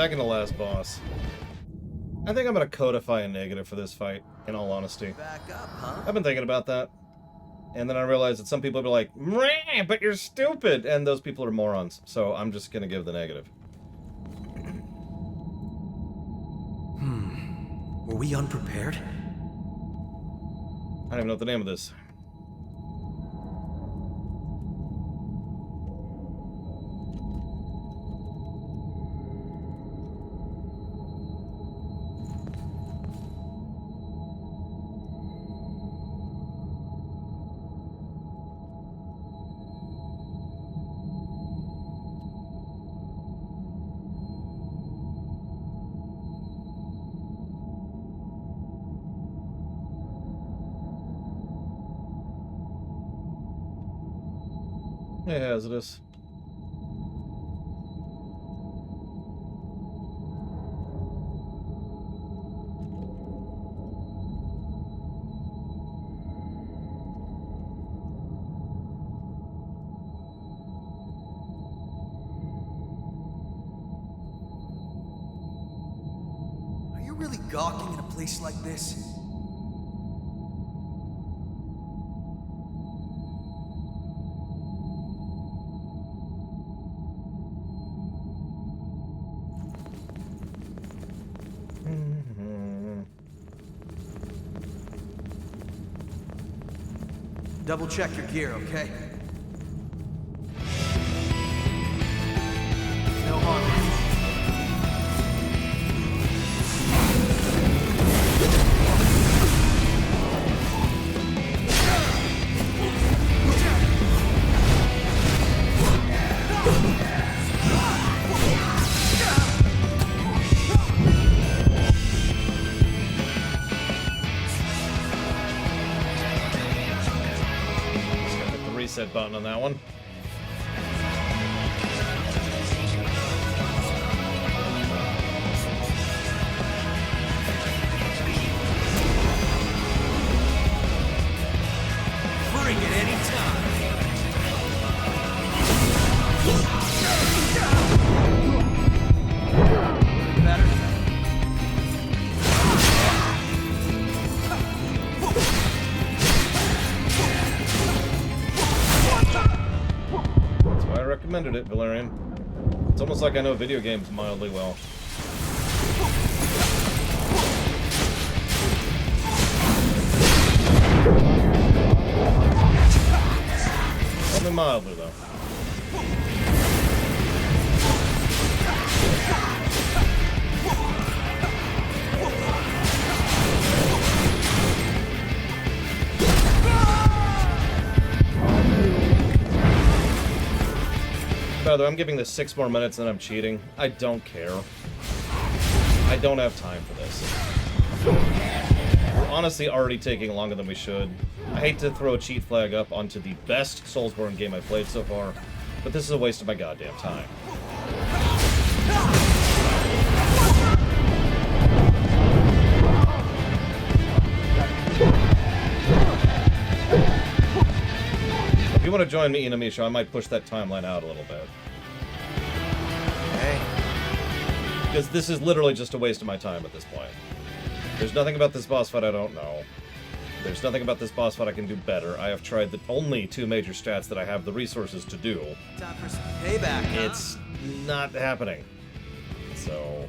second to last boss. I think I'm gonna codify a negative for this fight, in all honesty. Back up, huh? I've been thinking about that. And then I realized that some people will be like, "Meh, but you're stupid!" And those people are morons. So I'm just gonna give the negative. Were we unprepared? I don't even know what the name of this. Hey, hazardous. Are you really gawking in a place like this? Double check your gear, okay? No harm. Reset button on that one. Bring it anytime. Better. Recommended it, Valerian. It's almost like I know video games mildly well. Only mildly, though. By the way, I'm giving this 6 more minutes and I'm cheating. I don't care. I don't have time for this. We're honestly already taking longer than we should. I hate to throw a cheat flag up onto the best Soulsborne game I've played so far, but this is a waste of my goddamn time. If you want to join me in Amisha, I might push that timeline out a little bit. Hey. Because this is literally just a waste of my time at this point. There's nothing about this boss fight I don't know. There's nothing about this boss fight I can do better. I have tried the only 2 major strats that I have the resources to do. Time for some payback, huh? It's not happening. So...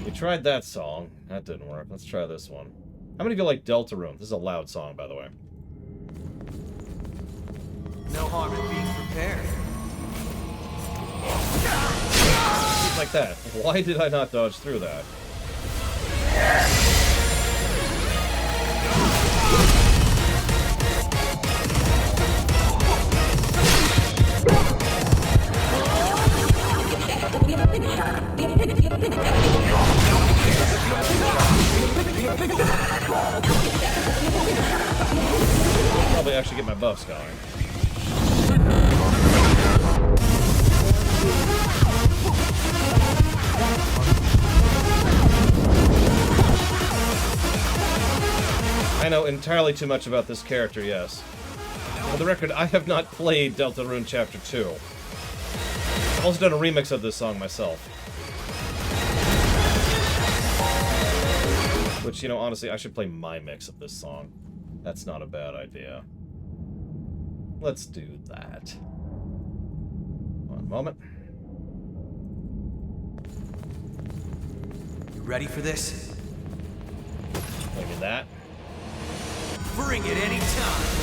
we tried that song. That didn't work. Let's try this one. How many of you like Deltarune? This is a loud song, by the way. No harm in being prepared. Just like that. Why did I not dodge through that? Probably actually get my buffs going. I know entirely too much about this character, yes. For the record, I have not played Deltarune Chapter 2. I've also done a remix of this song myself. Which, you know, honestly, I should play my mix of this song. That's not a bad idea. Let's do that. One moment. You ready for this? Look at that. Bring it anytime.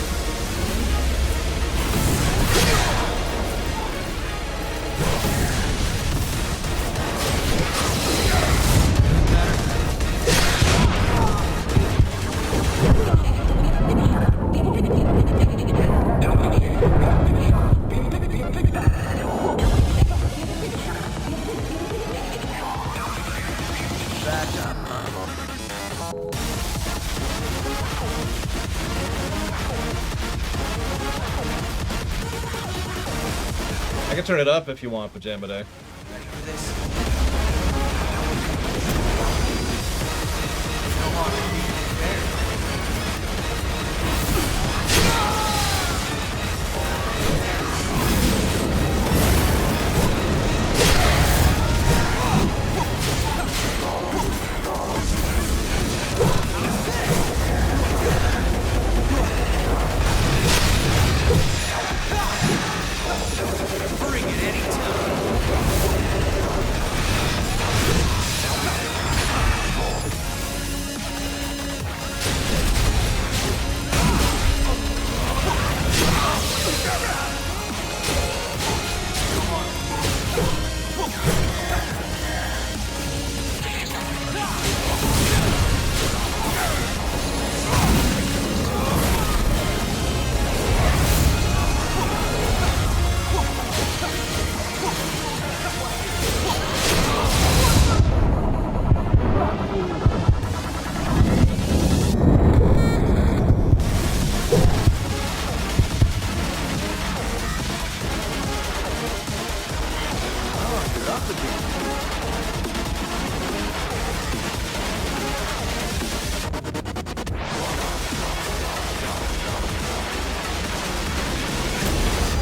I can turn it up if you want, Pajama Day. Ready for this? No harm in being prepared. Bring it anytime.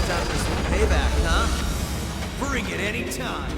Time for some payback, huh? Bring it anytime.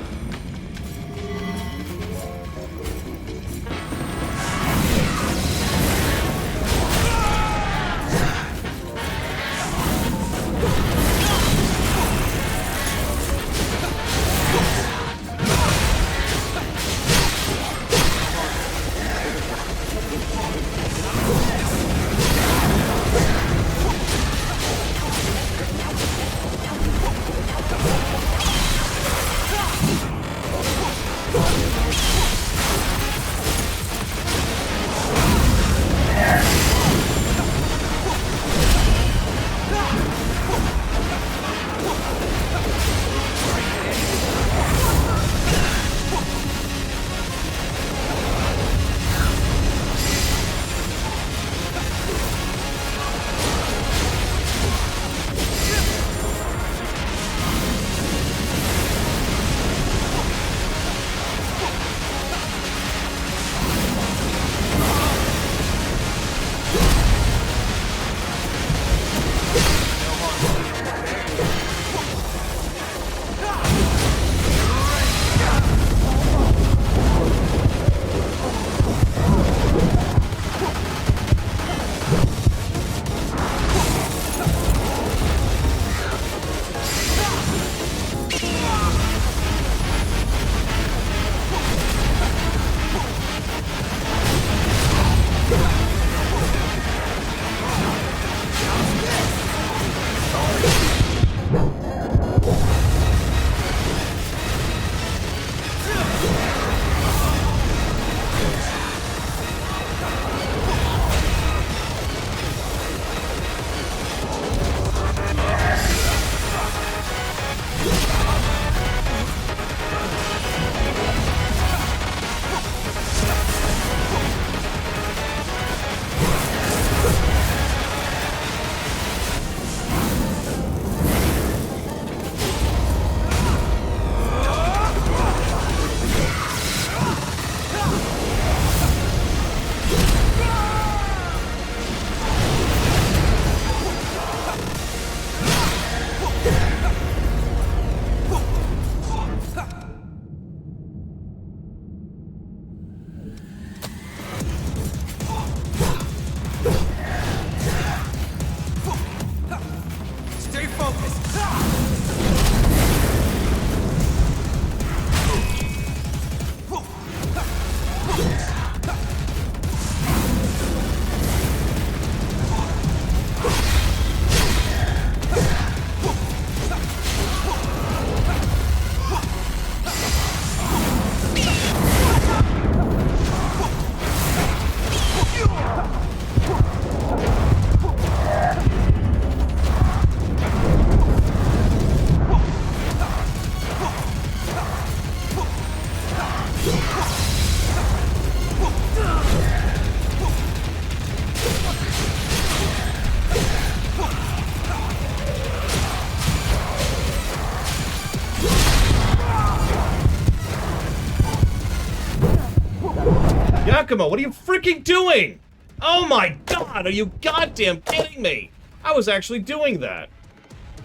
Yakumo, what are you freaking doing? Oh my god, are you goddamn kidding me? I was actually doing that.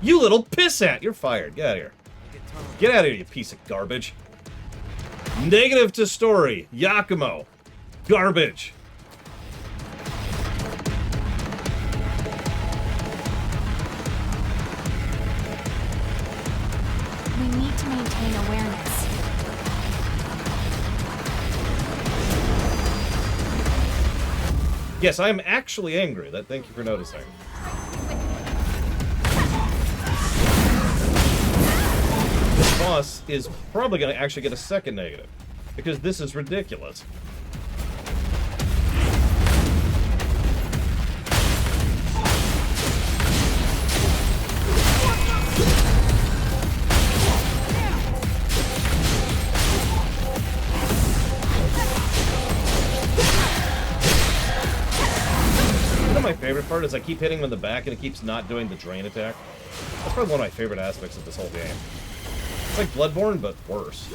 You little pissant. You're fired. Get out of here. Get out of here, you piece of garbage. Negative to story. Yakumo. Garbage. We need to maintain awareness. Yes, I am actually angry. Thank you for noticing. This boss is probably going to actually get a second negative, because this is ridiculous. My favorite part is I keep hitting him in the back and it keeps not doing the drain attack. That's probably one of my favorite aspects of this whole game. It's like Bloodborne, but worse.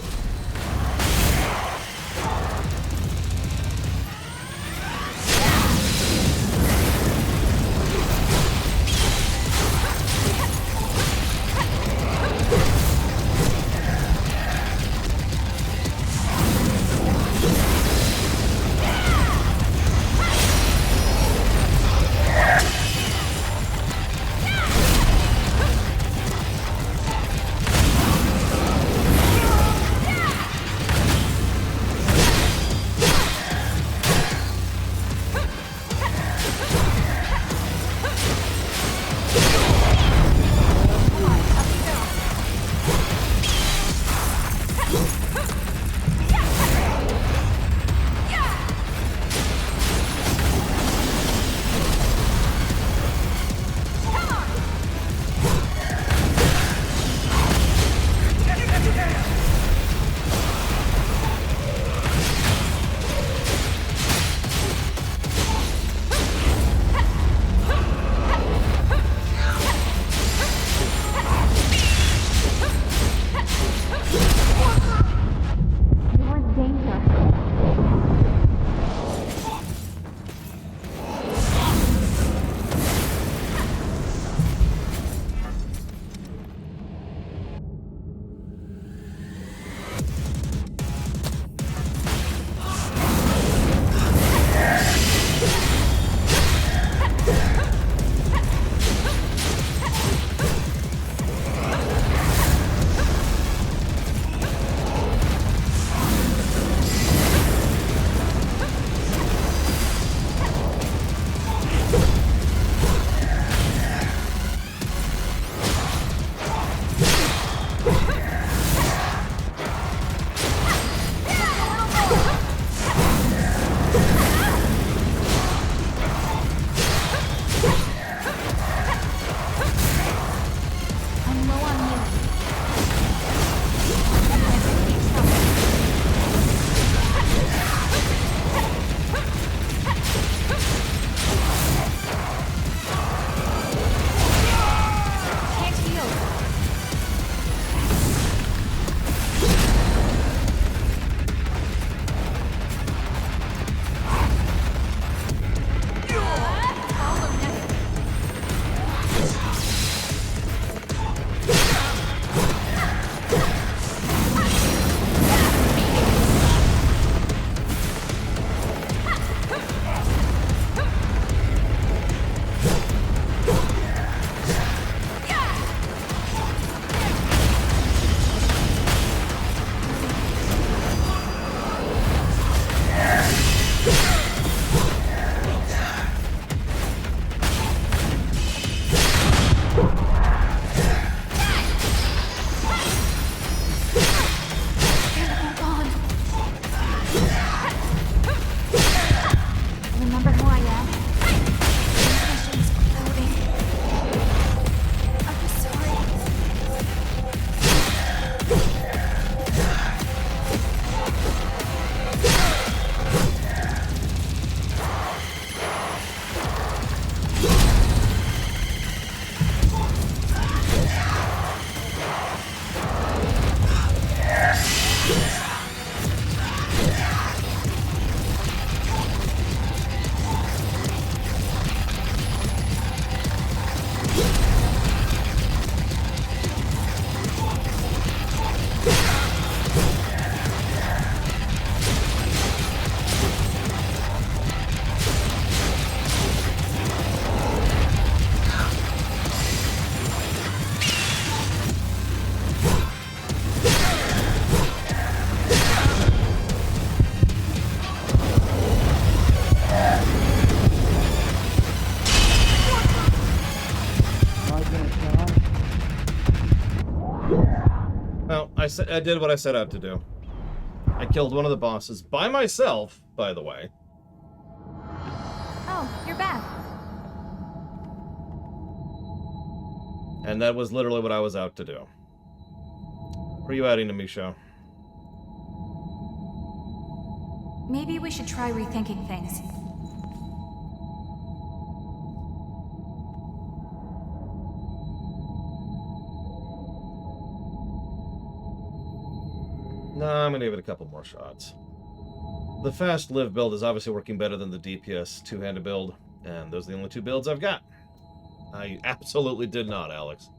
Well, I did what I set out to do. I killed one of the bosses by myself, by the way. Oh, you're back. And that was literally what I was out to do. Where are you adding to me, Show? Maybe we should try rethinking things. No, I'm gonna give it a couple more shots. The fast live build is obviously working better than the DPS two-handed build, and those are the only two builds I've got. I absolutely did not, Alex.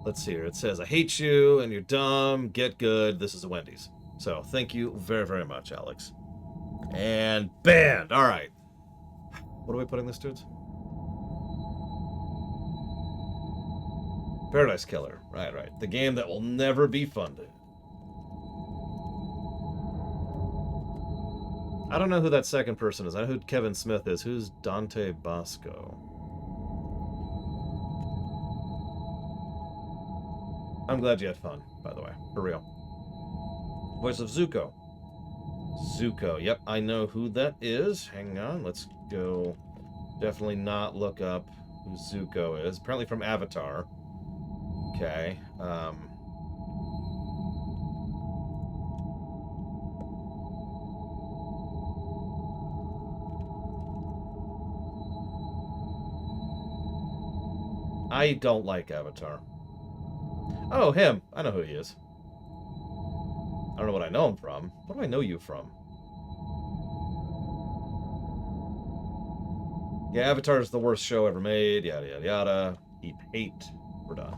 Let's see here. It says, I hate you, and you're dumb. Get good. This is a Wendy's. So, thank you very, very much, Alex. And banned. All right. What are we putting this, dudes? Paradise Killer. Right, right. The game that will never be funded. I don't know who that second person is. I know who Kevin Smith is. Who's Dante Bosco? I'm glad you had fun, by the way. For real. Voice of Zuko. Zuko. Yep, I know who that is. Hang on, let's go. Definitely not look up who Zuko is. Apparently from Avatar. Okay. I don't like Avatar. Oh, him. I know who he is. I don't know what I know him from. What do I know you from? Yeah, Avatar is the worst show ever made. Yada, yada, yada. Heap hate. We're done.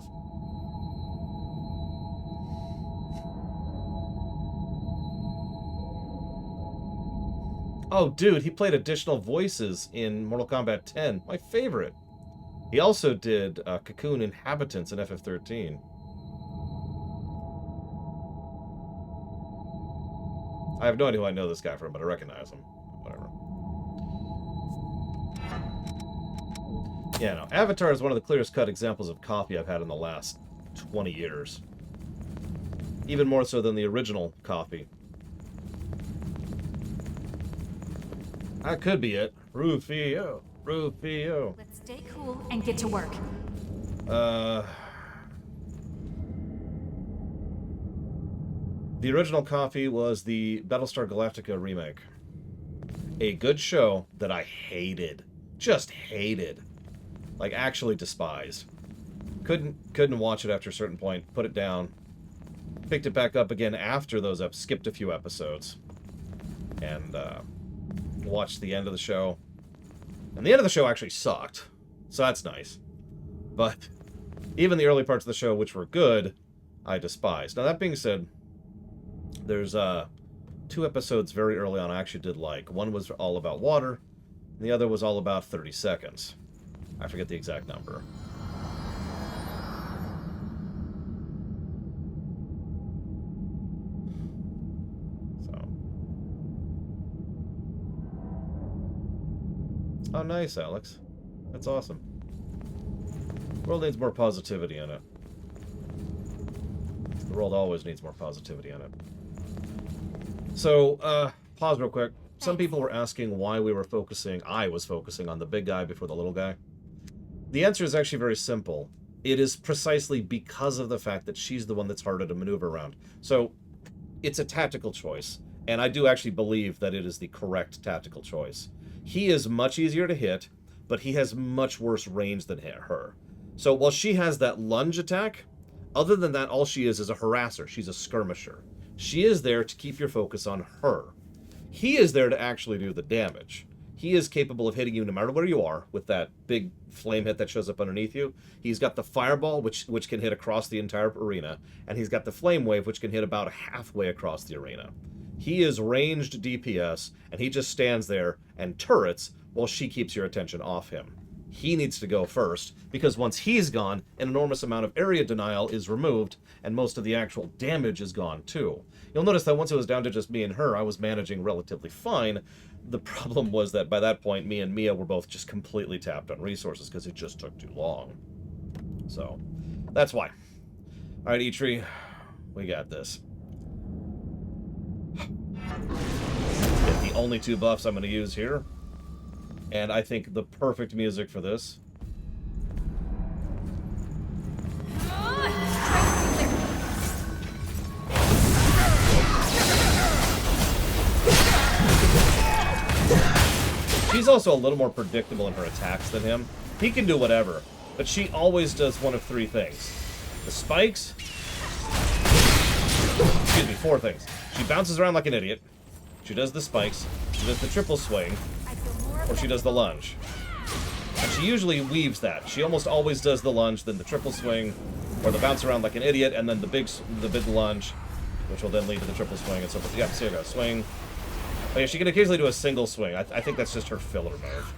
Oh, dude, he played additional voices in Mortal Kombat 10. My favorite. He also did Cocoon Inhabitants in FF13. I have no idea who I know this guy from, but I recognize him. Whatever. Yeah, no. Avatar is one of the clearest cut examples of copy I've had in the last 20 years. Even more so than the original copy. That could be it. Rufio. Rufio. Let's stay cool and get to work. The original copy was the Battlestar Galactica remake. A good show that I hated. Just hated. Like, actually despised. Couldn't watch it after a certain point. Put it down. Picked it back up again after those skipped a few episodes. And, watched the end of the show. And the end of the show actually sucked. So that's nice. But even the early parts of the show, which were good, I despised. Now, that being said, there's two episodes very early on I actually did like. One was all about water, and the other was all about 30 seconds. I forget the exact number. So. Oh, nice, Alex. That's awesome. The world needs more positivity in it. The world always needs more positivity in it. So, pause real quick. Some people were asking why I was focusing on the big guy before the little guy. The answer is actually very simple. It is precisely because of the fact that she's the one that's harder to maneuver around. So, it's a tactical choice, and I do actually believe that it is the correct tactical choice. He is much easier to hit, but he has much worse range than her. So, while she has that lunge attack, other than that, all she is a harasser. She's a skirmisher. She is there to keep your focus on her. He is there to actually do the damage. He is capable of hitting you no matter where you are with that big flame hit that shows up underneath you. He's got the fireball, which can hit across the entire arena, and he's got the flame wave, which can hit about halfway across the arena. He is ranged DPS, and he just stands there and turrets while she keeps your attention off him. He needs to go first, because once he's gone, an enormous amount of area denial is removed, and most of the actual damage is gone too. You'll notice that once it was down to just me and her, I was managing relatively fine. The problem was that by that point, me and Mia were both just completely tapped on resources, because it just took too long. So, that's why. Alright, Eitri, we got this. Get the only 2 buffs I'm going to use here. And I think the perfect music for this. She's also a little more predictable in her attacks than him. He can do whatever, but she always does one of 3 things. The spikes... Excuse me, 4 things. She bounces around like an idiot. She does the spikes. She does the triple swing. Or she does the lunge. And she usually weaves that. She almost always does the lunge, then the triple swing, or the bounce around like an idiot, and then the big lunge, which will then lead to the triple swing and so forth. Yeah, see, I got swing. Oh yeah, she can occasionally do a single swing. I think that's just her filler move.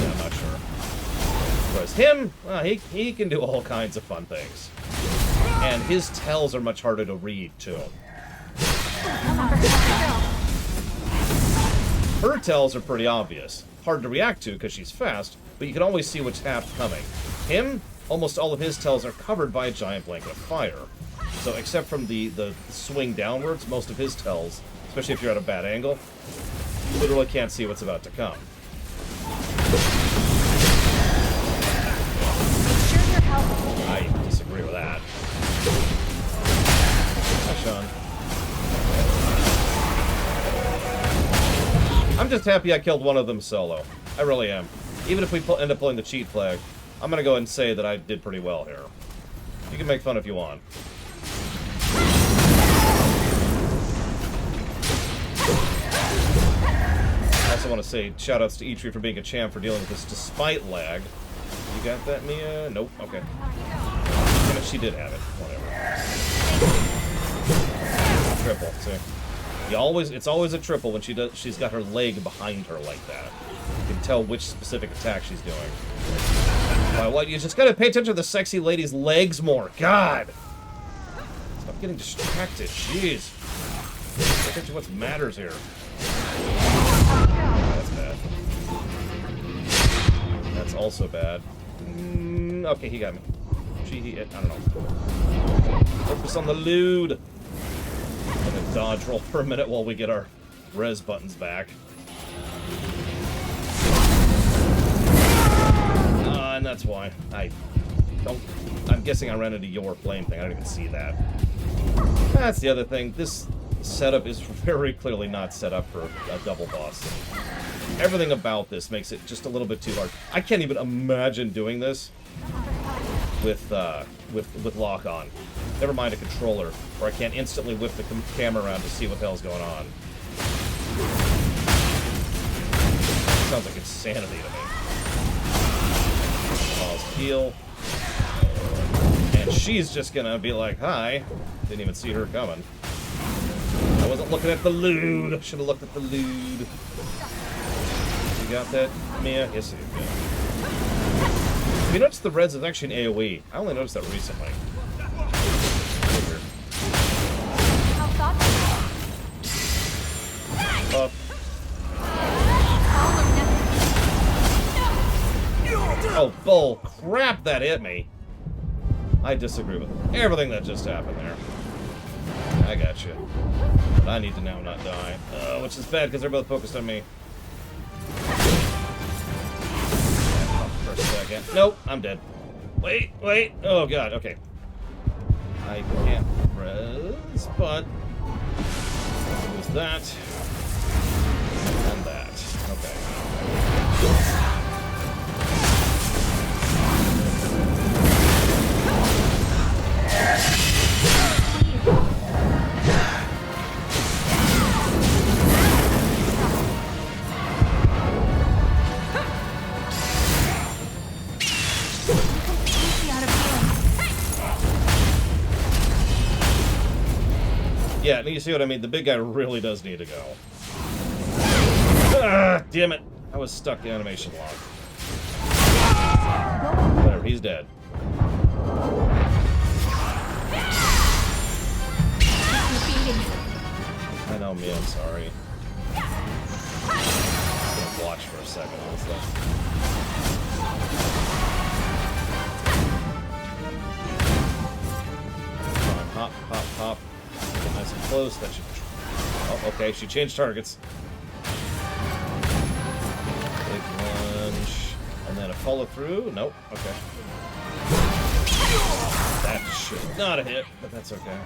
Yeah, I'm not sure. Whereas him, he can do all kinds of fun things. And his tells are much harder to read, too. Her tells are pretty obvious. Hard to react to because she's fast, but you can always see what's coming. Him, almost all of his tells are covered by a giant blanket of fire. So except from the swing downwards, most of his tells, especially if you're at a bad angle, you literally can't see what's about to come. I disagree with that. Hi, Sean. I'm just happy I killed one of them solo. I really am. Even if we end up pulling the cheat flag, I'm going to go ahead and say that I did pretty well here. You can make fun if you want. I also want to say shoutouts to Eitri for being a champ for dealing with this despite lag. You got that, Mia? Nope. Okay. Damn it, she did have it. Whatever. Triple, see? It's always a triple when she's got her leg behind her like that. You can tell which specific attack she's doing. What? You just gotta pay attention to the sexy lady's legs more. God! Stop getting distracted. Jeez. Pay attention to what matters here. That's bad. That's also bad. Okay, he got me. I don't know. Focus on the lewd. I'm gonna dodge roll for a minute while we get our res buttons back. And that's why. I'm guessing I ran into your flame thing. I didn't even see that. That's the other thing. This setup is very clearly not set up for a double boss. Everything about this makes it just a little bit too hard. I can't even imagine doing this with lock on. Never mind a controller, where I can't instantly whip the camera around to see what the hell's going on. Sounds like insanity to me. Pause, heal. And she's just gonna be like, hi. Didn't even see her coming. I wasn't looking at the lewd. I should have looked at the lewd. You got that, Mia? Yes, you did. Have you noticed the reds is actually an AoE? I only noticed that recently. Up. Oh, bull crap, that hit me. I disagree with everything that just happened there. I got you. But I need to now not die. Which is bad because they're both focused on me. For a second. Nope, I'm dead. Wait. Oh, God, okay. I can't res, but it was that. And that. Okay. Yeah, you see what I mean? The big guy really does need to go. Ah, damn it. I was stuck in animation lock. Whatever, he's dead. I know, me, I'm sorry. I'm gonna watch for a second, honestly. Come on, hop, hop, hop. Get nice and close. That should... Oh, okay, she changed targets. Big lunge. And then a follow through. Nope. Okay. That should not have hit, but that's okay.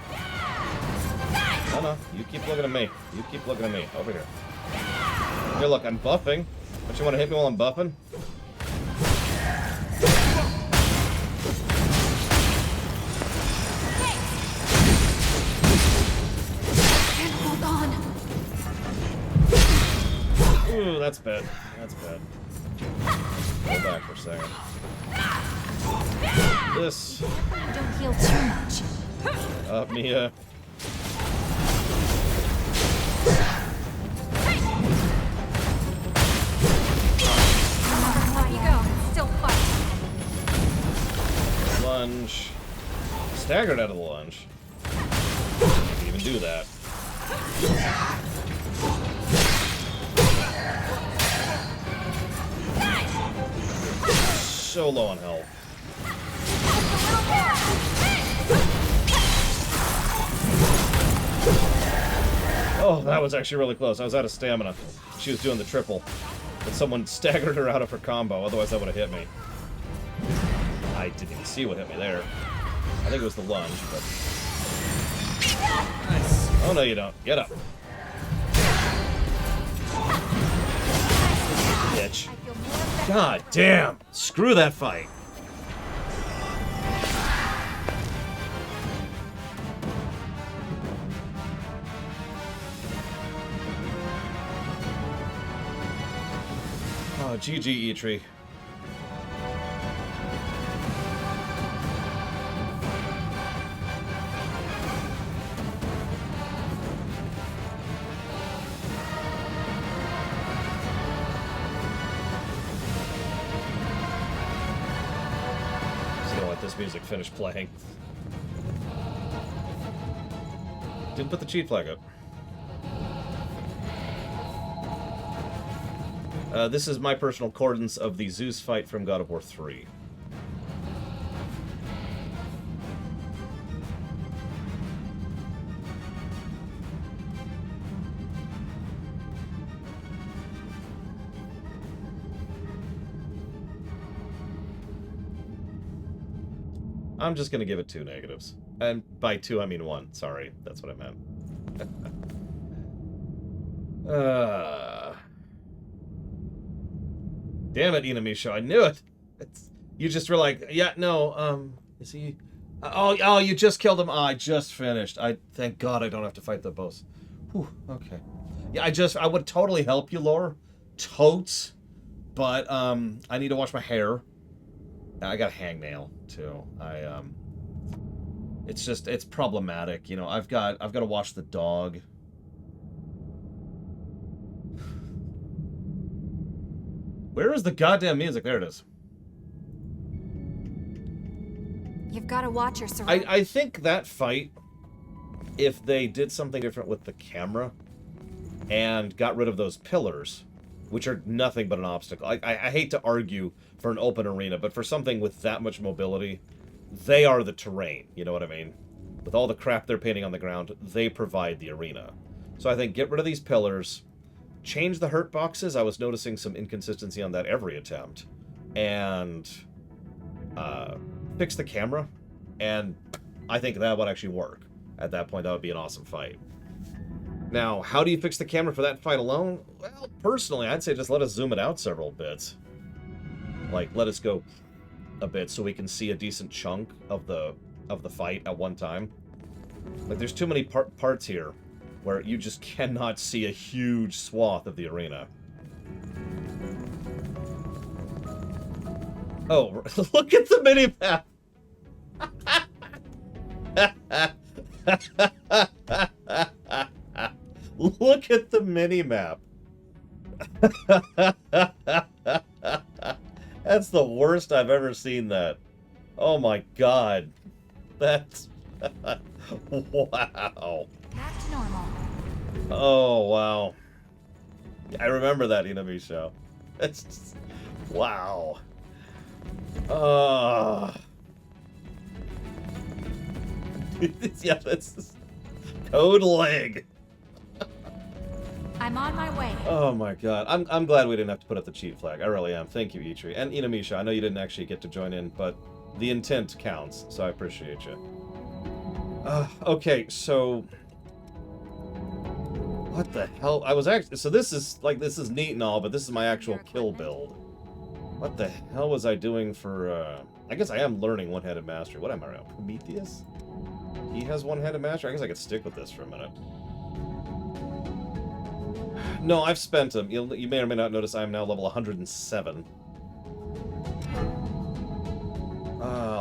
No, no. You keep looking at me. You keep looking at me. Over here. Here, look. I'm buffing. Don't you want to hit me while I'm buffing? Hold on. Ooh, that's bad. That's bad. Go back for a second. This. Don't heal too much. Mia. Off you go. Still fight. Lunge. Staggered out of the lunge. Didn't even do that. So low on health. Oh, that was actually really close. I was out of stamina. She was doing the triple. But someone staggered her out of her combo, otherwise that would have hit me. I didn't even see what hit me there. I think it was the lunge, but... Nice. Oh, no, you don't. Get up. Bitch. God damn! Screw that fight. Oh, GG, Eitri. This music finished playing. Didn't put the cheat flag up. This is my personal accordance of the Zeus fight from God of War 3. I'm just gonna give it 2 negatives. And by 2, I mean 1. Sorry, that's what I meant. Damn it, Inamisho, I knew it! You just were like, yeah, no, is he... Oh, you just killed him. Oh, I just finished. Thank God I don't have to fight the boss. Whew, okay. Yeah, I would totally help you, Lore. Totes. But, I need to wash my hair. I got a hangnail too. It's problematic, you know. I've got to wash the dog. Where is the goddamn music? There it is. You've got to watch your surroundings. I think that fight, if they did something different with the camera and got rid of those pillars, which are nothing but an obstacle. I hate to argue for an open arena, but for something with that much mobility, they are the terrain, you know what I mean? With all the crap they're painting on the ground, they provide the arena. So I think get rid of these pillars, change the hurt boxes. I was noticing some inconsistency on that every attempt. And fix the camera, and I think that would actually work. At that point, that would be an awesome fight. Now, how do you fix the camera for that fight alone? Well, personally, I'd say just let us zoom it out several bits. Like, let us go a bit so we can see a decent chunk of the fight at one time. Like, there's too many parts here where you just cannot see a huge swath of the arena. Oh, look at the mini-map! Look at the mini-map. That's the worst I've ever seen that. Oh my god. That's... wow. Back to normal. Oh, wow. I remember that Inamisho. It's just... wow. Yeah, that's code leg. I'm on my way. Oh my god. I'm glad we didn't have to put up the cheat flag. I really am. Thank you, Itri. And Inamisha, I know you didn't actually get to join in, but the intent counts, so I appreciate you. Okay, so... What the hell? I was actually... So this is neat and all, but this is my actual kill build. What the hell was I doing for, I guess I am learning One-Handed Mastery. What am I now? Prometheus? He has One-Handed Mastery? I guess I could stick with this for a minute. No, I've spent them. You may or may not notice I am now level 107.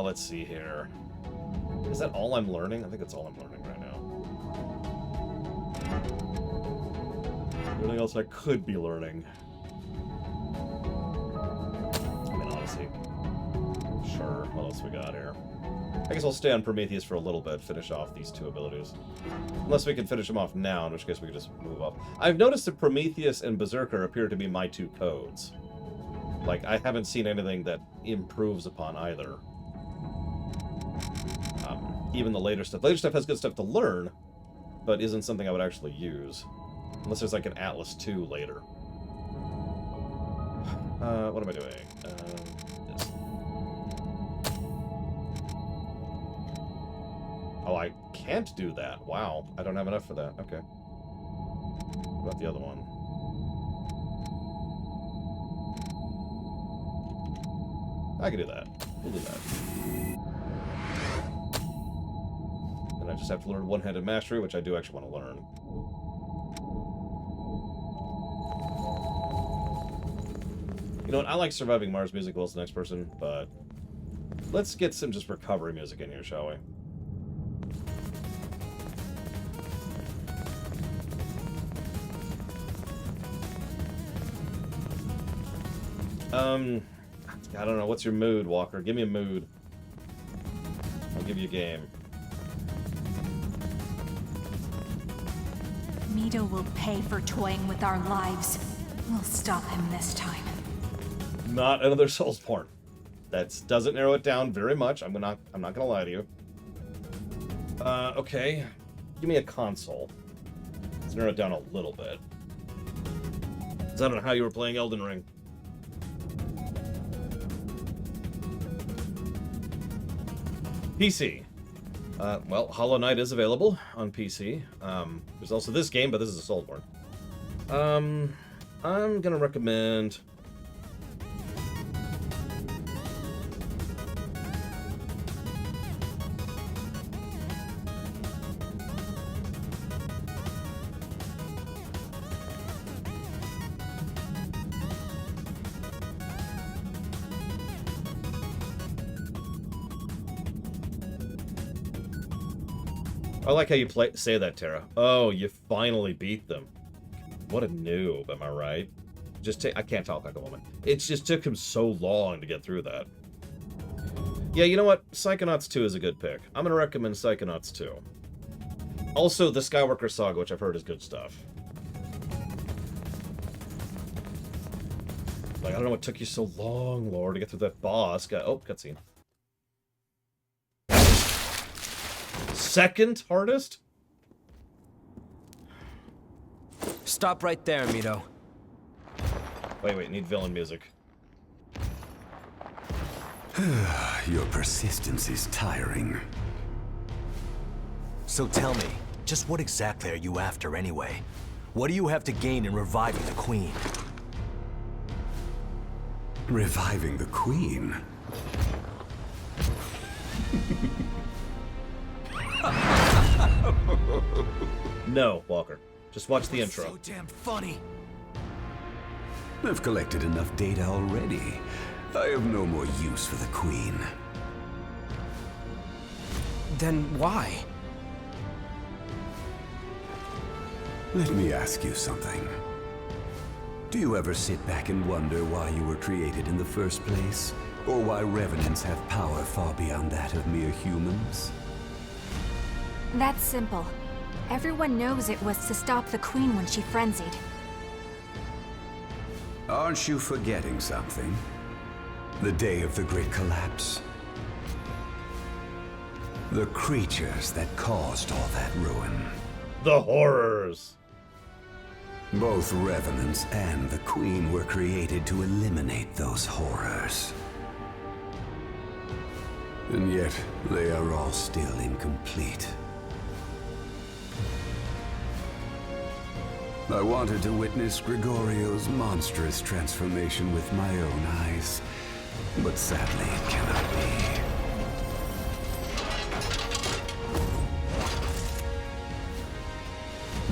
Let's see here. Is that all I'm learning? I think that's all I'm learning right now. Anything else I could be learning? I mean, honestly. Sure. What else we got here? I guess I'll stay on Prometheus for a little bit, finish off these two abilities. Unless we can finish them off now, in which case we can just move up. I've noticed that Prometheus and Berserker appear to be my two codes. Like, I haven't seen anything that improves upon either. Even the later stuff. Later stuff has good stuff to learn, but isn't something I would actually use. Unless there's like an Atlas 2 later. What am I doing? This. Oh, I can't do that. Wow. I don't have enough for that. Okay. What about the other one? I can do that. We'll do that. And I just have to learn One-Handed Mastery, which I do actually want to learn. You know what? I like Surviving Mars music well as the next person, but let's get some just recovery music in here, shall we? I don't know. What's your mood, Walker? Give me a mood. I'll give you a game. Mito will pay for toying with our lives. We'll stop him this time. Not another Soulsborne. That doesn't narrow it down very much. I'm not gonna lie to you. Okay. Give me a console. Let's narrow it down a little bit. 'Cause I don't know how you were playing Elden Ring. PC. Well, Hollow Knight is available on PC. There's also this game, but this is a Soulsborne. I'm gonna recommend... I like how you say that, Tara. Oh, you finally beat them. What a noob, am I right? I can't talk like a woman. It just took him so long to get through that. Yeah, you know what? Psychonauts 2 is a good pick. I'm gonna recommend Psychonauts 2. Also, the Skywalker Saga, which I've heard is good stuff. Like, I don't know what took you so long, Lord, to get through that boss. Oh, cutscene. Second hardest? Stop right there, Mito. Wait, need villain music. Your persistence is tiring. So tell me, just what exactly are you after anyway? What do you have to gain in reviving the Queen? Reviving the Queen? No, Walker. Just watch the intro. So damn funny. I've collected enough data already. I have no more use for the Queen. Then why? Let me ask you something. Do you ever sit back and wonder why you were created in the first place? Or why revenants have power far beyond that of mere humans? That's simple. Everyone knows it was to stop the Queen when she frenzied. Aren't you forgetting something? The day of the Great Collapse. The creatures that caused all that ruin. The horrors. Both Revenants and the Queen were created to eliminate those horrors. And yet, they are all still incomplete. I wanted to witness Grigorio's monstrous transformation with my own eyes, but sadly it cannot be.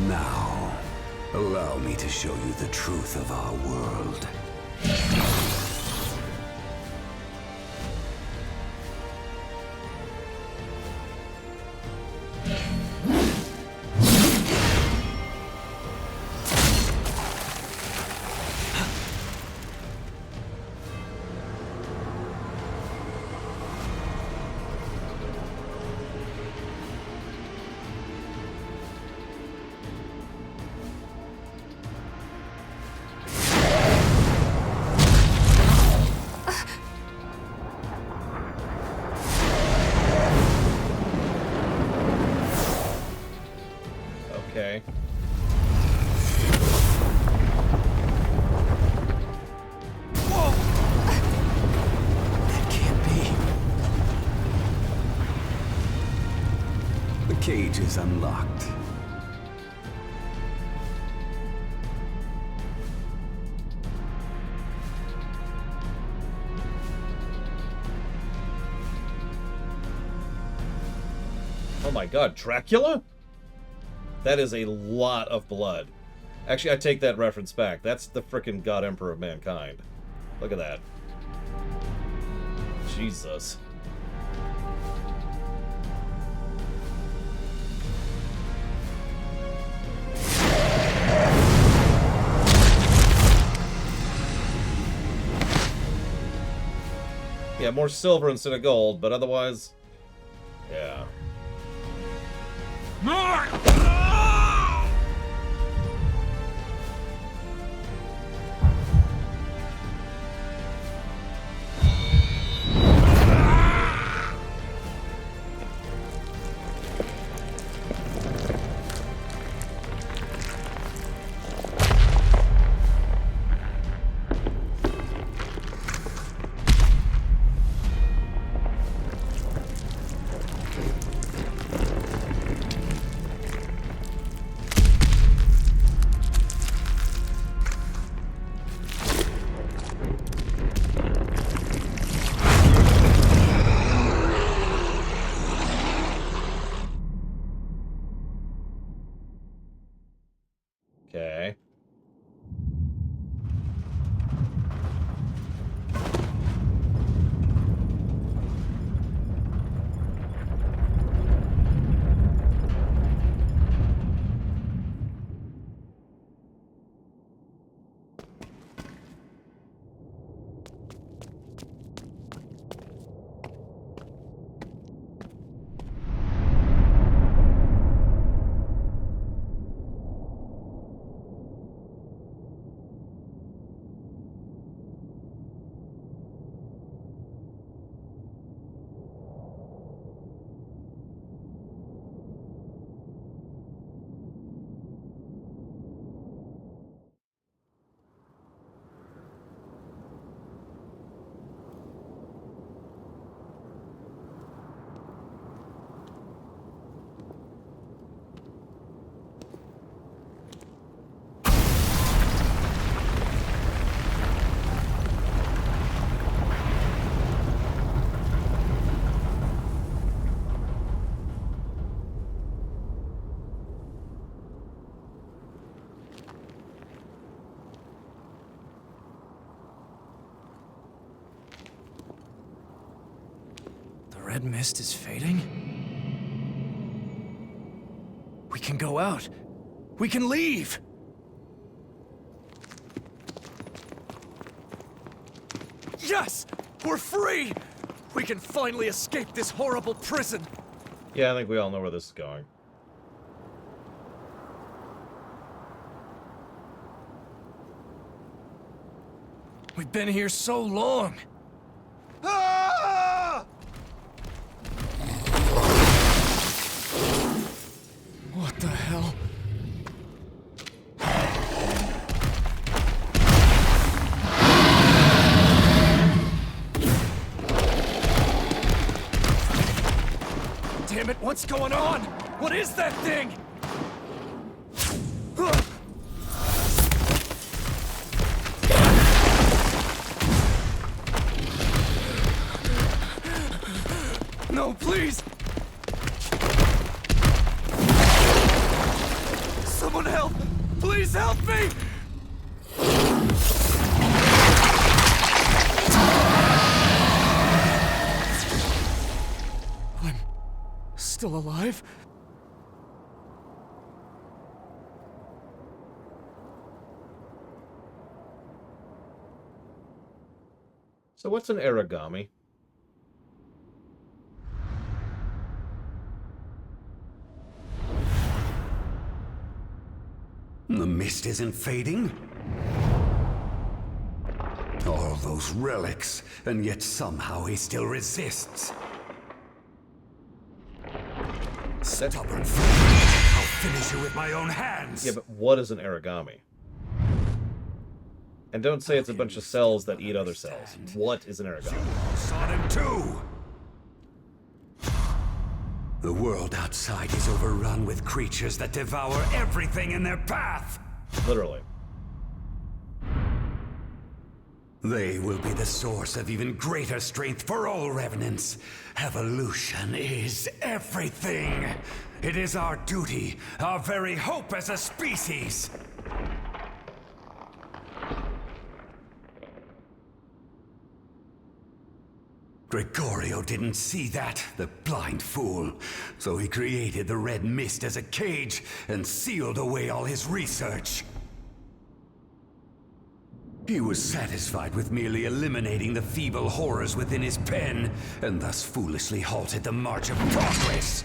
Now, allow me to show you the truth of our world. Okay. Whoa! That can't be. The cage is unlocked. Oh my god, Dracula? That is a lot of blood. Actually, I take that reference back. That's the frickin' God Emperor of Mankind. Look at that. Jesus. Yeah, more silver instead of gold, but otherwise... yeah. Okay. The red mist is fading? We can go out. We can leave! Yes! We're free! We can finally escape this horrible prison! Yeah, I think we all know where this is going. We've been here so long! damn it, what's going on? What is that thing? No, please! Someone help! Please help me! I'm still alive? So what's an origami? The mist isn't fading. All those relics, and yet somehow he still resists. Stubborn fool. I'll finish you with my own hands. Yeah, but what is an origami? And don't say it's a bunch of cells that eat other cells. What is an origami? Saw them too. The world outside is overrun with creatures that devour everything in their path. Literally. They will be the source of even greater strength for all revenants. Evolution is everything. It is our duty, our very hope as a species. Gregorio didn't see that, the blind fool. So he created the red mist as a cage and sealed away all his research. He was satisfied with merely eliminating the feeble horrors within his pen, and thus foolishly halted the march of progress.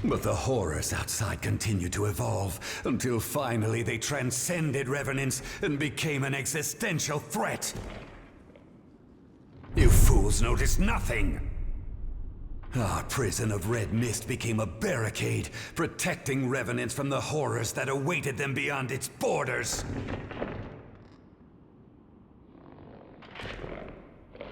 But the horrors outside continued to evolve, until finally they transcended revenants and became an existential threat. You fools noticed nothing! Our prison of red mist became a barricade, protecting revenants from the horrors that awaited them beyond its borders.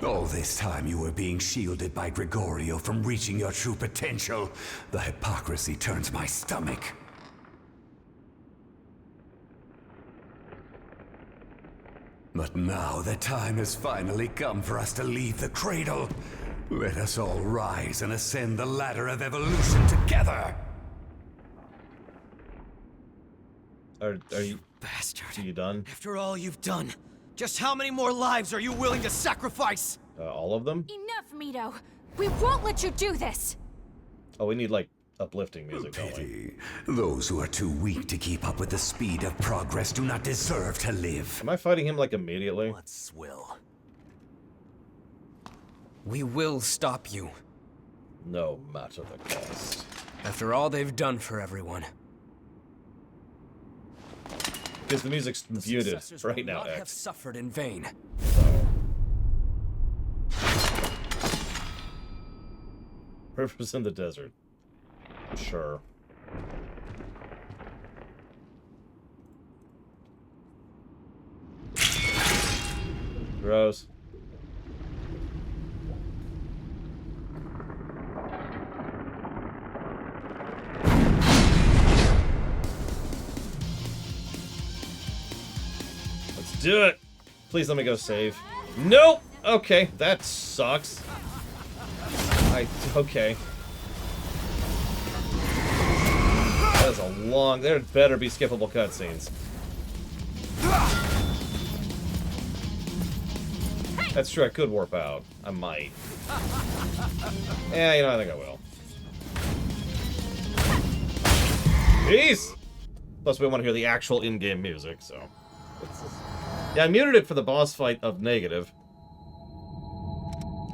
All this time you were being shielded by Gregorio from reaching your true potential. The hypocrisy turns my stomach. But now the time has finally come for us to leave the cradle. Let us all rise and ascend the ladder of evolution together. Are you Bastard. are you done? After all you've done, just how many more lives are you willing to sacrifice? All of them? Enough, Mito! We won't let you do this! Oh, we need like uplifting music, don't we? Pity. Those who are too weak to keep up with the speed of progress do not deserve to live. Am I fighting him like immediately? What swill? We will stop you, No matter the cost. after all they've done for everyone. Because the music's muted Successors will right now, not have X. suffered in vain. Rivers in the desert. Sure. Gross. Let's do it. Please let me go save. Nope. Okay, that sucks. Okay. That is a long... There better be skippable cutscenes. That's true, I could warp out. I might. Yeah, you know, I think I will. Peace! Plus, we want to hear the actual in-game music, so... Yeah, I muted it for the boss fight of Negative.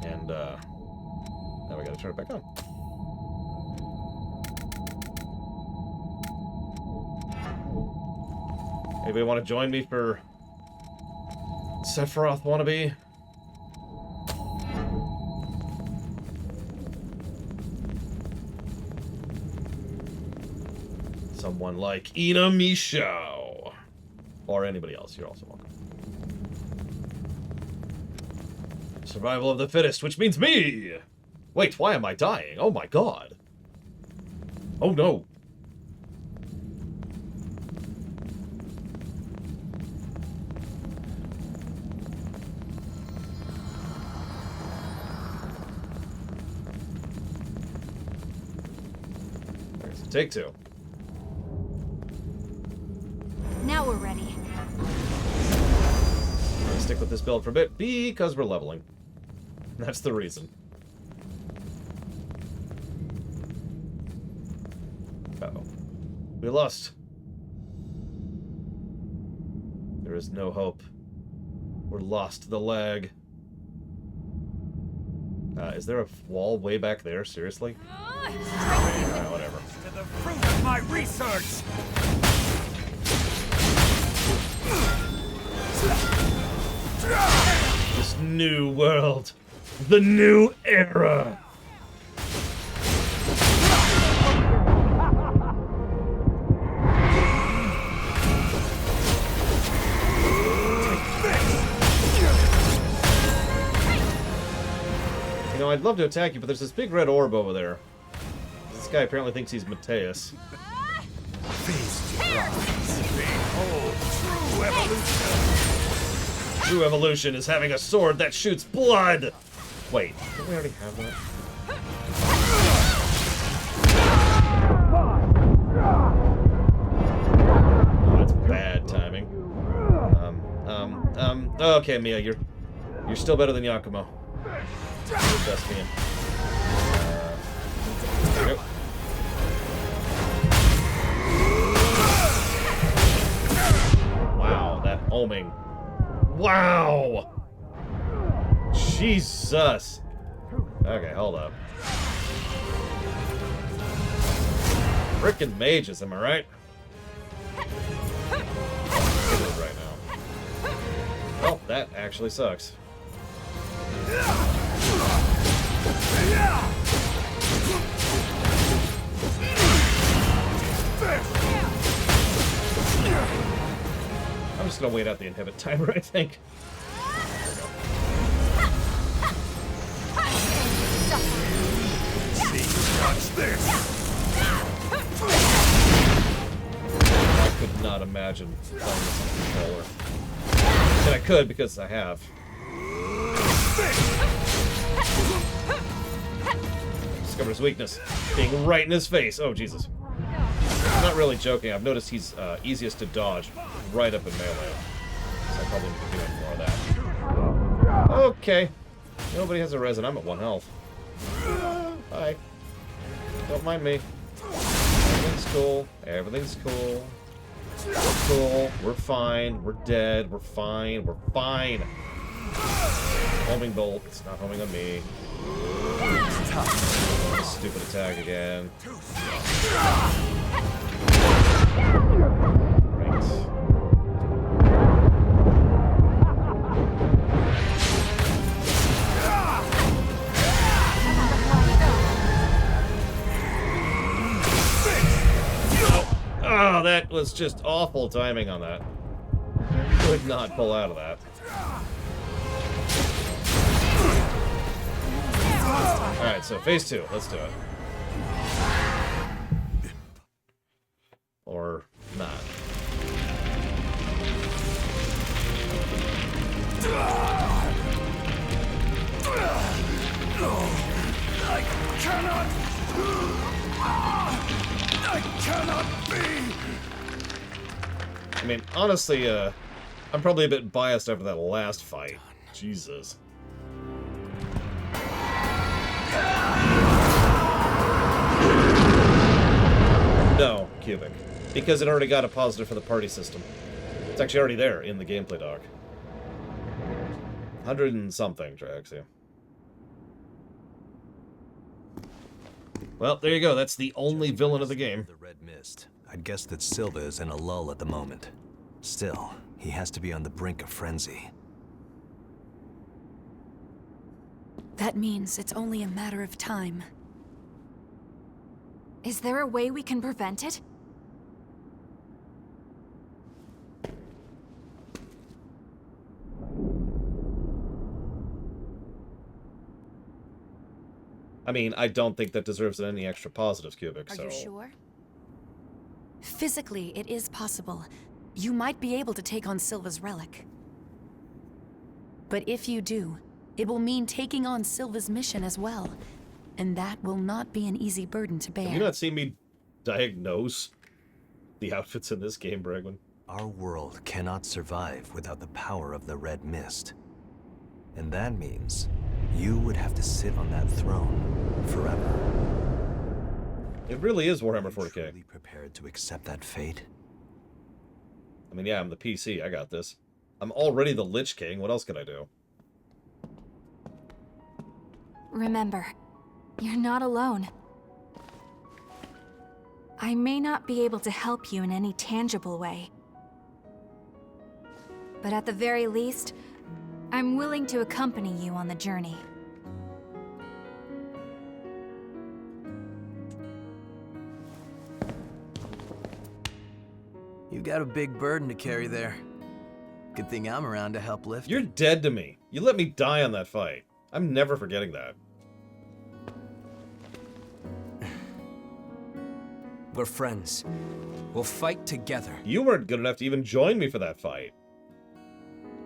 And, now we gotta turn it back on. Anybody want to join me for Sephiroth wannabe? Someone like Ina Misho. Or anybody else, you're also welcome. Survival of the fittest, which means me! Wait, why am I dying? Oh my god. Oh no. There's take two. Now we're ready. I'm gonna stick with this build for a bit because we're leveling. That's the reason. Uh-oh. We lost. There is no hope. We're lost to the lag. Is there a wall way back there? Seriously? Whatever. To the fruit of my research! This new world. The new era. You know, I'd love to attack you, but there's this big red orb over there. This guy apparently thinks he's Mateus. Behold, true evolution! True evolution is having a sword that shoots blood! Wait, didn't we already have that? Oh, that's bad timing. Okay, Mia, you're still better than Yakumo. You're the best Mia. There we go. Wow, that homing. Wow! Jesus! Okay, hold up. Frickin' mages, am I right? Right now. Well, that actually sucks. I'm just gonna wait out the inhibit timer, I think. Watch this! I could not imagine playing this on a controller. And I could because I have. Discover his weakness. Being right in his face. Oh, Jesus. I'm not really joking. I've noticed he's easiest to dodge right up in melee. So I probably need to be doing more of that. Okay. Nobody has a res and I'm at 1 health. Bye. Don't mind me. Everything's cool. Everything's cool. We're cool. We're fine. We're dead. We're fine. We're fine. Homing bolt. It's not homing on me. Stupid attack again. Right. Oh, that was just awful timing on that. Could not pull out of that. Alright, so phase 2. Let's do it. Or not. I cannot be! I mean, honestly, I'm probably a bit biased after that last fight. Jesus. No, Cubic. Because it already got a positive for the party system. It's actually already there in the gameplay doc. 100 and something tracks, yeah. Well, there you go. That's the only villain of the game. The red mist. I'd guess that Silva is in a lull at the moment. Still, he has to be on the brink of frenzy. That means it's only a matter of time. Is there a way we can prevent it? I mean, I don't think that deserves any extra positives, Cubic, Are so... you sure? Physically, it is possible. You might be able to take on Silva's relic. But if you do, it will mean taking on Silva's mission as well. And that will not be an easy burden to bear. Have you not seen me diagnose the outfits in this game, Bregman? Our world cannot survive without the power of the Red Mist. And that means you would have to sit on that throne forever. It really is Warhammer Are you 40k. truly prepared to accept that fate? I mean, yeah, I'm the PC. I got this. I'm already the Lich King. What else can I do? Remember, you're not alone. I may not be able to help you in any tangible way. But at the very least, I'm willing to accompany you on the journey. You got a big burden to carry there. Good thing I'm around to help lift You're it. dead to me. You let me die on that fight. I'm never forgetting that. We're friends. We'll fight together. You weren't good enough to even join me for that fight.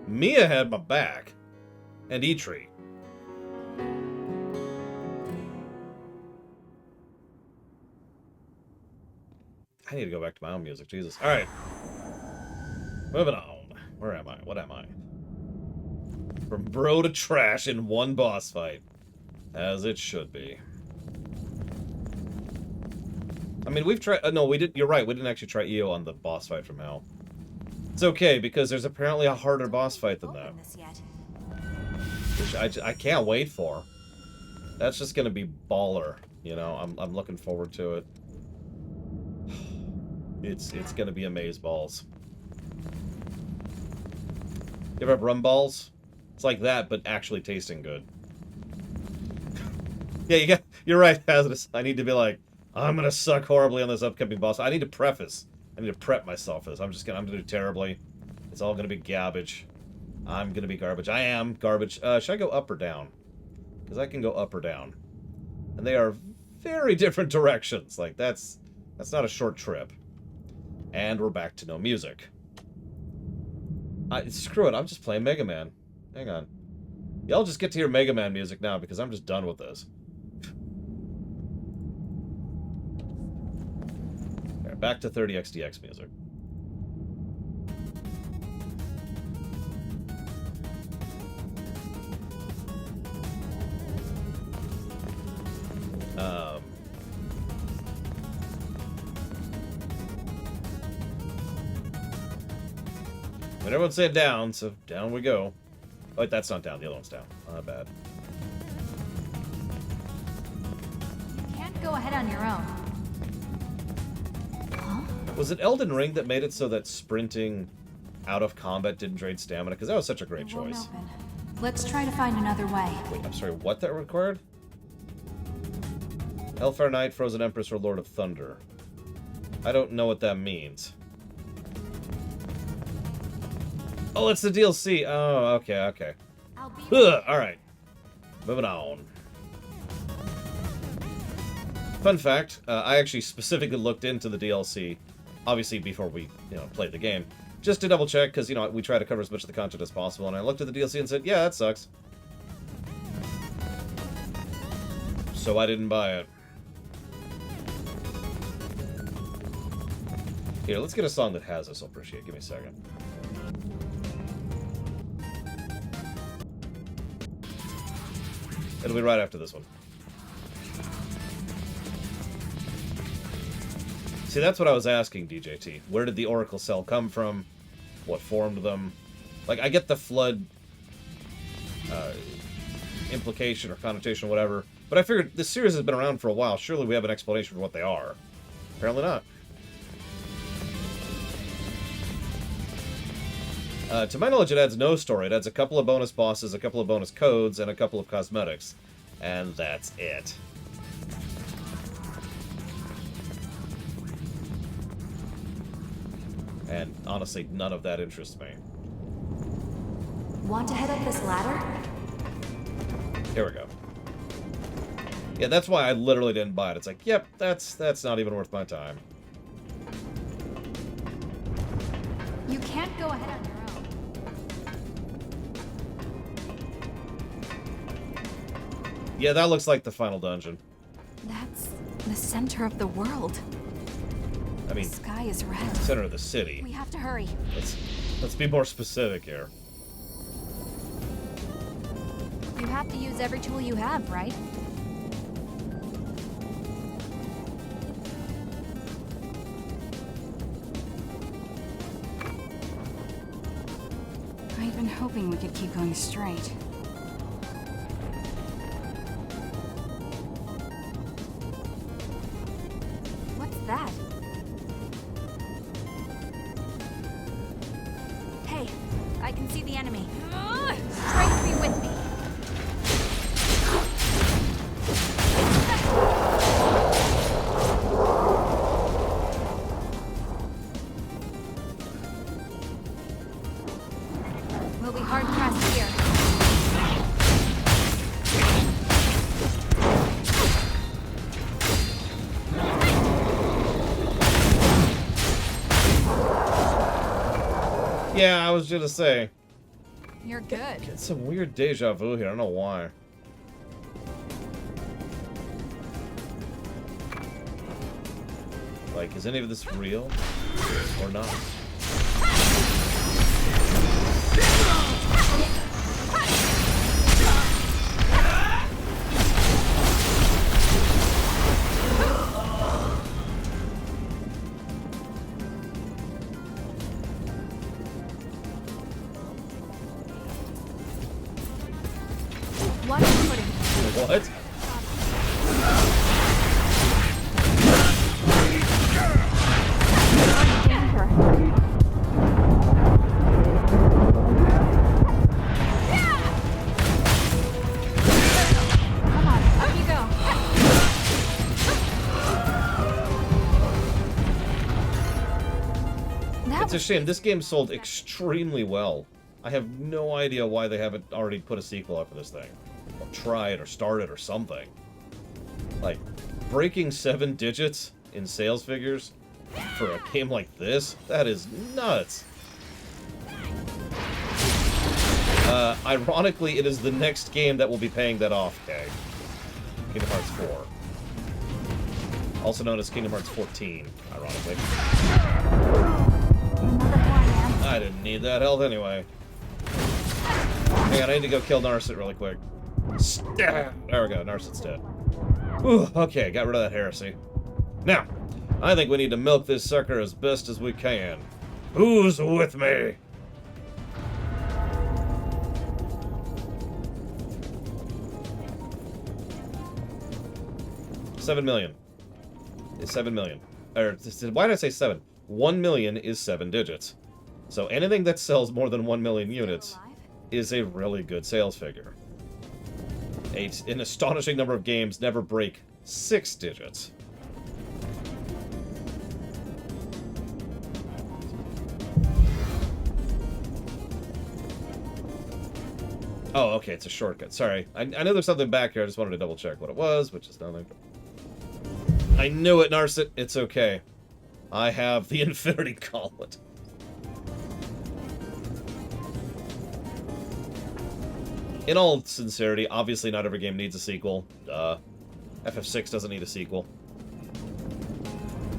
Mia had my back. And Eitri. I need to go back to my own music, Jesus. Alright. Moving on. Where am I? What am I? From bro to trash in one boss fight. As it should be. I mean, we've tried... no, we didn't... You're right, we didn't actually try EO on the boss fight from Hell. It's okay, because there's apparently a harder boss fight than that. Which I can't wait for. That's just gonna be baller, you know? I'm looking forward to it. It's gonna be amazeballs. You ever have rum balls? It's like that, but actually tasting good. Yeah, you're right, Hazardous. I need to be like, I'm gonna suck horribly on this upcoming boss. I need to preface. I need to prep myself for this. I'm gonna do terribly. It's all gonna be garbage. I'm gonna be garbage. I am garbage. Should I go up or down? Because I can go up or down. And they are very different directions. Like, that's not a short trip. And we're back to no music. Screw it, I'm just playing Mega Man. Hang on. Y'all just get to hear Mega Man music now, because I'm just done with this. Alright, back to 30xdx music. But everyone said down, so down we go. Oh, wait, that's not down. The other one's down. Not bad. You can't go ahead on your own. Huh? Was it Elden Ring that made it so that sprinting out of combat didn't drain stamina? Because that was such a great It won't choice. open. Let's try to find another way. Wait, I'm sorry, what that required? Hellfire Knight, Frozen Empress, or Lord of Thunder. I don't know what that means. Oh, it's the DLC. Oh, okay. I'll be Ugh, alright. Moving on. Fun fact, I actually specifically looked into the DLC, obviously before we, played the game, just to double check, because, we try to cover as much of the content as possible, and I looked at the DLC and said, yeah, that sucks. So I didn't buy it. Here, let's get a song that has this, I'll appreciate. Give me a second. It'll be right after this one. See, that's what I was asking, DJT. Where did the Oracle Cell come from? What formed them? Like, I get the flood implication or connotation or whatever, but I figured this series has been around for a while. Surely we have an explanation for what they are. Apparently not. To my knowledge, it adds no story. It adds a couple of bonus bosses, a couple of bonus codes, and a couple of cosmetics. And that's it. And honestly, none of that interests me. Want to head up this ladder? Here we go. Yeah, that's why I literally didn't buy it. It's like, yep, that's not even worth my time. You can't go ahead on your own. Yeah, that looks like the final dungeon. That's the center of the world. I mean, The sky is red. center of the city. We have to hurry. Let's be more specific here. You have to use every tool you have, right? I'd been hoping we could keep going straight. What's that? Hey, I can see the enemy. Try to be with me. We'll be hard pressed here. Yeah, I was gonna say. You're good. Get some weird deja vu here. I don't know why. Like, is any of this real or not? Watch your footing. What? Come on, up you go. That It's a was shame. This game sold extremely well. I have no idea why they haven't already put a sequel out for this thing. Or tried, or started, or something. Like, breaking 7 digits in sales figures for a game like this? That is nuts. Ironically, it is the next game that will be paying that off, Kay. Kingdom Hearts 4. Also known as Kingdom Hearts 14, ironically. another one, man. I didn't need that health anyway. Hang on, I need to go kill Narset really quick. There we go, Narset's dead. Whew, okay, got rid of that heresy. Now, I think we need to milk this sucker as best as we can. Who's with me? $7 million. Is 7 million. Or, why did I say 7? 1 million is 7 digits. So anything that sells more than 1 million units is a really good sales figure. An astonishing number of games never break 6 digits. Oh, okay, it's a shortcut. Sorry. I know there's something back here. I just wanted to double check what it was, which is nothing. I knew it, Narset. It's okay. I have the Infinity Gauntlet. In all sincerity, obviously not every game needs a sequel. FF6 doesn't need a sequel.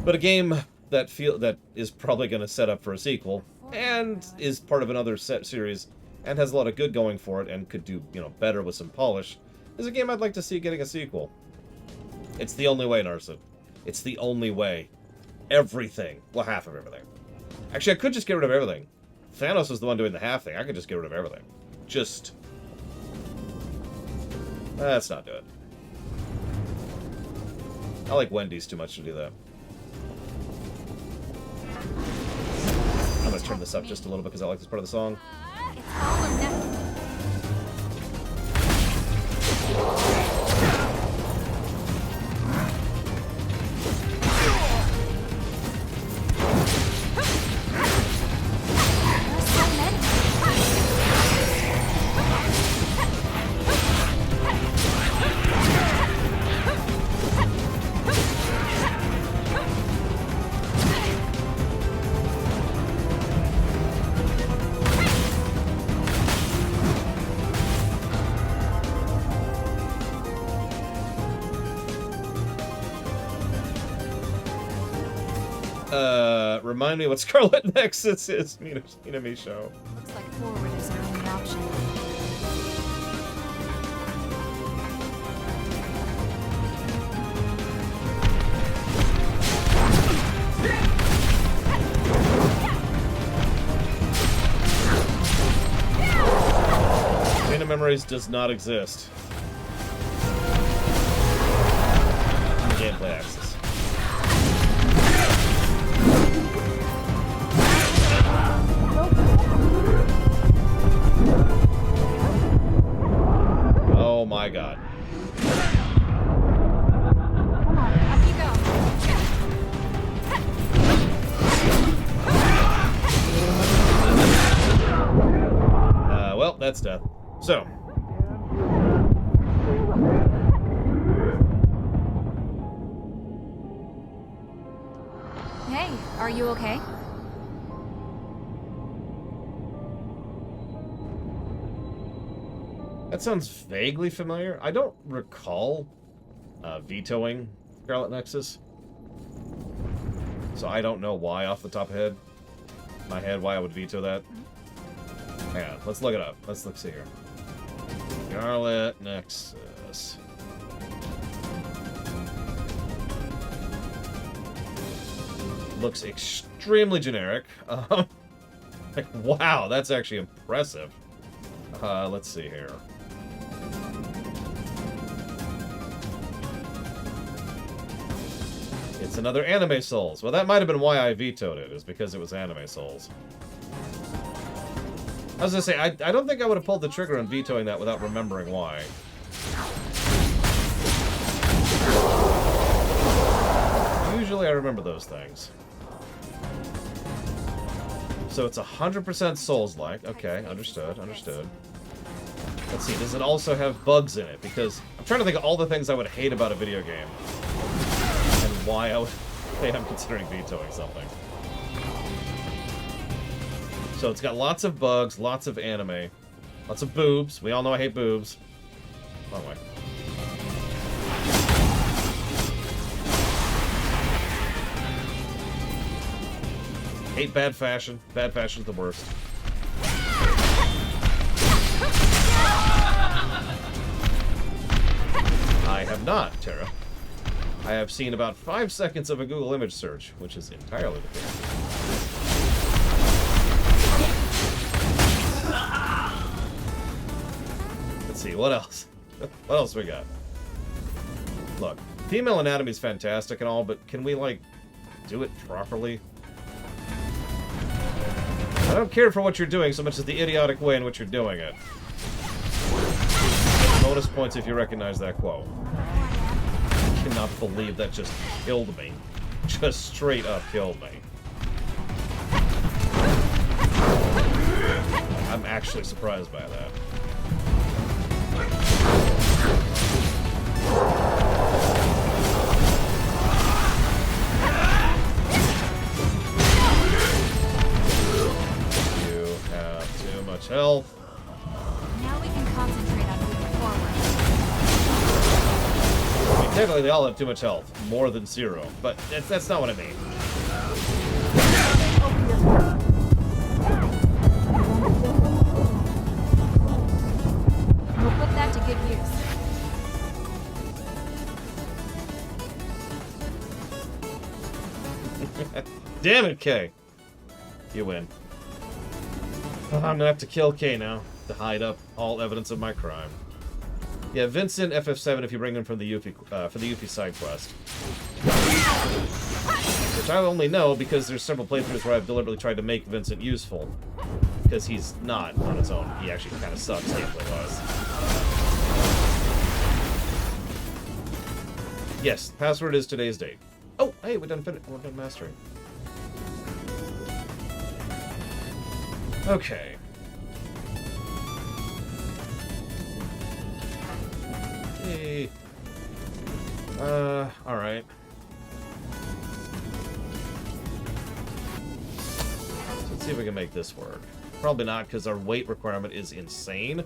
But a game that is probably going to set up for a sequel, and is part of another set series, and has a lot of good going for it, and could do, better with some polish, is a game I'd like to see getting a sequel. It's the only way, Narset. It's the only way. Everything. Well, half of everything. Actually, I could just get rid of everything. Thanos was the one doing the half thing. I could just get rid of everything. Just... let's not do it. I like Wendy's too much to do that. I'm gonna turn this up just a little bit because I like this part of the song. It's all or nothing. Remind me what Scarlet Nexus is, Minami show. Looks like forward is our only option. Chain of Memories does not exist. Gameplay access. Oh my god. Up you go. Well, that's death. So. Hey, are you okay? That sounds vaguely familiar. I don't recall vetoing Scarlet Nexus. So I don't know why off the top of my head why I would veto that. Hang on, let's look it up. Let's see here. Scarlet Nexus. Looks extremely generic. Like, wow, that's actually impressive. Let's see here. It's another Anime Souls. Well, that might have been why I vetoed it, is because it was Anime Souls. I was gonna say, I don't think I would have pulled the trigger on vetoing that without remembering why. Usually I remember those things. So it's 100% Souls-like. Okay, understood, understood. Let's see, does it also have bugs in it? Because I'm trying to think of all the things I would hate about a video game. And why I would say I'm considering vetoing something. So it's got lots of bugs, lots of anime, lots of boobs. We all know I hate boobs. Wrong way. Hate bad fashion. Bad fashion's the worst. I have not, Tara. I have seen about 5 seconds of a Google image search, which is entirely the case. Let's see, what else? What else we got? Look, female anatomy is fantastic and all, but can we, like, do it properly? I don't care for what you're doing so much as the idiotic way in which you're doing it. Bonus points if you recognize that quote. I cannot believe that just killed me. Just straight up killed me. I'm actually surprised by that. Much health. Now we can concentrate on moving forward. I mean, technically they all have too much health. More than 0. But that's not what I mean. We'll put that to good use. Damn it, Kay. You win. I'm gonna have to kill Kay now to hide up all evidence of my crime. Yeah, Vincent FF7 if you bring him from the Yuffie, for the Yuffie side quest. Which I only know because there's several playthroughs where I've deliberately tried to make Vincent useful. Because he's not on his own. He actually kind of sucks gameplay-wise. Yes, password is today's date. Oh, hey, we're done mastering. Okay. Hey. Alright. Let's see if we can make this work. Probably not, because our weight requirement is insane.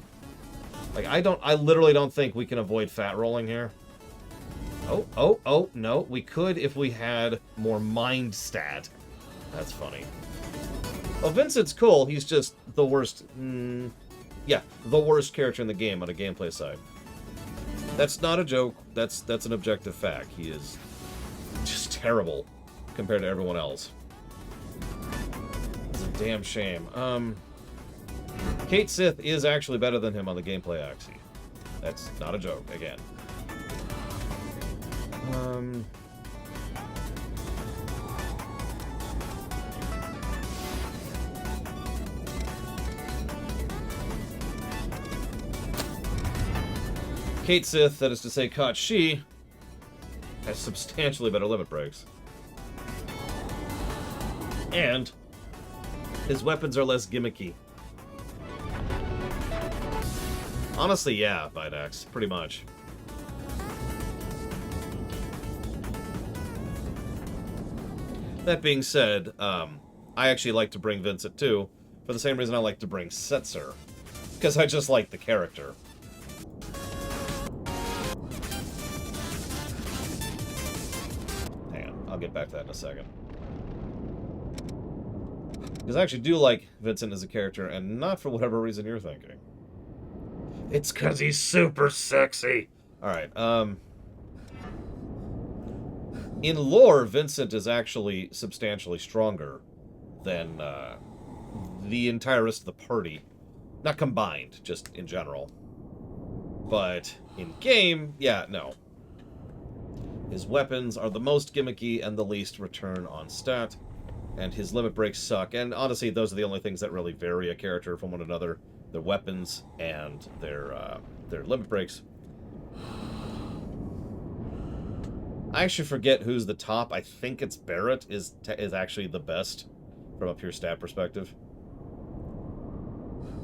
Like, I literally don't think we can avoid fat rolling here. Oh, no. We could if we had more mind stat. That's funny. Well, Vincent's cool. He's just the worst... yeah, the worst character in the game on a gameplay side. That's not a joke. That's an objective fact. He is just terrible compared to everyone else. It's a damn shame. Kate Sith is actually better than him on the gameplay axis. That's not a joke, again. Kate Sith, that is to say Kat Shi, has substantially better limit breaks. And his weapons are less gimmicky. Honestly, yeah, Vidax, pretty much. That being said, I actually like to bring Vincent too, for the same reason I like to bring Setzer. Because I just like the character. Hang on, I'll get back to that in a second. Because I actually do like Vincent as a character, and not for whatever reason you're thinking. It's because he's super sexy. Alright, in lore, Vincent is actually substantially stronger than the entire rest of the party. Not combined, just in general. But in game, yeah, no. His weapons are the most gimmicky and the least return on stat. And his limit breaks suck. And honestly, those are the only things that really vary a character from one another. Their weapons and their limit breaks. I actually forget who's the top. I think it's Barrett is actually the best from a pure stat perspective.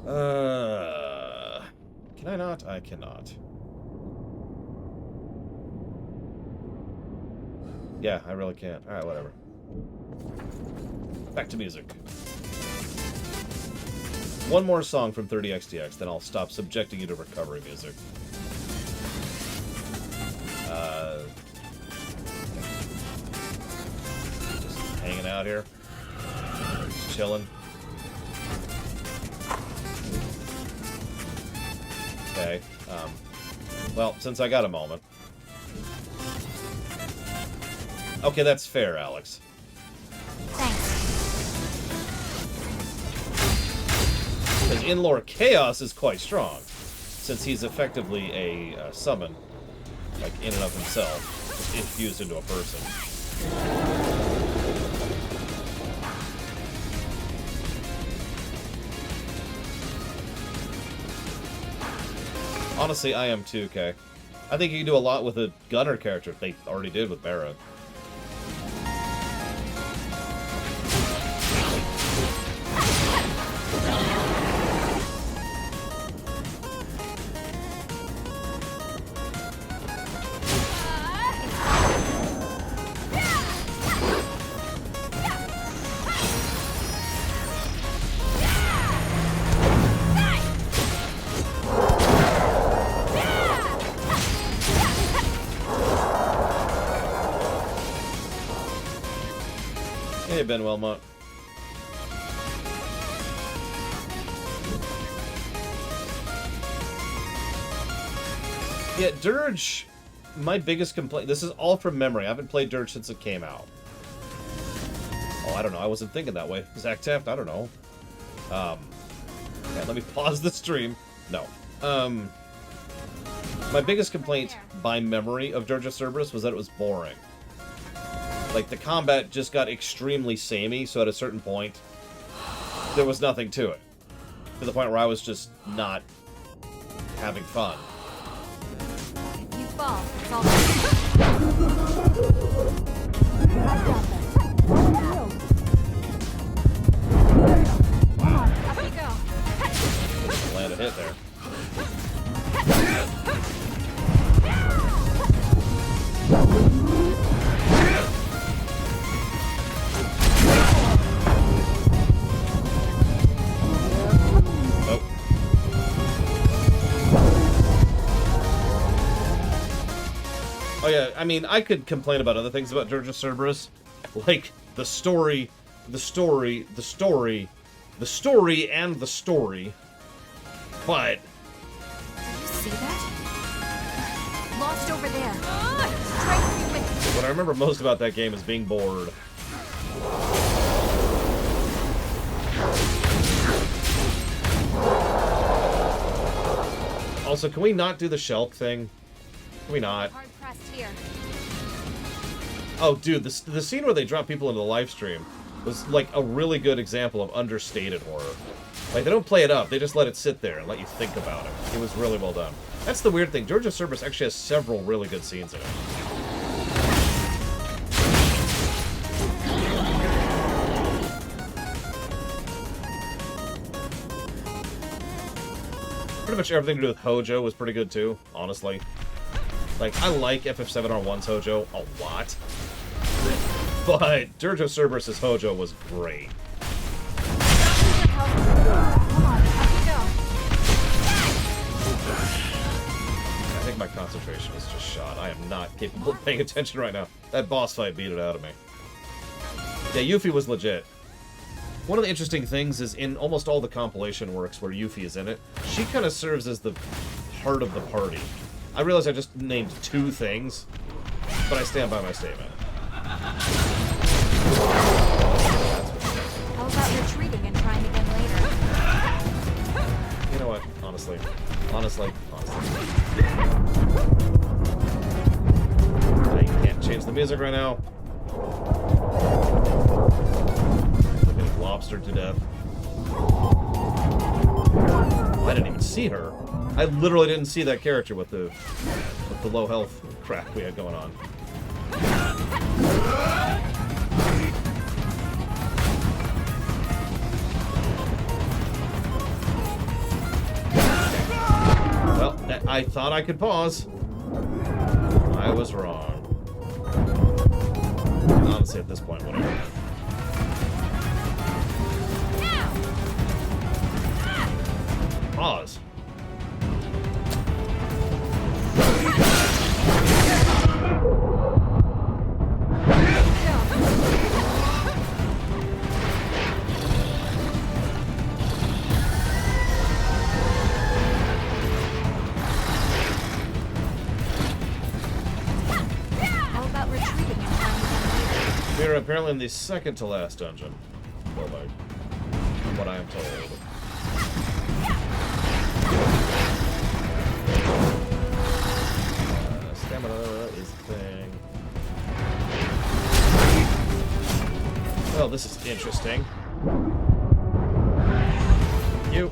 Can I not? I cannot. Yeah, I really can't. Alright, whatever. Back to music. One more song from 30XTX, then I'll stop subjecting you to recovery music. Just hanging out here. Just chilling. Okay. Well, since I got a moment. Okay, that's fair, Alex. Because in-lore Chaos is quite strong, since he's effectively a summon, like in and of himself, just infused into a person. Honestly, I am too, Kay. I think you can do a lot with a gunner character. They already did with Barrett. Hey, Ben Wilmot. Yeah, Dirge, my biggest complaint... This is all from memory. I haven't played Dirge since it came out. Oh, I don't know. I wasn't thinking that way. Zach Taft, I don't know. Yeah, let me pause the stream. No. My biggest complaint by memory of Dirge of Cerberus was that it was boring. Like, the combat just got extremely samey, so at a certain point, there was nothing to it. To the point where I was just not having fun. If you fall, it's all Up you go. Land a hit there. Oh yeah, I mean, I could complain about other things about Dirge of Cerberus, like the story the story, and the story. But Do you see that? Lost over there. Strike me with me. what I remember most about that game is being bored. Also, can we not do the Shulk thing? Can we not? Hard pressed here. Oh, dude, the scene where they drop people into the live stream was like a really good example of understated horror. Like, they don't play it up, they just let it sit there and let you think about it. It was really well done. That's the weird thing. Georgia Cerberus actually has several really good scenes in it. Pretty much everything to do with Hojo was pretty good too, honestly. Like, I like FF7R1's Hojo a lot. But Dirjo Cerberus' Hojo was great. Come on, up you go. I think my concentration is just shot. I am not capable of paying attention right now. That boss fight beat it out of me. Yeah, Yuffie was legit. One of the interesting things is in almost all the compilation works where Yuffie is in it, she kind of serves as the heart of the party. I realize I just named 2 things, but I stand by my statement. How about retreating and trying again later? You know what? Honestly. I can't change the music right now. I'm getting lobstered to death. I didn't even see her. I literally didn't see that character with the low health crap we had going on. Well, I thought I could pause. I was wrong. Honestly, at this point, whatever. Pause. How about retreating and trying again later? We're apparently in the second to last dungeon. Well, by what I am told. Stamina is the thing. Well, this is interesting. You.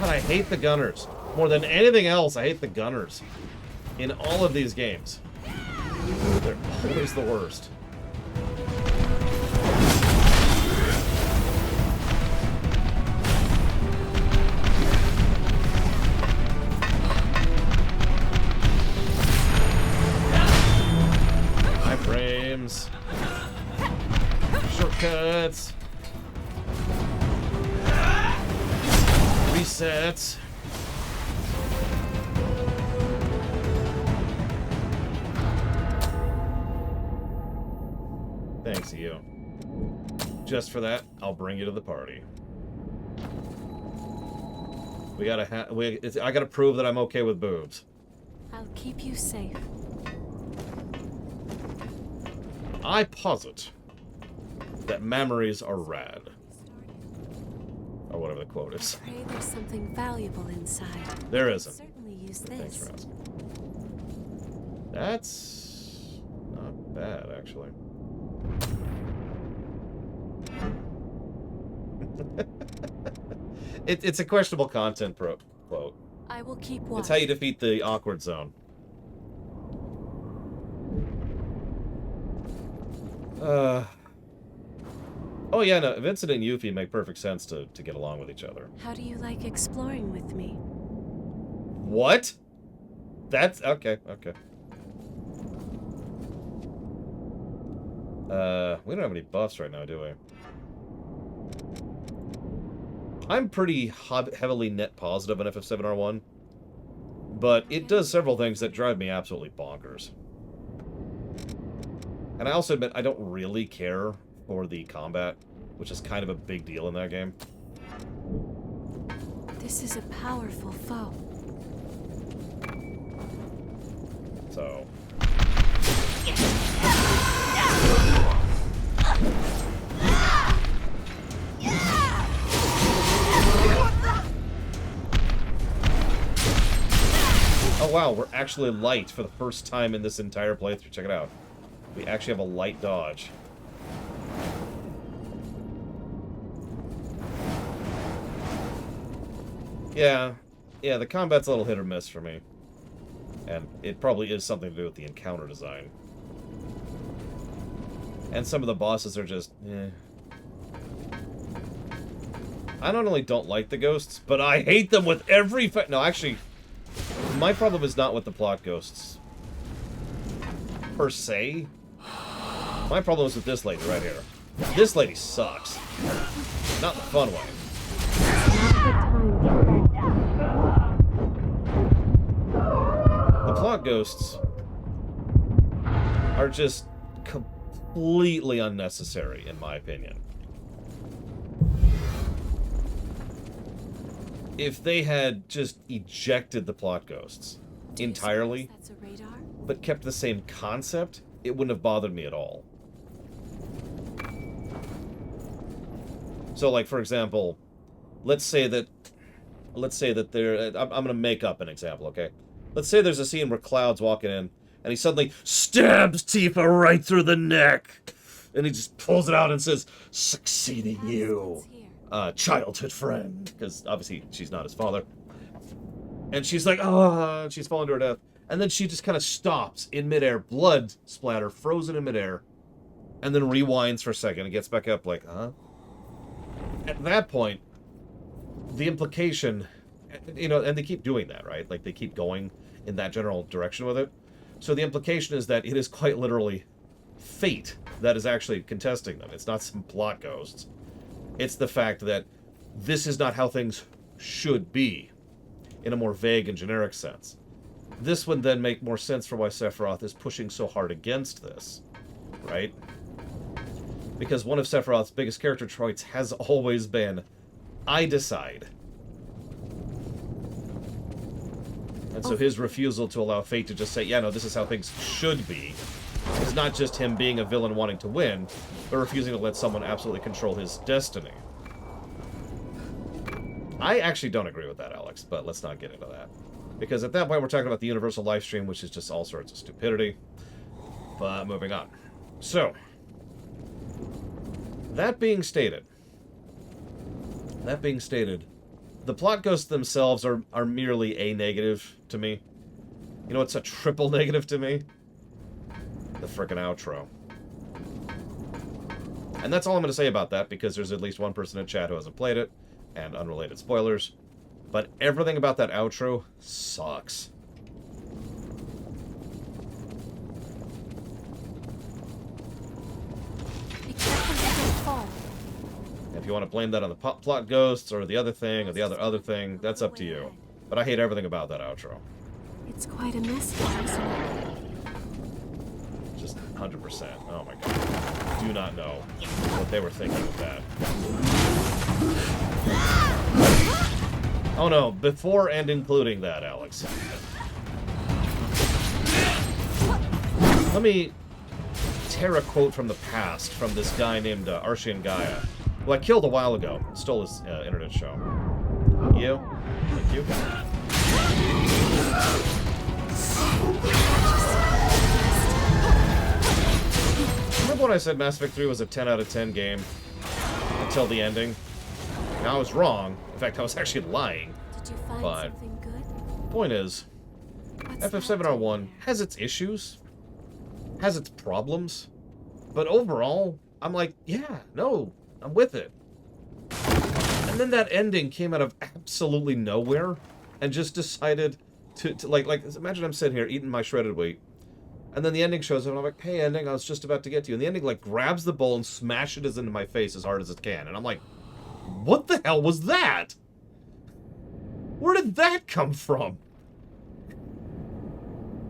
I hate the gunners. More than anything else, I hate the gunners. In all of these games. They're always the worst. My frames. Shortcuts. Resets. Thanks, you. Just for that, I'll bring you to the party. We gotta I gotta prove that I'm okay with boobs. I'll keep you safe. I posit that memories are rad. Or whatever the quote is. Pray there's something valuable inside. There isn't. Certainly use Thanks this. for asking. That's not bad, actually. It's a questionable content quote. I will keep watch. It's how you defeat the awkward zone. Oh yeah, no, Vincent and Yuffie make perfect sense to get along with each other. How do you like exploring with me? What? That's okay. We don't have any buffs right now, do we? I'm pretty heavily net positive on FF7R1, but it does several things that drive me absolutely bonkers. And I also admit I don't really care for the combat, which is kind of a big deal in that game. This is a powerful foe. So... Oh wow, we're actually light for the first time in this entire playthrough. Check it out. We actually have a light dodge. Yeah, the combat's a little hit or miss for me. And it probably is something to do with the encounter design. And some of the bosses are just, eh. I not only don't like the ghosts, but I hate them with every no, actually, my problem is not with the plot ghosts, per se. My problem is with this lady right here. This lady sucks. Not in the fun way. The plot ghosts are just completely unnecessary, in my opinion. If they had just ejected the plot ghosts entirely, That's a radar? but kept the same concept, it wouldn't have bothered me at all. So, like, for example, let's say that there... I'm going to make up an example, okay? Let's say there's a scene where Cloud's walking in, and he suddenly stabs Tifa right through the neck. And he just pulls it out and says, "Succeeding you, childhood friend." Because, obviously, she's not his father. And she's like, oh, she's falling to her death. And then she just kind of stops in midair, blood splatter, frozen in midair, and then rewinds for a second and gets back up like, huh? At that point, the implication, you know, and they keep doing that, right? Like, they keep going in that general direction with it. So the implication is that it is quite literally fate that is actually contesting them. It's not some plot ghosts. It's the fact that this is not how things should be, in a more vague and generic sense. This would then make more sense for why Sephiroth is pushing so hard against this, right? Because one of Sephiroth's biggest character traits has always been, I decide. And so his refusal to allow fate to just say, yeah, no, this is how things should be, is not just him being a villain wanting to win, but refusing to let someone absolutely control his destiny. I actually don't agree with that, Alex, but let's not get into that. Because at that point, we're talking about the universal life stream, which is just all sorts of stupidity. But moving on. So, that being stated, the plot ghosts themselves are merely a negative to me. You know what's a triple negative to me? The frickin' outro. And that's all I'm going to say about that, because there's at least one person in chat who hasn't played it, and unrelated spoilers. But everything about that outro sucks. Be careful you don't fall. If you want to blame that on the plot ghosts or the other thing or the other thing, that's up to you. But I hate everything about that outro. It's quite a message, isn't it? Just 100%. Oh my god. Do not know what they were thinking with that. Oh no, before and including that, Alex. Let me tear a quote from the past from this guy named Arshian Gaia, who I killed a while ago. Stole his internet show. You? Thank you. Remember when I said Mass Effect 3 was a 10 out of 10 game until the ending? Now I was wrong. In fact, I was actually lying. Did you find But something good? point is, What's that FF7R1 has its issues, has its problems, but overall, I'm like, yeah, no, I'm with it. And then that ending came out of absolutely nowhere, and just decided to like, imagine I'm sitting here eating my shredded wheat, And then the ending shows up, and I'm like, hey, ending, I was just about to get to you. And the ending, like, grabs the bowl and smashes it into my face as hard as it can. And I'm like, what the hell was that? Where did that come from?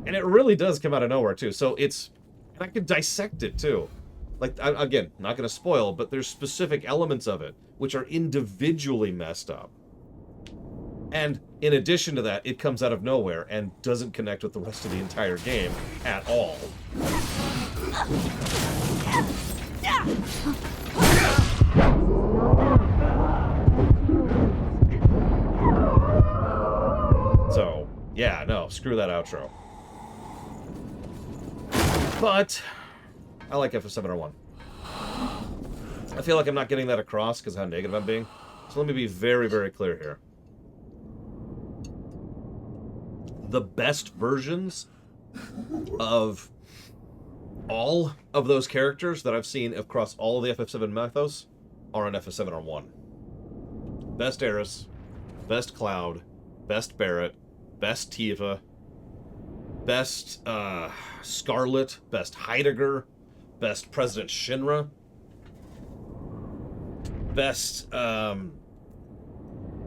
And it really does come out of nowhere, too. So it's... And I could dissect it, too. Like, again, not going to spoil, but there's specific elements of it which are individually messed up. And in addition to that, it comes out of nowhere and doesn't connect with the rest of the entire game at all. So, yeah, no, screw that outro. But I like FF701. I feel like I'm not getting that across because of how negative I'm being. So let me be very, very clear here. The best versions of all of those characters that I've seen across all of the FF7 mythos are on FF701. Best Eris, best Cloud, best Barret, best Tifa, best Scarlet, best Heidegger, best President Shinra, best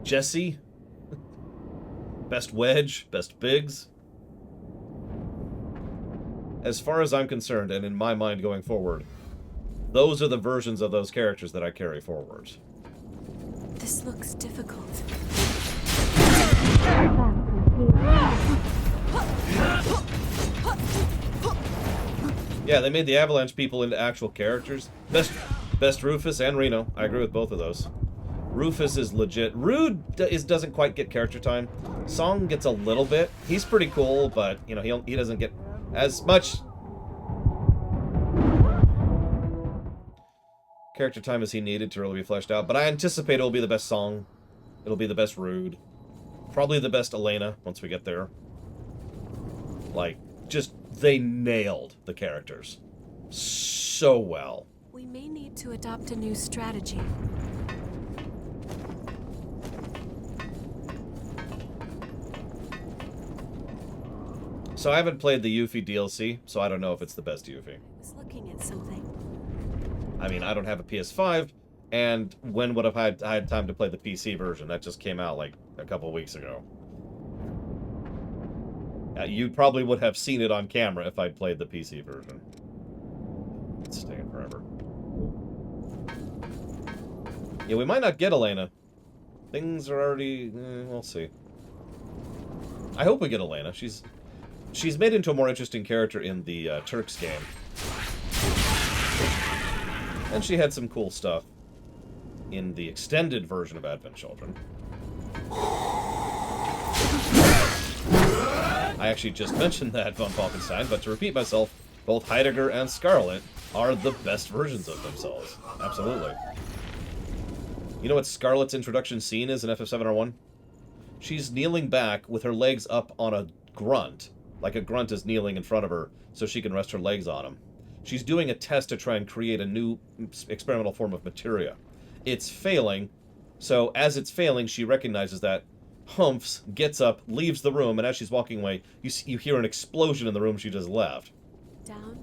Jessie, best Wedge, best Biggs. As far as I'm concerned, and in my mind going forward, those are the versions of those characters that I carry forward. This looks difficult. Yeah, they made the Avalanche people into actual characters. Best Rufus and Reno. I agree with both of those. Rufus is legit. Rude doesn't quite get character time. Song gets a little bit. He's pretty cool, but you know he doesn't get as much character time as he needed to really be fleshed out. But I anticipate it'll be the best Song. It'll be the best Rude. Probably the best Elena once we get there. Like, just they nailed the characters so well. We may need to adopt a new strategy. So I haven't played the Yuffie DLC, so I don't know if it's the best Yuffie. I was looking at something. I mean, I don't have a PS5, and when would I had time to play the PC version? That just came out like a couple weeks ago. You probably would have seen it on camera if I'd played the PC version. It's taking forever. Yeah, we might not get Elena. Things are already... we'll see. I hope we get Elena. She's made into a more interesting character in the Turks game. And she had some cool stuff in the extended version of Advent Children. I actually just mentioned that von Falkenstein, but to repeat myself, both Heidegger and Scarlet are the best versions of themselves. Absolutely. You know what Scarlet's introduction scene is in FF701? She's kneeling back with her legs up on a grunt. Like a grunt is kneeling in front of her so she can rest her legs on him. She's doing a test to try and create a new experimental form of materia. It's failing, so as it's failing, she recognizes that. Humphs gets up, leaves the room, and as she's walking away, you hear an explosion in the room she just left. Down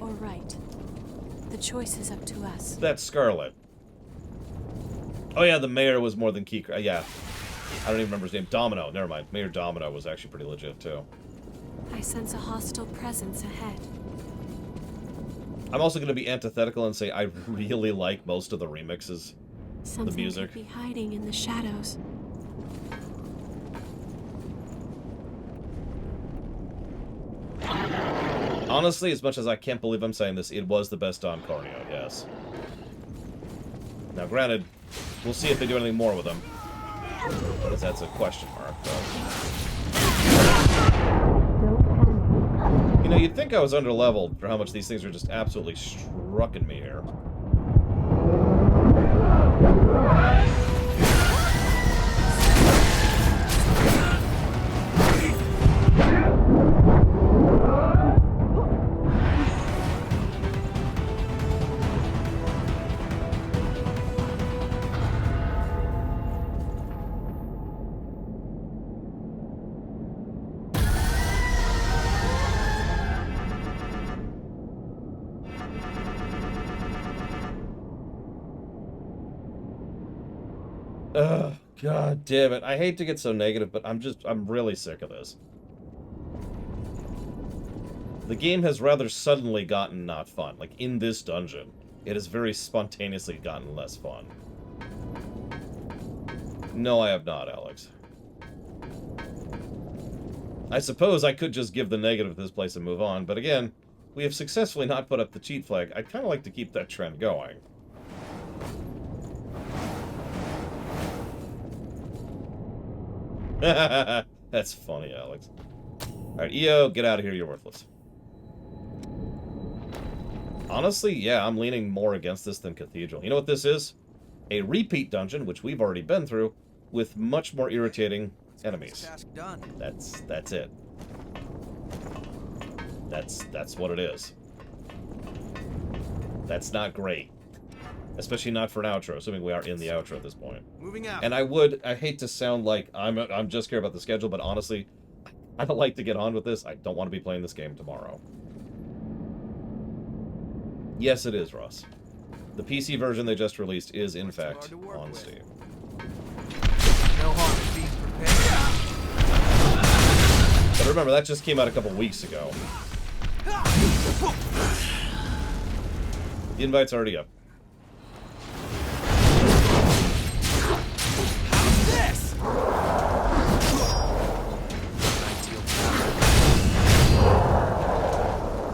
or right? The choice is up to us. That's Scarlet. Oh yeah, the mayor was more than Keycraft. Yeah. I don't even remember his name. Domino. Never mind. Mayor Domino was actually pretty legit, too. I sense a hostile presence ahead. I'm also going to be antithetical and say I really like most of the remixes. Something the music. could be hiding in the shadows. Honestly, as much as I can't believe I'm saying this, it was the best Don Corneo, yes. Now, granted, we'll see if they do anything more with him. Because that's a question mark, but... You know, you'd think I was underleveled for how much these things are just absolutely strucking me here. Ugh, god damn it. I hate to get so negative, but I'm really sick of this. The game has rather suddenly gotten not fun. Like, in this dungeon, it has very spontaneously gotten less fun. No, I have not, Alex. I suppose I could just give the negative to this place and move on, but again, we have successfully not put up the cheat flag. I'd kind of like to keep that trend going. That's funny, Alex. Alright, EO, get out of here, you're worthless. Honestly, yeah, I'm leaning more against this than Cathedral. You know what this is? A repeat dungeon, which we've already been through, with much more irritating enemies. That's it. That's what it is. That's not great. Especially not for an outro, assuming we are in the outro at this point. Moving out. And I hate to sound like I'm just care about the schedule, but honestly, I don't like to get on with this. I don't want to be playing this game tomorrow. Yes, it is, Ross. The PC version they just released is, in fact, on Steam. No harm in being prepared. But remember, that just came out a couple weeks ago. The invite's already up. This!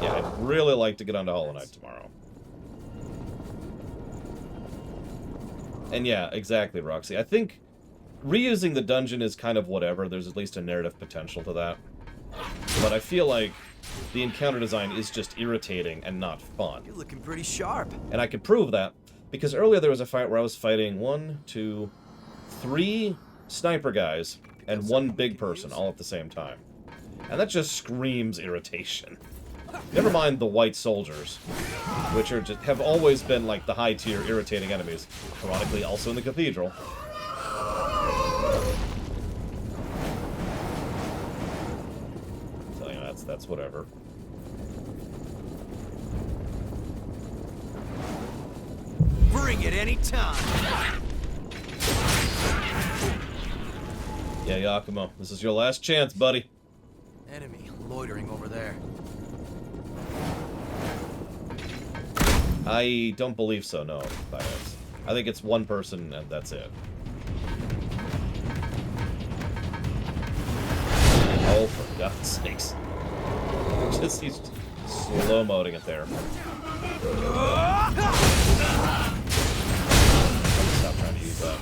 Yeah, I'd really like to get onto Hollow Knight tomorrow. And yeah, exactly, Roxy. I think reusing the dungeon is kind of whatever. There's at least a narrative potential to that. But I feel like the encounter design is just irritating and not fun. You're looking pretty sharp. And I could prove that, because earlier there was a fight where I was fighting 1, 2, 3 sniper guys and 1 big person all at the same time. And that just screams irritation. Never mind the white soldiers, which are just, have always been like the high-tier irritating enemies, ironically also in the Cathedral. So, you know, that's whatever. Bring it anytime. Yeah, Yakumo, this is your last chance, buddy. Enemy loitering over there. I don't believe so, no, Bias. I think it's 1 person and that's it. Oh, for God's sakes. Just he's slow-moding it there. Stop trying to use that.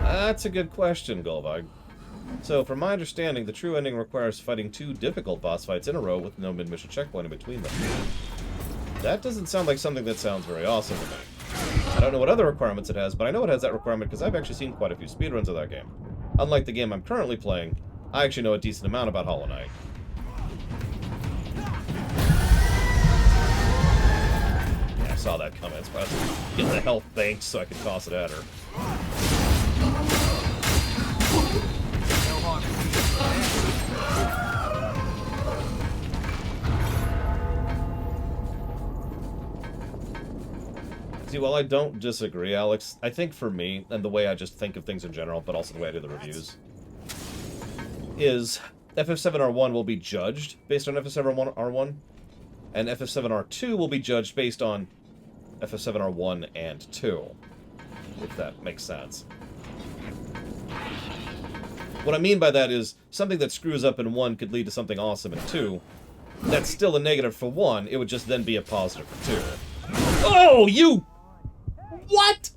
That's a good question, Golvag. So, from my understanding, the true ending requires fighting 2 difficult boss fights in a row with no mid-mission checkpoint in between them. That doesn't sound like something that sounds very awesome to me. I don't know what other requirements it has, but I know it has that requirement because I've actually seen quite a few speedruns of that game. Unlike the game I'm currently playing, I actually know a decent amount about Hollow Knight. Yeah, I saw that coming. It's about to get the health banked so I can toss it at her. See, while I don't disagree, Alex, I think for me, and the way I just think of things in general, but also the way I do the reviews, is FF7R1 will be judged based on FF7R1, and FF7R2 will be judged based on FF7R1 and 2, if that makes sense. What I mean by that is, something that screws up in 1 could lead to something awesome in 2. That's still a negative for 1, it would just then be a positive for 2. Oh, you... What?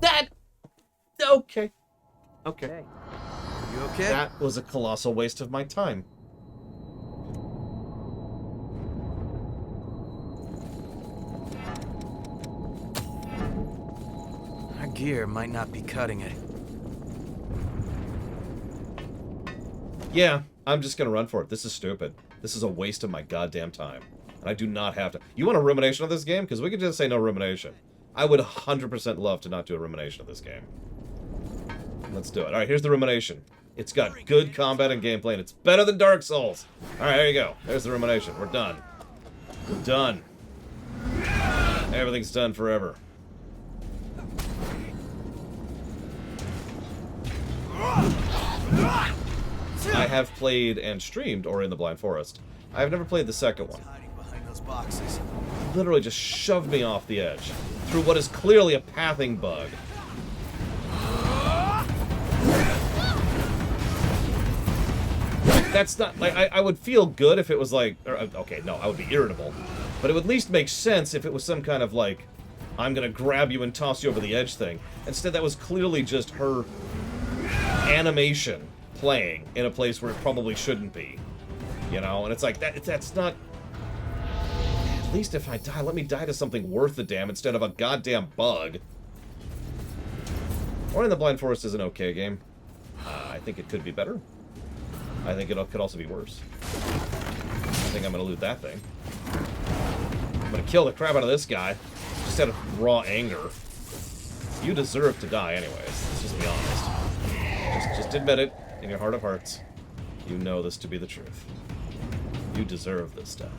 That... Okay. Okay. You okay? That was a colossal waste of my time. Our gear might not be cutting it. Yeah, I'm just gonna run for it. This is stupid. This is a waste of my goddamn time. And I do not have to... You want a rumination on this game? Because we could just say no rumination. I would 100% love to not do a rumination of this game. Let's do it. Alright, here's the rumination. It's got good combat and gameplay, and it's better than Dark Souls. Alright, there you go. There's the rumination. We're done. We're done. Everything's done forever. I have played and streamed Ori and the Blind Forest. I have never played the second one. Hiding behind those boxes. Literally just shoved me off the edge through what is clearly a pathing bug. That's not like I would feel good if it was like, okay, no, I would be irritable, but it would at least make sense if it was some kind of like, I'm gonna grab you and toss you over the edge thing. Instead, that was clearly just her animation playing in a place where it probably shouldn't be, you know. And it's like that's not. At least if I die, let me die to something worth the damn instead of a goddamn bug. Ori and the Blind Forest is an okay game. I think it could be better. I think it could also be worse. I think I'm going to loot that thing. I'm going to kill the crap out of this guy. Just out of raw anger. You deserve to die anyways. Let's just be honest. Just admit it in your heart of hearts. You know this to be the truth. You deserve this stuff.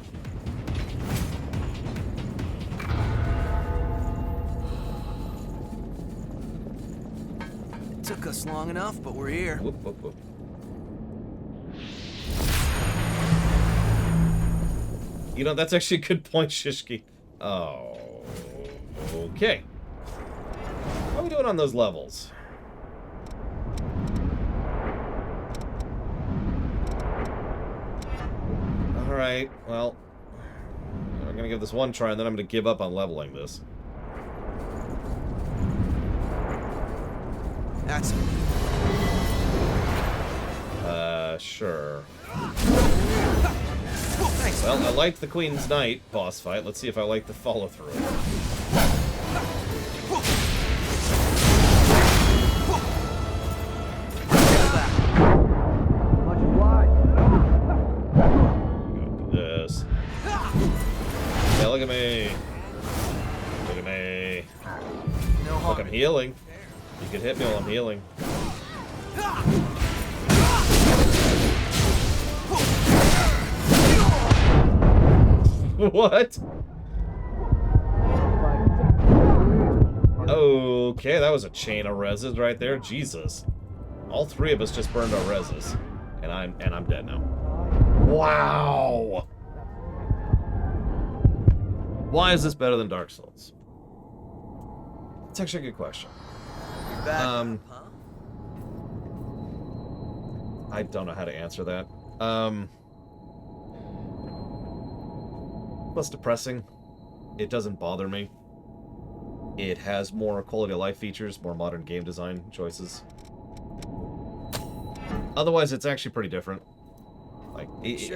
Took us long enough, but we're here. Whoop, whoop, whoop. You know, that's actually a good point, Shishki. Oh, okay. How are we doing on those levels? Alright, well, I'm gonna give this one try, and then I'm gonna give up on leveling this. That's it. Sure. Well, I liked the Queen's Knight boss fight. Let's see if I like the follow-through. Go do this. Yeah, look at me. Look at me. Look, I'm healing. You can hit me while I'm healing. What? Okay, that was a chain of reses right there. Jesus. All three of us just burned our reses. And I'm dead now. Wow. Why is this better than Dark Souls? It's actually a good question. You're back, huh? I don't know how to answer that. Less depressing. It doesn't bother me. It has more quality of life features, more modern game design choices. Otherwise, it's actually pretty different. Like,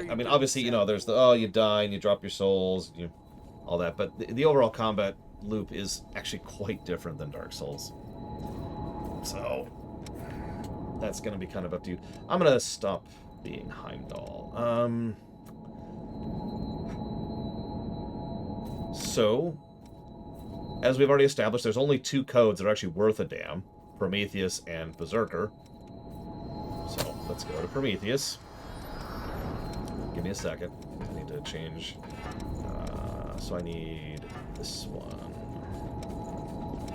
I mean, obviously, you know, there's the, oh, you die and you drop your souls, all that, but the overall combat loop is actually quite different than Dark Souls. So, that's going to be kind of up to you. I'm going to stop being Heimdall. So, as we've already established, there's only two codes that are actually worth a damn. Prometheus and Berserker. So, let's go to Prometheus. Give me a second. I need to change. So I need this one.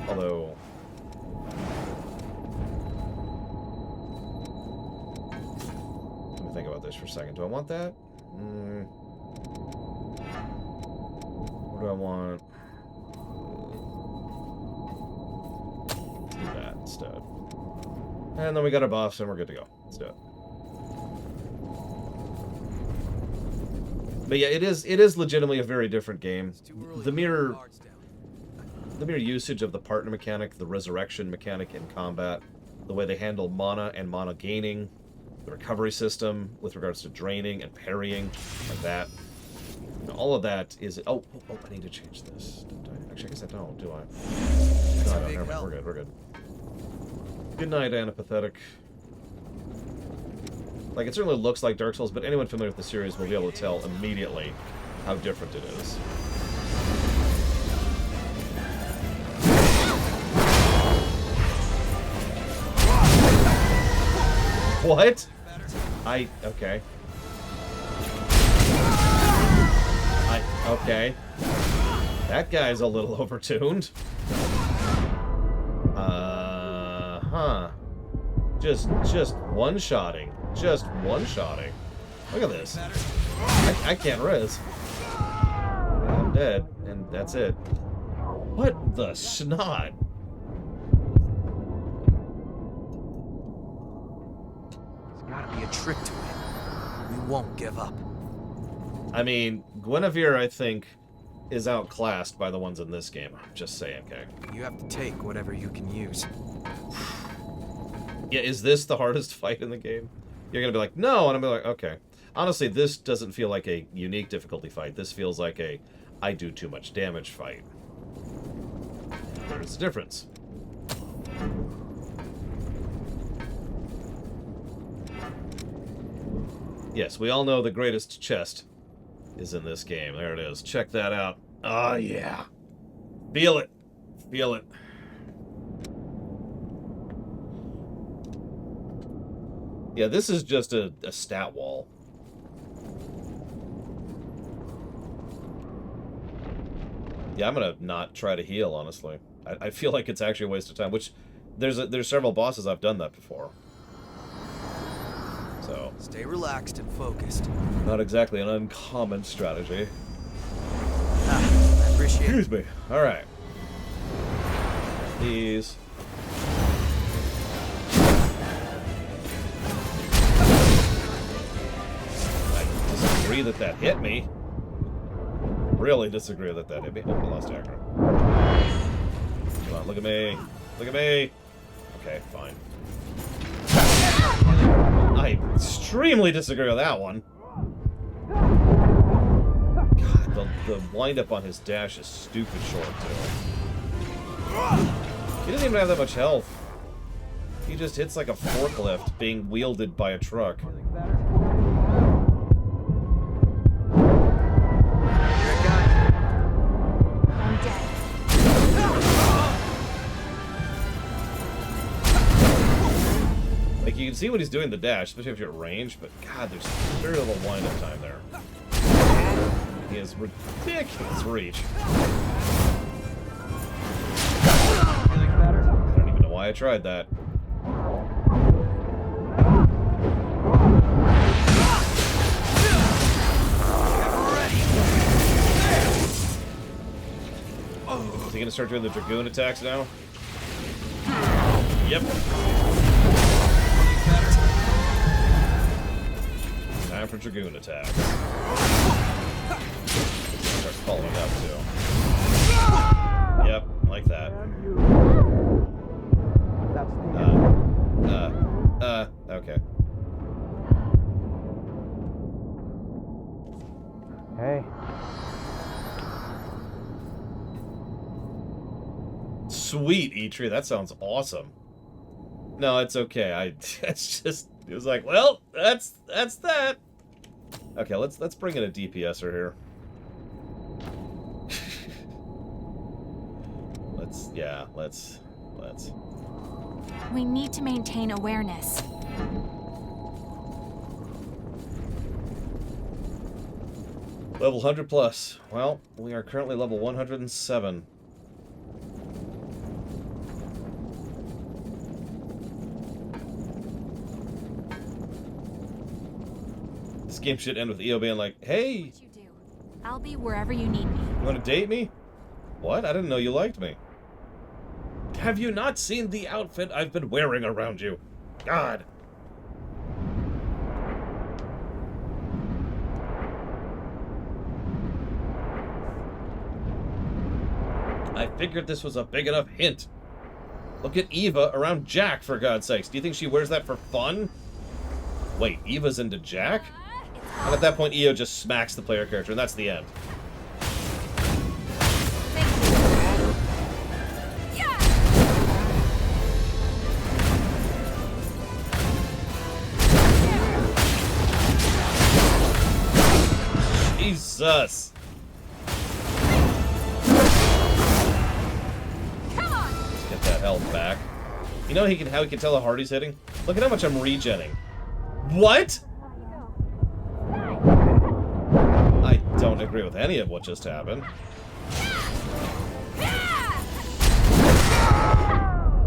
Although... let me think about this for a second. Do I want that? What do I want? Let's do that instead. And then we got our buffs and we're good to go. Let's do it. But yeah, it is legitimately a very different game. The mere usage of the partner mechanic, the resurrection mechanic in combat, the way they handle mana and mana gaining, the recovery system with regards to draining and parrying, like that. All of that is... Oh, I need to change this. Don't I? Actually, I guess I don't, do I? No, never mind. We're good. Good night, Anapathetic. Like, it certainly looks like Dark Souls, but anyone familiar with the series will be able to tell immediately how different it is. What? Okay. Okay. That guy's a little overtuned. Huh. Just one-shotting. Just one-shotting. Look at this. I can't res. I'm dead, and that's it. What the snot? There's gotta be a trick to it. We won't give up. I mean, Guinevere, I think, is outclassed by the ones in this game. I'm just saying, okay? You have to take whatever you can use. Yeah, is this the hardest fight in the game? You're gonna be like, no, and I'm gonna be like, okay. Honestly, this doesn't feel like a unique difficulty fight. This feels like a I do too much damage fight. There's a difference. Yes, we all know the greatest chest is in this game. There it is. Check that out. Oh, yeah. Feel it. Feel it. Yeah, this is just a stat wall. Yeah, I'm gonna not try to heal, honestly. I feel like it's actually a waste of time, which there's several bosses I've done that before. So Stay relaxed and focused. not exactly an uncommon strategy. I appreciate it. Excuse me. Alright. These. I disagree that hit me. Really disagree that hit me. Oh, I lost aggro. Come on, look at me. Look at me. Okay, fine. I extremely disagree with that one. God, the wind-up on his dash is stupid short, too. He doesn't even have that much health. He just hits like a forklift being wielded by a truck. Like, you can see what he's doing the dash, especially if you're at range, but God, there's very little wind-up time there. He has ridiculous reach. I don't even know why I tried that. Is he gonna start doing the Dragoon attacks now? Yep. Time for Dragoon attacks. Start following up too. Yep, like that. Okay. Hey. Sweet, Eitri, that sounds awesome. No, it's okay. It's just, it was like, well, that's that. Okay, let's bring in a DPSer here. let's. We need to maintain awareness. Level 100 plus. Well, we are currently level 107. This game should end with EO being like, hey, What you do. I'll be wherever you need me. you want to date me? What? I didn't know you liked me. Have you not seen the outfit I've been wearing around you? God. I figured this was a big enough hint. Look at Eva around Jack, for God's sakes. Do you think she wears that for fun? Wait, Eva's into Jack? And at that point, EO just smacks the player character, and that's the end. Jesus. Come on! Let's get that health back. You know how he can tell how hard he's hitting? Look at how much I'm regenning. What? I don't agree with any of what just happened.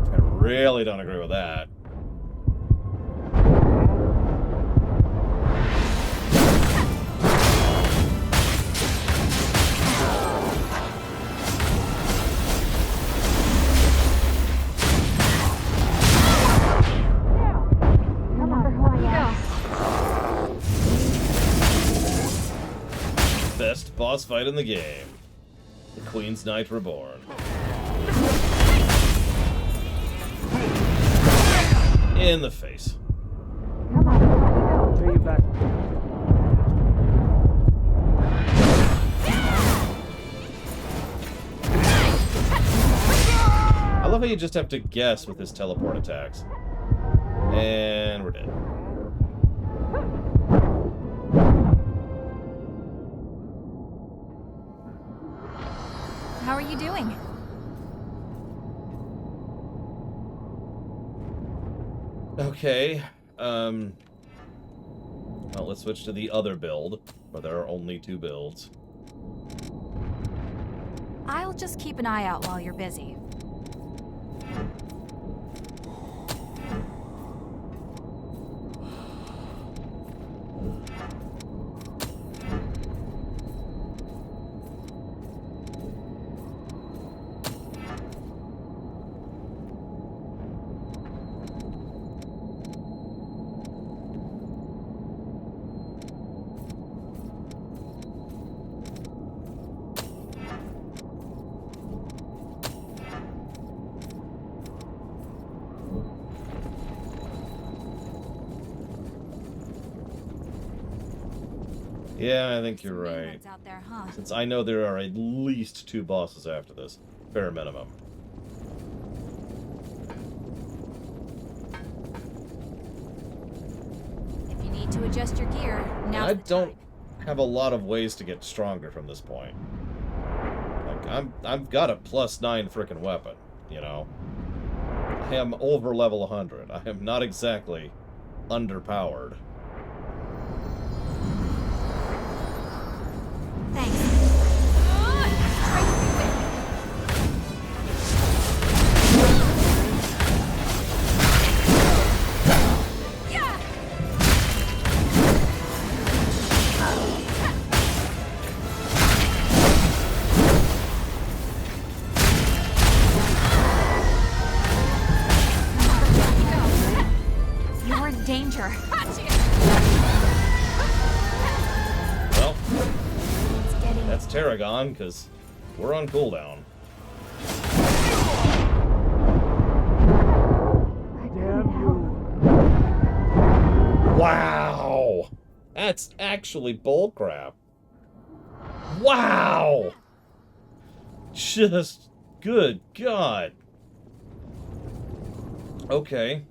I really don't agree with that. Best boss fight in the game. The Queen's Knight Reborn. In the face. Pay you back. I love how you just have to guess with his teleport attacks. And we're dead. How are you doing? Okay, well, let's switch to the other build, where there are only 2 builds. I'll just keep an eye out while you're busy. Yeah, I think you're right. That's out there, huh? Since I know there are at least 2 bosses after this. Bare minimum. If you need to adjust your gear, now's I the don't time. have a lot of ways to get stronger from this point. Like, I've got a +9 frickin' weapon, you know? I am over level 100. I am not exactly underpowered. Thanks. You're in danger. Well, It's getting... that's Tarragon, because we're on cooldown. Damn you. Wow! That's actually bullcrap. Wow! Just good God. Okay.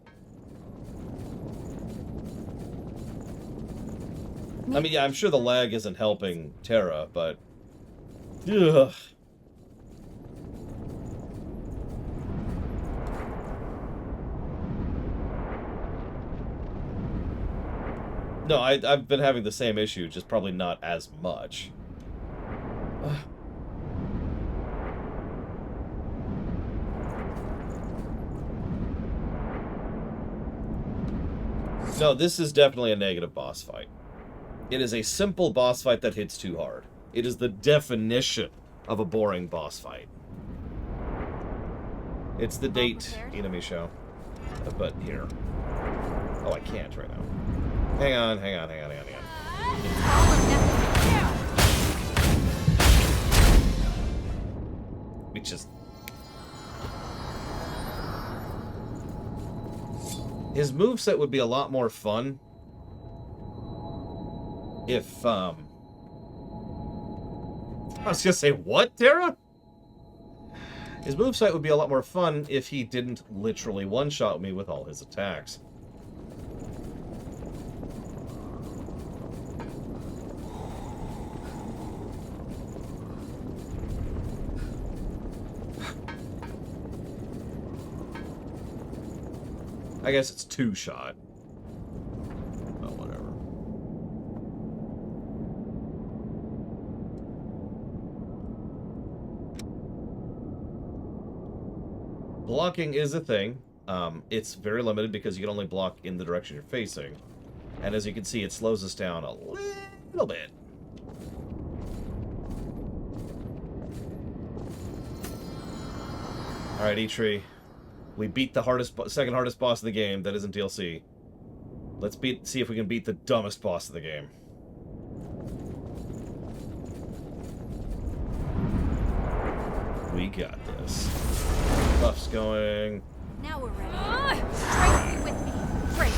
I mean, yeah, I'm sure the lag isn't helping Terra, but... Ugh. No, I've been having the same issue, just probably not as much. No, this is definitely a negative boss fight. It is a simple boss fight that hits too hard. It is the definition of a boring boss fight. It's the date enemy show. But here. Oh, I can't right now. Hang on. We just... His moveset would be a lot more fun if, I was gonna say, what, Terra? His moveset would be a lot more fun if he didn't literally one-shot me with all his attacks. I guess it's 2-shot. Oh. blocking is a thing. It's very limited because you can only block in the direction you're facing. And as you can see, it slows us down a little bit. Alright, E-Tree. We beat the second hardest boss of the game that isn't DLC. Let's see if we can beat the dumbest boss of the game. We got this. Buff's going. Now we're ready. Strike with me. Great.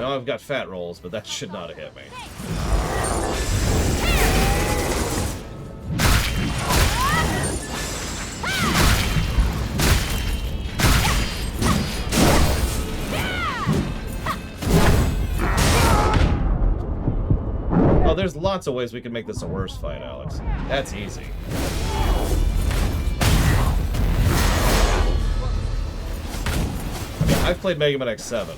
I've got fat rolls, but that should not have hit me. Oh, there's lots of ways we can make this a worse fight, Alex. That's easy. I mean, I've played Mega Man X7.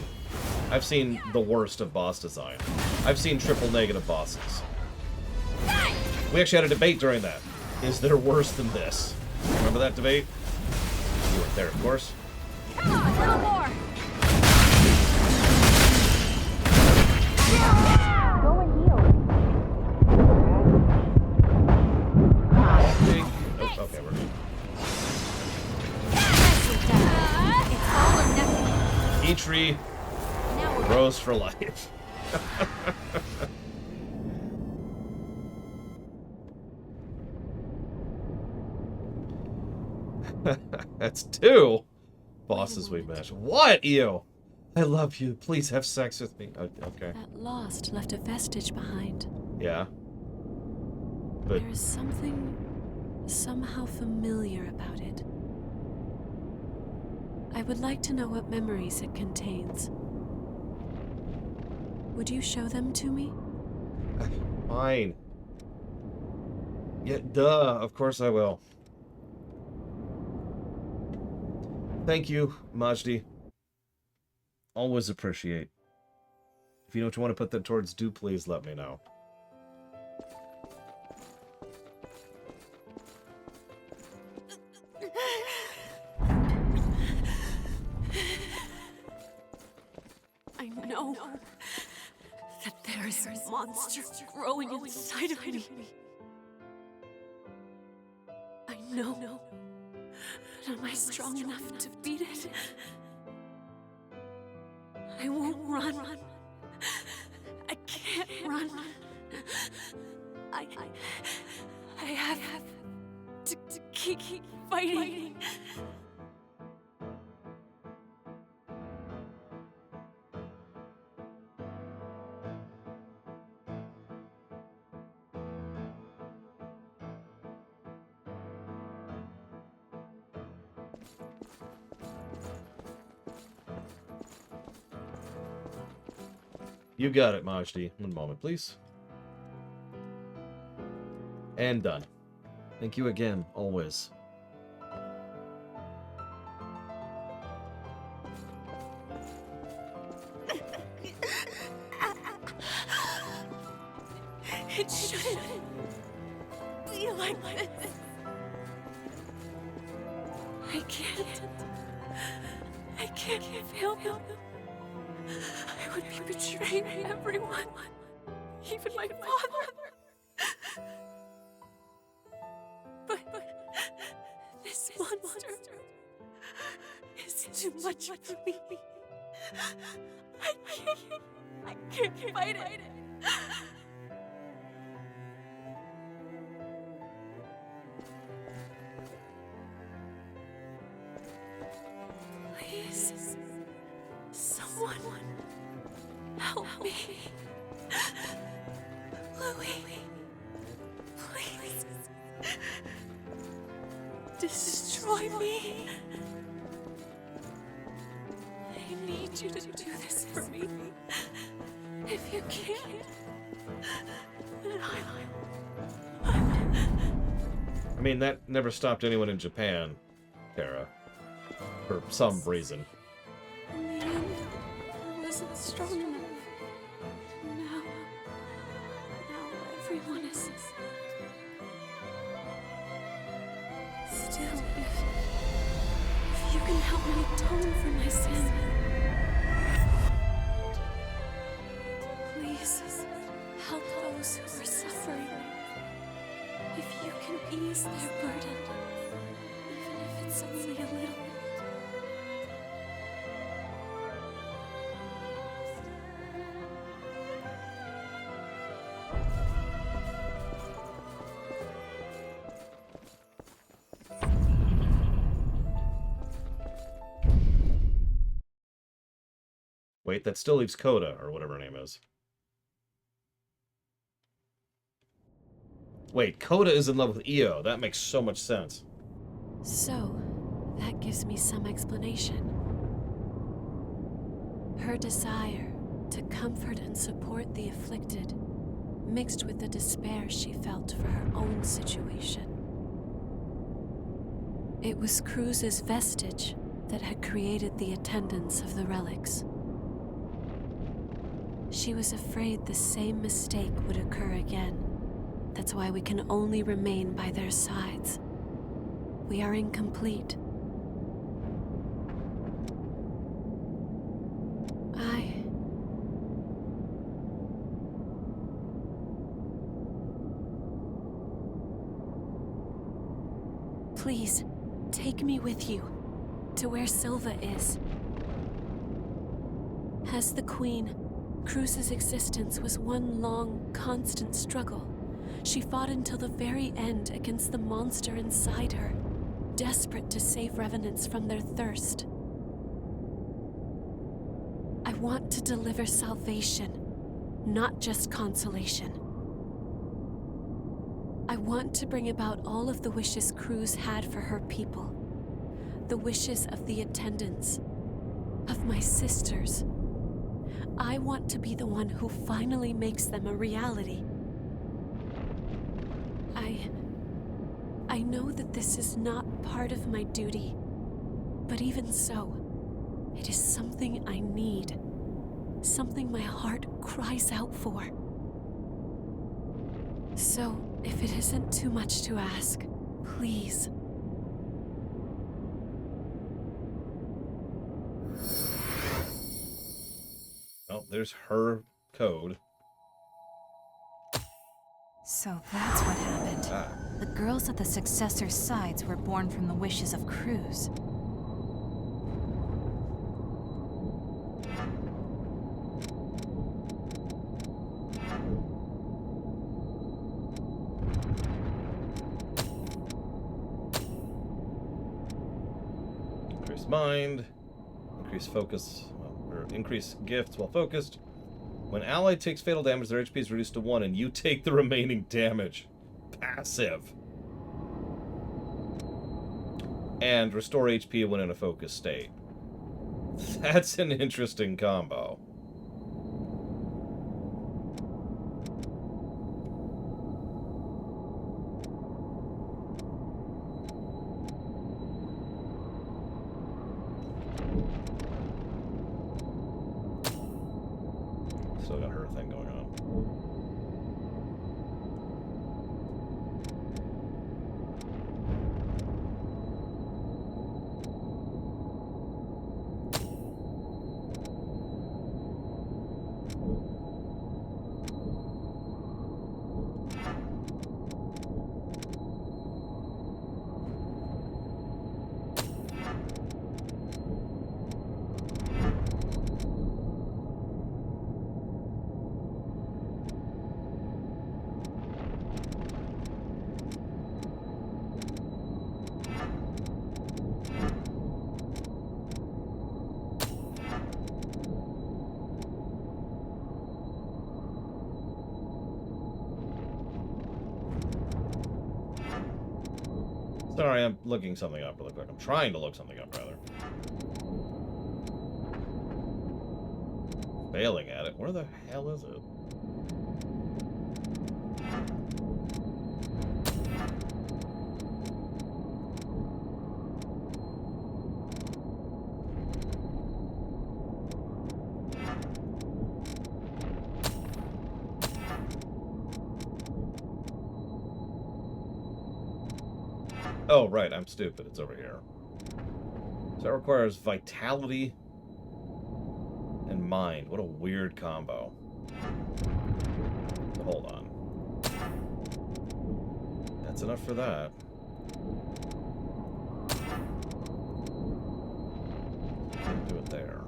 I've seen the worst of boss design. I've seen triple negative bosses. We actually had a debate during that. Is there worse than this? Remember that debate? You weren't there, of course. Come on, a little more. Go and heal. Oh, okay, we're good. It's all or nothing. E-Tree. Rose for life. That's 2 bosses we've met. What, Io? I love you. Please have sex with me. Okay. That lost left a vestige behind. Yeah. But there is something somehow familiar about it. I would like to know what memories it contains. Would you show them to me? Fine. Yeah, duh. Of course I will. Thank you, Majdi. Always appreciate. If you know what you want to put that towards, do please let me know. I know that there is a monster growing inside of me. I know. But am I strong enough to beat it? I won't run. I can't run. I have to keep fighting. You got it, Majdi. One moment, please. And done. Thank you again, always. It shouldn't be like this. I can't fail him. I would be betraying everyone, even my father. But this monster is too much for me. I can't fight it. Please, someone help me. Louis, please. Destroy me. I need need you to do this for me. If you can't, then I mean, that never stopped anyone in Japan, Kara. For some reason. in the end, I wasn't strong enough. Now everyone is. Still, if you can help me atone for my sin, please help those who are suffering. If you can ease their burden, even if it's only a little. Wait, that still leaves Coda, or whatever her name is. Wait, Coda is in love with Io. That makes so much sense. So, that gives me some explanation. Her desire to comfort and support the afflicted, mixed with the despair she felt for her own situation. It was Cruz's vestige that had created the attendance of the relics. She was afraid the same mistake would occur again. That's why we can only remain by their sides. We are incomplete. Please, take me with you, to where Silva is. As the Queen, Cruz's existence was one long, constant struggle. She fought until the very end against the monster inside her, desperate to save revenants from their thirst. I want to deliver salvation, not just consolation. I want to bring about all of the wishes Cruz had for her people. The wishes of the attendants, of my sisters. I want to be the one who finally makes them a reality. I know that this is not part of my duty, but even so, it is something I need, something my heart cries out for. So, if it isn't too much to ask, please. Oh, there's her code. So that's what happened. The girls at the successor's sides were born from the wishes of Cruz. Increase mind. Increase focus. Or increase gifts while focused. When ally takes fatal damage, their HP is reduced to 1, and you take the remaining damage. Passive. And restore HP when in a focused state. That's an interesting combo. Still got her thing going on. Sorry, I'm looking something up really quick. I'm trying to look something up, rather. Bailing at it. Where the hell is it? Oh, right, I'm stupid. It's over here. So that requires vitality and mind. What a weird combo. So hold on. That's enough for that. Can't do it there.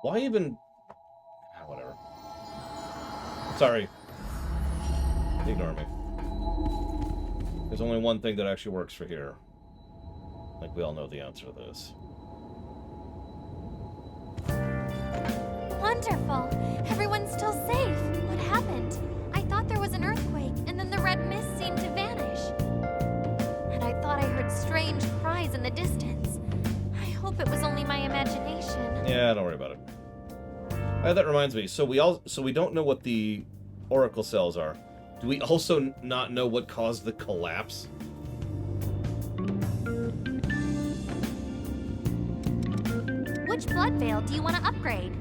Why even... Ah, whatever. Sorry. Ignore me. There's only one thing that actually works for here. Like, we all know the answer to this. Wonderful! Everyone's still safe! What happened? I thought there was an earthquake, and then the red mist seemed to vanish. And I thought I heard strange cries in the distance. I hope it was only my imagination. Yeah, don't worry about it. That reminds me. So we don't know what the oracle cells are. Do we also not know what caused the collapse? Which blood veil do you want to upgrade?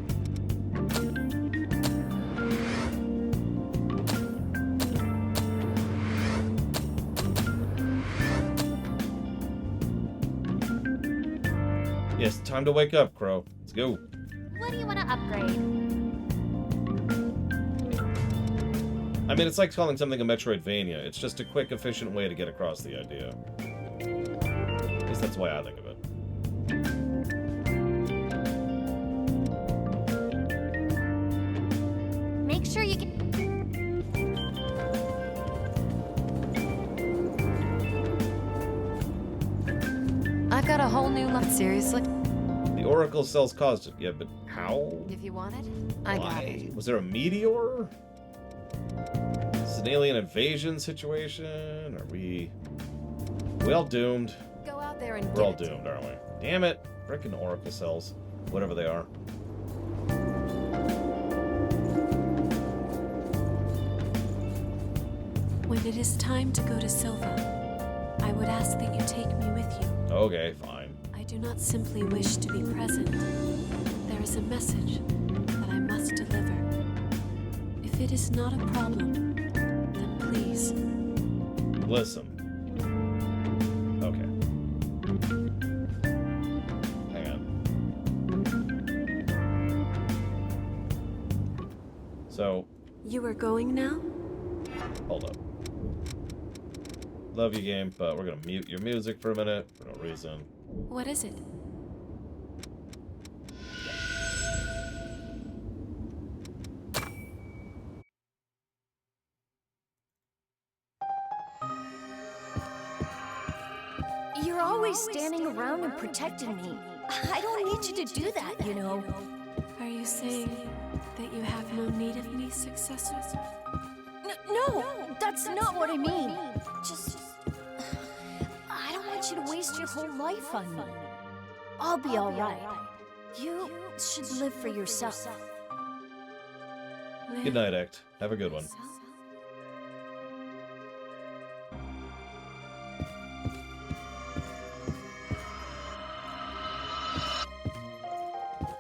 Yes, time to wake up, Crow. Let's go. What do you want to upgrade? I mean, it's like calling something a Metroidvania. It's just a quick, efficient way to get across the idea. At least that's the way I think of it. Make sure you get... I got a whole new life. Seriously? The oracle cells caused it. Yeah, but how? If you want it, I got it. Was there a meteor? Is this an alien invasion situation? Are we all doomed? Go out there and We're all doomed, aren't we? Damn it. Frickin' oracle cells. Whatever they are. When it is time to go to Silva, I would ask that you take me with you. Okay, fine. I do not simply wish to be present. There is a message that I must deliver. If it is not a problem, then please. Listen. Okay. Hang on. So. You are going now? Hold up. Love you, game, but we're gonna mute your music for a minute for no reason. What is it? You're always standing around and protecting me. I don't need you to do that, you know. Are you saying that you have no need of me, successor? No, that's not what I mean. Just... I don't want you to waste your whole life on me. I'll be alright. You should live for yourself. Good night, Act. Have a good one.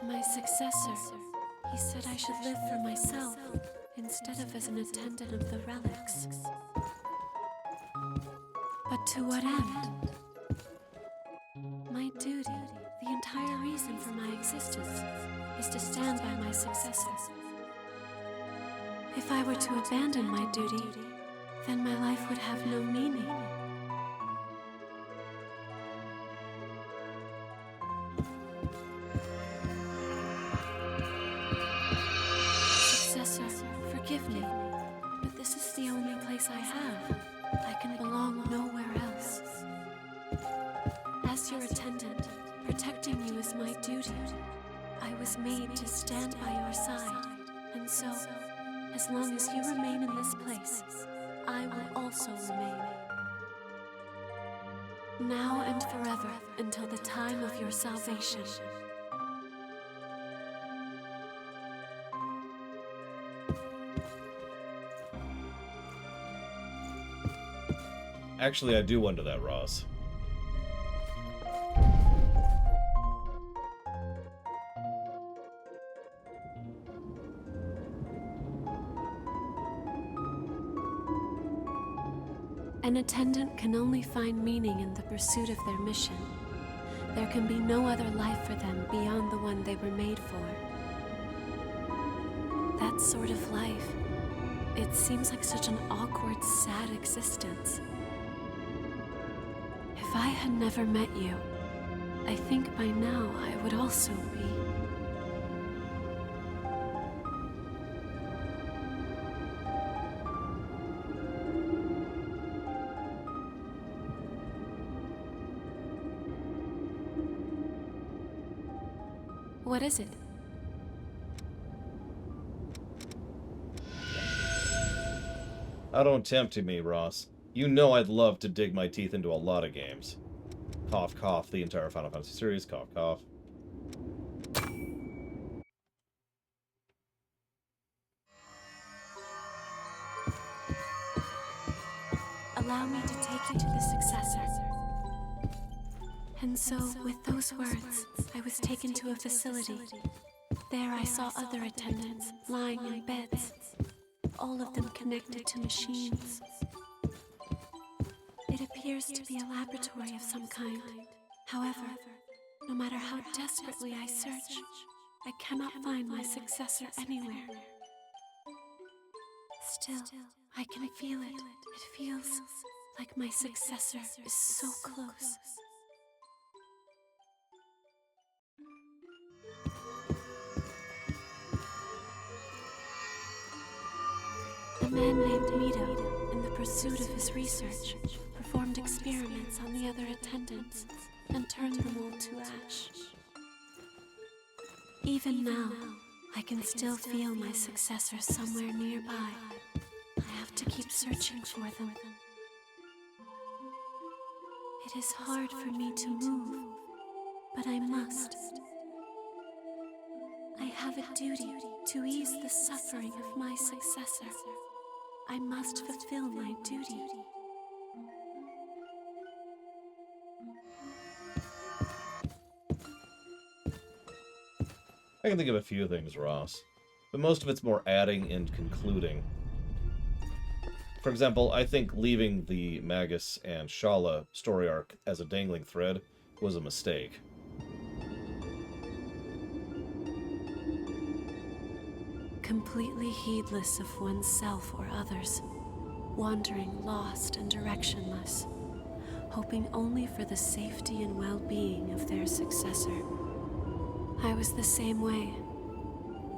My successor. He said I should live for myself, instead of as an attendant of the relics. But to what end? My duty, the entire reason for my existence, is to stand by my successor. If I were to abandon my duty, then my life would have no meaning. Forgive me, but this is the only place I have. I can belong nowhere else. As your attendant, protecting you is my duty. I was made to stand by your side, and so, as long as you remain in this place, I will also remain. Now and forever, until the time of your salvation. Actually, I do wonder that, Ross. An attendant can only find meaning in the pursuit of their mission. There can be no other life for them beyond the one they were made for. That sort of life, it seems like such an awkward, sad existence. If I had never met you, I think by now I would also be. What is it? Oh, don't tempt me, Ross. You know I'd love to dig my teeth into a lot of games. Cough, cough, the entire Final Fantasy series, cough, cough. Allow me to take you to the successor. And so, with those words, I was taken to a facility. There I saw other attendants, lying in beds, all of them connected to machines. It appears to be a laboratory of some kind. However, no matter how desperately I search, I cannot find my successor anywhere. Still, I can feel it. It feels like my successor is so close. A man named Mito, in the pursuit of his research, performed experiments on the other attendants and turned them all to ash. Even now, I can still feel my successor somewhere nearby. I have to keep searching for them. It is hard for me to move, but I must. I have a duty to ease the suffering of my successor. I must fulfill my duty. I can think of a few things, Ross, but most of it's more adding and concluding. For example, I think leaving the Magus and Shala story arc as a dangling thread was a mistake. Completely heedless of oneself or others, wandering lost and directionless, hoping only for the safety and well-being of their successor. I was the same way.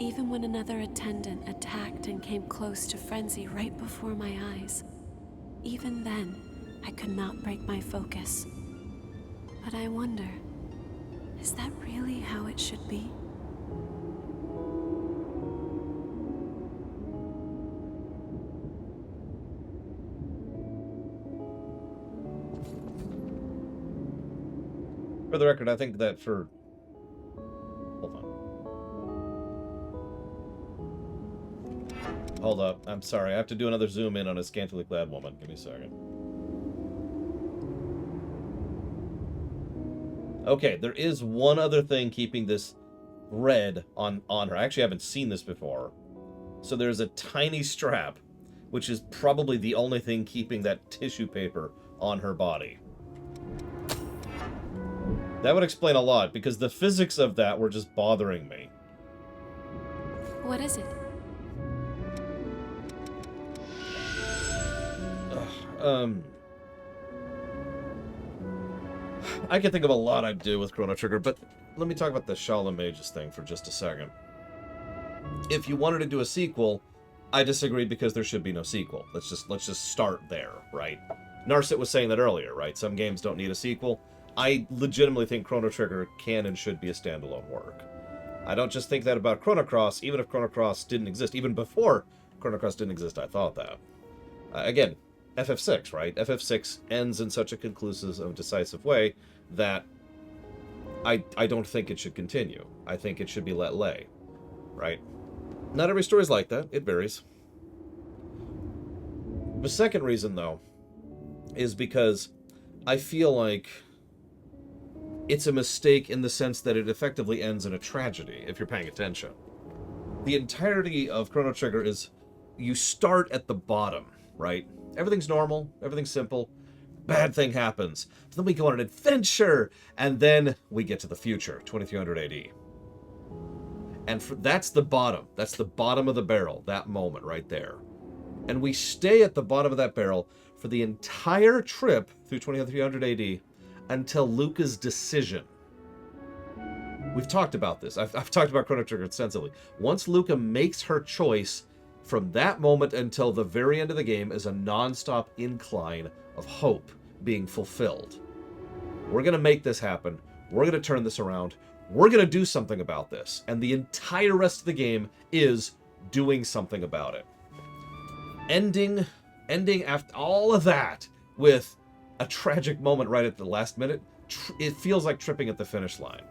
Even when another attendant attacked and came close to frenzy right before my eyes, even then, I could not break my focus. But I wonder, is that really how it should be? For the record, I think that for... Hold on. Hold up. I'm sorry. I have to do another zoom in on a scantily clad woman. Give me a second. Okay, there is one other thing keeping this red on her. I actually haven't seen this before. So there's a tiny strap, which is probably the only thing keeping that tissue paper on her body. That would explain a lot, because the physics of that were just bothering me. What is it? I can think of a lot I'd do with Chrono Trigger, but let me talk about the Shala Mages thing for just a second. If you wanted to do a sequel, I disagreed because there should be no sequel. Let's just start there, right? Narset was saying that earlier, right? Some games don't need a sequel. I legitimately think Chrono Trigger can and should be a standalone work. I don't just think that about Chrono Cross, even if Chrono Cross didn't exist. Even before Chrono Cross didn't exist, I thought that. Again, FF6, right? FF6 ends in such a conclusive and decisive way that I don't think it should continue. I think it should be let lay, right? Not every story's like that. It varies. The second reason, though, is because I feel like it's a mistake in the sense that it effectively ends in a tragedy, if you're paying attention. The entirety of Chrono Trigger is you start at the bottom, right? Everything's normal, everything's simple. Bad thing happens. Then we go on an adventure, and then we get to the future, 2300 AD. And that's the bottom. That's the bottom of the barrel, that moment right there. And we stay at the bottom of that barrel for the entire trip through 2300 AD until Luca's decision. We've talked about this. I've talked about Chrono Trigger extensively. Once Luca makes her choice, from that moment until the very end of the game is a non-stop incline of hope being fulfilled. We're going to make this happen. We're going to turn this around. We're going to do something about this. And the entire rest of the game is doing something about it. Ending after all of that with a tragic moment right at the last minute, it feels like tripping at the finish line.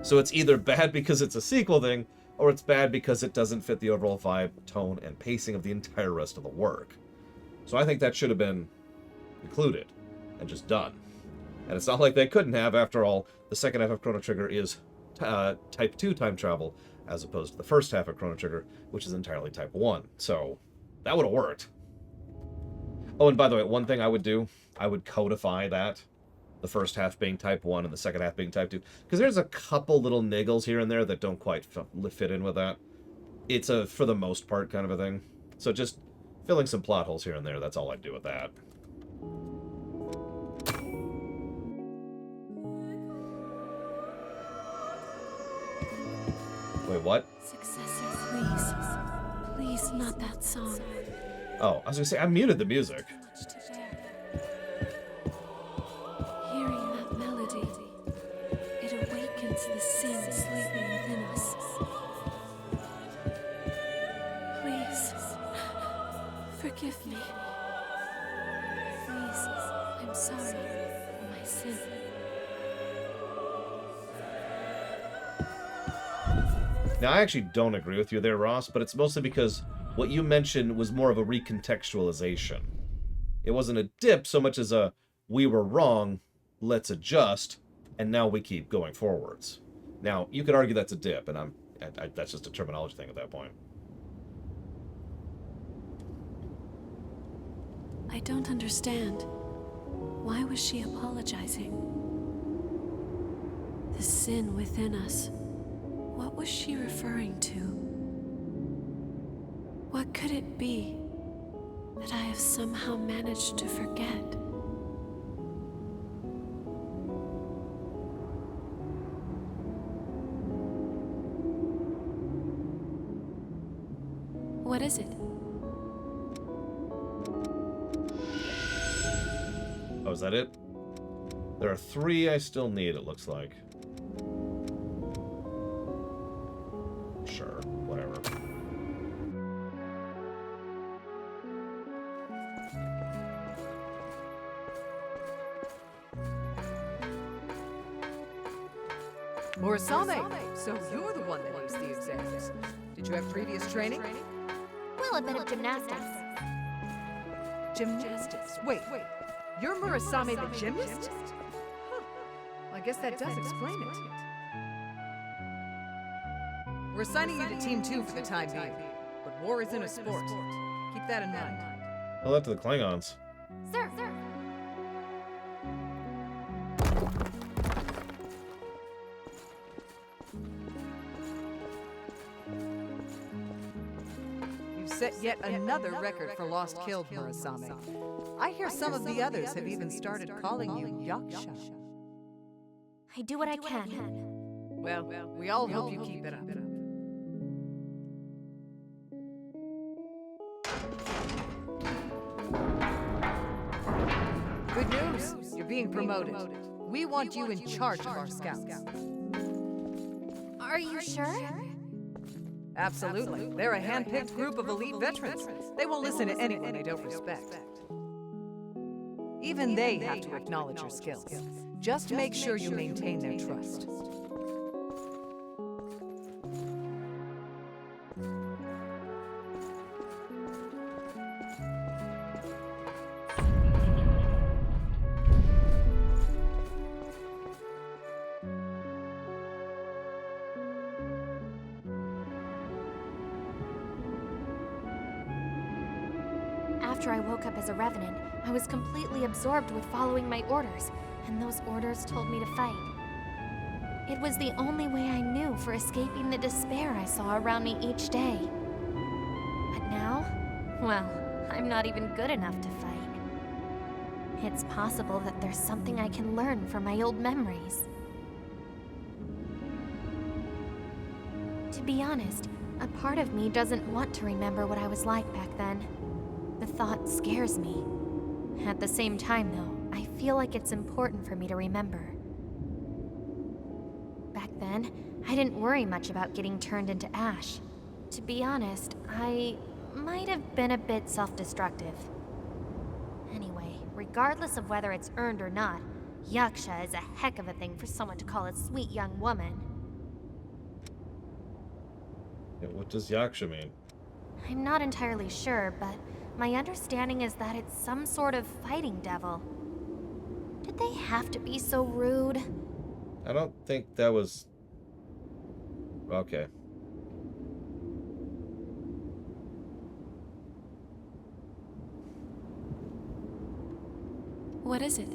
So it's either bad because it's a sequel thing, or it's bad because it doesn't fit the overall vibe, tone, and pacing of the entire rest of the work. So I think that should have been included and just done. And it's not like they couldn't have. After all, the second half of Chrono Trigger is Type 2 time travel, as opposed to the first half of Chrono Trigger, which is entirely Type 1. So that would have worked. Oh, and by the way, one thing I would do, I would codify that. The first half being Type 1 and the second half being Type 2. Because there's a couple little niggles here and there that don't quite fit in with that. It's a, for the most part, kind of a thing. So just filling some plot holes here and there, that's all I'd do with that. Wait, what? Successor, please. Please, not that song. Oh, I was gonna say, I muted the music. Hearing that melody, it awakens the sin sleeping within us. Please, forgive me. Please, I'm sorry for my sin. Now, I actually don't agree with you there, Ross, but it's mostly because what you mentioned was more of a recontextualization. It wasn't a dip so much as a, we were wrong, let's adjust, and now we keep going forwards. Now, you could argue that's a dip, and that's just a terminology thing at that point. I don't understand. Why was she apologizing? The sin within us. What was she referring to? What could it be that I have somehow managed to forget? What is it? Oh, is that it? There are 3 I still need, it looks like. Sure, whatever. Morasame, so you're the one that aced the exams. Did you have previous training? Well, a bit of gymnastics. Gymnastics? Wait. You're Murasame the gymnast? Huh. I guess that does explain it. We're assigning you to Team 2 for the time being, but war isn't a sport. Keep that in mind. Well, that to the Klingons. Sir. You've set yet another record for lost killed, Murasame. I hear some of the others have even started calling you Yaksha. I do what I can. Well, we all hope you keep it up. Good news, you're being promoted. We want you in charge of our scouts. Are you sure? Absolutely. They're a hand-picked group of elite veterans. They won't listen to anyone they don't respect. Even they have to acknowledge your skills. Just make sure you maintain their trust. After I woke up as a Revenant, I was completely absorbed with following my orders, and those orders told me to fight. It was the only way I knew for escaping the despair I saw around me each day. But now, well, I'm not even good enough to fight. It's possible that there's something I can learn from my old memories. To be honest, a part of me doesn't want to remember what I was like back then. The thought scares me. At the same time, though, I feel like it's important for me to remember. Back then, I didn't worry much about getting turned into ash. To be honest, I might have been a bit self-destructive. Anyway, regardless of whether it's earned or not, Yaksha is a heck of a thing for someone to call a sweet young woman. Yeah, what does Yaksha mean? I'm not entirely sure, but my understanding is that it's some sort of fighting devil. Did they have to be so rude? I don't think that was... Okay. What is it?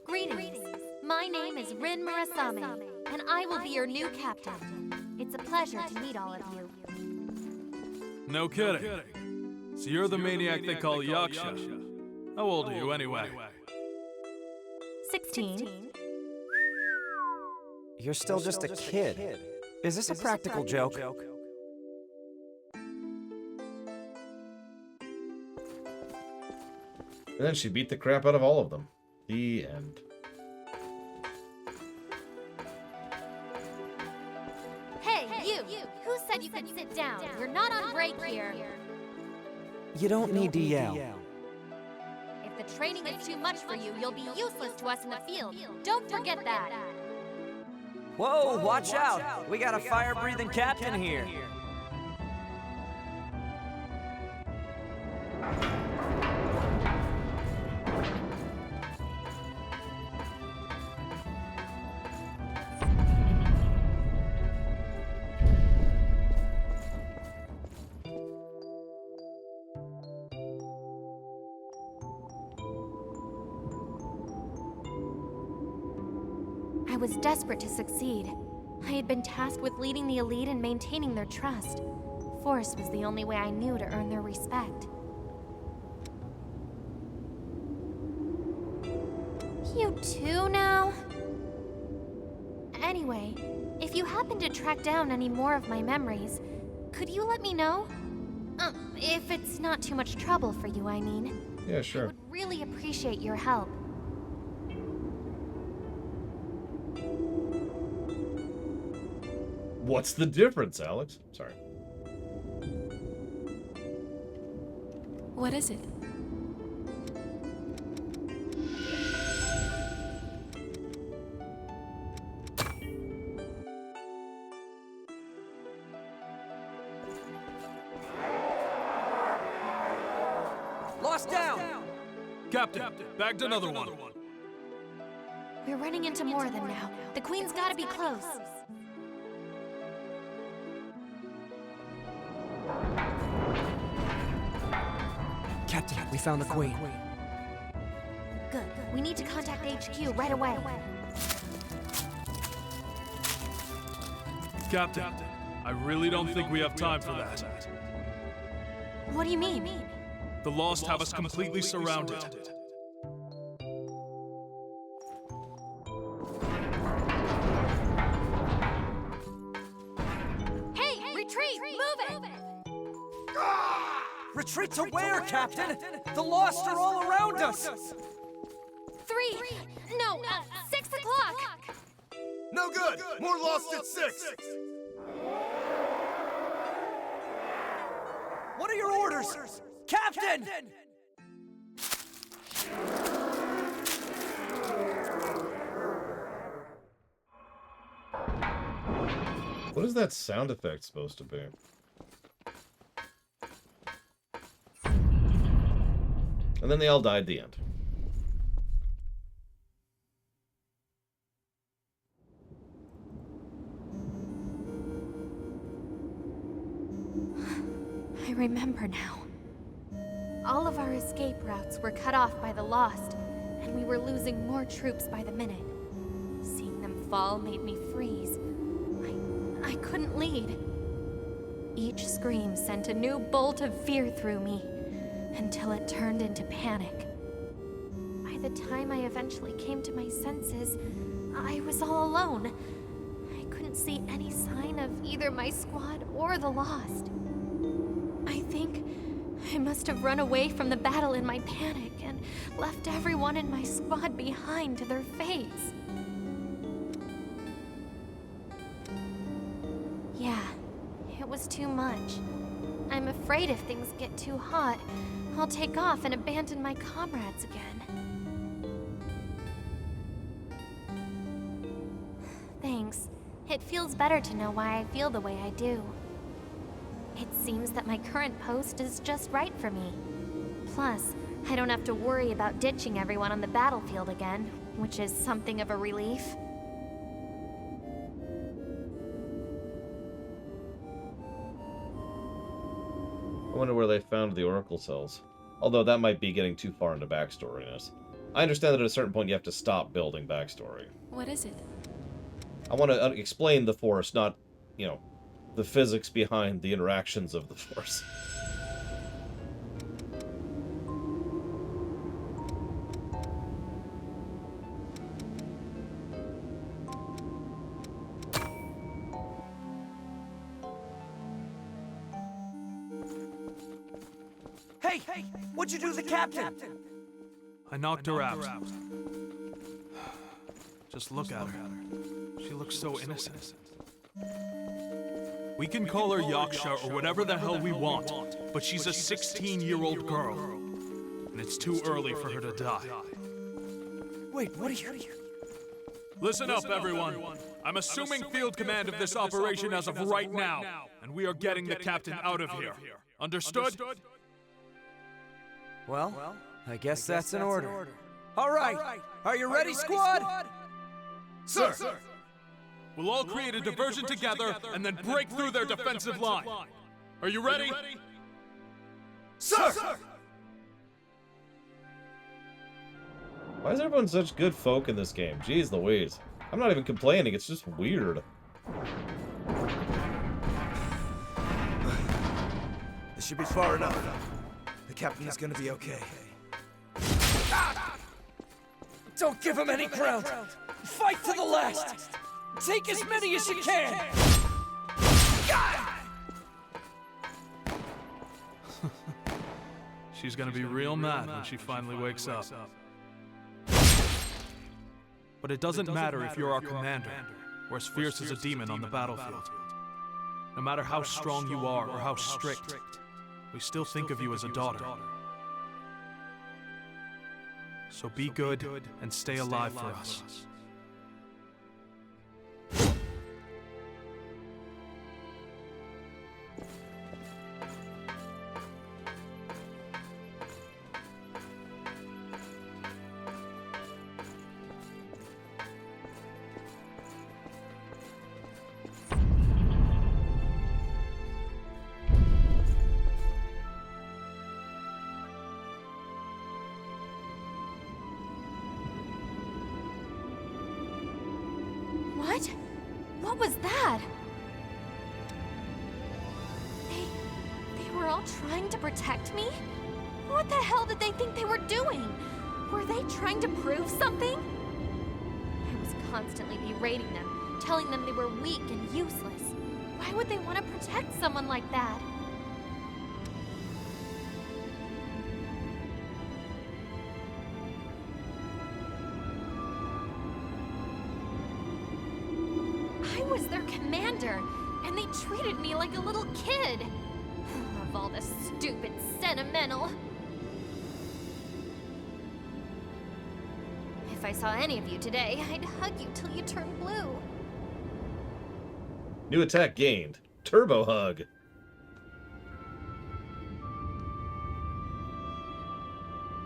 Greetings. My name is Rin Murasame, and I will be your new captain. It's a pleasure to meet all of you. No kidding. So you're the maniac they call Yaksha. How old are you anyway? 16. You're still just a kid. Is this a practical joke? And then she beat the crap out of all of them. The end. Hey, you! Who said you could sit down? We're not on break here. You don't need to yell. If the training is too much for you, you'll be useless to us in the field. Don't forget that. Whoa, watch out! We got a fire-breathing captain here. I was desperate to succeed. I had been tasked with leading the elite and maintaining their trust. force was the only way I knew to earn their respect. You too now? Anyway, if you happen to track down any more of my memories, could you let me know? If it's not too much trouble for you, I mean. Yeah, sure. I would really appreciate your help. What's the difference, Alex? Sorry. What is it? Lost down! Captain, bagged another one. We're running into more of them now. The Queen's gotta be close. Captain, we found the Queen. Good. We need to contact HQ right away. Captain, I really don't think we have time for that. What do you mean? The Lost have us completely surrounded. Hey, retreat! Move it! Retreat to where, Captain? The Lost are all around us! 6 o'clock! No good! More Lost at 6! What are your orders? Captain! What is that sound effect supposed to be? And then they all died at the end. I remember now. All of our escape routes were cut off by the Lost, and we were losing more troops by the minute. Seeing them fall made me freeze. I couldn't lead. Each scream sent a new bolt of fear through me, until it turned into panic. By the time I eventually came to my senses, I was all alone. I couldn't see any sign of either my squad or the Lost. I think I must have run away from the battle in my panic and left everyone in my squad behind to their fates. Yeah, it was too much. I'm afraid if things get too hot, I'll take off and abandon my comrades again. Thanks. It feels better to know why I feel the way I do. It seems that my current post is just right for me. Plus, I don't have to worry about ditching everyone on the battlefield again, which is something of a relief. I wonder where they found the Oracle cells. Although that might be getting too far into backstoriness. I understand that at a certain point you have to stop building backstory. What is it? I want to explain the Force, not, you know, the physics behind the interactions of the Force. Hey! What'd you do to the captain? I knocked her out. Just look at her. She looks so innocent. We can call her Yaksha or whatever the hell we want, but she's a 16-year-old girl. And it's too early for her to die. Wait, what are you... Listen up, everyone. I'm assuming field command of this operation as of right now, and we are getting the captain out of here. Understood? Well, I guess that's an order. All right. Are you ready, squad? Sir! We'll all create a diversion together and then break through their defensive line. Are you ready? Sir! Why is everyone such good folk in this game? Jeez Louise. I'm not even complaining, it's just weird. This should be far enough. The captain is gonna be okay. Don't give him any ground! Fight to the last! Take as many as you can! She's gonna be real mad when she finally wakes up. But it doesn't matter if you're our commander, or as fierce as a demon on the battlefield. No matter how strong you are or how strict, we still think of you as a daughter. So be good and stay alive for us. What? What was that? They were all trying to protect me? What the hell did they think they were doing? Were they trying to prove something? I was constantly berating them, telling them they were weak and useless. Why would they want to protect someone like that? I was their commander, and they treated me like a little kid. Of all the stupid sentimental. If I saw any of you today, I'd hug you till you turned blue. New attack gained. Turbo Hug.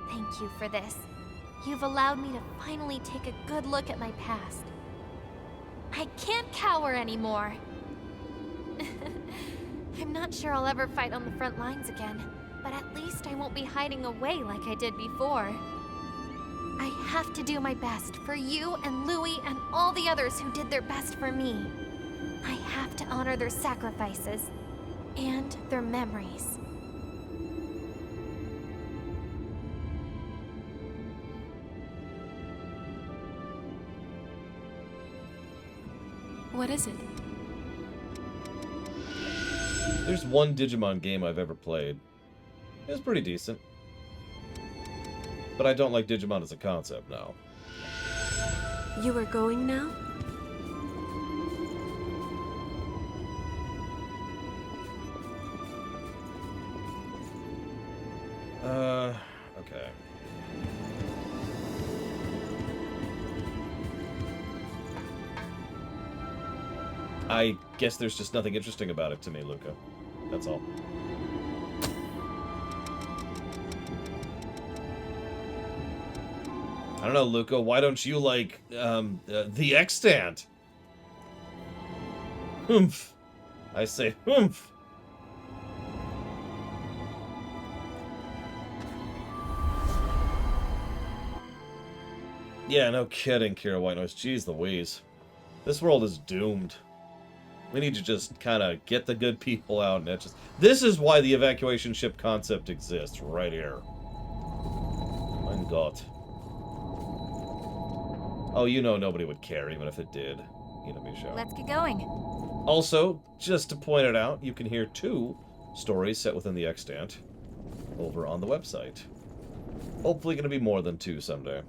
Thank you for this. You've allowed me to finally take a good look at my past. I can't cower anymore. I'm not sure I'll ever fight on the front lines again, but at least I won't be hiding away like I did before. I have to do my best for you and Louis and all the others who did their best for me. I have to honor their sacrifices and their memories. What is it? There's one Digimon game I've ever played. It was pretty decent. But I don't like Digimon as a concept now. You are going now? Okay. I guess there's just nothing interesting about it to me, Luca. That's all. I don't know, Luca. Why don't you like the extant? Humph. I say humph. Yeah, no kidding, Kira White Noise. Jeez Louise. This world is doomed. We need to just kind of get the good people out, and it just... This is why the evacuation ship concept exists, right here. Mein Gott. Oh, you know nobody would care, even if it did. You know me, show. Let's get going. Also, just to point it out, you can hear 2 stories set within the extant over on the website. Hopefully going to be more than 2 someday.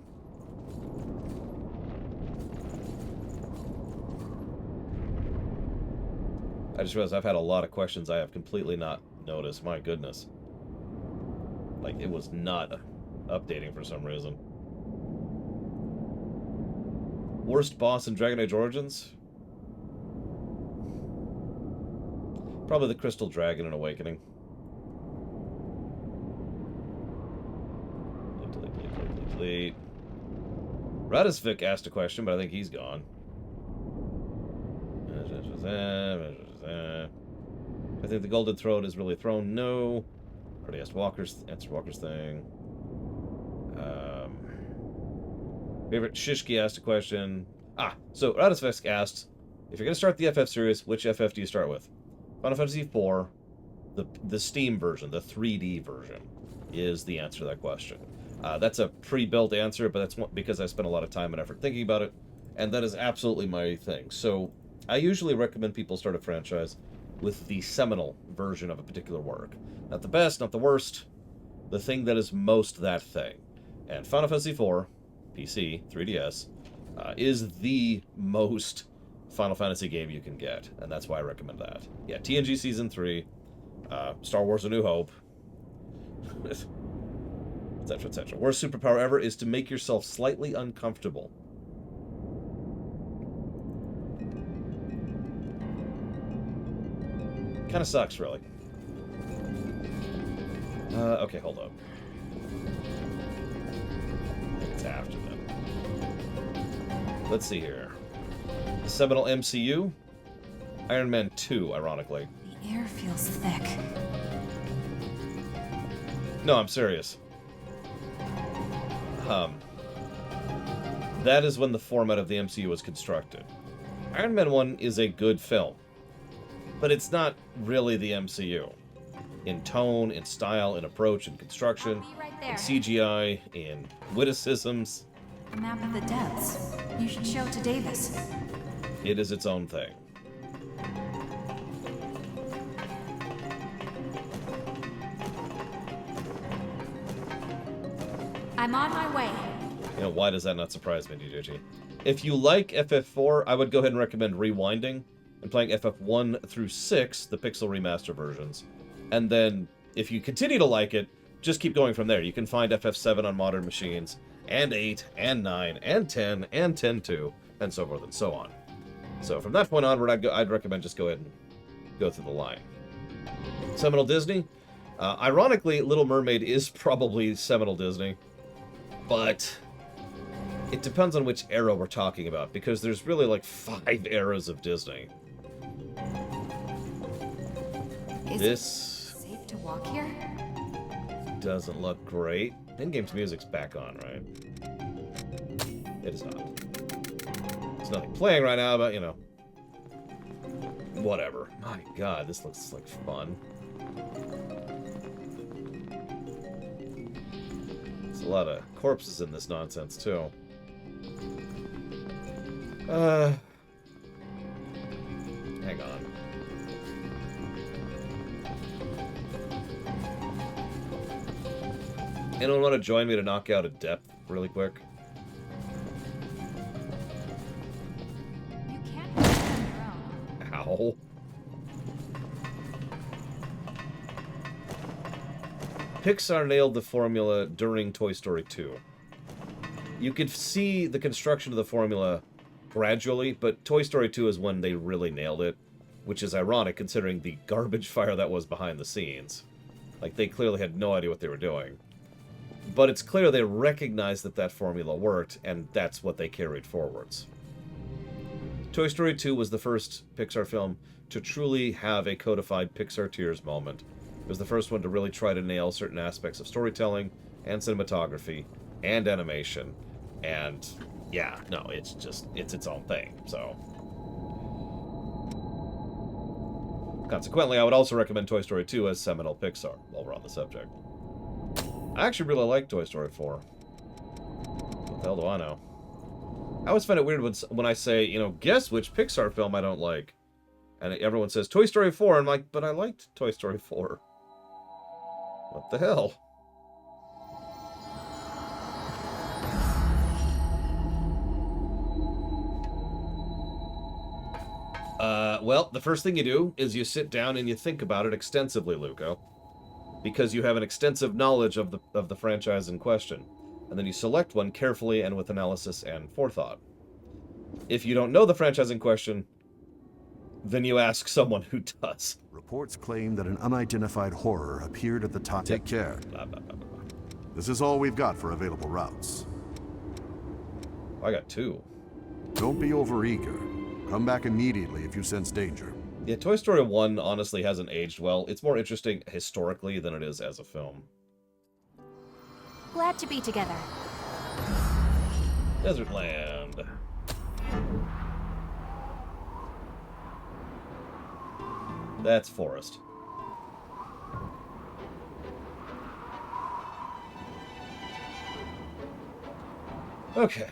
I just realized I've had a lot of questions I have completely not noticed. My goodness. Like, it was not updating for some reason. Worst boss in Dragon Age Origins? Probably the Crystal Dragon in Awakening. Delete. Radisvik asked a question, but I think he's gone. I think the Golden Throat is really thrown. No. Already asked answered Walker's thing. Favorite Shishki asked a question. So Radisvik asked, if you're going to start the FF series, which FF do you start with? Final Fantasy IV, The Steam version, the 3D version, is the answer to that question. That's a pre-built answer, but that's because I spent a lot of time and effort thinking about it, and that is absolutely my thing. So I usually recommend people start a franchise with the seminal version of a particular work. Not the best, not the worst, the thing that is most that thing. And Final Fantasy IV, PC, 3DS, is the most Final Fantasy game you can get, and that's why I recommend that. Yeah, TNG Season 3, Star Wars A New Hope, etc., etc. Worst superpower ever is to make yourself slightly uncomfortable. Kind of sucks, really. Okay, hold up. It's after them. Let's see here. Seminal MCU? Iron Man 2, ironically. The air feels thick. No, I'm serious. That is when the format of the MCU was constructed. Iron Man 1 is a good film, but it's not really the MCU. In tone, in style, in approach, in construction, in CGI, in witticisms. The map of the depths. You should show it to Davis. It is its own thing. I'm on my way. You know, why does that not surprise me, DJG? If you like FF4, I would go ahead and recommend rewinding and playing FF1 through 6, the Pixel Remaster versions. And then, if you continue to like it, just keep going from there. You can find FF7 on modern machines, and 8, and 9, and 10, and 10.2, and so forth and so on. So from that point onward, I'd recommend just go ahead and go through the line. Seminal Disney? Ironically, Little Mermaid is probably seminal Disney, but it depends on which era we're talking about, because there's really like 5 eras of Disney. This safe to walk here? Doesn't look great. In-game's music's back on, right? It is not. There's nothing playing right now, but, you know. Whatever. My god, this looks like fun. There's a lot of corpses in this nonsense, too. Hang on. Anyone want to join me to knock out a depth really quick? You can't do it on your own. Ow. Pixar nailed the formula during Toy Story 2. You could see the construction of the formula gradually, but Toy Story 2 is when they really nailed it, which is ironic considering the garbage fire that was behind the scenes. Like, they clearly had no idea what they were doing. But it's clear they recognized that that formula worked, and that's what they carried forwards. Toy Story 2 was the first Pixar film to truly have a codified Pixar Tears moment. It was the first one to really try to nail certain aspects of storytelling, and cinematography, and animation. And, yeah, no, it's its own thing, so. Consequently, I would also recommend Toy Story 2 as seminal Pixar, while we're on the subject. I actually really like Toy Story 4. What the hell do I know? I always find it weird when I say, you know, guess which Pixar film I don't like. And everyone says, Toy Story 4. I'm like, but I liked Toy Story 4. What the hell? Well, the first thing you do is you sit down and you think about it extensively, Luco. Because you have an extensive knowledge of the franchise in question. And then you select one carefully and with analysis and forethought. If you don't know the franchise in question, then you ask someone who does. Reports claim that an unidentified horror appeared at the top. Take care. Blah, blah, blah, blah, blah. This is all we've got for available routes. I got 2. Don't be overeager. Come back immediately if you sense danger. Yeah, Toy Story 1 honestly hasn't aged well. It's more interesting historically than it is as a film. Glad to be together. Desertland. That's forest. Okay.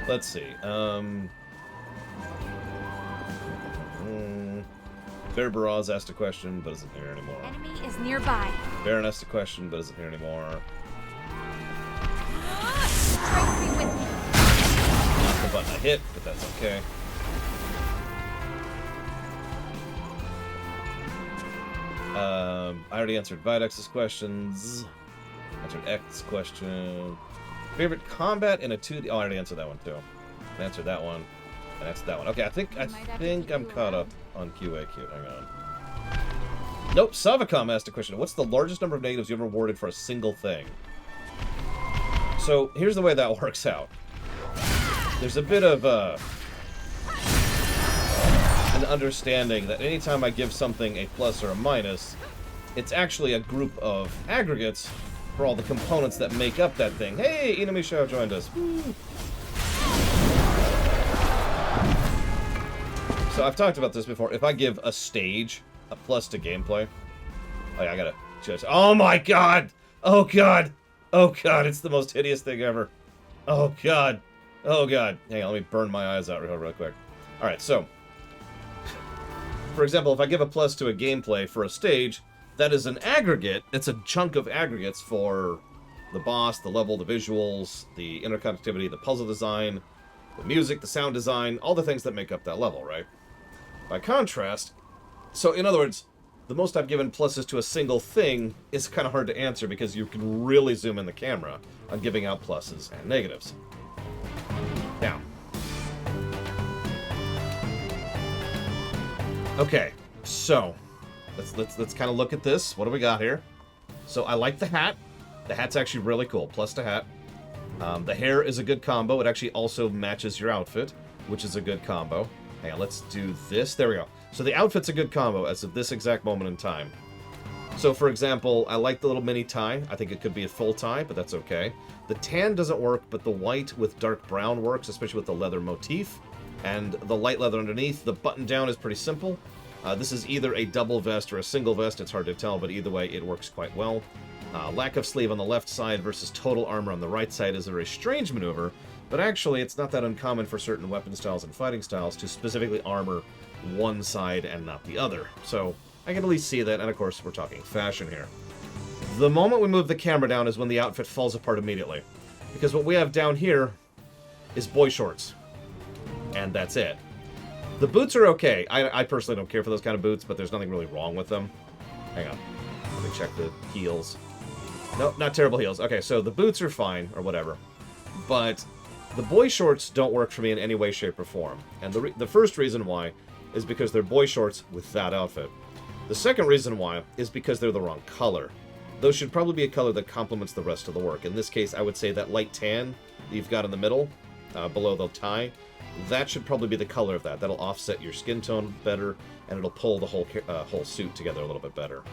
Let's see. Bear Baraz asked a question, but isn't here anymore. Enemy is nearby. Baron asked a question, but isn't here anymore. Strike me with Not the button I hit, but that's okay. I already answered Videx's questions. Answered X's question. Favorite combat in a 2D... Oh, I already answered that one, too. I answered that one. And answered that one. Okay, I think I'm caught up on QAQ. Hang on. Nope, Savacom asked a question. What's the largest number of negatives you ever awarded for a single thing? So, here's the way that works out. There's a bit of an understanding that anytime I give something a plus or a minus, it's actually a group of aggregates for all the components that make up that thing. Hey, Inami Shao joined us. Woo. So I've talked about this before. If I give a stage a plus to gameplay, oh yeah, I gotta judge. Oh my god! Oh god! Oh god! It's the most hideous thing ever. Oh god! Oh god! Hang on, let me burn my eyes out real quick. All right, so for example, if I give a plus to a gameplay for a stage, that is an aggregate. It's a chunk of aggregates for the boss, the level, the visuals, the interconnectivity, the puzzle design, the music, the sound design, all the things that make up that level, right? By contrast, so in other words, the most I've given pluses to a single thing is kind of hard to answer because you can really zoom in the camera on giving out pluses and negatives. Now, okay, so let's kind of look at this. What do we got here? So I like the hat. The hat's actually really cool. Plus to hat. The hair is a good combo. It actually also matches your outfit, which is a good combo. Hang on, let's do this. There we go. So the outfit's a good combo as of this exact moment in time. So for example, I like the little mini tie. I think it could be a full tie, but that's okay. The tan doesn't work, but the white with dark brown works, especially with the leather motif. And the light leather underneath. The button down is pretty simple. This is either a double vest or a single vest. It's hard to tell, but either way, it works quite well. Lack of sleeve on the left side versus total armor on the right side is a very strange maneuver, but actually it's not that uncommon for certain weapon styles and fighting styles to specifically armor one side and not the other. So I can at least see that, and of course we're talking fashion here. The moment we move the camera down is when the outfit falls apart immediately, because what we have down here is boy shorts, and that's it. The boots are okay. I personally don't care for those kind of boots, but there's nothing really wrong with them. Hang on. Let me check the heels. Nope, not terrible heels. Okay, so the boots are fine, or whatever. But the boy shorts don't work for me in any way, shape, or form. And the first reason why is because they're boy shorts with that outfit. The second reason why is because they're the wrong color. Those should probably be a color that complements the rest of the work. In this case, I would say that light tan that you've got in the middle, below the tie, that should probably be the color of that. That'll offset your skin tone better, and it'll pull the whole suit together a little bit better.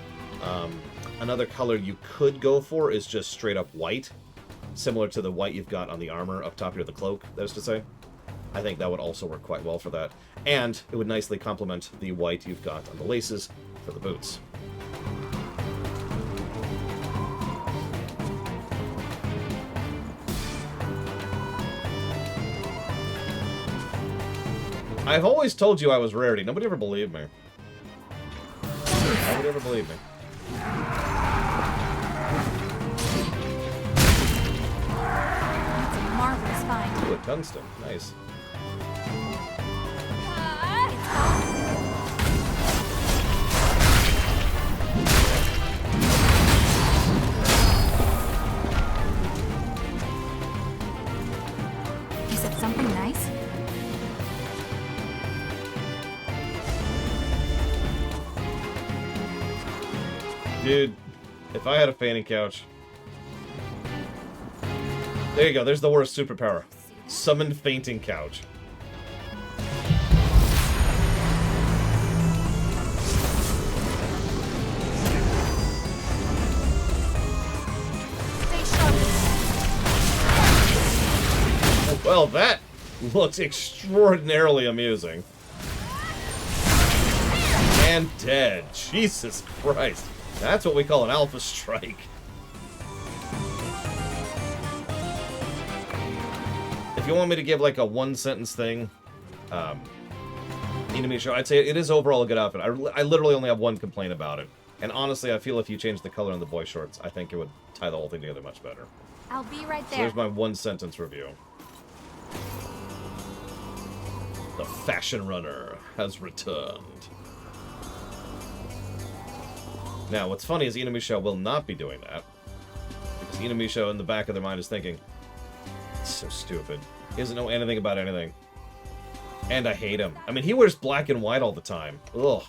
Another color you could go for is just straight up white, similar to the white you've got on the armor up top here, the cloak, that is to say. I think that would also work quite well for that. And it would nicely complement the white you've got on the laces for the boots. I've always told you I was rarity. Nobody ever believed me. Nobody ever believed me. It's a marvelous find. Ooh, a tungsten. Nice. Is it something nice? Dude, if I had a fainting couch... There you go, there's the worst superpower. Summon fainting couch. Well, that looks extraordinarily amusing. And dead. Jesus Christ. That's what we call an alpha strike. If you want me to give like a one-sentence thing, Enemy Show, I'd say it is overall a good outfit. I literally only have one complaint about it. And honestly, I feel if you change the color on the boy shorts, I think it would tie the whole thing together much better. I'll be right So there. there's my one-sentence review. The Fashion Runner has returned. Now, what's funny is Inuyasha will not be doing that. Because Inuyasha in the back of their mind is thinking, it's so stupid. He doesn't know anything about anything. And I hate him. I mean, he wears black and white all the time. Ugh.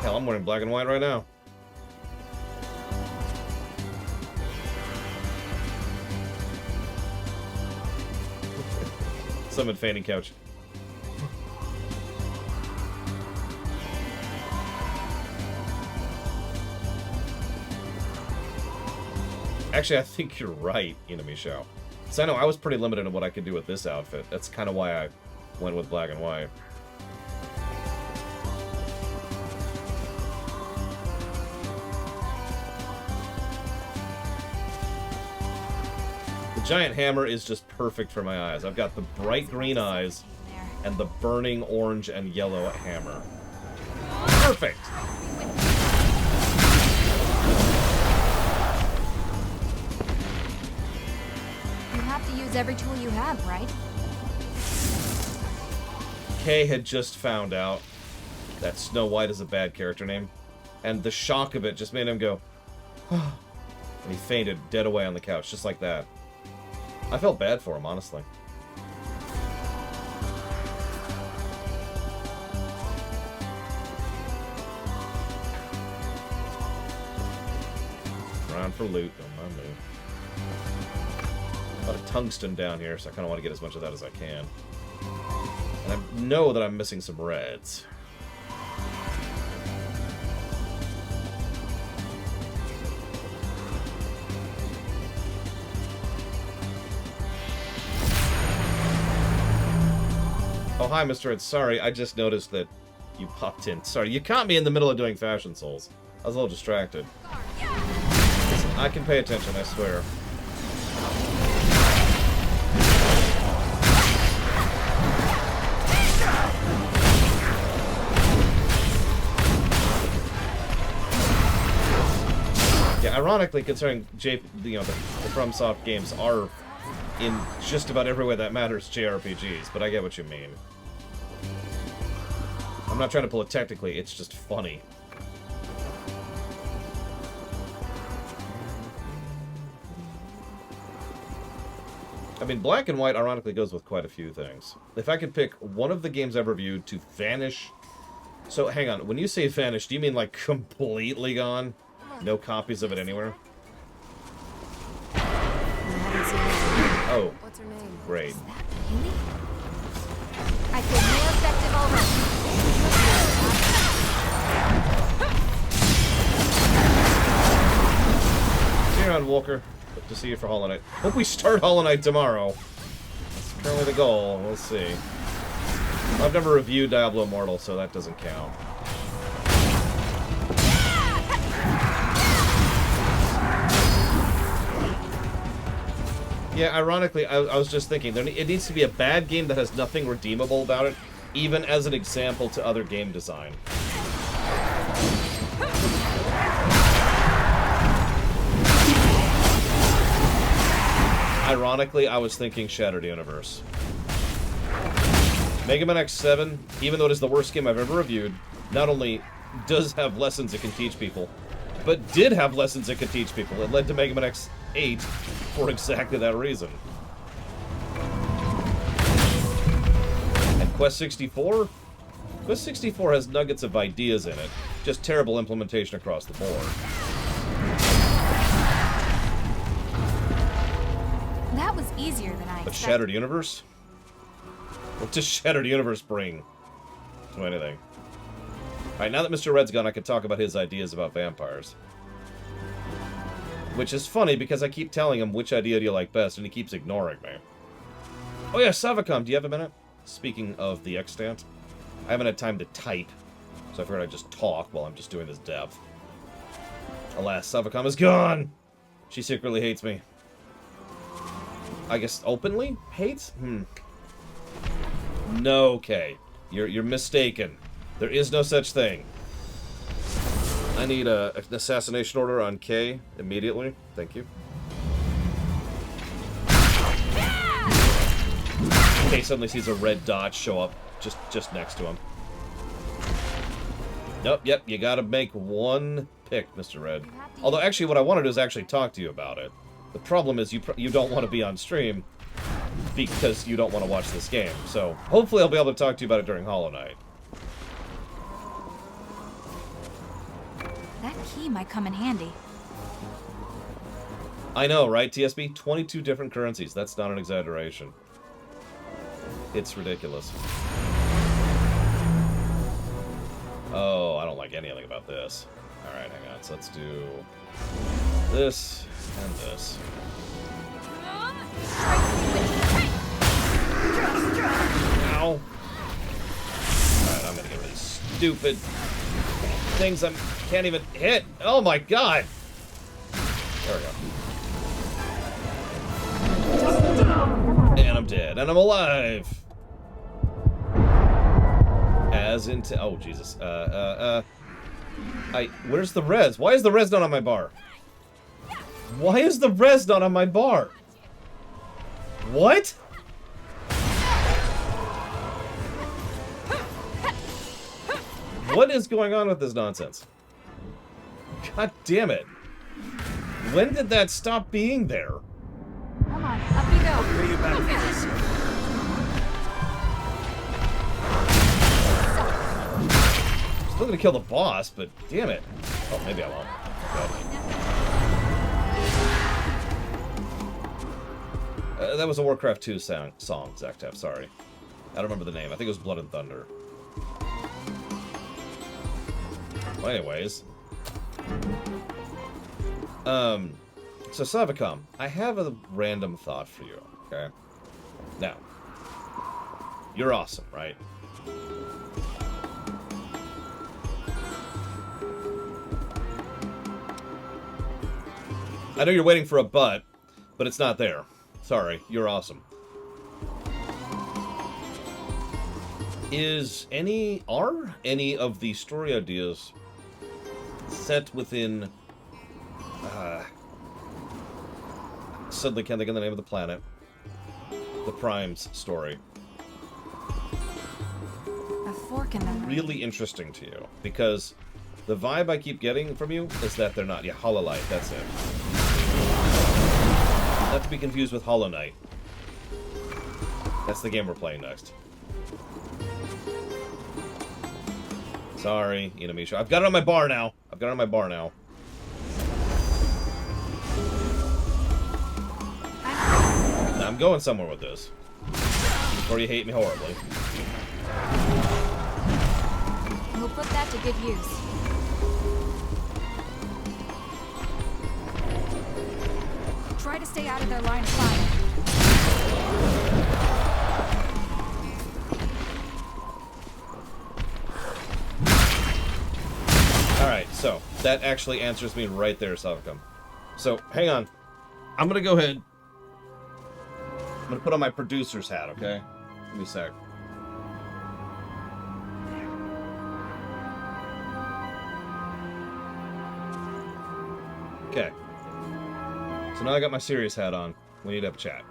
Hell, I'm wearing black and white right now. Summon Fanny Couch. Actually, I think you're right, Inuyasha. So I know I was pretty limited in what I could do with this outfit. That's kind of why I went with black and white. The giant hammer is just perfect for my eyes. I've got the bright green eyes and the burning orange and yellow hammer. Perfect! You have to use every tool you have, right? Kay had just found out that Snow White is a bad character name, and the shock of it just made him go, and he fainted dead away on the couch, just like that. I felt bad for him, honestly. Around for loot, don't mind me. A lot of tungsten down here, so I kind of want to get as much of that as I can. And I know that I'm missing some reds. Oh, hi, Mr. Red. Sorry, I just noticed that you popped in. Sorry, you caught me in the middle of doing Fashion Souls. I was a little distracted. Listen, I can pay attention, I swear. Yeah, ironically, considering the FromSoft games are in just about every way that matters JRPGs, but I get what you mean. I'm not trying to pull it technically, it's just funny. I mean, black and white ironically goes with quite a few things. If I could pick one of the games I've reviewed to vanish... So, hang on, when you say vanish, do you mean like completely gone? No copies of it anywhere? Oh, what's her name? Great. I feel more effective already. See you around, Walker. Hope to see you for Hollow Knight. Hope we start Hollow Knight tomorrow. That's currently the goal. We'll see. I've never reviewed Diablo Immortal, so that doesn't count. Yeah, ironically, I was just thinking, it needs to be a bad game that has nothing redeemable about it, even as an example to other game design. Ironically, I was thinking Shattered Universe. Mega Man X7, even though it is the worst game I've ever reviewed, not only does have lessons it can teach people, but did have lessons it could teach people. It led to Mega Man X8 for exactly that reason. And Quest 64? Quest 64 has nuggets of ideas in it, just terrible implementation across the board. That was easier than I But expected. Shattered Universe? What does Shattered Universe bring to anything? Alright, now that Mr. Red's gone, I can talk about his ideas about vampires. Which is funny because I keep telling him which idea do you like best, and he keeps ignoring me. Oh yeah, Savicom, do you have a minute? Speaking of the extant, I haven't had time to type, so I figured I'd just talk while I'm just doing this depth. Alas, Savicom is gone! She secretly hates me. I guess openly hates? No, okay. You're mistaken. There is no such thing. I need an assassination order on Kay immediately. Thank you. Kay suddenly sees a red dot show up just next to him. Nope, yep, you gotta make one pick, Mr. Red. Although, actually, what I want to do is actually talk to you about it. The problem is you don't want to be on stream because you don't want to watch this game. So, hopefully I'll be able to talk to you about it during Hollow Knight. That key might come in handy. I know, right, TSB? 22 different currencies. That's not an exaggeration. It's ridiculous. Oh, I don't like anything about this. Alright, hang on. So let's do this and this. Ow. Alright, I'm gonna get rid of these stupid things I can't even hit. Oh my god! There we go. And I'm dead. And I'm alive! As into... Oh, Jesus. Where's the res? Why is the res not on my bar? Why is the res not on my bar? What? What is going on with this nonsense? God damn it. When did that stop being there? Come on, up you go. I'll pay you back for this. Still gonna kill the boss, but damn it. Oh, maybe I won't. Okay. That was a Warcraft 2 song, Zactap, sorry. I don't remember the name. I think it was Blood and Thunder. Well, anyways. So Savicom, I have a random thought for you, okay? Now, you're awesome, right? I know you're waiting for a but it's not there. Sorry, you're awesome. Are any of the story ideas set within suddenly can't think of the name of the planet. The Prime's story. A fork in the road. Really interesting to you, because the vibe I keep getting from you is that they're not. Yeah, Hollow Light, that's it. Not to be confused with Hollow Knight. That's the game we're playing next. Sorry, Inamisha. I've got it on my bar now. I'm going somewhere with this. Before you hate me horribly. We'll put that to good use. Try to stay out of their line of fire. Alright, so that actually answers me right there, Savicom. So, hang on. I'm gonna go ahead. I'm gonna put on my producer's hat, okay? Give me a sec. Okay. So now I got my serious hat on. We need to have a chat.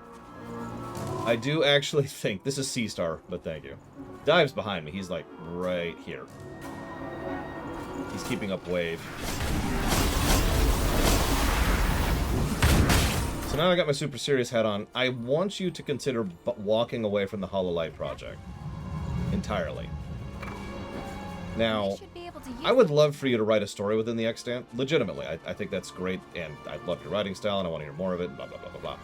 I do actually think... This is C-Star, but thank you. Dive's behind me. He's, like, right here. He's keeping up wave. So now I got my super serious hat on. I want you to consider walking away from the Hollow Light project. Entirely. Now, I would love for you to write a story within the extant. Legitimately. I think that's great, and I love your writing style, and I want to hear more of it, blah, blah, blah, blah, blah.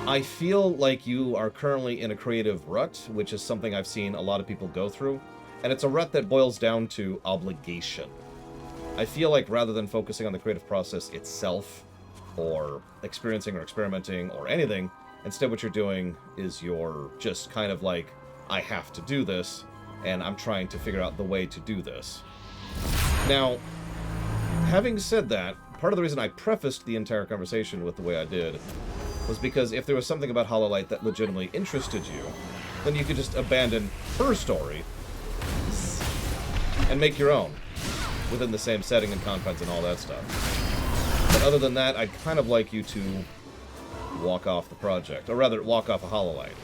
I feel like you are currently in a creative rut, which is something I've seen a lot of people go through. And it's a rut that boils down to obligation. I feel like rather than focusing on the creative process itself, or experiencing or experimenting or anything, instead what you're doing is you're just kind of like, I have to do this, and I'm trying to figure out the way to do this. Now, having said that, part of the reason I prefaced the entire conversation with the way I did was because if there was something about Hololight that legitimately interested you, then you could just abandon her story and make your own within the same setting and confines and all that stuff. But other than that, I'd kind of like you to walk off the project, or rather, walk off of Hololight.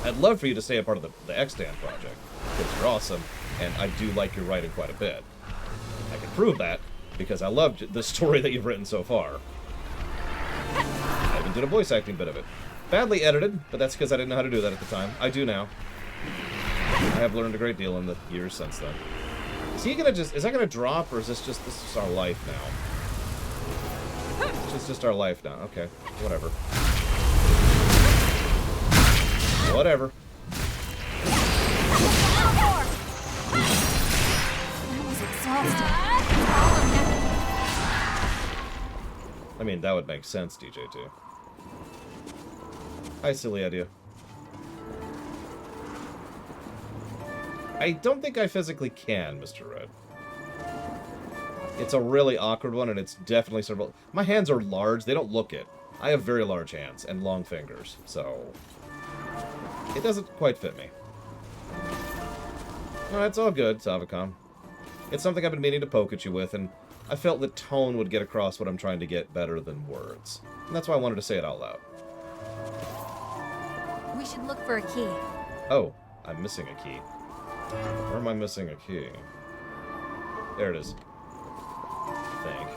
I'd love for you to stay a part of the Extant project, because you're awesome, and I do like your writing quite a bit. I can prove that, because I loved the story that you've written so far. I even did a voice acting bit of it. Badly edited, but that's because I didn't know how to do that at the time. I do now. I have learned a great deal in the years since then. Is that gonna drop, or is this just our life now? It's just our life now. Okay, whatever. Whatever. That was exhausting. I mean, that would make sense, DJ2. Hi, silly idea. I don't think I physically can, Mr. Red. It's a really awkward one, and it's definitely sort of... My hands are large. They don't look it. I have very large hands and long fingers, so... It doesn't quite fit me. No, it's all good, Savicom. It's something I've been meaning to poke at you with, and I felt that tone would get across what I'm trying to get better than words. And that's why I wanted to say it out loud. We should look for a key. Oh, I'm missing a key. Where am I missing a key? There it is. I think.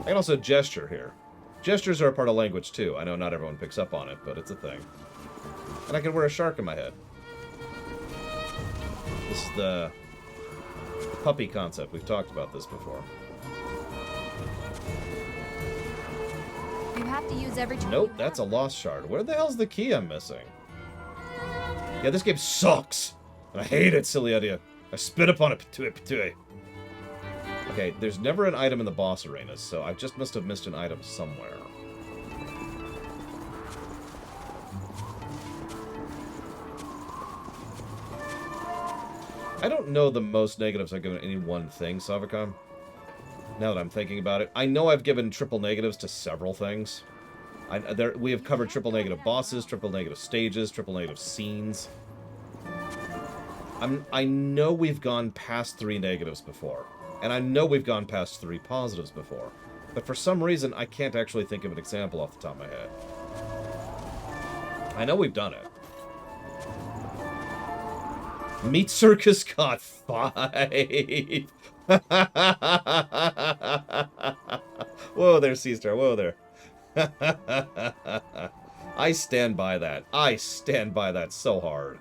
I can also gesture here. Gestures are a part of language too. I know not everyone picks up on it, but it's a thing. And I can wear a shark in my head. This is the puppy concept. We've talked about this before. You have to use every tool. Nope, that's a lost shard. Where the hell's the key I'm missing? Yeah, this game sucks! And I hate it, silly idea. I spit upon it, patooey. Okay, there's never an item in the boss arenas, so I just must have missed an item somewhere. I don't know the most negatives I've given any one thing, Savicom. Now that I'm thinking about it. I know I've given triple negatives to several things. We have covered triple negative bosses, triple negative stages, triple negative scenes. I know we've gone past 3 negatives before. And I know we've gone past 3 positives before. But for some reason, I can't actually think of an example off the top of my head. I know we've done it. Meat Circus got 5. Whoa there, Seastar. Whoa there. I stand by that. I stand by that so hard.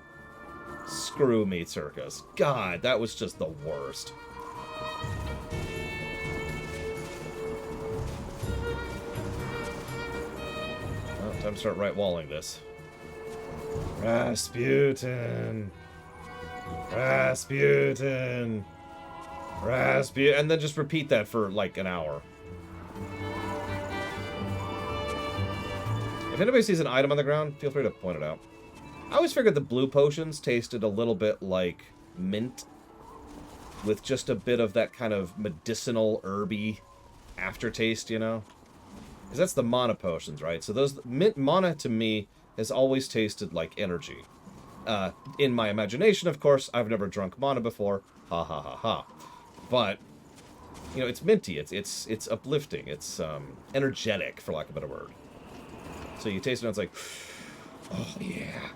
Screw Meat Circus. God, that was just the worst. Well, time to start right-walling this. Rasputin. Rasputin. Rasputin. And then just repeat that for like an hour. If anybody sees an item on the ground, feel free to point it out. I always figured the blue potions tasted a little bit like mint, with just a bit of that kind of medicinal, herby aftertaste, you know? Because that's the mana potions, right? So those mint mana to me has always tasted like energy. In my imagination, of course, I've never drunk mana before. Ha ha ha ha. But you know, it's minty. It's uplifting. It's energetic, for lack of a better word. So you taste it, and it's like, oh yeah.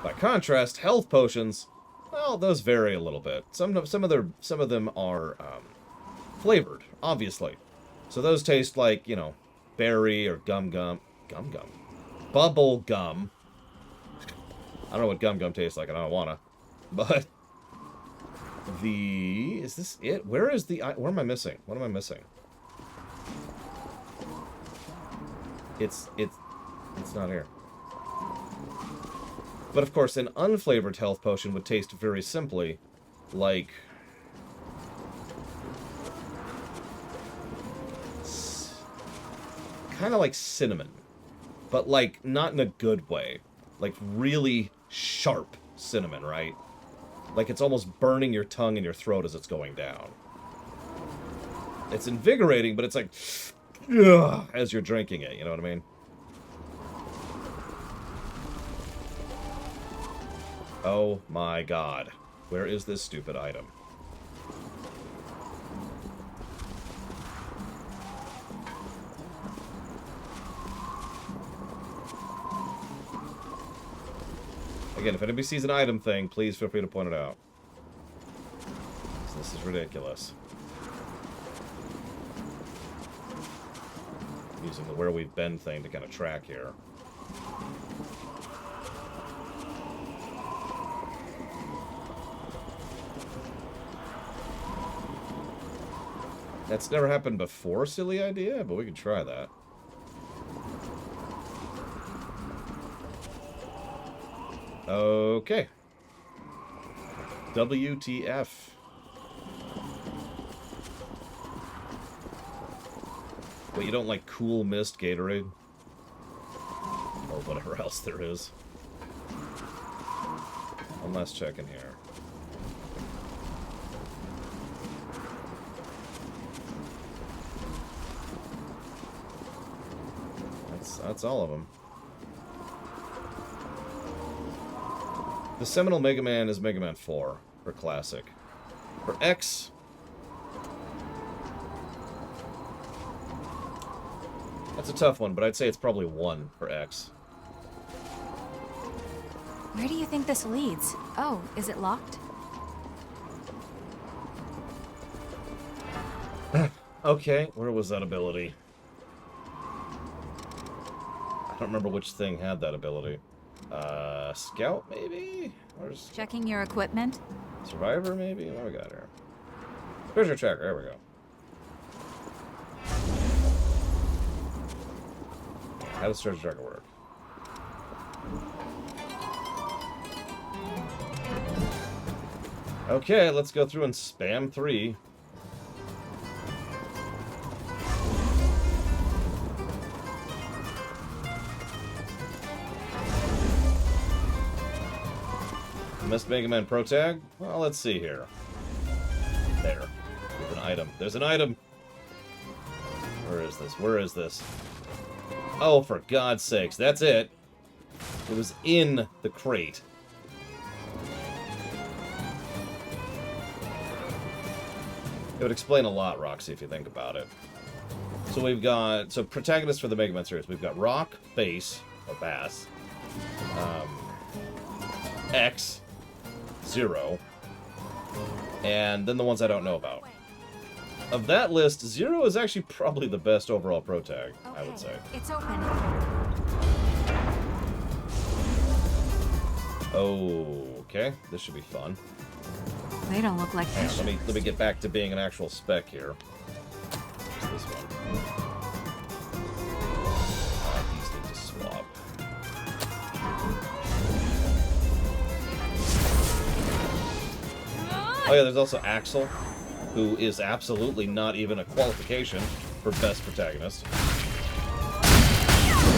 By contrast, health potions, well, those vary a little bit. Some of them are flavored, obviously. So those taste like, you know, berry or gum gum, bubble gum. I don't know what gum gum tastes like, and I don't wanna. But is this it? Where am I missing? What am I missing? It's not here. But of course, an unflavored health potion would taste very simply like... kind of like cinnamon. But, like, not in a good way. Like, really sharp cinnamon, right? Like, it's almost burning your tongue and your throat as it's going down. It's invigorating, but it's like... ugh, as you're drinking it, you know what I mean? Oh my god. Where is this stupid item? Again, if anybody sees an item thing, please feel free to point it out. This is ridiculous. I'm using the where we've been thing to kind of track here. That's never happened before, silly idea, but we can try that. Okay. WTF. Wait, you don't like Cool Mist Gatorade? Or whatever else there is. One last check in here. That's all of them. The seminal Mega Man is Mega Man 4 for Classic. For X... that's a tough one, but I'd say it's probably 1 for X. Where do you think this leads? Oh, is it locked? Okay, where was that ability? I don't remember which thing had that ability. Scout, maybe? Checking your equipment? Survivor, maybe? What do we got here? Treasure tracker, there we go. How does treasure tracker work? Okay, let's go through and spam 3. Missed Mega Man Pro Tag? Well, let's see here. There. There's an item. There's an item! Where is this? Where is this? Oh, for God's sakes. That's it. It was in the crate. It would explain a lot, Roxy, if you think about it. So we've got... so protagonists for the Mega Man series. We've got Rock, Bass, or Bass. X. Zero, and then the ones I don't know about. Of that list, Zero is actually probably the best overall pro tag, okay, I would say. It's open. Okay, this should be fun. They don't look like fish. Let me get back to being an actual spec here. What's this one? These need to swap. Oh yeah, there's also Axel, who is absolutely not even a qualification for best protagonist. Or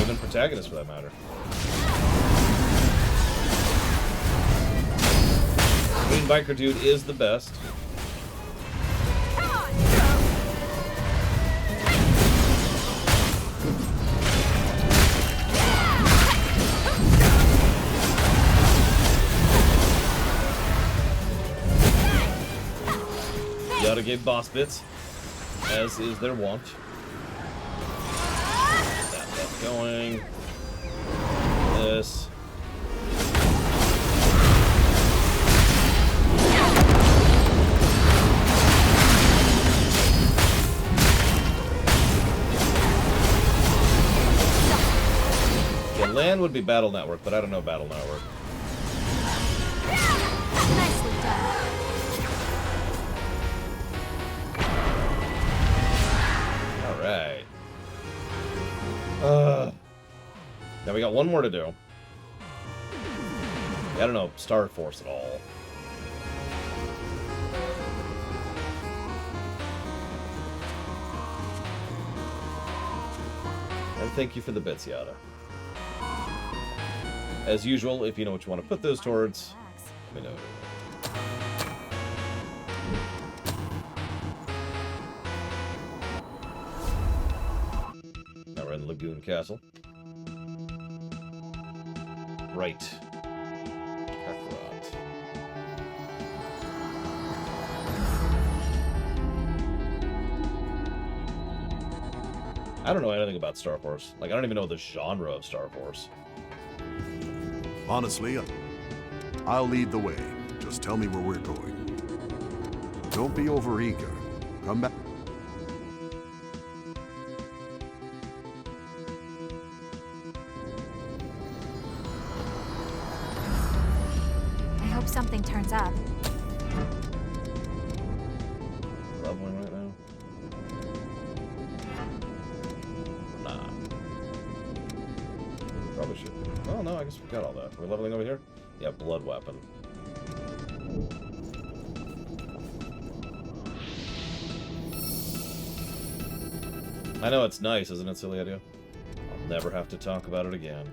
even protagonist, for that matter. Green Biker Dude is the best. Gotta give boss bits, as is their wont. That left going. This. Yeah, land would be Battle Network, but I don't know Battle Network. Nicely done. Alright. Now we got one more to do. I don't know Star Force at all. And thank you for the bits, Yada. As usual, if you know what you want to put those towards, let me know. Now we're in Lagoon Castle. Right. Kakarot. I don't know anything about Star Force. Like, I don't even know the genre of Star Force. Honestly, I'll lead the way. Just tell me where we're going. Don't be overeager. Come back. I hope something turns up. Leveling right now? Nah. Probably should. Oh no, I guess we got all that. We're leveling over here? Yeah, blood weapon. I know it's nice, isn't it, silly idea? I'll never have to talk about it again.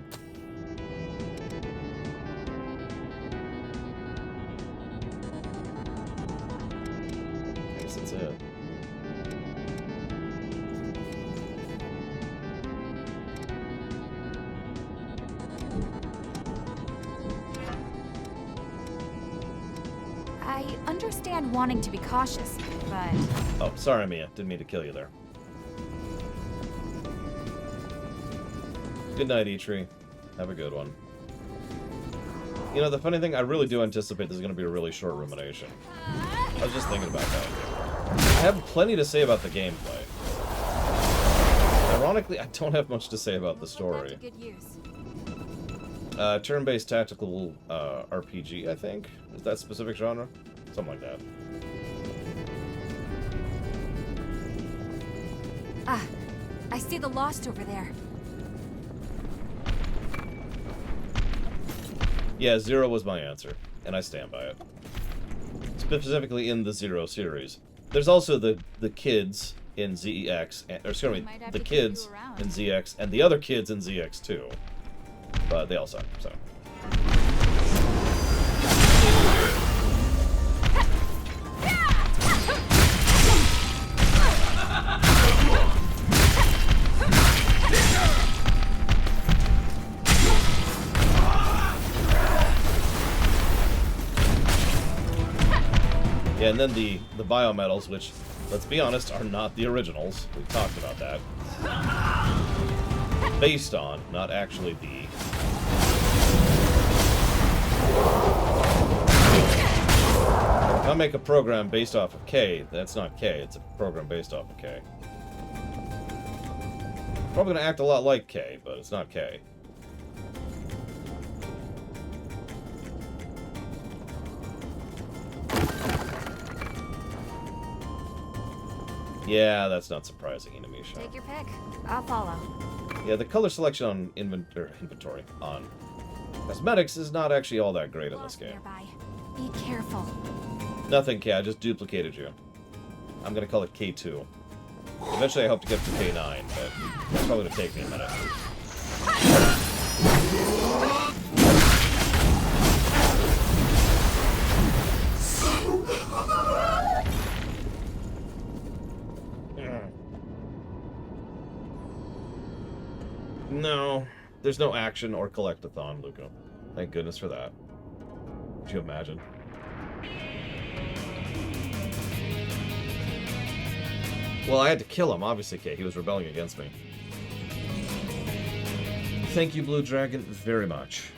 I guess that's it. I understand wanting to be cautious, but... Oh, sorry, Mia. Didn't mean to kill you there. Good night, Eitri. Have a good one. You know, the funny thing, I really do anticipate this is going to be a really short rumination. I was just thinking about that. I have plenty to say about the gameplay. Ironically, I don't have much to say about the story. Turn-based tactical RPG, I think? Is that specific genre? Something like that. Ah, I see the Lost over there. Yeah, Zero was my answer, and I stand by it. Specifically in the Zero series. There's also the kids in ZEX, or excuse me, the kids in ZX, and the other kids in ZX too. But they all suck, so. Yeah, and then the biometals, which, let's be honest, are not the originals. We talked about that. Based on, not actually the. If I make a program based off of K, that's not K, it's a program based off of K. Probably gonna act a lot like K, but it's not K. Yeah, that's not surprising, Inamisha. Take your pick. I'll follow. Yeah, the color selection on inventory on cosmetics is not actually all that great in this game. Be careful. Nothing, K. I just duplicated you. I'm gonna call it K2. Eventually, I hope to get to K9, but it's probably gonna take me a minute. No, there's no action or collectathon, Luca. Thank goodness for that. Could you imagine? Well, I had to kill him, obviously, Kay. He was rebelling against me. Thank you, Blue Dragon, very much.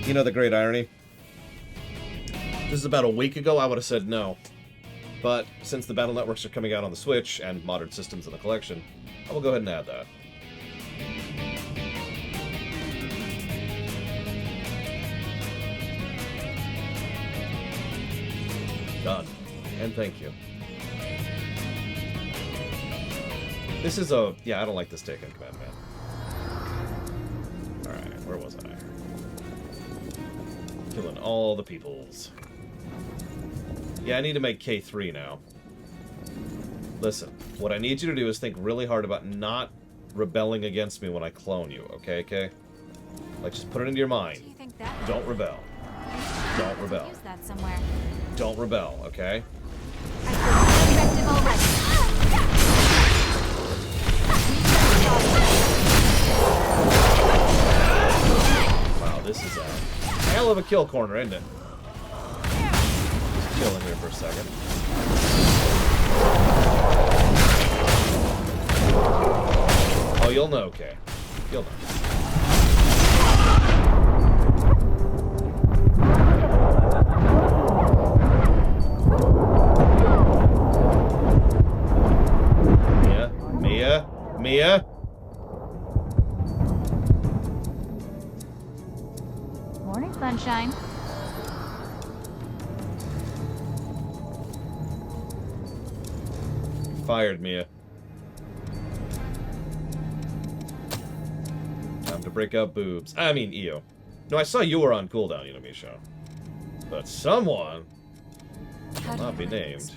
You know the great irony? This is about a week ago, I would have said no. But since the Battle Networks are coming out on the Switch and modern systems in the collection, I will go ahead and add that. Done. And thank you. This is a... Yeah, I don't like this take on command, man. Alright, where was I? Killing all the peoples. Yeah, I need to make K3 now. Listen, what I need you to do is think really hard about not rebelling against me when I clone you, okay, okay? Like, just put it into your mind. Don't rebel. Don't rebel. Use that somewhere. Don't rebel, okay? Wow, this is a hell of a kill corner, isn't it? Just chilling here for a second. Oh, you'll know, okay. You'll know. Mia? Morning, sunshine. Fired, Mia. Time to break out boobs. I mean, Io. No, I saw you were on cooldown, Yunamisho. But someone will not be named.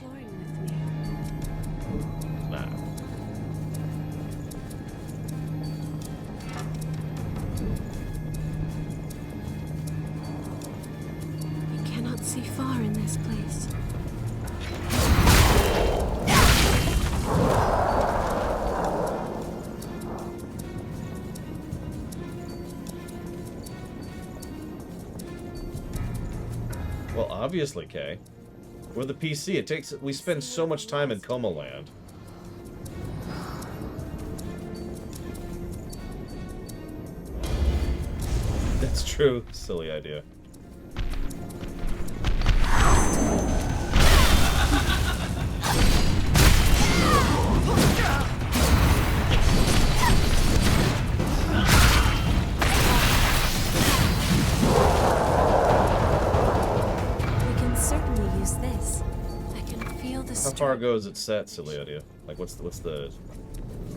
Nah. See far in this place. Well, obviously, Kay. We're the PC. We spend so much time in Coma Land. That's true. Silly idea. How far goes it set, silly idea? Like, what's the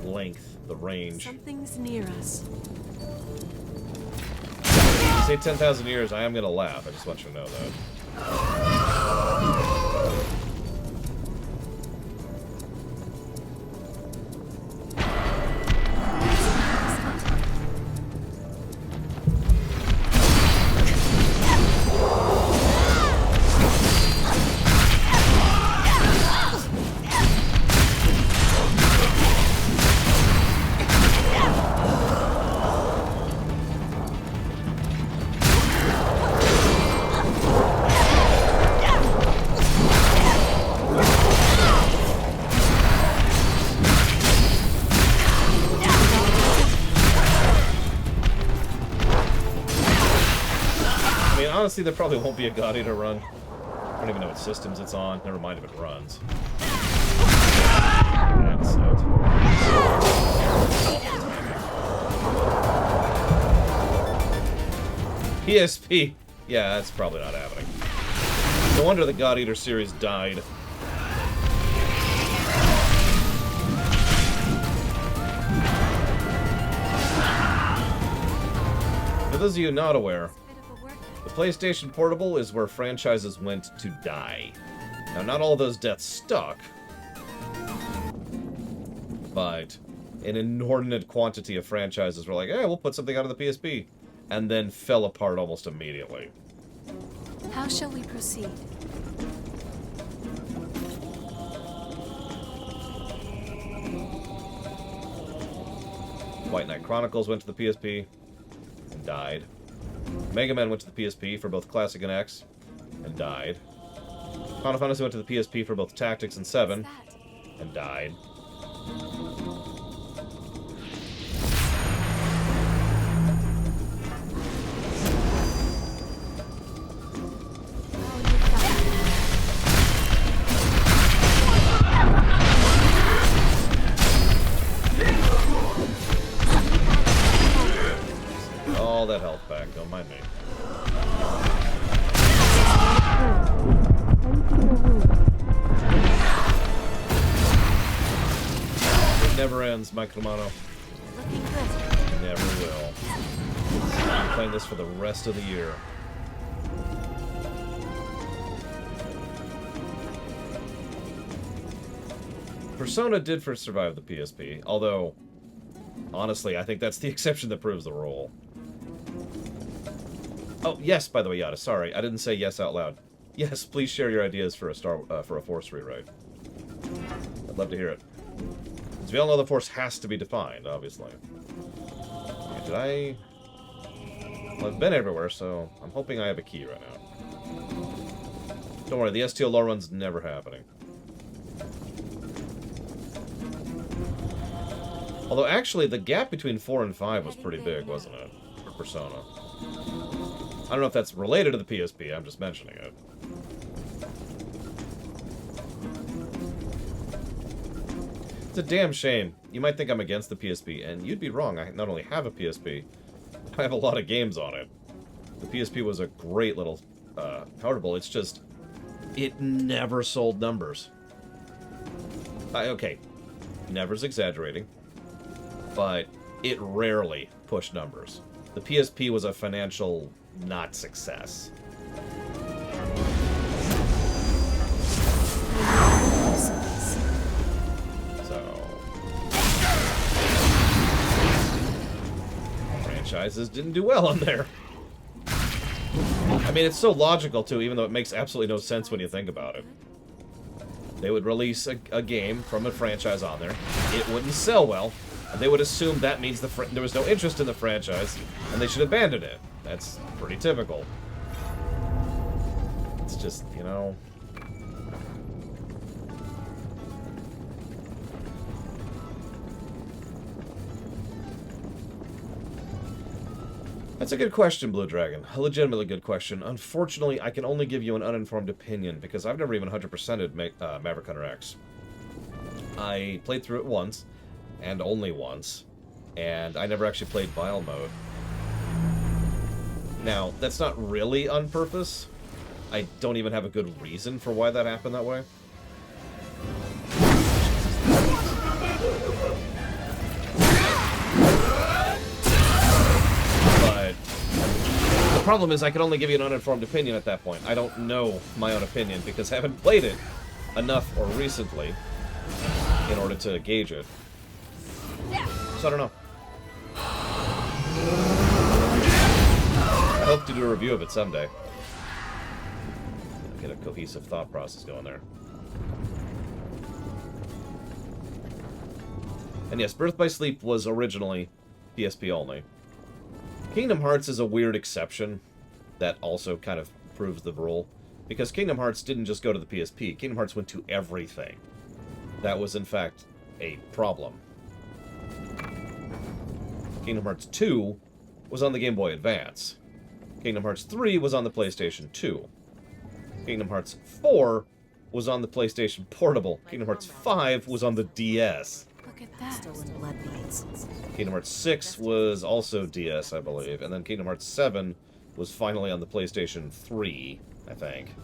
length, the range? Something's near us. If you say 10,000 years, I am gonna laugh. I just want you to know that. Honestly, there probably won't be a God Eater run. I don't even know what systems it's on. Never mind if it runs. That's it. PSP. Yeah, that's probably not happening. No wonder the God Eater series died. For those of you not aware, the PlayStation Portable is where franchises went to die. Now, not all those deaths stuck, but an inordinate quantity of franchises were like, hey, we'll put something out of the PSP, and then fell apart almost immediately. How shall we proceed? White Knight Chronicles went to the PSP and died. Mega Man went to the PSP for both Classic and X, and died. Final Fantasy went to the PSP for both Tactics and 7, and died. All that health back, don't mind me. It never ends, Micromano. Never will. playing this for the rest of the year. Persona did first survive the PSP, although, honestly, I think that's the exception that proves the rule. Oh, yes, by the way, Yada, sorry, I didn't say yes out loud. Yes, please share your ideas for a Force rewrite. I'd love to hear it. Because we all know the Force has to be defined, obviously. Okay, did I... Well, I've been everywhere, so I'm hoping I have a key right now. Don't worry, the STO low run's never happening. Although, actually, the gap between 4 and 5 was pretty big, wasn't it? For Persona. I don't know if that's related to the PSP, I'm just mentioning it. It's a damn shame. You might think I'm against the PSP, and you'd be wrong. I not only have a PSP, I have a lot of games on it. The PSP was a great little portable. It's just, it never sold numbers. Okay, never's exaggerating, but it rarely pushed numbers. The PSP was a financial not success. Franchises didn't do well on there. I mean, it's so logical, too, even though it makes absolutely no sense when you think about it. They would release a game from a franchise on there. It wouldn't sell well, and they would assume that means there was no interest in the franchise, and they should abandon it. That's pretty typical. It's just, you know... That's a good question, Blue Dragon. A legitimately good question. Unfortunately, I can only give you an uninformed opinion, because I've never even 100%ed Maverick Hunter X. I played through it once, and only once, and I never actually played Vile Mode. Now, that's not really on purpose. I don't even have a good reason for why that happened that way. The problem is I can only give you an uninformed opinion at that point. I don't know my own opinion because I haven't played it enough or recently in order to gauge it. So I don't know. I hope to do a review of it someday. Get a cohesive thought process going there. And yes, Birth by Sleep was originally PSP only. Kingdom Hearts is a weird exception that also kind of proves the rule, because Kingdom Hearts didn't just go to the PSP. Kingdom Hearts went to everything. That was, in fact, a problem. Kingdom Hearts 2 was on the Game Boy Advance. Kingdom Hearts 3 was on the PlayStation 2. Kingdom Hearts 4 was on the PlayStation Portable. Kingdom Hearts 5 was on the DS. Look at that. Stolen blood beads. Kingdom Hearts 6 was also DS, I believe. And then Kingdom Hearts 7 was finally on the PlayStation 3, I think.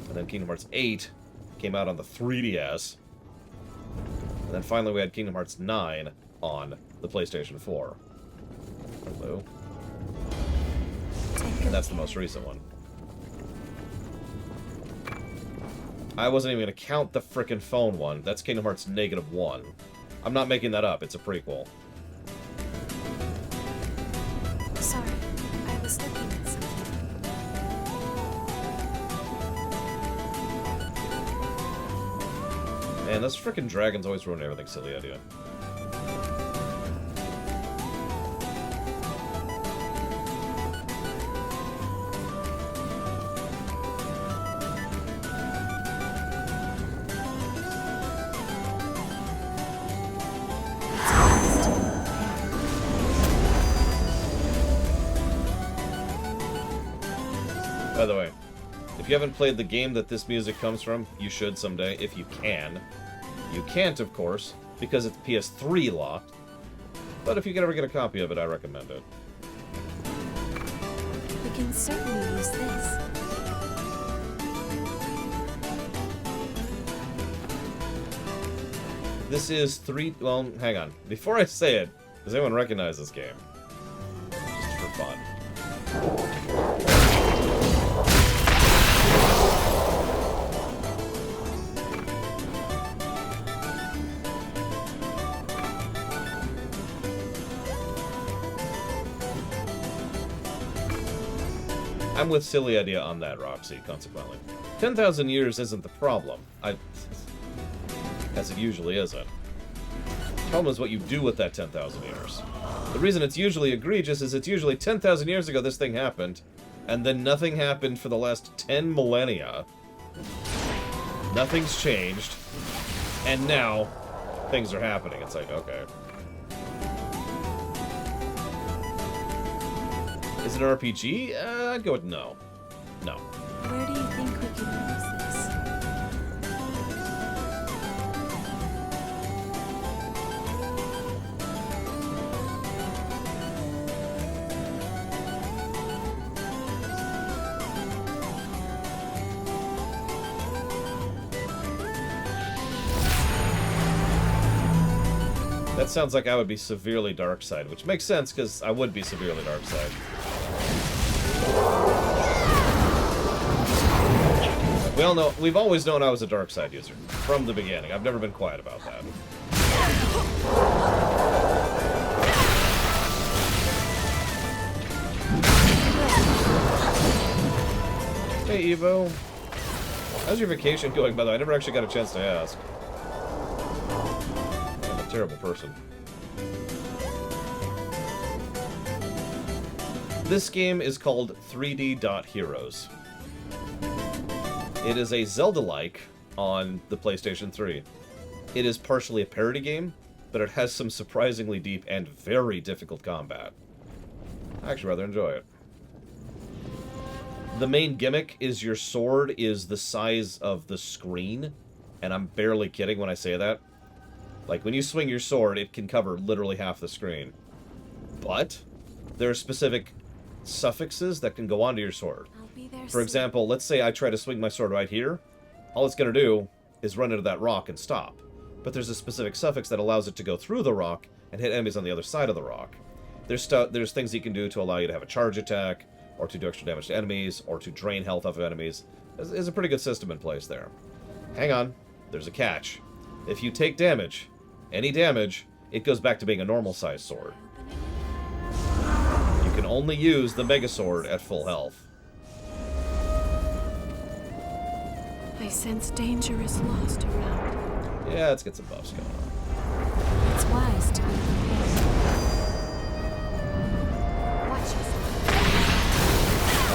And then Kingdom Hearts 8 came out on the 3DS. And then finally we had Kingdom Hearts 9 on the PlayStation 4. Hello. And that's the most recent one. I wasn't even going to count the frickin' phone one. That's Kingdom Hearts -1. I'm not making that up. It's a prequel. Sorry, I was looking at something. Man, those frickin' dragons always ruin everything silly I do. By the way, if you haven't played the game that this music comes from, you should someday, if you can. You can't, of course, because it's PS3 locked. But if you can ever get a copy of it, I recommend it. We can certainly use this. This is well, hang on. Before I say it, does anyone recognize this game? Just for fun. I'm with silly idea on that, Roxy, consequently. 10,000 years isn't the problem. As it usually isn't. The problem is what you do with that 10,000 years. The reason it's usually egregious is it's usually 10,000 years ago this thing happened, and then nothing happened for the last 10 millennia. Nothing's changed, and now things are happening. It's like, okay. Is it an RPG? I'd go with no. No. Where do you think we can use this? That sounds like I would be severely dark side, which makes sense because I would be severely dark side. We all know, we've always known I was a dark side user from the beginning. I've never been quiet about that. Hey Evo, how's your vacation going? By the way, I never actually got a chance to ask. I'm a terrible person. This game is called 3D Heroes. It is a Zelda-like on the PlayStation 3. It is partially a parody game, but it has some surprisingly deep and very difficult combat. I actually rather enjoy it. The main gimmick is your sword is the size of the screen, and I'm barely kidding when I say that. Like, when you swing your sword, it can cover literally half the screen. But there are specific suffixes that can go onto your sword. For example, let's say I try to swing my sword right here. All it's going to do is run into that rock and stop. But there's a specific suffix that allows it to go through the rock and hit enemies on the other side of the rock. There's things you can do to allow you to have a charge attack, or to do extra damage to enemies, or to drain health off of enemies. There's a pretty good system in place there. Hang on, there's a catch. If you take damage, any damage, it goes back to being a normal-sized sword. You can only use the Mega Sword at full health. I sense danger is lost around. Yeah, let's get some buffs going on. It's wise to be prepared.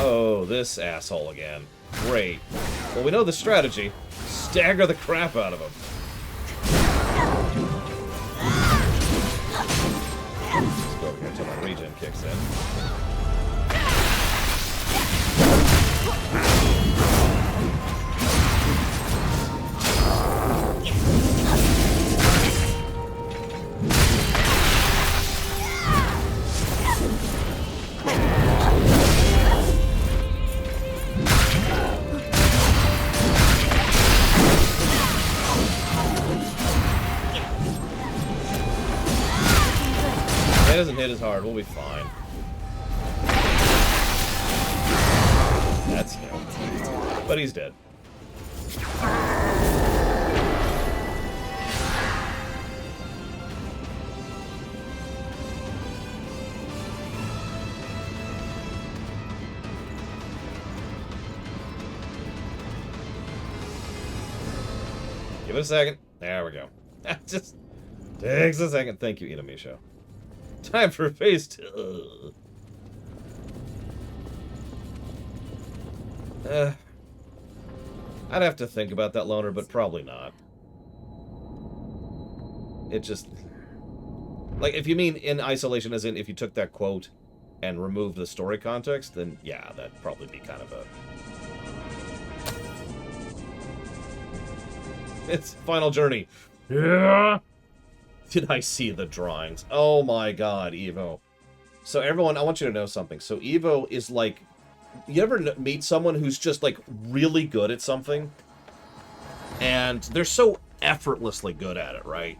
Oh, this asshole again. Great. Well, we know the strategy. Stagger the crap out of him. Let's go over here until my regen kicks in. That doesn't hit as hard. We'll be fine. That's him. But he's dead. Give it a second. There we go. That just takes a second. Thank you, Inamisho. Time for phase 2. I'd have to think about that, Loner, but probably not. It just... Like, if you mean in isolation, as in if you took that quote and removed the story context, then yeah, that'd probably be kind of a... It's Final Journey. Yeah. Did I see the drawings? Oh my god, Evo. So everyone, I want you to know something. So Evo is like... You ever meet someone who's just like really good at something? And they're so effortlessly good at it, right?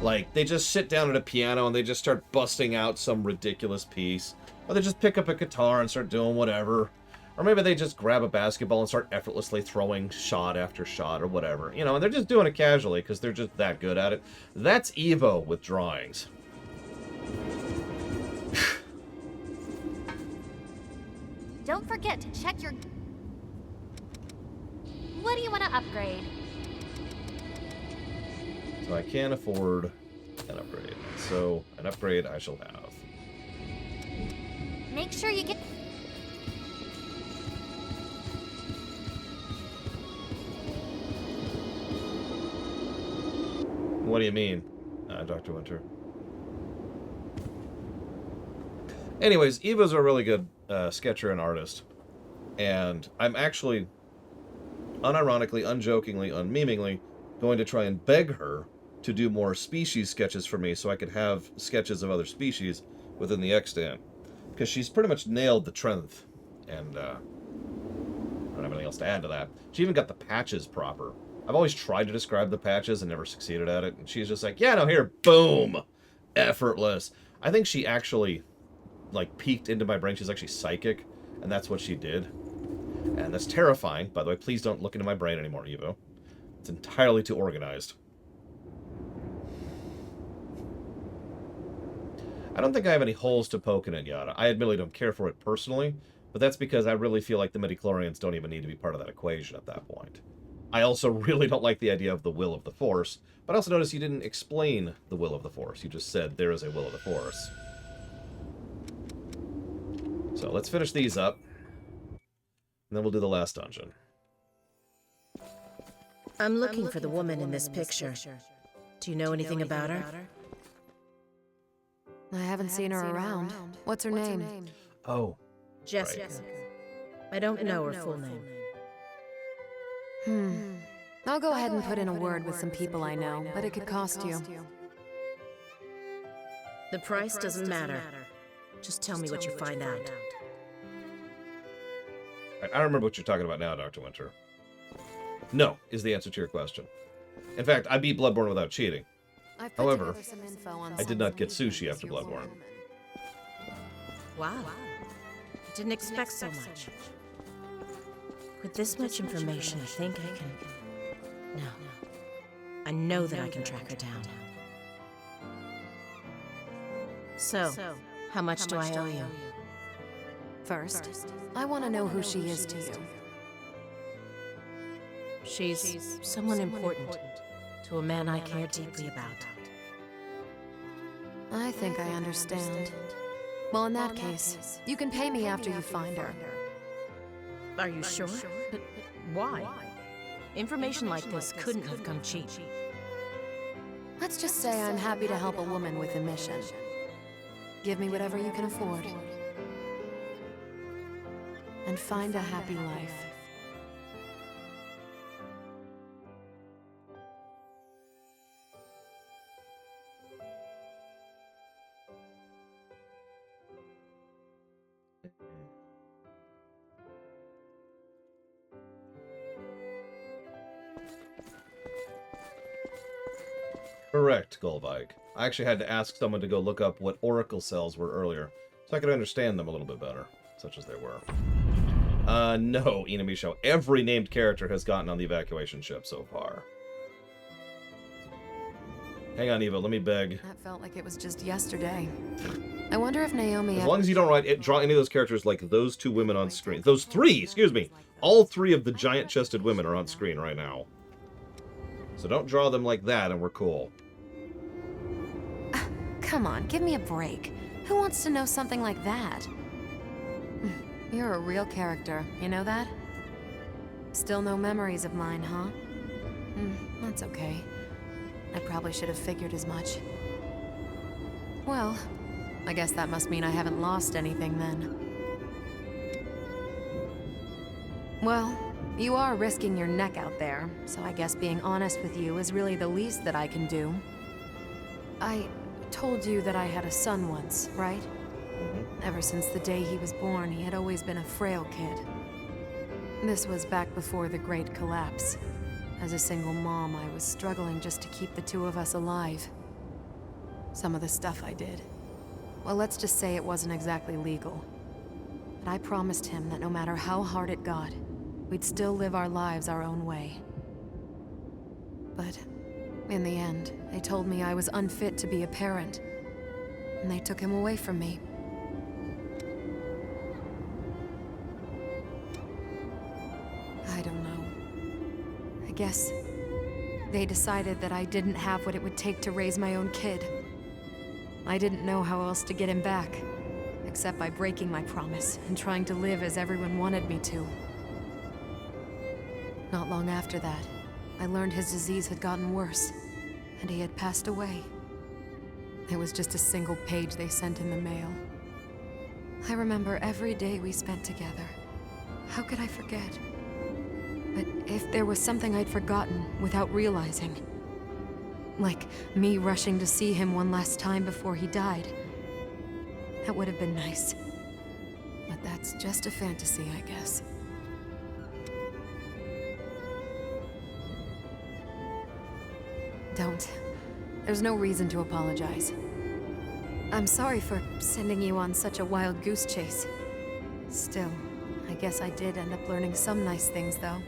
Like, they just sit down at a piano and they just start busting out some ridiculous piece. Or they just pick up a guitar and start doing whatever. Or maybe they just grab a basketball and start effortlessly throwing shot after shot or whatever. You know, and they're just doing it casually because they're just that good at it. That's Evo with drawings. Don't forget to check your... What do you want to upgrade? So I can't afford an upgrade. So an upgrade I shall have. Make sure you get... What do you mean, Dr. Winter? Anyways, Eva's a really good sketcher and artist. And I'm actually, unironically, unjokingly, unmemeingly, going to try and beg her to do more species sketches for me so I could have sketches of other species within the extant. Because she's pretty much nailed the Trenth. And I don't have anything else to add to that. She even got the patches proper. I've always tried to describe the patches and never succeeded at it. And she's just like, yeah, no, here, boom! Effortless. I think she actually, like, peeked into my brain. She's actually psychic, and that's what she did. And that's terrifying. By the way, please don't look into my brain anymore, Evo. It's entirely too organized. I don't think I have any holes to poke in it yet. I admittedly don't care for it personally, but that's because I really feel like the midichlorians don't even need to be part of that equation at that point. I also really don't like the idea of the will of the Force, but I also noticed you didn't explain the will of the Force. You just said there is a will of the Force. So let's finish these up, and then we'll do the last dungeon. I'm looking for the woman in this picture. Do you know anything about her? I haven't seen her around. What's her name? Oh. Jessica. Right. I don't know her full name. I'll go ahead and put in a word with some people I know, but it could cost you. The price doesn't matter. Just tell me what you find out. I don't remember what you're talking about now, Dr. Winter. No, is the answer to your question. In fact, I beat Bloodborne without cheating. However, I did not get sushi after Bloodborne. Wow. I didn't expect so much. With this much information, I think I can... No. I know that I can track her down. So, how much do I owe you? First, I want to know who she is to you. She's someone important to a man I care deeply about. I think I understand. Well, in that case, you can pay me after you find her. Are you sure? But why? Information like this couldn't have come cheap. Let's just say I'm happy to help a woman with a mission. Give me whatever you can afford. And find a happy life. Correct, Golvike. I actually had to ask someone to go look up what Oracle cells were earlier, so I could understand them a little bit better, such as they were. No, Inamisho. Every named character has gotten on the evacuation ship so far. Hang on, Eva, let me beg. That felt like it was just yesterday. I wonder if Naomi... As long as you don't draw any of those characters like those two women on screen. Those three, excuse me. All three of the giant-chested women are on screen right now. So don't draw them like that and we're cool. Come on, give me a break. Who wants to know something like that? You're a real character, you know that? Still no memories of mine, huh? That's okay. I probably should have figured as much. Well, I guess that must mean I haven't lost anything then. Well, you are risking your neck out there, so I guess being honest with you is really the least that I can do. I told you that I had a son once, right? Ever since the day he was born, he had always been a frail kid. This was back before the Great Collapse. As a single mom, I was struggling just to keep the two of us alive. some of the stuff I did. Well, let's just say it wasn't exactly legal. But I promised him that no matter how hard it got, we'd still live our lives our own way. But in the end, they told me I was unfit to be a parent, and they took him away from me. I don't know. I guess they decided that I didn't have what it would take to raise my own kid. I didn't know how else to get him back, except by breaking my promise and trying to live as everyone wanted me to. Not long after that, I learned his disease had gotten worse, and he had passed away. It was just a single page they sent in the mail. I remember every day we spent together. How could I forget? But if there was something I'd forgotten without realizing, like me rushing to see him one last time before he died, that would have been nice. But that's just a fantasy, I guess. Don't. There's no reason to apologize. I'm sorry for sending you on such a wild goose chase. Still, I guess I did end up learning some nice things, though.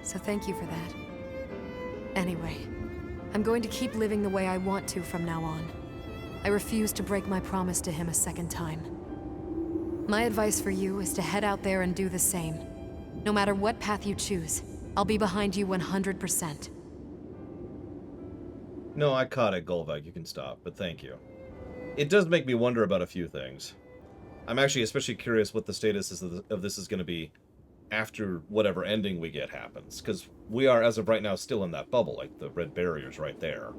So thank you for that. Anyway, I'm going to keep living the way I want to from now on. I refuse to break my promise to him a second time. My advice for you is to head out there and do the same. No matter what path you choose, I'll be behind you 100%. No, I caught it, Golvag. You can stop, but thank you. It does make me wonder about a few things. I'm actually especially curious what the status of this is going to be after whatever ending we get happens, because we are, as of right now, still in that bubble, like the red barrier's right there.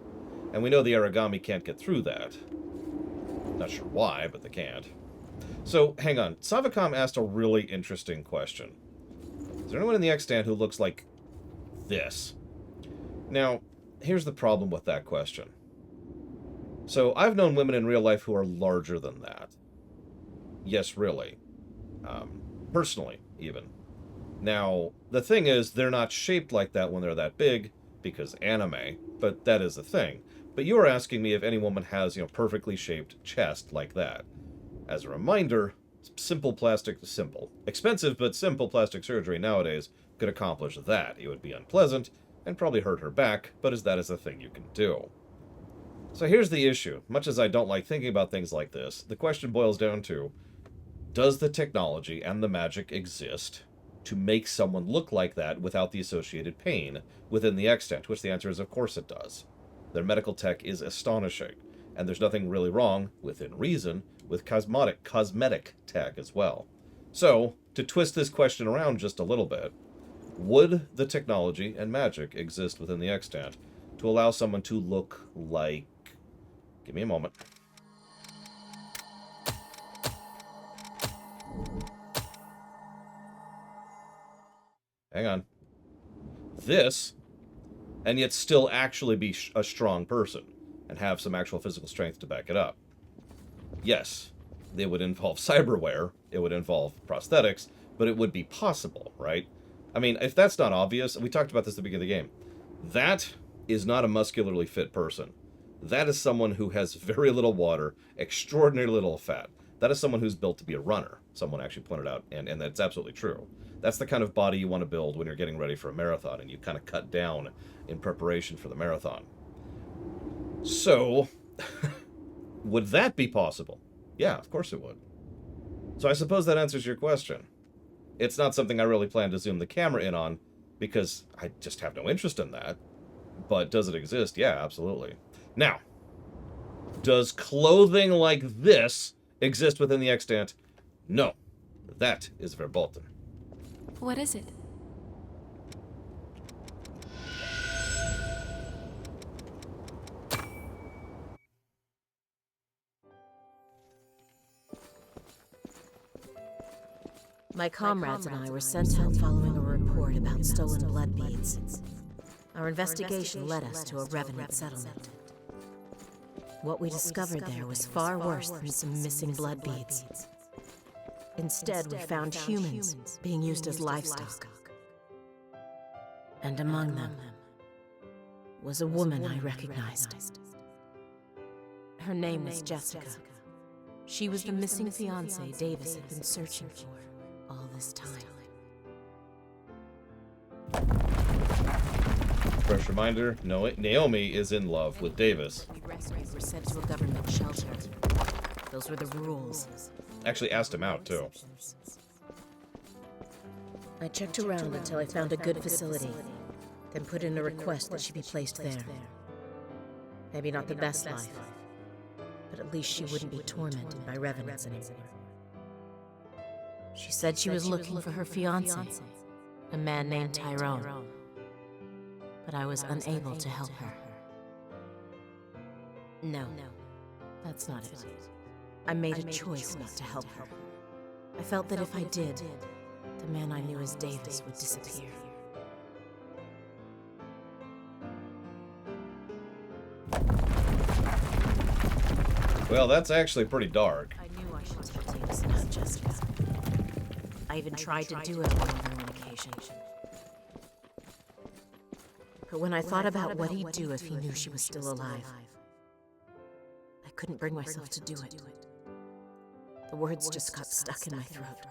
And we know the Aragami can't get through that. Not sure why, but they can't. So, hang on. Savicom asked a really interesting question. Is there anyone in the extant who looks like this? Now, here's the problem with that question. So, I've known women in real life who are larger than that. Yes, really. Personally, even. Now, the thing is, they're not shaped like that when they're that big, because anime, but that is the thing. But you were asking me if any woman has, perfectly shaped chest like that. As a reminder, expensive but simple plastic surgery nowadays could accomplish that. It would be unpleasant, and probably hurt her back, but that is a thing you can do. So here's the issue. Much as I don't like thinking about things like this, the question boils down to, does the technology and the magic exist to make someone look like that without the associated pain within the extant? Which the answer is, of course it does. Their medical tech is astonishing, and there's nothing really wrong, within reason, with cosmetic tech as well. So, to twist this question around just a little bit, would the technology and magic exist within the extant to allow someone to look like... Give me a moment. Hang on. This, and yet still actually be a strong person and have some actual physical strength to back it up. Yes, it would involve cyberware, it would involve prosthetics, but it would be possible, right? I mean, if that's not obvious, we talked about this at the beginning of the game, that is not a muscularly fit person. That is someone who has very little water, extraordinarily little fat. That is someone who's built to be a runner. Someone actually pointed out, and that's absolutely true. That's the kind of body you want to build when you're getting ready for a marathon, and you kind of cut down in preparation for the marathon. So, would that be possible? Yeah, of course it would. So I suppose that answers your question. It's not something I really plan to zoom the camera in on, because I just have no interest in that. But does it exist? Yeah, absolutely. Now, does clothing like this exist within the extant? No. That is verboten. What is it? My comrades and I were sent out following a report about stolen blood beads. Our investigation led us to a Revenant settlement. What we discovered there was far worse than some missing blood beads. Instead, we found humans being used as livestock. And among them was a woman I recognized. Her name was Jessica. She was the missing fiancé Davis had been searching for all this time. Fresh reminder, Naomi is in love with Davis. We rescued were sent to a government shelter. Those were the rules. Actually asked him out, too. I checked around until I found a good facility, then put in a request that she be placed there. Maybe not the best life, but at least she wouldn't be tormented by revenants anymore. She said she was looking for her fiancé, a man named Tyrone, but I was unable to help her. No, that's not it. I made a choice not to help her. I felt that if I did, the man I knew as Davis would disappear. Well, that's actually pretty dark. I knew I should tell Davis about Jessica. I even tried to do it on more than one occasion. But when I thought about what he'd do if he knew she was still alive, I couldn't bring myself to do it. The words just got stuck in my throat.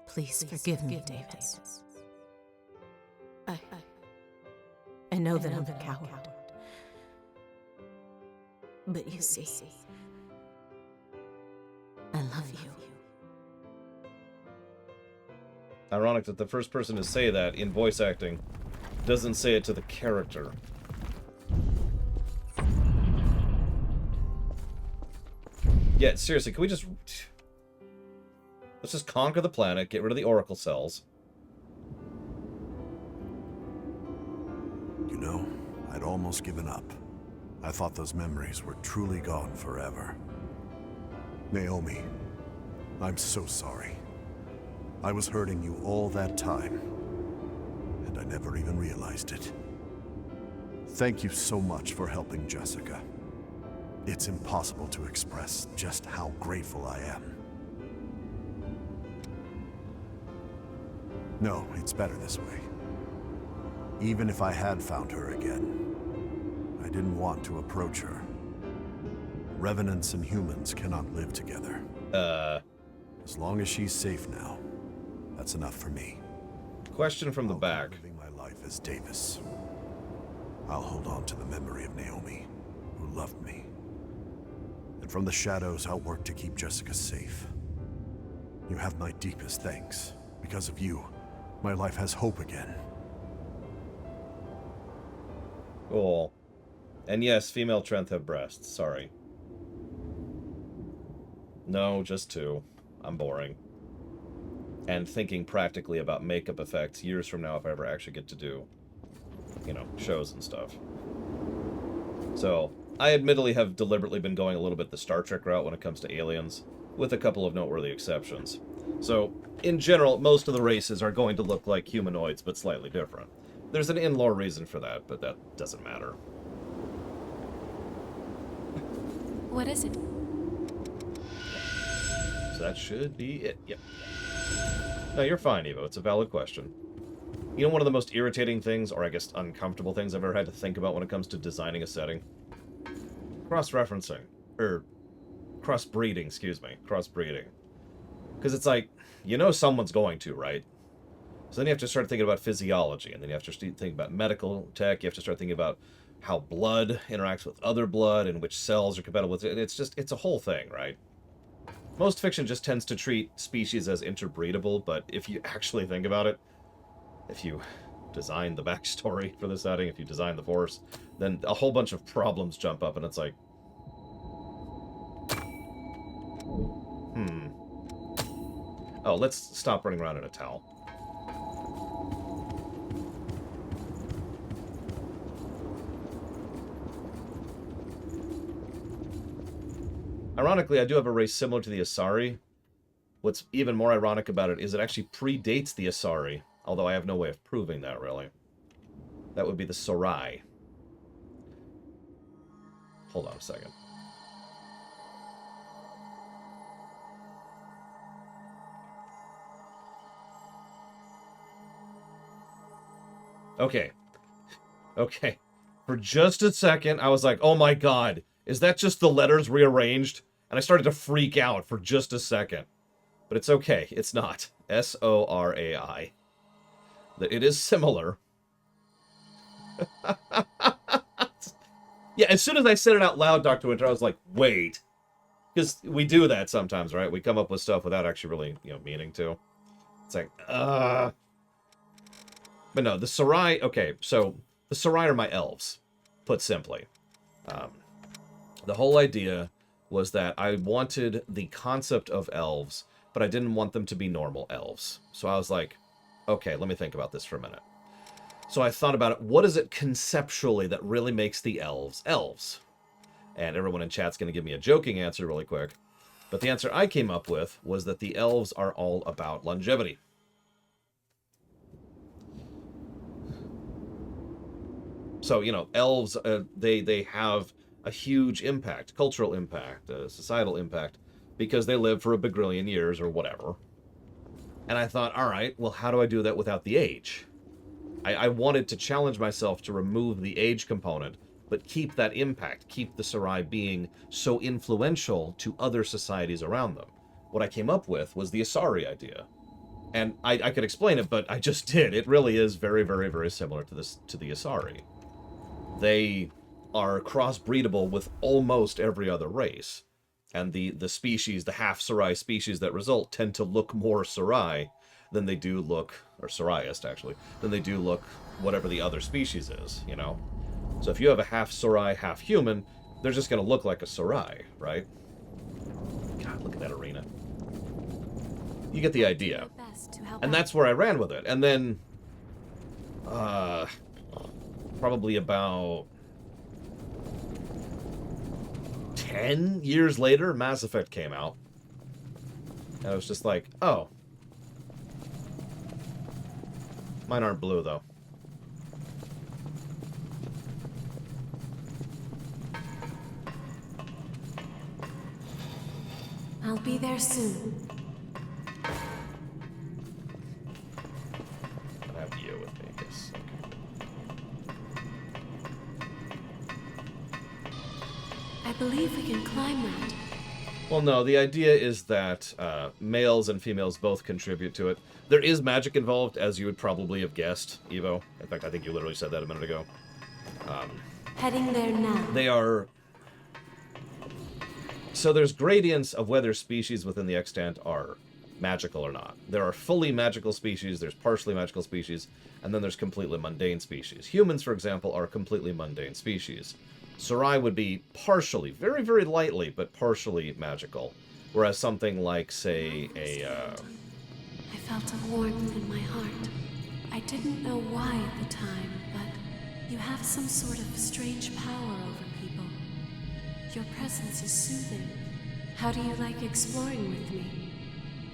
Please forgive me, Davis. I know that I'm a coward. But you see, I love you. Ironic that the first person to say that in voice acting doesn't say it to the character. Yeah, seriously, can we just... Let's just conquer the planet, get rid of the Oracle cells. You know, I'd almost given up. I thought those memories were truly gone forever. Naomi, I'm so sorry. I was hurting you all that time, and I never even realized it. Thank you so much for helping Jessica. It's impossible to express just how grateful I am. No, it's better this way. Even if I had found her again, I didn't want to approach her. Revenants and humans cannot live together. As long as she's safe now, that's enough for me. Question from the back. Living my life as Davis. I'll hold on to the memory of Naomi, who loved me. And from the shadows, I'll work to keep Jessica safe. You have my deepest thanks. Because of you, my life has hope again. Cool. And yes, female Trenth have breasts. Sorry. No, just two. I'm boring. And thinking practically about makeup effects years from now if I ever actually get to do, you know, shows and stuff. So, I admittedly have deliberately been going a little bit the Star Trek route when it comes to aliens, with a couple of noteworthy exceptions. So, in general, most of the races are going to look like humanoids, but slightly different. There's an in-lore reason for that, but that doesn't matter. What is it? So that should be it. Yep. No, you're fine, Evo. It's a valid question. You know one of the most irritating things, or I guess uncomfortable things I've ever had to think about when it comes to designing a setting? Cross-referencing. Or, cross-breeding, excuse me. Cross-breeding. Because it's like, you know someone's going to, right? So then you have to start thinking about physiology, and then you have to start thinking about medical tech, you have to start thinking about how blood interacts with other blood, and which cells are compatible with it. It's a whole thing, right? Most fiction just tends to treat species as interbreedable, but if you actually think about it, if you design the backstory for the setting, if you design the Force, then a whole bunch of problems jump up, and it's like... Oh, let's stop running around in a towel. Ironically, I do have a race similar to the Asari. What's even more ironic about it is it actually predates the Asari, although I have no way of proving that, really. That would be the Sorai. Hold on a second. Okay. Okay. For just a second, I was like, oh my god, Is that just the letters rearranged? And I started to freak out for just a second. But it's okay. It's not. S-O-R-A-I. It is similar. Yeah, as soon as I said it out loud, Dr. Winter, I was like, wait. Because we do that sometimes, right? We come up with stuff without actually really, meaning to. It's like, But no, the Sarai... Okay, so the Sarai are my elves, put simply. The whole idea was that I wanted the concept of elves, but I didn't want them to be normal elves. So I was like, okay, let me think about this for a minute. So I thought about it. What is it conceptually that really makes the elves elves? And everyone in chat's going to give me a joking answer really quick. But the answer I came up with was that the elves are all about longevity. So, elves, they have a huge impact, cultural impact, societal impact, because they live for a bagrillion years or whatever. And I thought, all right, well, how do I do that without the age? I wanted to challenge myself to remove the age component, but keep that impact, keep the Sarai being so influential to other societies around them. What I came up with was the Asari idea. And I could explain it, but I just did. It really is very, very, very similar to the Asari. They are crossbreedable with almost every other race. And the species, the half-Sarai species that result, tend to look more Sarai than they do look, or Sariist, actually, than they do look whatever the other species is, So if you have a half-Sarai, half-human, they're just going to look like a Sarai, right? God, look at that arena. You get the idea. And that's where I ran with it. And then, probably about 10 years later, Mass Effect came out. And I was just like, oh. Mine aren't blue, though. I'll be there soon. I have you with me, I guess. I believe we can climb that. Well, no, the idea is that males and females both contribute to it. There is magic involved, as you would probably have guessed, Evo. In fact, I think you literally said that a minute ago. Heading there now. They are... So there's gradients of whether species within the extant are magical or not. There are fully magical species, there's partially magical species, and then there's completely mundane species. Humans, for example, are completely mundane species. Sarai would be partially, very, very lightly, but partially magical. Whereas something like, say, I felt a warmth in my heart. I didn't know why at the time, but you have some sort of strange power over people. Your presence is soothing. How do you like exploring with me?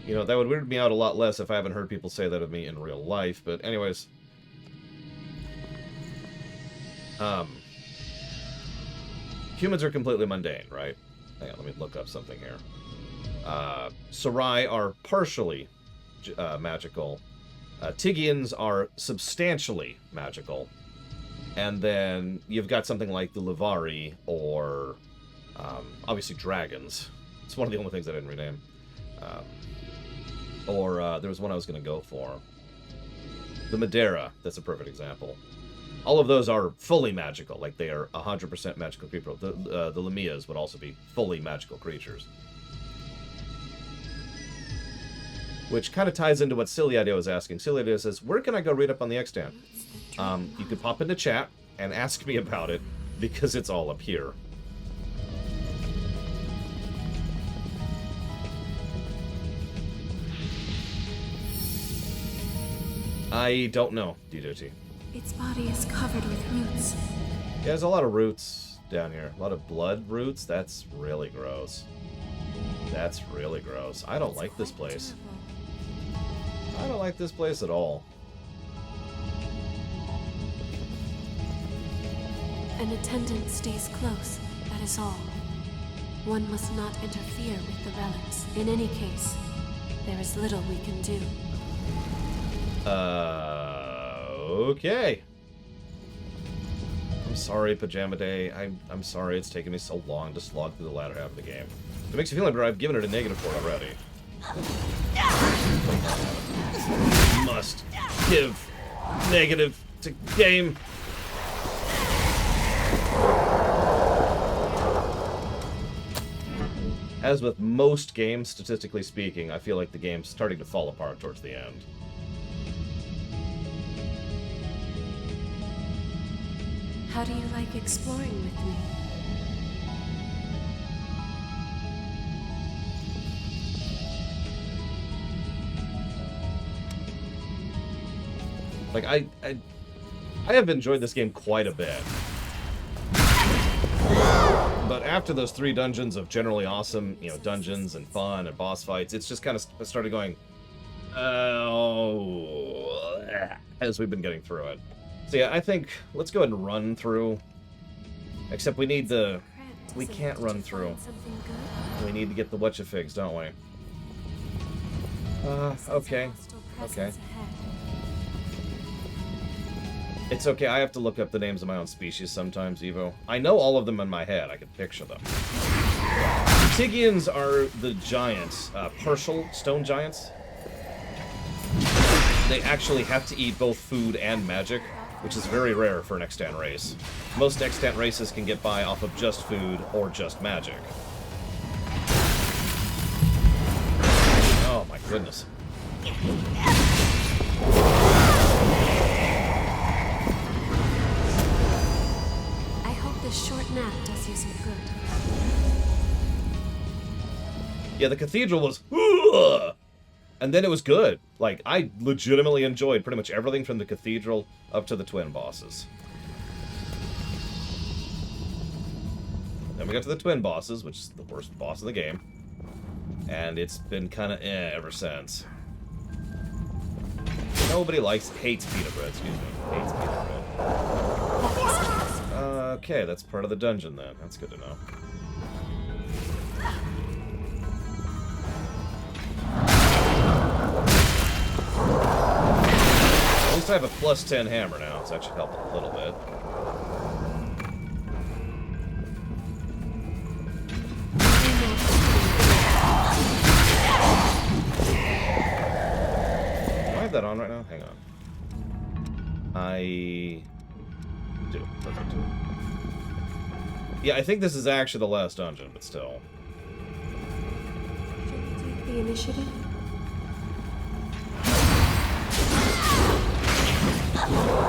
That would weird me out a lot less if I haven't heard people say that of me in real life, but anyways. Humans are completely mundane, right? Hang on, let me look up something here. Sarai are partially magical. Tygians are substantially magical. And then you've got something like the Livari, or obviously dragons. It's one of the only things I didn't rename. There was one I was going to go for. The Madeira, that's a perfect example. All of those are fully magical, like they are 100% magical creatures. The Lamias would also be fully magical creatures. Which kind of ties into what Ciliadeo was asking. Ciliadeo says, where can I go read up on the extant? You could pop into chat and ask me about it, because it's all up here. I don't know, D-Dirty. Its body is covered with roots. Yeah, there's a lot of roots down here. A lot of blood roots. That's really gross. That's really gross. I don't like this place. I don't like this place at all. An attendant stays close, that is all. One must not interfere with the relics. In any case, there is little we can do. Okay. I'm sorry, Pajama Day. I'm sorry it's taken me so long to slog through the latter half of the game. If it makes you feel better, I've given it a -4 already. Must give negative to game. As with most games, statistically speaking, I feel like the game's starting to fall apart towards the end. How do you like exploring with me? Like, I have enjoyed this game quite a bit. But after those 3 dungeons of generally awesome, you know, dungeons and fun and boss fights, it's just kind of started going, oh, as we've been getting through it. So yeah, I think let's go ahead and run through. Except we need the... We can't run through. We need to get the whatcha-figs, don't we? Okay. Okay. It's okay, I have to look up the names of my own species sometimes, Evo. I know all of them in my head, I can picture them. Stygians are the giants, partial stone giants. They actually have to eat both food and magic, which is very rare for an extant race. Most extant races can get by off of just food or just magic. Oh my goodness. This short nap does you some good. Yeah, the cathedral was... Ugh! And then it was good. Like, I legitimately enjoyed pretty much everything from the cathedral up to the twin bosses. Then we got to the twin bosses, which is the worst boss in the game. And it's been kind of ever since. Nobody hates pita bread, excuse me. Hates pita bread. Okay, that's part of the dungeon then. That's good to know. At least I have a +10 hammer now, so that should help a little bit. Do I have that on right now? Hang on. I do. Perfect. Yeah, I think this is actually the last dungeon, but still. Take the initiative?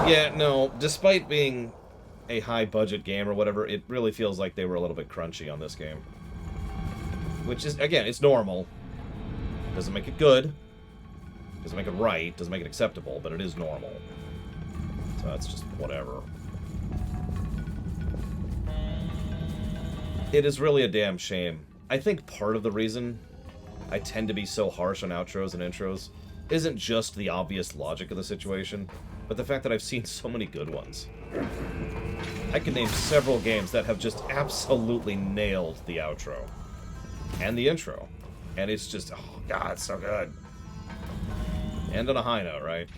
Yeah, no, despite being a high-budget game or whatever, it really feels like they were a little bit crunchy on this game. Which is, again, it's normal. Doesn't make it good. Doesn't make it right. Doesn't make it acceptable, but it is normal. So that's just whatever. It is really a damn shame. I think part of the reason I tend to be so harsh on outros and intros isn't just the obvious logic of the situation, but the fact that I've seen so many good ones. I can name several games that have just absolutely nailed the outro and the intro. And it's just, oh god, it's so good. End on a high note, right?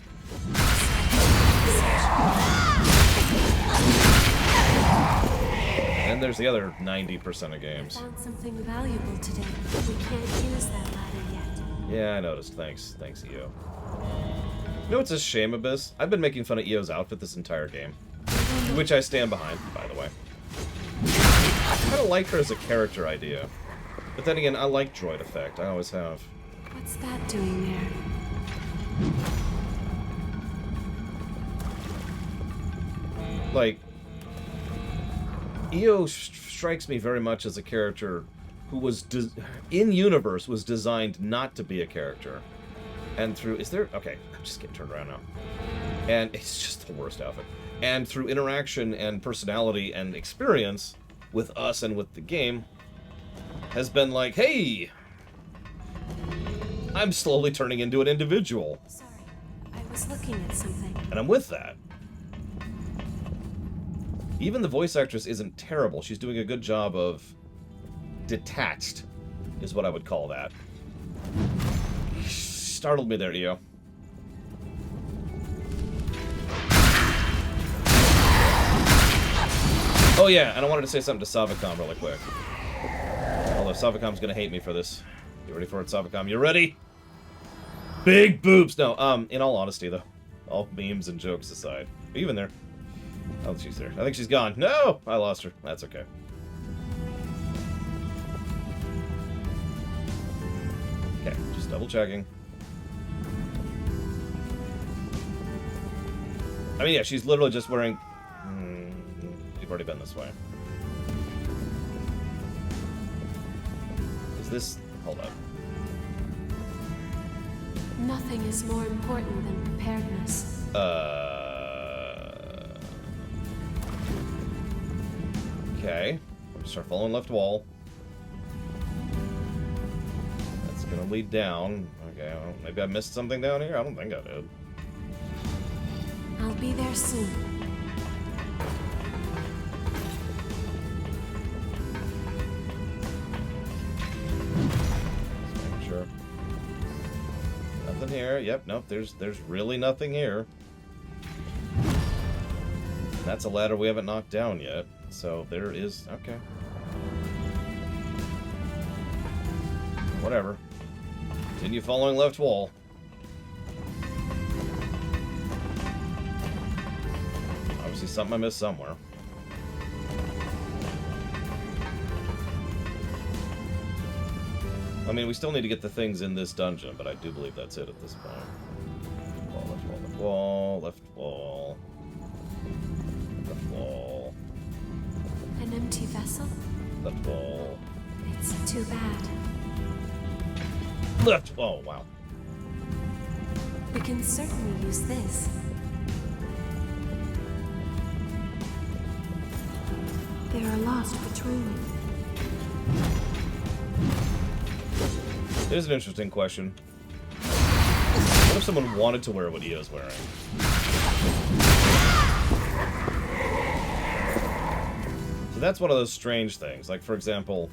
And there's the other 90% of games. I found something valuable today. We can't use that ladder yet. Yeah, I noticed. Thanks. Thanks, EO. You know what's a shame, Abyss? I've been making fun of EO's outfit this entire game. Which I stand behind, by the way. I kind of like her as a character idea. But then again, I like Droid Effect. I always have. What's that doing there? Like, EO strikes me very much as a character who was, in-universe, was designed not to be a character. And through, okay, I'm just getting turned around now. And it's just the worst outfit. And through interaction and personality and experience with us and with the game, has been like, hey, I'm slowly turning into an individual. Sorry, I was looking at something. And I'm with that. Even the voice actress isn't terrible. She's doing a good job of detached, is what I would call that. Startled me there, EO. Oh yeah, and I wanted to say something to Savicom really quick. Although Savicom's gonna hate me for this. You ready for it, Savicom? You ready? Big boobs! No, in all honesty though. All memes and jokes aside. Are you even there? Oh, she's there. I think she's gone. No! I lost her. That's okay. Okay, just double checking. I mean, yeah, she's literally just wearing... We've already been this way. Is this... Hold up. Nothing is more important than preparedness. Okay. Start following left wall. That's gonna lead down. Okay, well, maybe I missed something down here? I don't think I did. I'll be there soon. Just making sure. Nothing here. Yep, nope, there's really nothing here. That's a ladder we haven't knocked down yet. So there is... Okay. Whatever. Continue following left wall. Obviously something I missed somewhere. I mean, we still need to get the things in this dungeon, but I do believe that's it at this point. Left wall, left wall, left wall. Left wall. An empty vessel? Left wall. It's too bad. Left. Oh, wow. We can certainly use this. There are lost patrolling. Here's an interesting question. What if someone wanted to wear what Io's wearing? So that's one of those strange things. Like, for example,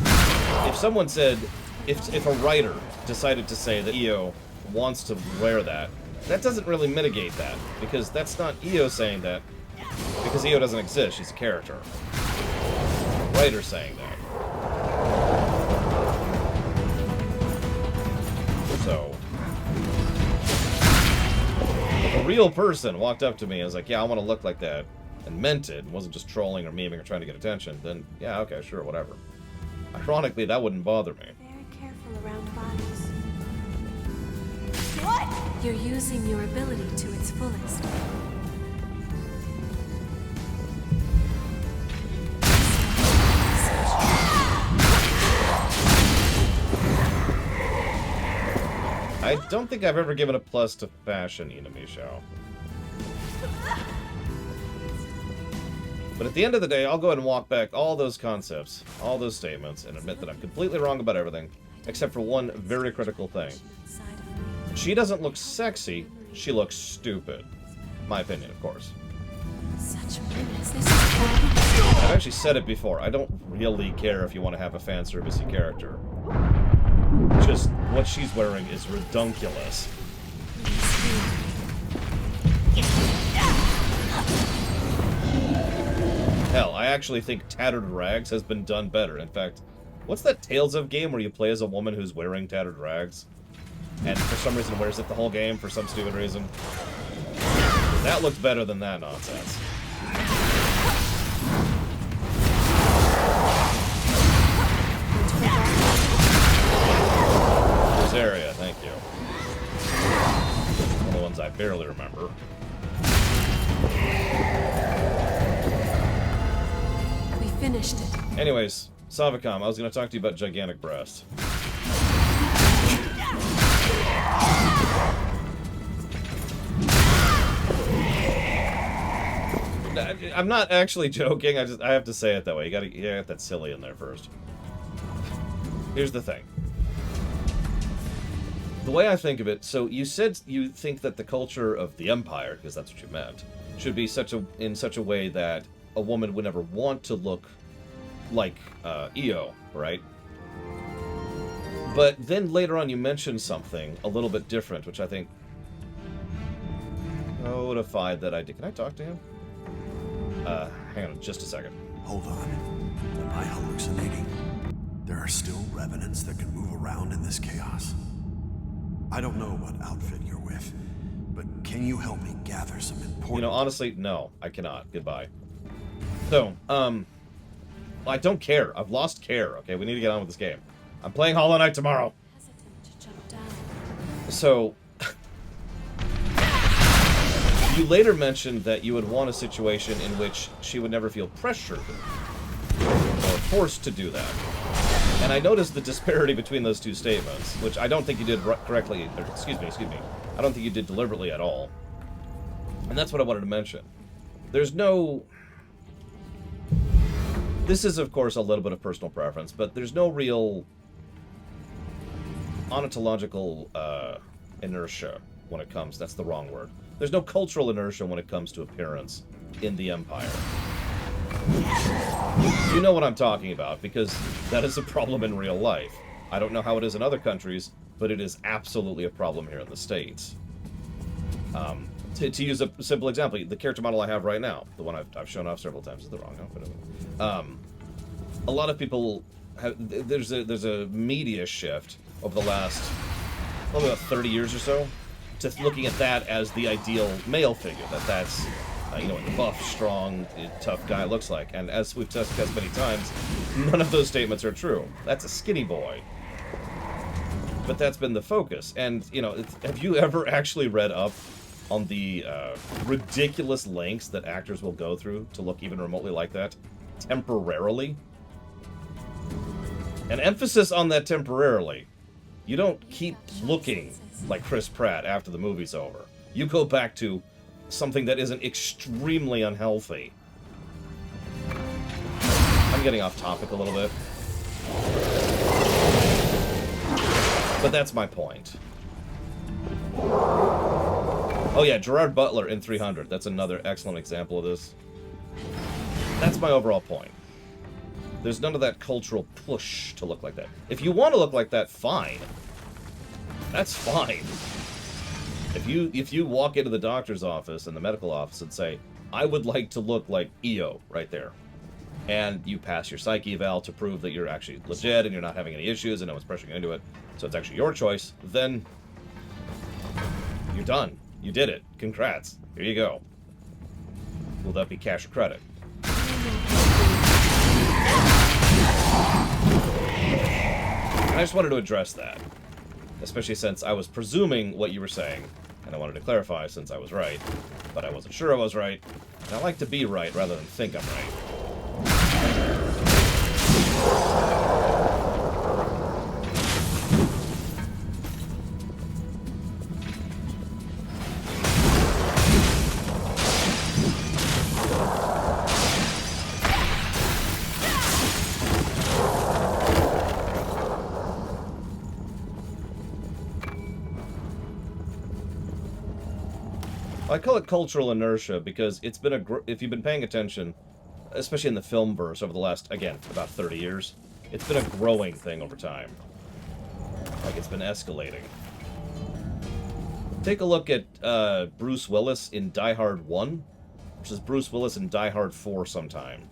if someone said, if a writer decided to say that Io wants to wear that, that doesn't really mitigate that, because that's not Io saying that, because Io doesn't exist, she's a character. The writer's saying that. So, if a real person walked up to me and was like, yeah, I want to look like that, and meant it, and wasn't just trolling or memeing or trying to get attention, then yeah, okay, sure, whatever. Ironically, that wouldn't bother me. Very careful around bodies. What? You're using your ability to its fullest. I don't think I've ever given a plus to fashion, Inamisho. But at the end of the day, I'll go ahead and walk back all those concepts, all those statements, and admit that I'm completely wrong about everything, except for one very critical thing. She doesn't look sexy, she looks stupid. My opinion, of course. Such weirdness. I've actually said it before, I don't really care if you want to have a fan servicey character. Just what she's wearing is redunculous. Hell, I actually think Tattered Rags has been done better. In fact, what's that Tales of game where you play as a woman who's wearing tattered rags? And for some reason wears it the whole game, for some stupid reason? That looked better than that nonsense. Area, thank you. One of the ones I barely remember. We finished it. Anyways, Savicom, I was going to talk to you about gigantic breasts. I'm not actually joking. I have to say it that way. You gotta get that silly in there first. Here's the thing. The way I think of it, so you said you think that the culture of the Empire, because that's what you meant, should be in such a way that a woman would never want to look like Io, right? But then later on you mentioned something a little bit different, which I think codified that idea. Can I talk to him? hang on just a second. Hold on. Am I hallucinating? There are still revenants that can move around in this chaos. I don't know what outfit you're with, but can you help me gather some important... You know, honestly, no, I cannot. Goodbye. So, I don't care. I've lost care, okay? We need to get on with this game. I'm playing Hollow Knight tomorrow. So, you later mentioned that you would want a situation in which she would never feel pressured or forced to do that. And I noticed the disparity between those two statements, which I don't think you did correctly, or excuse me, I don't think you did deliberately at all. And that's what I wanted to mention. There's no... This is, of course, a little bit of personal preference, but there's no real ontological inertia when it comes... That's the wrong word. There's no cultural inertia when it comes to appearance in the Empire. You know what I'm talking about, because that is a problem in real life. I don't know how it is in other countries, but it is absolutely a problem here in the States. To use a simple example, the character model I have right now, the one I've shown off several times, is the wrong outfit. A lot of people have... There's a media shift over the last probably about 30 years or so to looking at that as the ideal male figure. That's you know, what the buff, strong, tough guy looks like. And as we've discussed many times, none of those statements are true. That's a skinny boy. But that's been the focus. And, you know, have you ever actually read up on the ridiculous lengths that actors will go through to look even remotely like that? Temporarily? An emphasis on that temporarily. You don't keep looking like Chris Pratt after the movie's over. You go back to something that isn't extremely unhealthy. I'm getting off topic a little bit. But that's my point. Oh yeah, Gerard Butler in 300. That's another excellent example of this. That's my overall point. There's none of that cultural push to look like that. If you want to look like that, fine. That's fine. If you walk into the doctor's office and the medical office and say, I would like to look like EO right there, and you pass your psyche eval to prove that you're actually legit and you're not having any issues and no one's pressuring you into it, so it's actually your choice, then you're done. You did it. Congrats. Here you go. Will that be cash or credit? I just wanted to address that. Especially since I was presuming what you were saying, and I wanted to clarify since I was right, but I wasn't sure I was right, and I like to be right rather than think I'm right. I call it cultural inertia because it's been if you've been paying attention, especially in the film verse over the last, again, about 30 years, it's been a growing thing over time. Like, it's been escalating. Take a look at Bruce Willis in Die Hard 1 versus Bruce Willis in Die Hard 4 sometime,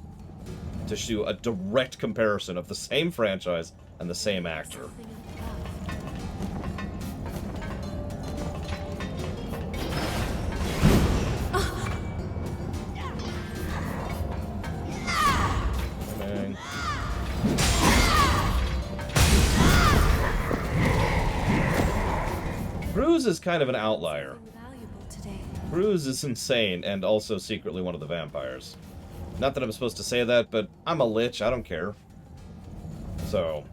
to show a direct comparison of the same franchise and the same actor. Cruz is kind of an outlier. Cruz is insane and also secretly one of the vampires. Not that I'm supposed to say that, but I'm a lich, I don't care. So,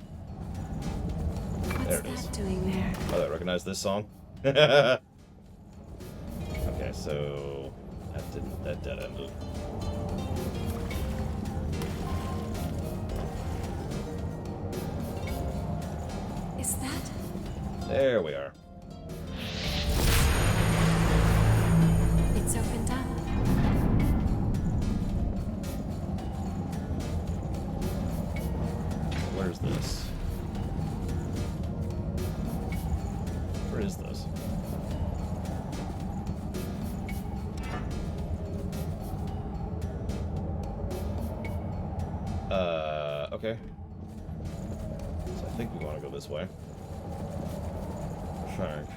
there it is. Doing there? Oh, I recognize this song? Okay, so that dead ended. Is that? There we are. It's opened up. Where's this? Where is this? Okay. So I think we want to go this way. Frank.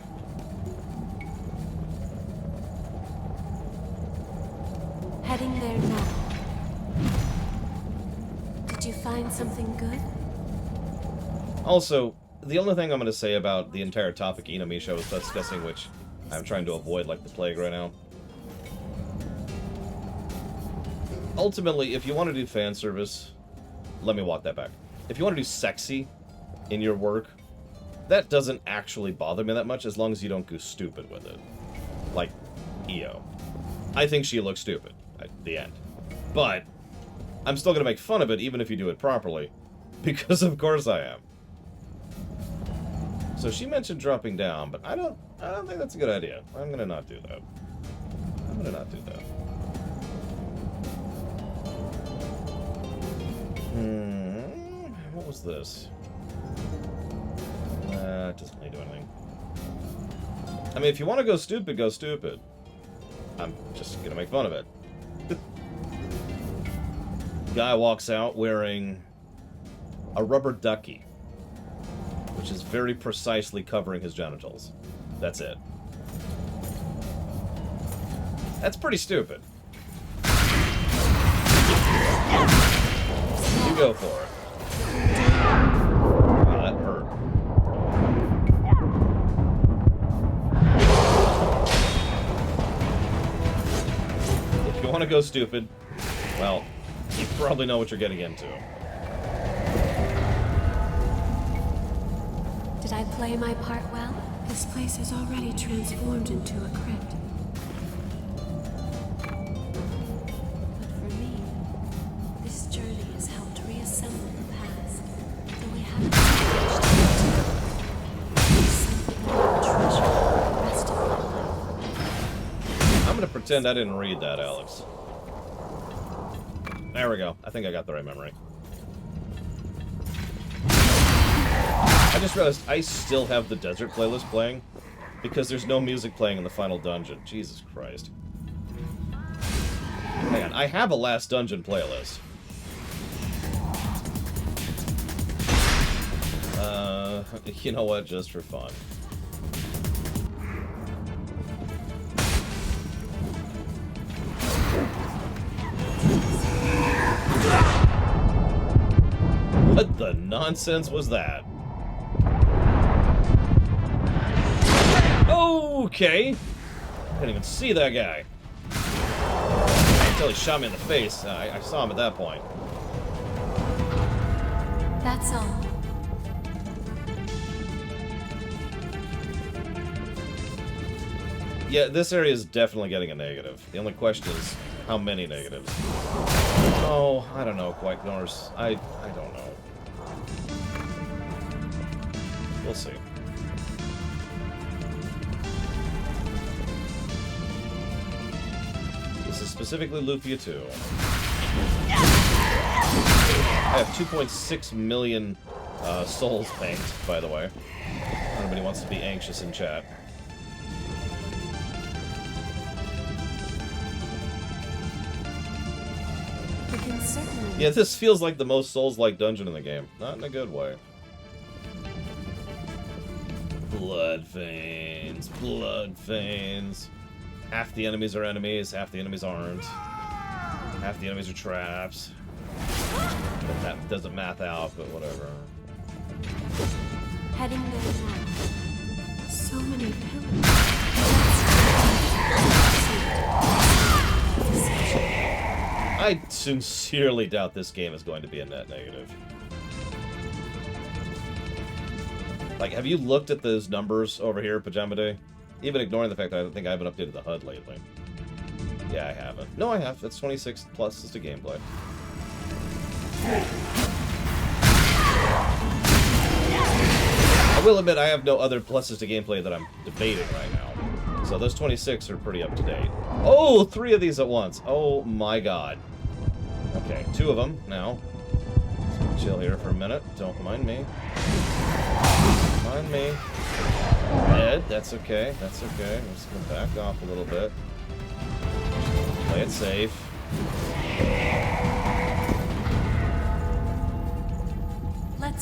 Heading there now. Did you find something good? Also, the only thing I'm going to say about the entire topic Inamisha was discussing, which I'm trying to avoid like the plague right now. Ultimately, if you want to do fan service, let me walk that back. If you want to do sexy in your work, that doesn't actually bother me that much as long as you don't go stupid with it. Like EO. I think she looks stupid at the end. But I'm still going to make fun of it even if you do it properly. Because of course I am. So she mentioned dropping down, but I don't think that's a good idea. I'm going to not do that. I'm going to not do that. What was this? It doesn't really do anything. I mean, if you want to go stupid, go stupid. I'm just gonna make fun of it. Guy walks out wearing a rubber ducky, which is very precisely covering his genitals. That's it. That's pretty stupid. You go for it. Wow, that hurt. If you want to go stupid, well, you probably know what you're getting into. Did I play my part well? This place is already transformed into a crypt. But for me, this journey has helped reassemble the past, though we haven't reached I'm gonna pretend I didn't read that, Alex. There we go. I think I got the right memory. I just realized I still have the desert playlist playing because there's no music playing in the final dungeon. Jesus Christ. Hang on, I have a last dungeon playlist. You know what? Just for fun. What the nonsense was that? Okay. I couldn't even see that guy. Until he shot me in the face. I saw him at that point. That's all. Yeah, this area is definitely getting a negative. The only question is, how many negatives? Oh, I don't know, quite Norse. I don't know. We'll see. This is specifically Lufia 2. I have 2.6 million souls banked, by the way. If anybody wants to be anxious in chat. Yeah, this feels like the most Souls-like dungeon in the game. Not in a good way. Blood veins, blood veins. Half the enemies are enemies, half the enemies aren't. Half the enemies are traps. But that doesn't math out, but whatever. Heading there now. So many pillars. I sincerely doubt this game is going to be a net negative. Like, have you looked at those numbers over here, Pajama Day? Even ignoring the fact that I think I haven't updated the HUD lately. Yeah, I haven't. No, I have. It's 26 plus is the gameplay. I will admit I have no other pluses to gameplay that I'm debating right now. So those 26 are pretty up to date. Oh, 3 of these at once. Oh my god. Okay, 2 of them now. Let's chill here for a minute. Don't mind me. Mind me. Dead. That's okay. That's okay. I'm just gonna back off a little bit. Play it safe.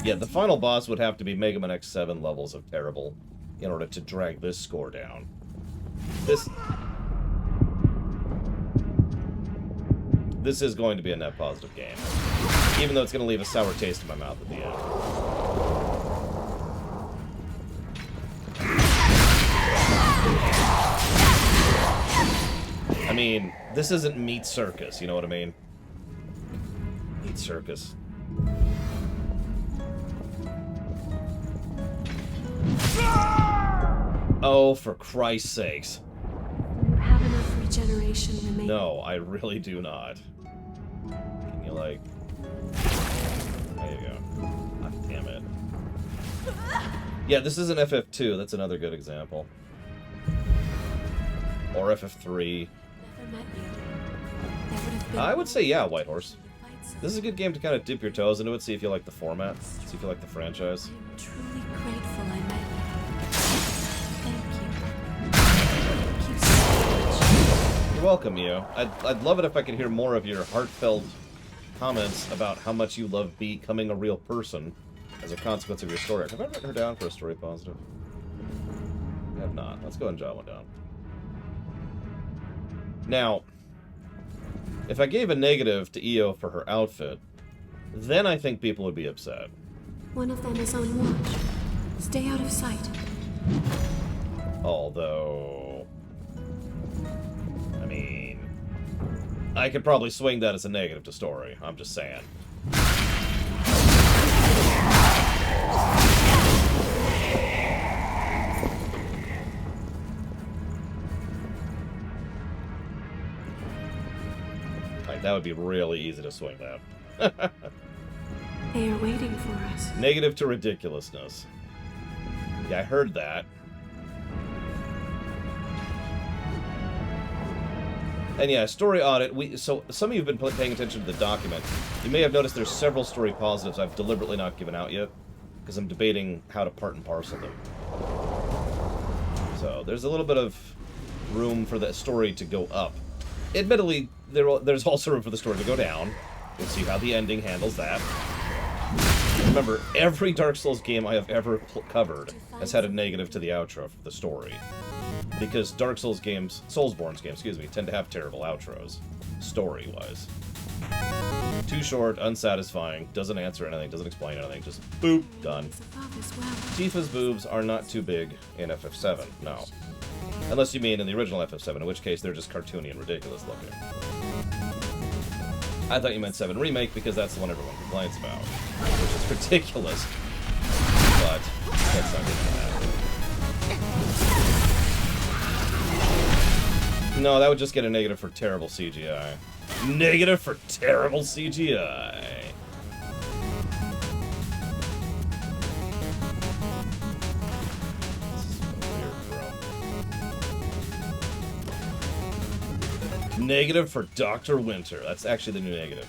Yeah, the final boss would have to be Mega Man X7 levels of terrible in order to drag this score down. This is going to be a net positive game, even though it's going to leave a sour taste in my mouth at the end. I mean, this isn't Meat Circus, you know what I mean? Meat Circus. Oh, for Christ's sakes. You have enough regeneration remaining. No, I really do not. Can you, like... There you go. God damn it. Yeah, this isn't FF2. That's another good example. Or FF3. Never met you. There would have been... I would say, yeah, Whitehorse. This is a good game to kind of dip your toes into it, see if you like the format, see if you like the franchise. I'm truly grateful I met you. Thank you. Thank you so much. You're welcome, you. I'd love it if I could hear more of your heartfelt comments about how much you love becoming a real person as a consequence of your story. Have I written her down for a story positive? I have not. Let's go and jot one down. Now, if I gave a negative to Io for her outfit, then I think people would be upset. One of them is on watch. Stay out of sight. Although... I mean... I could probably swing that as a negative to story. I'm just saying. That would be really easy to swing that. They are waiting for us. Negative to ridiculousness. Yeah, I heard that. And yeah, story audit. So some of you have been paying attention to the document. You may have noticed there's several story positives I've deliberately not given out yet, because I'm debating how to part and parcel them. So there's a little bit of room for that story to go up. Admittedly, there's also room for the story to go down. We'll see how the ending handles that. Remember, every Dark Souls game I have ever covered has had a negative to the outro for the story. Because Dark Souls games, Soulsborne games, excuse me, tend to have terrible outros, story-wise. Too short, unsatisfying, doesn't answer anything, doesn't explain anything, just boop, done. Tifa's boobs are not too big in FF7, no. Unless you mean in the original FF7, in which case they're just cartoony and ridiculous looking. I thought you meant 7 Remake because that's the one everyone complains about, which is ridiculous, but let's not get into that. No, that would just get a negative for terrible CGI. Negative for terrible CGI. Negative for Dr. Winter. That's actually the new negative.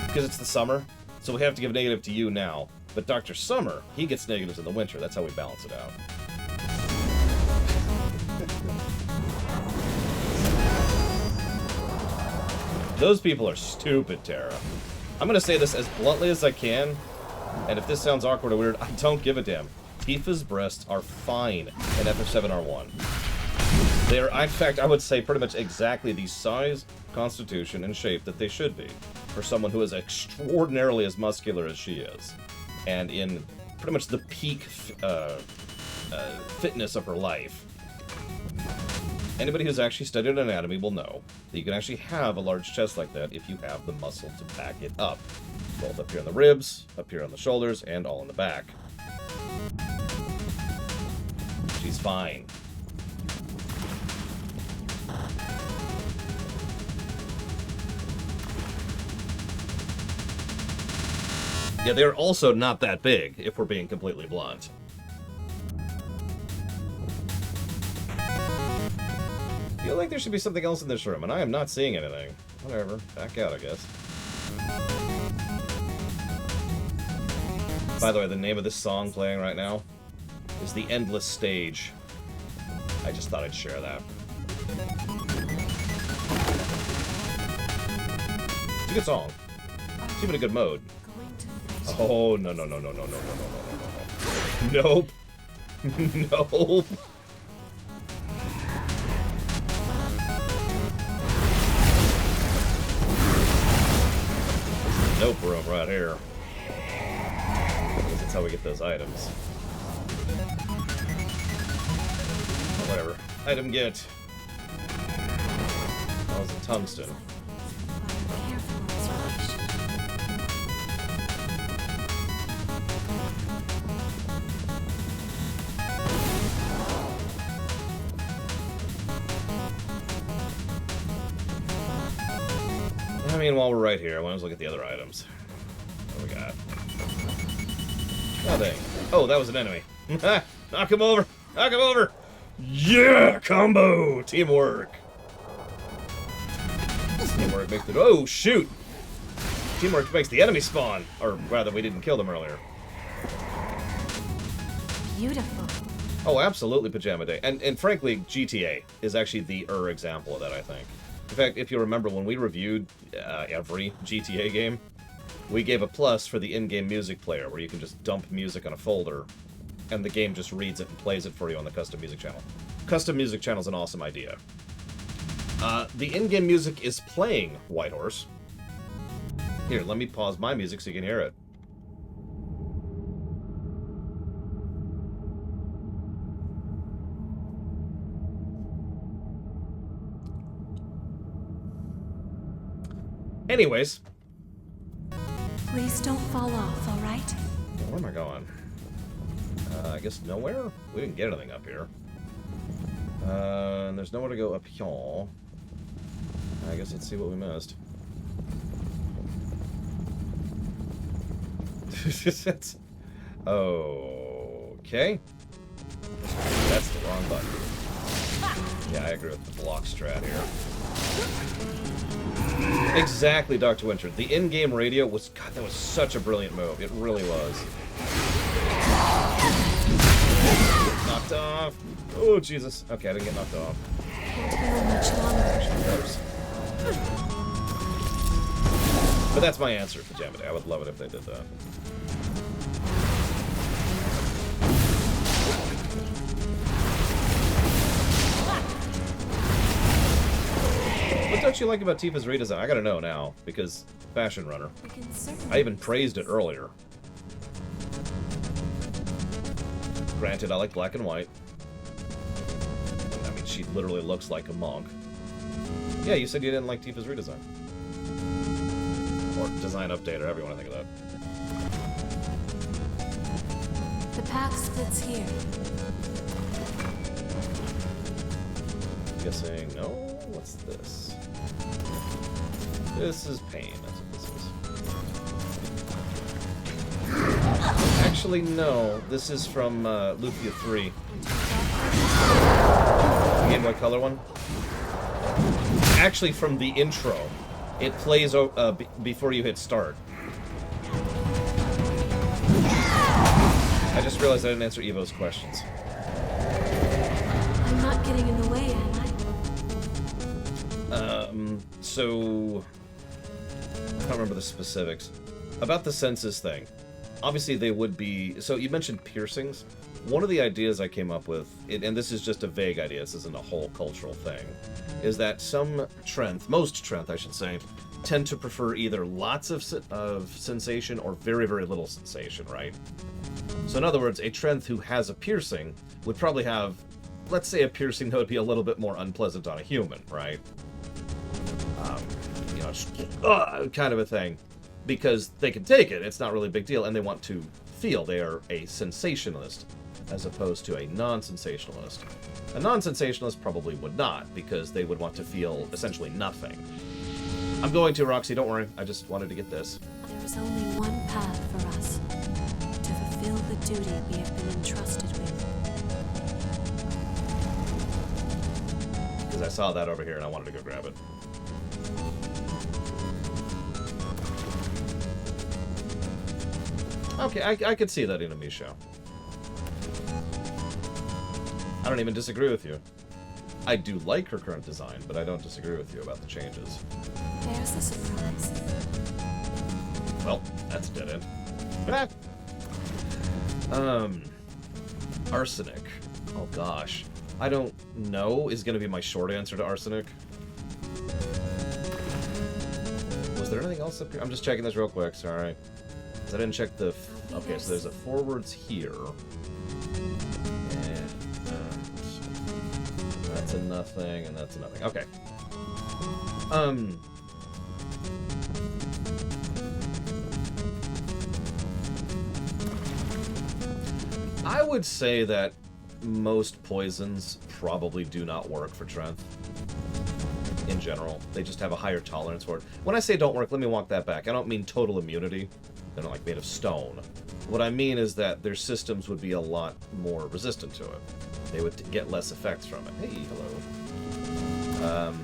Because it's the summer, so we have to give negative to you now. But Dr. Summer, he gets negatives in the winter. That's how we balance it out. Those people are stupid, Tara. I'm going to say this as bluntly as I can, and if this sounds awkward or weird, I don't give a damn. Tifa's breasts are fine in FF7R1. They are, in fact, I would say pretty much exactly the size, constitution, and shape that they should be for someone who is extraordinarily as muscular as she is, and in pretty much the peak fitness of her life. Anybody who's actually studied anatomy will know that you can actually have a large chest like that if you have the muscle to back it up, both up here on the ribs, up here on the shoulders, and all in the back. She's fine. Yeah, they're also not that big, if we're being completely blunt. I feel like there should be something else in this room, and I am not seeing anything. Whatever. Back out, I guess. By the way, the name of this song playing right now is The Endless Stage. I just thought I'd share that. It's a good song. It's even a good mode. Oh, no, no, no, no, no, no, no, no, no, no, no. Nope. Nope. Nope room right here. That's how we get those items. Oh, whatever. Item get. That was a tungsten. I mean, while we're right here, I want to look at the other items. What do we got? Nothing. Oh, that was an enemy. Knock him over! Knock him over! Yeah! Combo! Teamwork! Teamwork makes the... Oh, shoot! Teamwork makes the enemy spawn! Or rather, we didn't kill them earlier. Beautiful. Oh, absolutely Pajama Day. And frankly, GTA is actually the example of that, I think. In fact, if you remember, when we reviewed every GTA game, we gave a plus for the in-game music player, where you can just dump music on a folder, and the game just reads it and plays it for you on the custom music channel. Custom music channel is an awesome idea. The in-game music is playing Whitehorse. Here, let me pause my music so you can hear it. Anyways. Please don't fall off, all right? Where am I going? I guess nowhere? We didn't get anything up here. And there's nowhere to go up here. I guess let's see what we missed. Okay. That's the wrong button. Yeah, I agree with the block strat here. Exactly, Dr. Winter. The in-game radio was... God, that was such a brilliant move. It really was. Knocked off. Oh, Jesus. Okay, I didn't get knocked off. But that's my answer for Pajama Day. I would love it if they did that. What don't you like about Tifa's redesign? I gotta know now, because Fashion Runner. I even praised it earlier. Granted, I like black and white. I mean, she literally looks like a monk. Yeah, you said you didn't like Tifa's redesign. Or design update, or however you want to think of that. The path splits here. Guessing, no? What's this? This is pain, that's what this is. Actually, no. This is from Lufia 3. The Game Boy Color one. Actually, from the intro. It plays before you hit start. I just realized I didn't answer Evo's questions. I'm not getting in the way, am I? So... I can't remember the specifics. About the census thing. Obviously, they would be... So, you mentioned piercings. One of the ideas I came up with, and this is just a vague idea, this isn't a whole cultural thing, is that some Trenth, most Trenth, I should say, tend to prefer either lots of sensation or very, very little sensation, right? So, in other words, a Trenth who has a piercing would probably have, let's say, a piercing that would be a little bit more unpleasant on a human, right? You know, kind of a thing. Because they can take it, it's not really a big deal, and they want to feel they are a sensationalist, as opposed to a non-sensationalist. A non-sensationalist probably would not, because they would want to feel essentially nothing. I'm going to, Roxy, don't worry. I just wanted to get this. There is only one path for us. To fulfill the duty we have been entrusted with. Because I saw that over here and I wanted to go grab it. Okay, I could see that in a Misho. I don't even disagree with you. I do like her current design, but I don't disagree with you about the changes. There's the surprise. Well, that's dead end. Arsenic. Oh gosh. I don't know is going to be my short answer to arsenic. Was there anything else up here? I'm just checking this real quick, sorry. I didn't check the... Okay, so there's a forwards here. And that's a nothing, and that's a nothing. Okay. I would say that most poisons probably do not work for Trenth. In general. They just have a higher tolerance for it. When I say don't work, let me walk that back. I don't mean total immunity. They're not like made of stone. What I mean is that their systems would be a lot more resistant to it. They would get less effects from it. Hey, hello.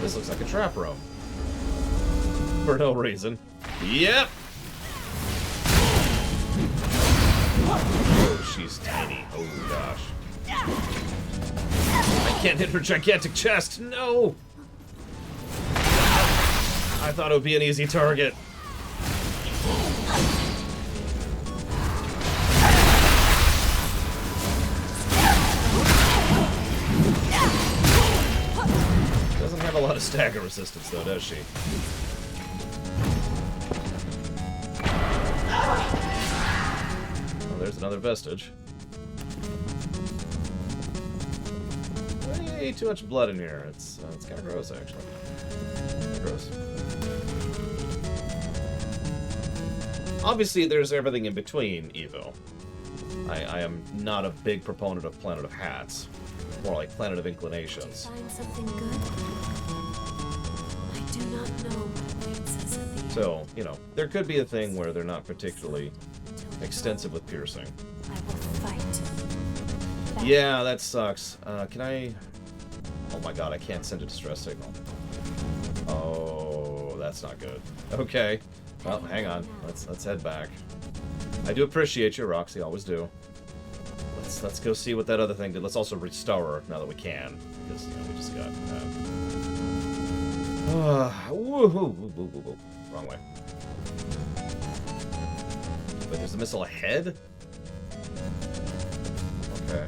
This looks like a trap room. For no reason. Yep! Oh, she's tiny. Oh, gosh. I can't hit her gigantic chest! No! I thought it would be an easy target. Doesn't have a lot of stagger resistance, though, does she? Oh, there's another vestige. Way too much blood in here. It's kind of gross, actually. Gross. Obviously, there's everything in between, Evo. I am not a big proponent of Planet of Hats. More like Planet of Inclinations. Find something good? I do not know what awaits us at the end. So, you know, there could be a thing where they're not particularly extensive with piercing. I will fight. Yeah, that sucks. Can I... Oh my god, I can't send a distress signal. Oh, that's not good. Okay. Well, hang on. Let's head back. I do appreciate you, Roxy. Always do. Let's go see what that other thing did. Let's also restore her now that we can, because you know we just got. Wrong way. Wait, there's a missile ahead. Okay.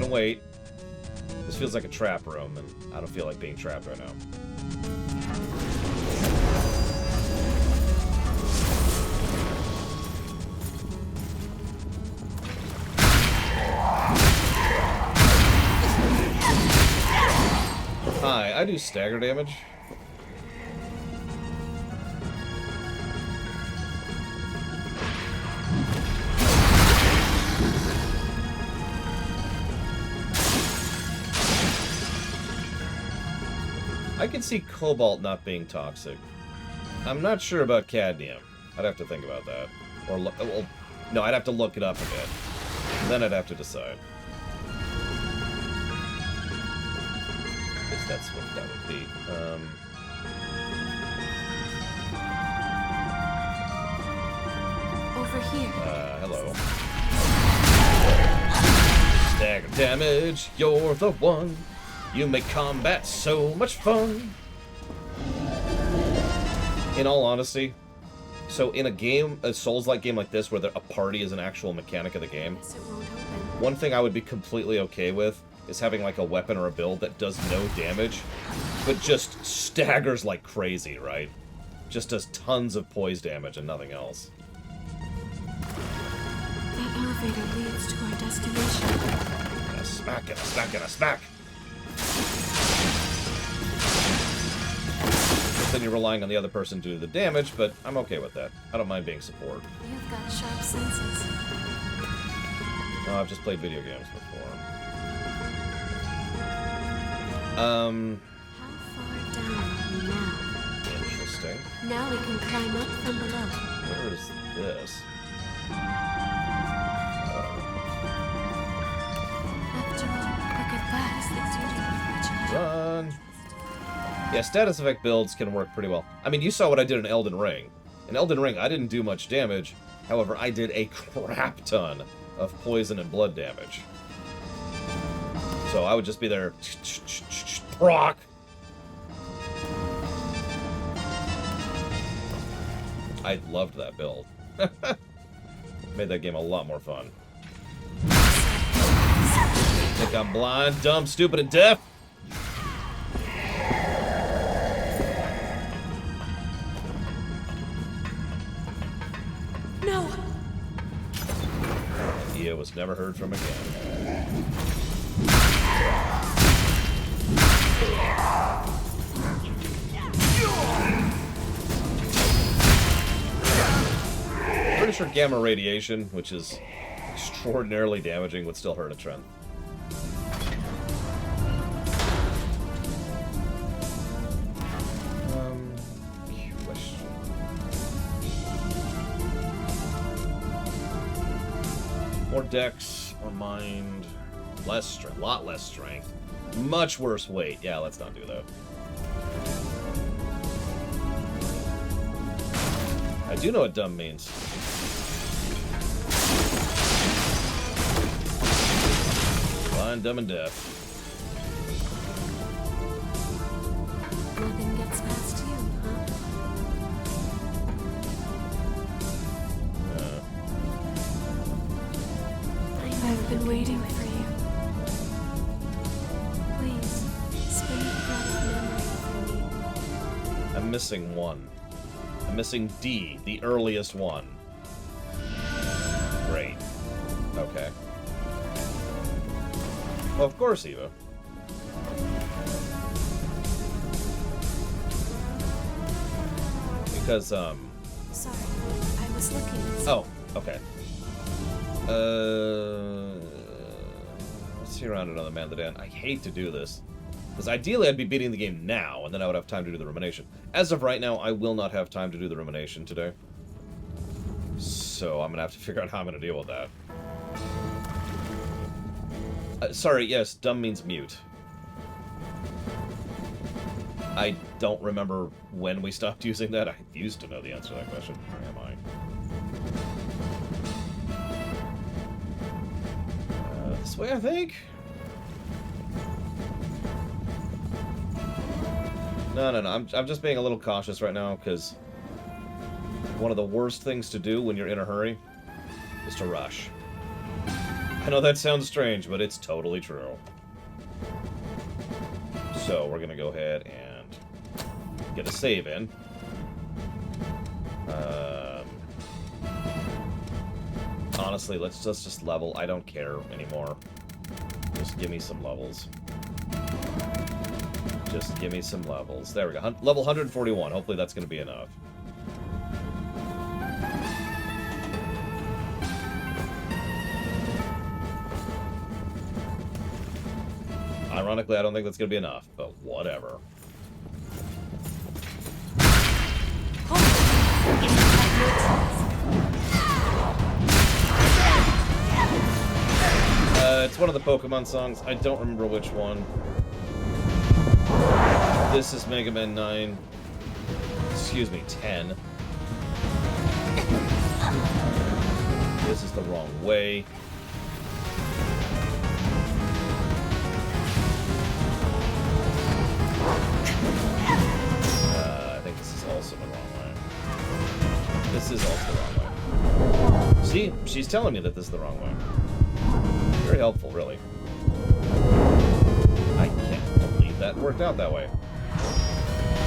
Wait. This feels like a trap room, and I don't feel like being trapped right now. Hi, I do stagger damage. I can see cobalt not being toxic. I'm not sure about cadmium. I'd have to think about that. Or look. Well, no, I'd have to look it up a bit. Then I'd have to decide. I guess that's what that would be. Over here. Hello. Stagger damage. You're the one. You make combat so much fun. In all honesty, so in a game, a Souls-like game like this, where a party is an actual mechanic of the game, one thing I would be completely okay with is having like a weapon or a build that does no damage, but just staggers like crazy, right? Just does tons of poise damage and nothing else. That elevator leads to our destination. And a smack and a smack and a smack. Then you're relying on the other person to do the damage, but I'm okay with that. I don't mind being support. You've got sharp senses. No, I've just played video games before. How far down are we now? Interesting. Now we can climb up from below. Where is this? After all, look at that. Is the duty of vigilance. Run. Yeah, status effect builds can work pretty well. I mean, you saw what I did in Elden Ring. In Elden Ring, I didn't do much damage. However, I did a crap ton of poison and blood damage. So I would just be there. Proc! I loved that build. Made that game a lot more fun. Think I'm blind, dumb, stupid, and deaf? No! Ia was never heard from again. Pretty sure gamma radiation, which is extraordinarily damaging, would still hurt a Trent. Question. More dex, more mind, less strength, lot less strength, much worse weight. Yeah, let's not do that. I do know what dumb means. Blind, dumb, and deaf. Nothing gets past you, huh? I've been waiting for you. Please, spin the thread of memory for me. I'm missing one. I'm missing D, the earliest one. Great. Okay. Well, of course, Eva. Because, Sorry, I was looking at Oh, okay. Let's see around another man that I hate to do this. Because ideally I'd be beating the game now, and then I would have time to do the rumination. As of right now, I will not have time to do the rumination today. So I'm going to have to figure out how I'm going to deal with that. Sorry, yes, dumb means mute. I don't remember when we stopped using that. I used to know the answer to that question. Where am I? This way, I think? No. I'm just being a little cautious right now, because one of the worst things to do when you're in a hurry is to rush. I know that sounds strange, but it's totally true. So we're gonna go ahead and get a save in. Honestly, let's just level. I don't care anymore. Just give me some levels. Just give me some levels. There we go. Level 141. Hopefully that's going to be enough. Ironically, I don't think that's going to be enough, but whatever. It's one of the Pokemon songs. I don't remember which one. This is Mega Man 9. Excuse me, 10. This is the wrong way. I think this is also the wrong way. This is also the wrong way. See? She's telling me that this is the wrong way. Very helpful, really. I can't believe that worked out that way.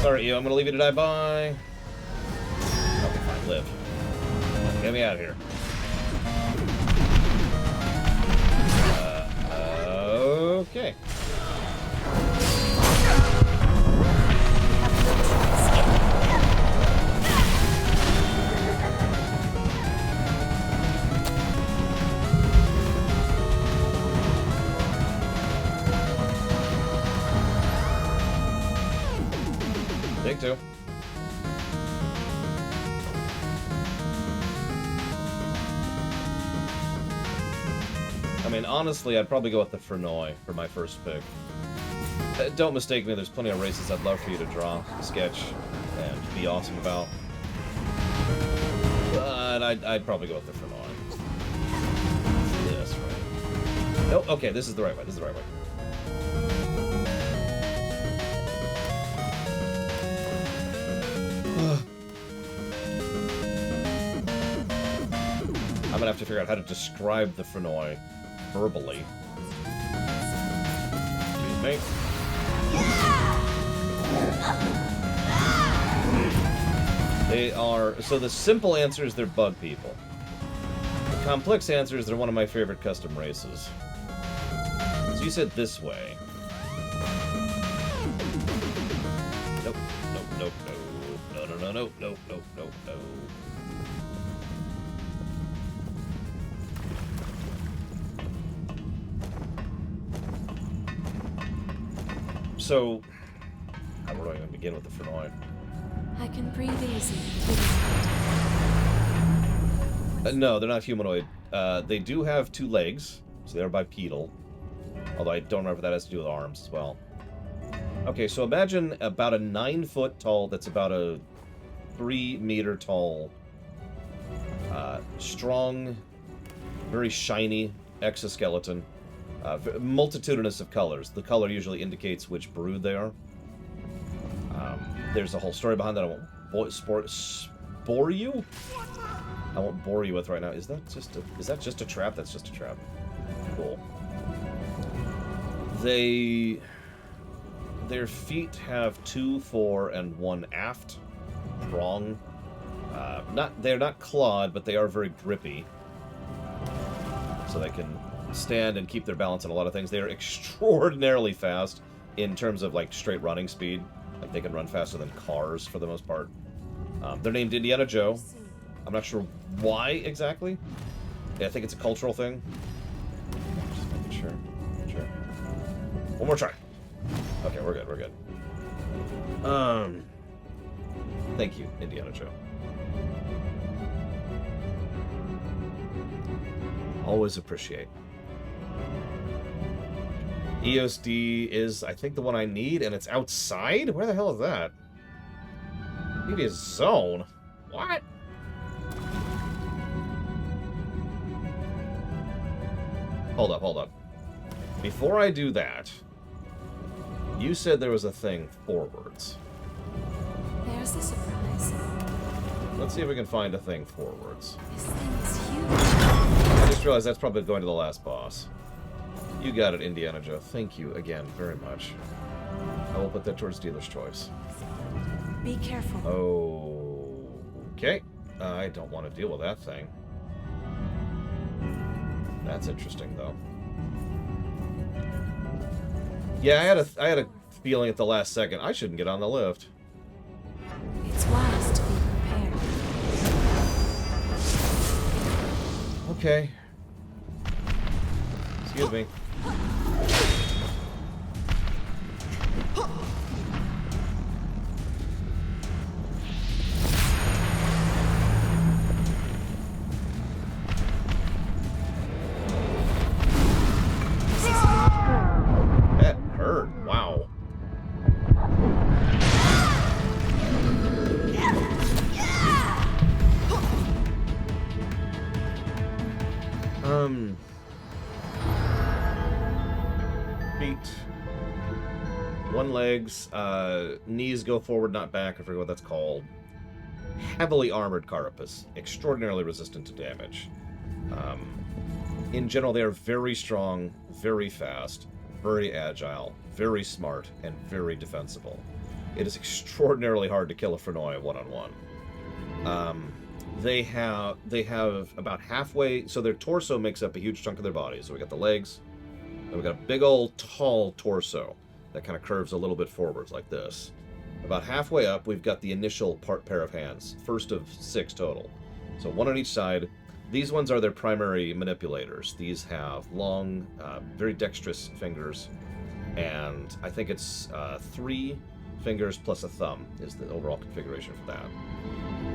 Sorry, Io, I'm gonna leave you to die. Bye. Okay, fine, live. Get me out of here. Okay. Take two. I mean, honestly, I'd probably go with the Fernoi for my first pick. Don't mistake me, there's plenty of races I'd love for you to draw, sketch, and be awesome about. But I'd probably go with the Fernoi. This, right? Nope, okay, this is the right way, this is the right way. I'm gonna have to figure out how to describe the Fernoi verbally. Excuse me. They are... So the simple answer is they're bug people. The complex answer is they're one of my favorite custom races. So you said this way. Nope, nope, nope, no. No, no, no, no, no, no, no, no. So, how do I even begin with the Fernoi? I can breathe easy. No, they're not humanoid. They do have two legs, so they're bipedal. Although I don't remember if that has to do with arms as well. Okay, so imagine about a 9-foot tall, that's about a 3-meter tall, strong, very shiny exoskeleton. Multitudinous of colors. The color usually indicates which brood they are. There's a whole story behind that I won't bore you? I won't bore you with right now. Is that just a trap? That's just a trap. Cool. Their feet have 2 fore and 1 aft. Strong. They're not clawed, but they are very grippy. So they can stand and keep their balance on a lot of things. They are extraordinarily fast in terms of like straight running speed. Like they can run faster than cars for the most part. They're named Indiana Joe. I'm not sure why exactly. Yeah, I think it's a cultural thing. Just making sure. Sure. One more try. Okay, we're good. We're good. Thank you, Indiana Joe. Always appreciate. EOSD is, I think, the one I need, and it's outside? Where the hell is that? Maybe a zone. What? Hold up, hold up. Before I do that, you said there was a thing forwards. There's a surprise. Let's see if we can find a thing forwards. This thing is huge. I just realized that's probably going to the last boss. You got it, Indiana Joe. Thank you again very much. I will put that towards dealer's choice. Be careful. Okay. I don't want to deal with that thing. That's interesting, though. Yeah, I had a feeling at the last second I shouldn't get on the lift. It's wise to be prepared. Okay. Excuse me. That hurt. Wow. Feet. One legs. Knees go forward, not back. I forget what that's called. Heavily armored carapace. Extraordinarily resistant to damage. In general, they are very strong, very fast, very agile, very smart, and very defensible. It is extraordinarily hard to kill a Fernoi one-on-one. They have about halfway, so their torso makes up a huge chunk of their body. So we got the legs, and we got a big old tall torso that kind of curves a little bit forwards like this. About halfway up, we've got the initial pair of hands, first of 6 total. So 1 on each side. These ones are their primary manipulators. These have long, very dexterous fingers, and I think it's 3 fingers plus a thumb is the overall configuration for that.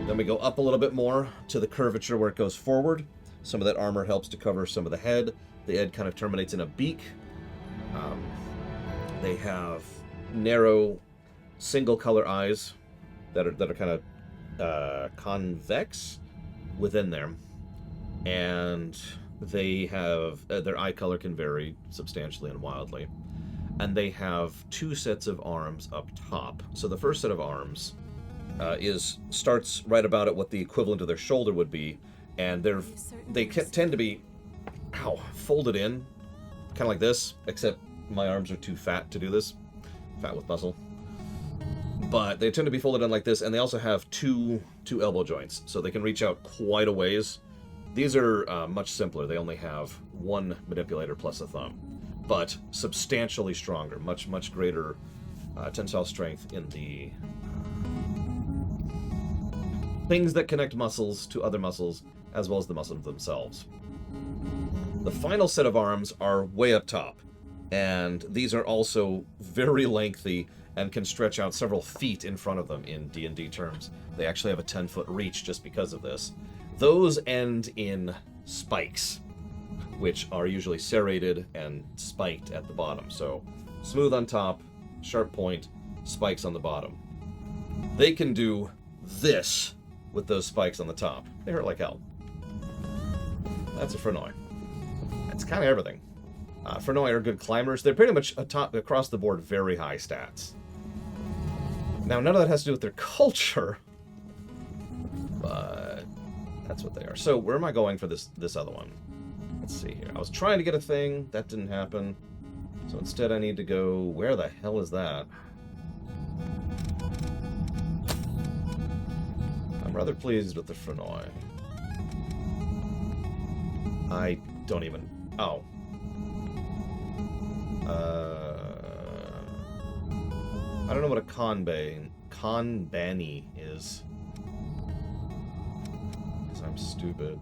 Then we go up a little bit more to the curvature where it goes forward. Some of that armor helps to cover some of the head. The head kind of terminates in a beak. They have narrow single color eyes that are kind of convex within there, and they have their eye color can vary substantially and wildly, and they have 2 sets of arms up top. So the first set of arms starts right about at what the equivalent of their shoulder would be, and they tend to be folded in kind of like this, except my arms are too fat to do this, fat with muscle. But they tend to be folded in like this, and they also have two elbow joints, so they can reach out quite a ways. These are much simpler. They only have 1 manipulator plus a thumb, but substantially stronger, much greater tensile strength in the things that connect muscles to other muscles, as well as the muscles themselves. The final set of arms are way up top, and these are also very lengthy and can stretch out several feet in front of them in D&D terms. They actually have a 10-foot reach just because of this. Those end in spikes, which are usually serrated and spiked at the bottom. So smooth on top, sharp point, spikes on the bottom. They can do this with those spikes on the top. They hurt like hell. That's a Frenoi. That's kind of everything. Frenoi are good climbers. They're pretty much across the board very high stats. Now, none of that has to do with their culture, but that's what they are. So, where am I going for this other one? Let's see here. I was trying to get a thing. That didn't happen. So instead I need to go... Where the hell is that? I'm rather pleased with the Frenoi. I don't even... Oh. I don't know what a Kanbani is. Because I'm stupid.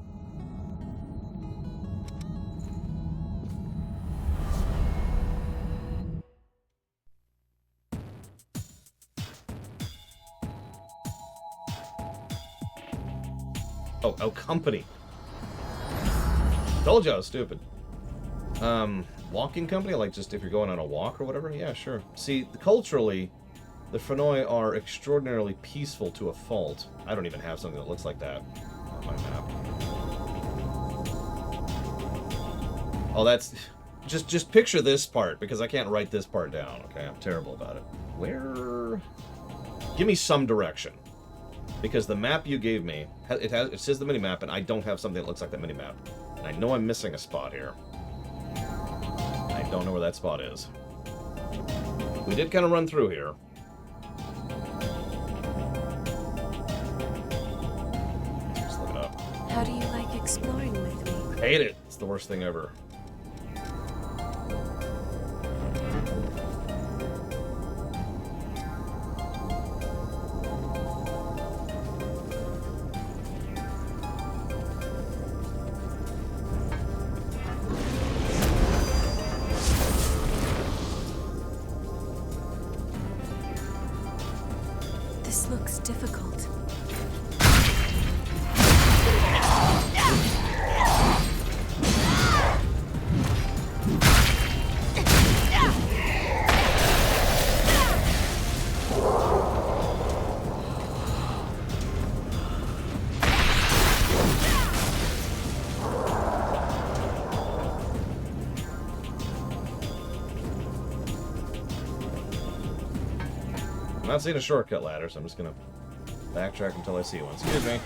Oh, company. Told you I was stupid. Walking company? Like just if you're going on a walk or whatever? Yeah, sure. See, culturally, the Frenoi are extraordinarily peaceful to a fault. I don't even have something that looks like that on my map. Oh, that's... Just picture this part, because I can't write this part down, okay? I'm terrible about it. Where... Give me some direction. Because the map you gave me, it says the mini-map, and I don't have something that looks like that mini-map. And I know I'm missing a spot here. I don't know where that spot is. We did kind of run through here. Just look it up. How do you like exploring with me? Hate it. It's the worst thing ever. This looks difficult. I'm not seeing a shortcut ladder, so I'm just gonna backtrack until I see one. Excuse me.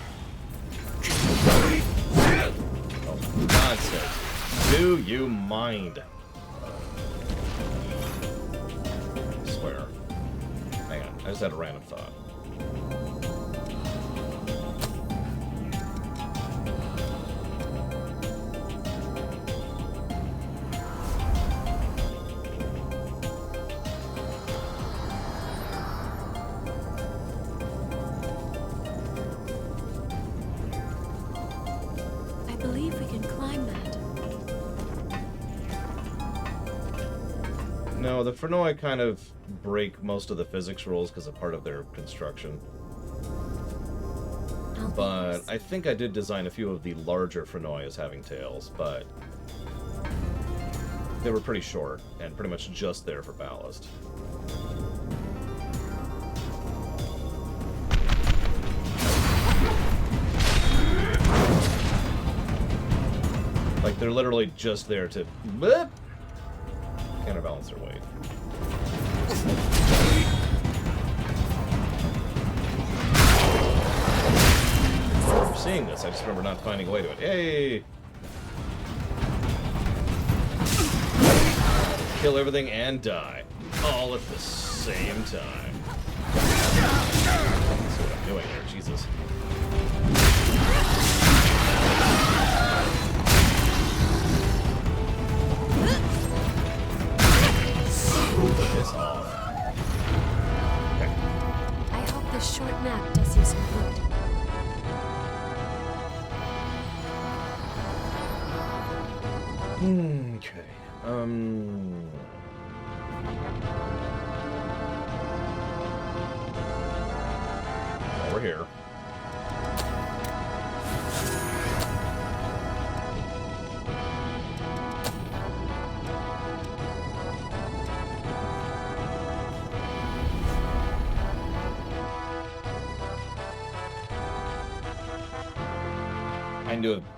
Oh, for God's sake. Do you mind? I swear. Hang on, I just had a random thought. I believe we can climb that. No, No, the Frenoi kind of break most of the physics rules because of part of their construction. But I think I did design a few of the larger Frenoi as having tails, but they were pretty short and pretty much just there for ballast. Like, they're literally just there to counterbalance their weight. I remember seeing this, I just remember not finding a way to it. Hey! Kill everything and die. All at the same time. That's what I'm doing here, Jesus. Piss off. Okay. I hope this short nap does you some good. Okay. Over here.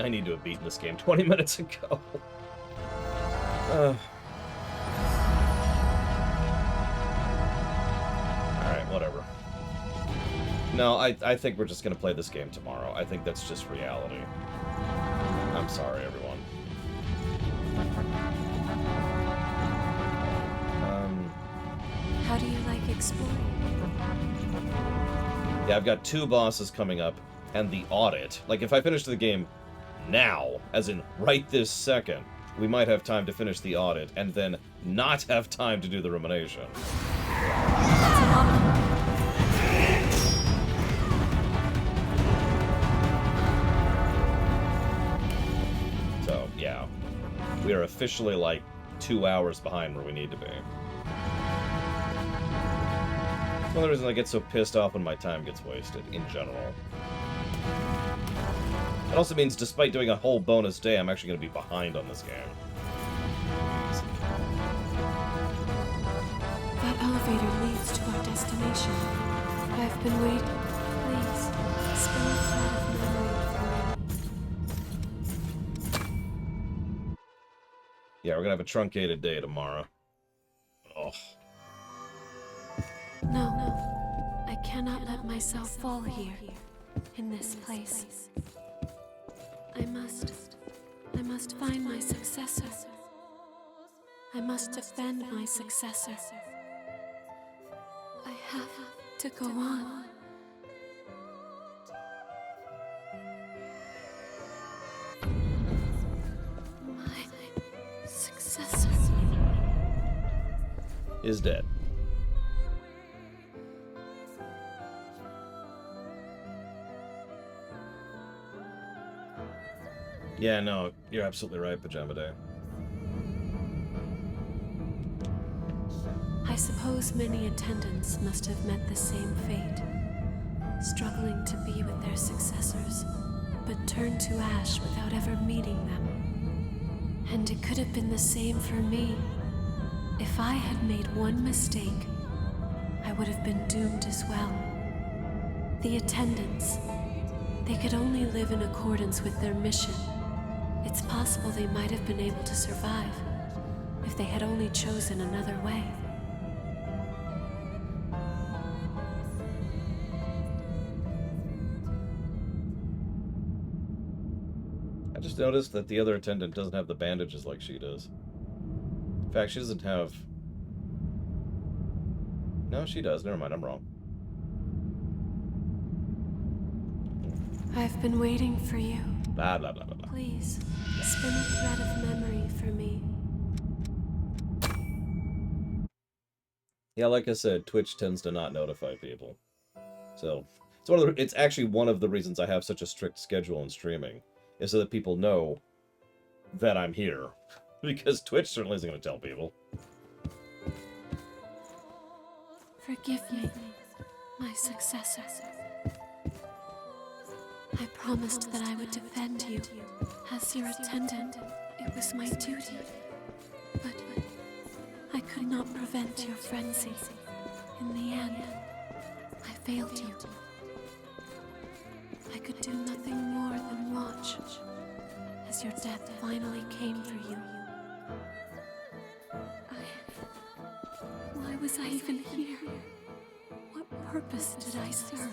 I need to have beaten this game 20 minutes ago. Alright, whatever. No, I think we're just gonna play this game tomorrow. I think that's just reality. I'm sorry, everyone. How do you like exploring? Yeah, I've got 2 bosses coming up, and the audit. Like, if I finish the game now, as in right this second, we might have time to finish the audit, and then not have time to do the rumination. So, yeah. We are officially, like, 2 hours behind where we need to be. It's one of the reasons I get so pissed off when my time gets wasted, in general. It also means, despite doing a whole bonus day, I'm actually going to be behind on this game. That elevator leads to our destination. I've been waiting. Please, spin a thread of memory for me. Yeah, we're going to have a truncated day tomorrow. Oh. No, I cannot let myself fall here, in this place. I must find my successor. I must defend my successor. I have to go on. My successor is dead. Yeah, no, you're absolutely right, Pajama Day. I suppose many attendants must have met the same fate, struggling to be with their successors, but turned to ash without ever meeting them. And it could have been the same for me. If I had made one mistake, I would have been doomed as well. The attendants, they could only live in accordance with their mission. It's possible they might have been able to survive if they had only chosen another way. I just noticed that the other attendant doesn't have the bandages like she does. In fact, she doesn't have... No, she does. Never mind, I'm wrong. I've been waiting for you. Blah, blah, blah, blah, blah. Please, spin a thread of memory for me. Yeah, like I said, Twitch tends to not notify people. So, it's actually one of the reasons I have such a strict schedule in streaming, is so that people know that I'm here. Because Twitch certainly isn't going to tell people. Forgive me, my successor. I promised that I would defend you. As your attendant, it was my duty. But I could not prevent your frenzy. In the end, I failed you. I could do nothing more than watch as your death finally came for you. Why was I even here? What purpose did I serve?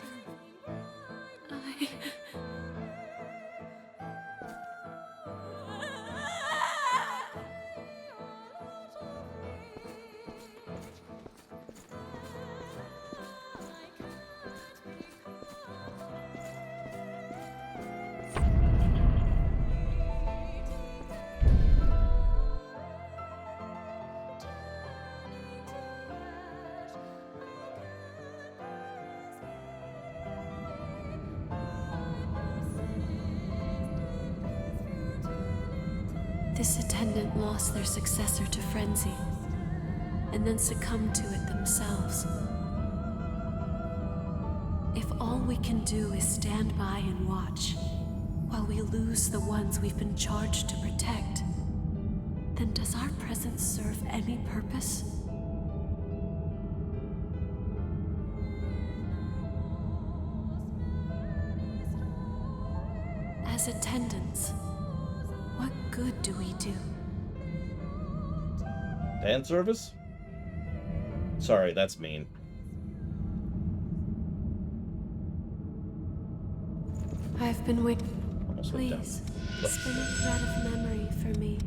This attendant lost their successor to frenzy, and then succumbed to it themselves. If all we can do is stand by and watch, while we lose the ones we've been charged to protect, then does our presence serve any purpose? As attendants, what good do we do? Fan service? Sorry, that's mean. I've been waiting. Please, spin a thread of memory for me.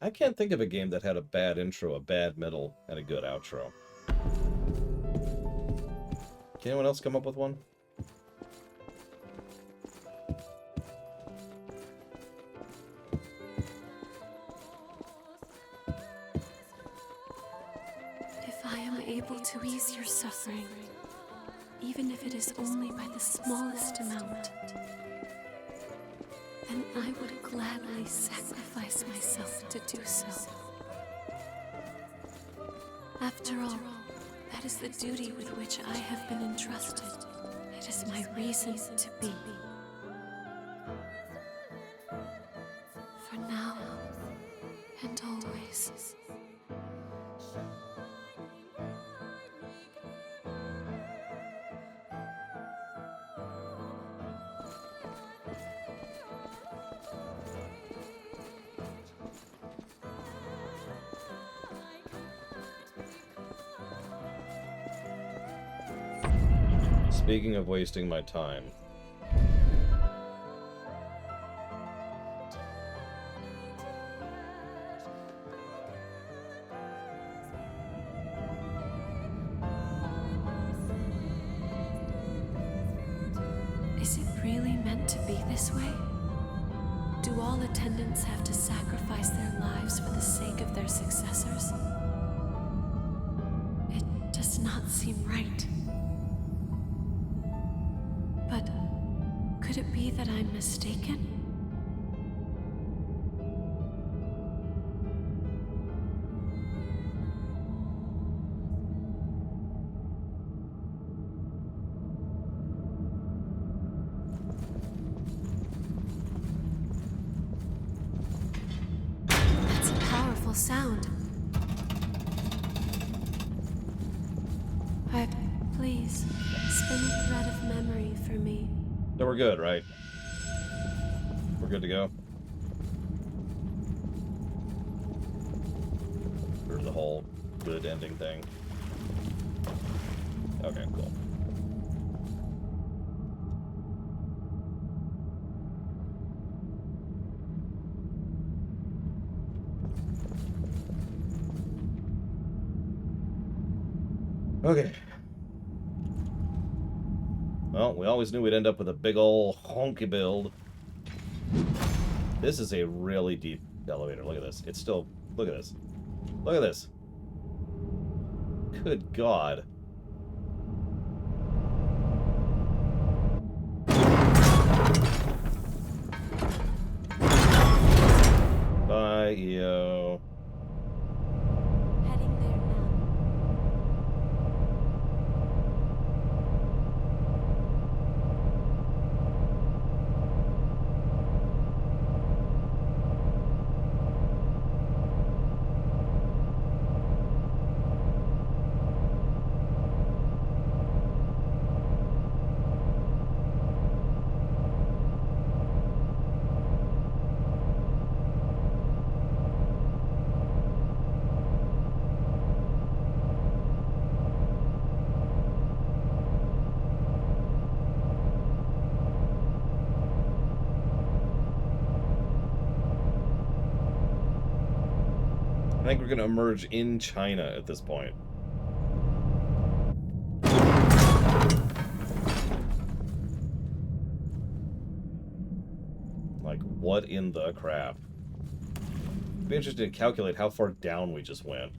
I can't think of a game that had a bad intro, a bad middle, and a good outro. Can anyone else come up with one? Able to ease your suffering, even if it is only by the smallest amount, then I would gladly sacrifice myself to do so. After all, that is the duty with which I have been entrusted. It is my reason to be. For now and always. Speaking of wasting my time. Is it really meant to be this way? Do all attendants have to sacrifice their lives for the sake of their successors? It does not seem right. But could it be that I'm mistaken? That's a powerful sound. Please, spin a thread of memory for me. So we're good, right? We're good to go? For the whole good ending thing. Okay, cool. Okay. Well, we always knew we'd end up with a big ol' honky build. This is a really deep elevator. Look at this. It's still... Look at this. Look at this. Good God. Bye, EO. Heading there. I think we're gonna emerge in China at this point. Like, what in the crap? It'd be interesting to calculate how far down we just went.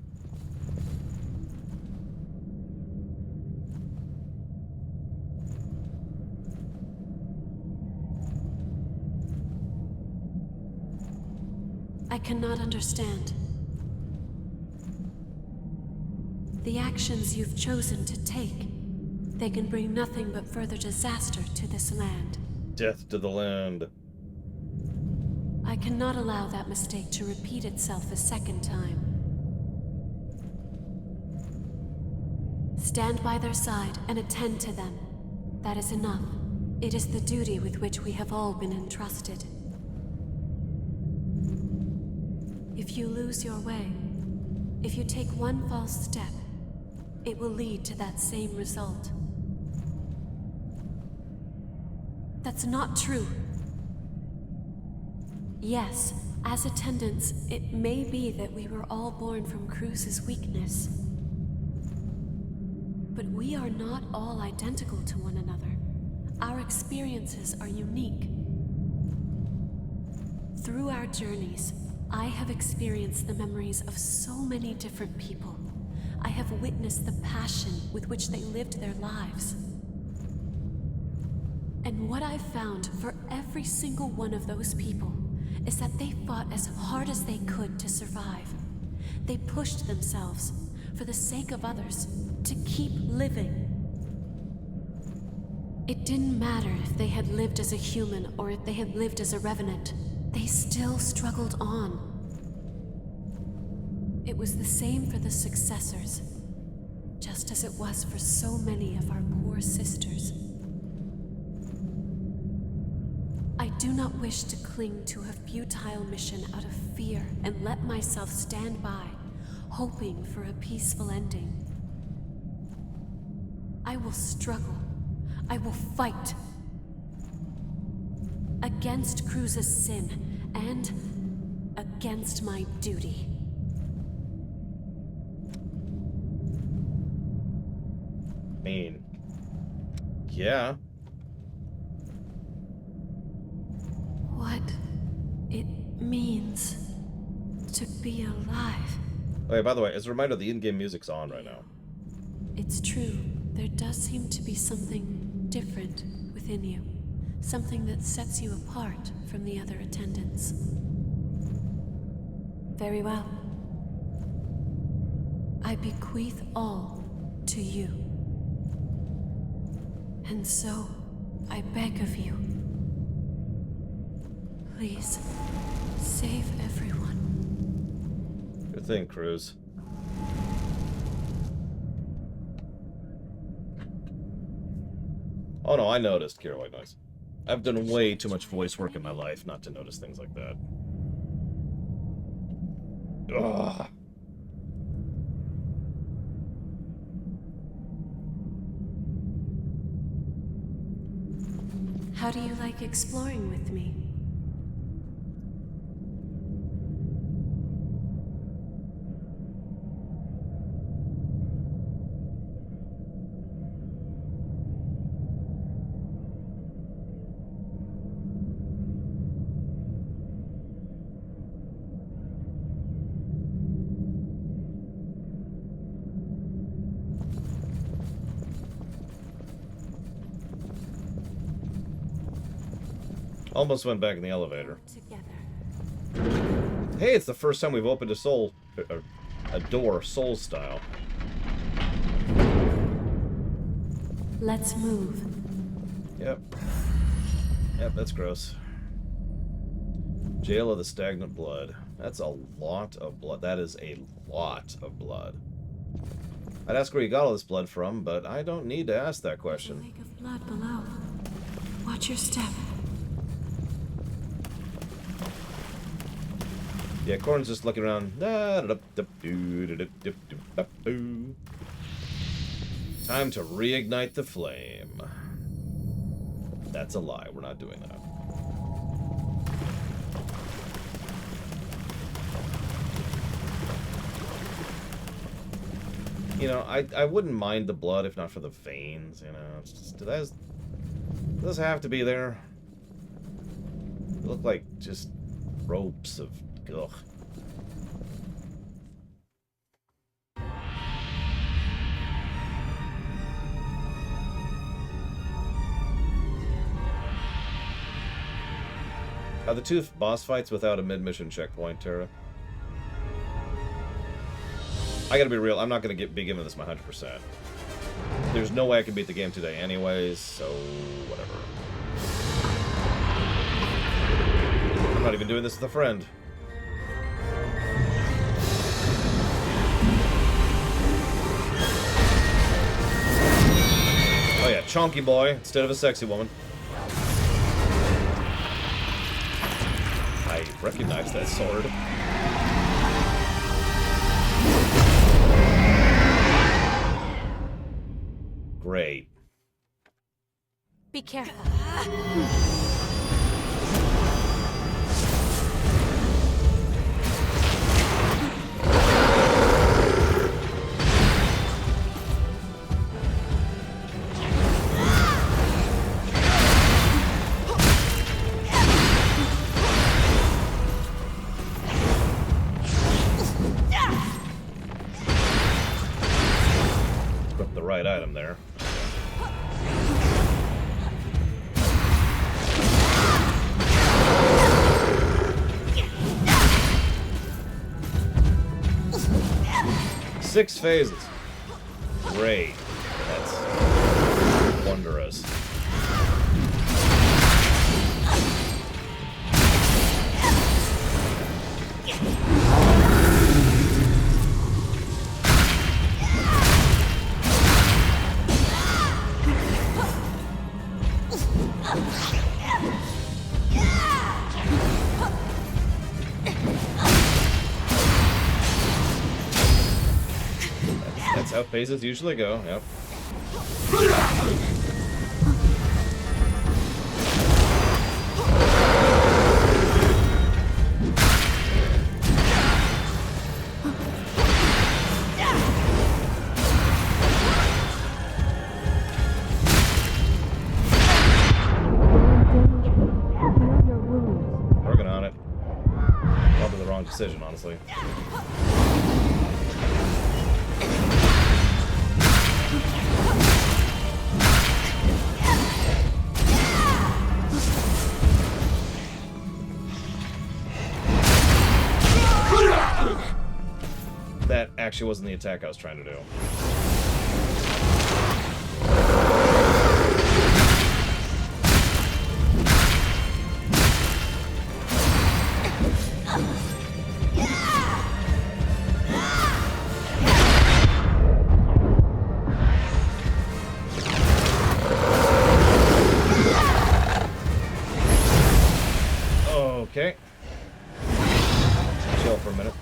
I cannot understand. The actions you've chosen to take, they can bring nothing but further disaster to this land. Death to the land. I cannot allow that mistake to repeat itself a second time. Stand by their side and attend to them. That is enough. It is the duty with which we have all been entrusted. If you lose your way, if you take one false step, it will lead to that same result. That's not true. Yes, as attendants, it may be that we were all born from Cruz's weakness. But we are not all identical to one another. Our experiences are unique. Through our journeys, I have experienced the memories of so many different people. I have witnessed the passion with which they lived their lives. And what I've found for every single one of those people is that they fought as hard as they could to survive. They pushed themselves for the sake of others to keep living. It didn't matter if they had lived as a human or if they had lived as a revenant. They still struggled on. It was the same for the successors, just as it was for so many of our poor sisters. I do not wish to cling to a futile mission out of fear and let myself stand by, hoping for a peaceful ending. I will struggle. I will fight. Against Cruz's sin, and against my duty. Mean. Yeah. What it means to be alive. Okay, by the way, as a reminder, the in-game music's on right now. It's true. There does seem to be something different within you. Something that sets you apart from the other attendants. Very well. I bequeath all to you. And so, I beg of you, please, save everyone. Good thing, Cruz. Oh no, I noticed, Kira White Noise. I've done way too much voice work in my life not to notice things like that. Ugh. How do you like exploring with me? Almost went back in the elevator. Hey, it's the first time we've opened a door, soul style. Let's move. Yep. Yep, that's gross. Jail of the Stagnant Blood. That's a lot of blood. That is a lot of blood. I'd ask where you got all this blood from, but I don't need to ask that question. Lake of blood below. Watch your step. Yeah, Corn's just looking around. Time to reignite the flame. That's a lie. We're not doing that. You know, I wouldn't mind the blood if not for the veins, you know. It's just, does this have to be there? They look like just ropes of... Ugh. Are the two boss fights without a mid-mission checkpoint, Tara? I gotta be real, I'm not gonna be giving this my 100%. There's no way I can beat the game today anyways, so whatever. I'm not even doing this with a friend. Oh yeah, chonky boy instead of a sexy woman. I recognize that sword. Great. Be careful. Put the right item there. 6 phases. Great. That's wondrous. That's how phases usually go, yep. Working on it. Probably the wrong decision, honestly. That actually wasn't the attack I was trying to do. Okay. Chill for a minute.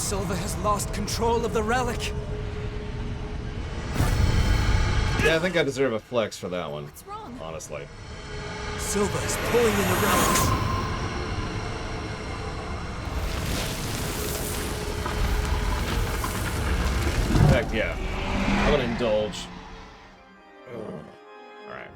Silva has lost control of the relic. Yeah, I think I deserve a flex for that one. What's wrong? Honestly. Silva is pulling in the relics. In fact, yeah. I'm gonna indulge. Alright.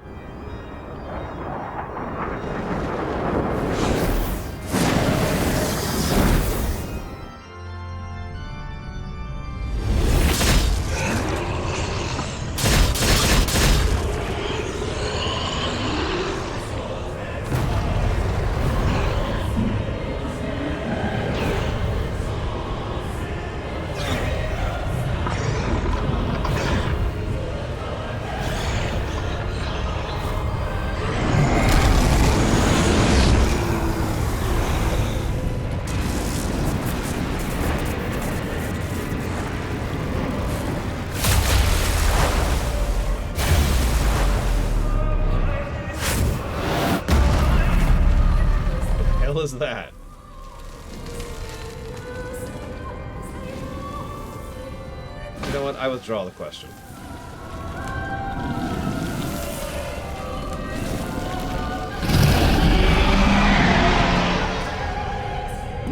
Is that? You know what? I withdraw the question.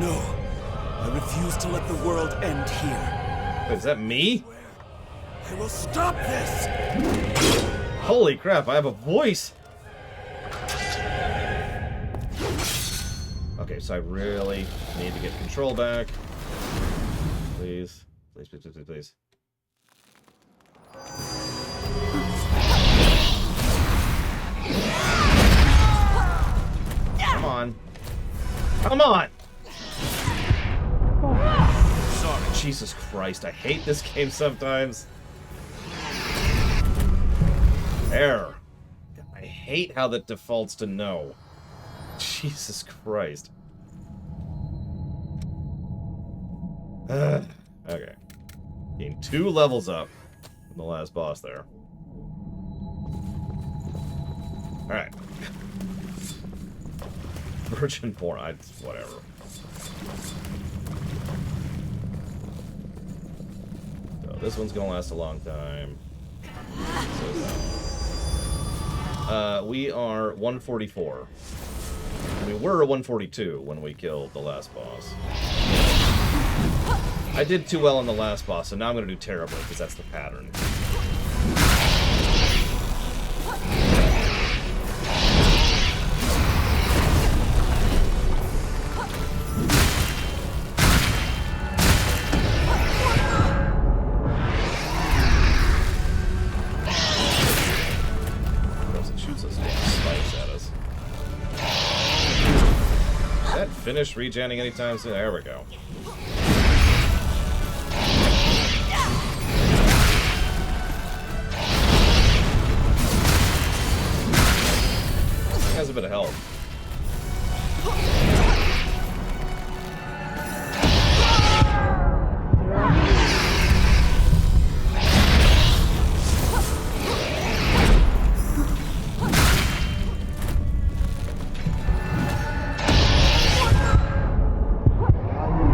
No. I refuse to let the world end here. Wait, is that me? I will stop this! Holy crap, I have a voice! Okay, so I really need to get control back. Please. Please, please, please, please. Come on. Come on! Sorry. Jesus Christ, I hate this game sometimes. There. I hate how that defaults to no. Jesus Christ. Okay. Gained 2 levels up from the last boss there. Alright. Virgin porn, whatever. So this one's gonna last a long time. We are 144. We were 142 when we killed the last boss. I did too well on the last boss, so now I'm going to do terribly, because that's the pattern. Of course, it shoots those damn spikes at us. Is that finished regenning anytime soon? There we go. Has a bit of health.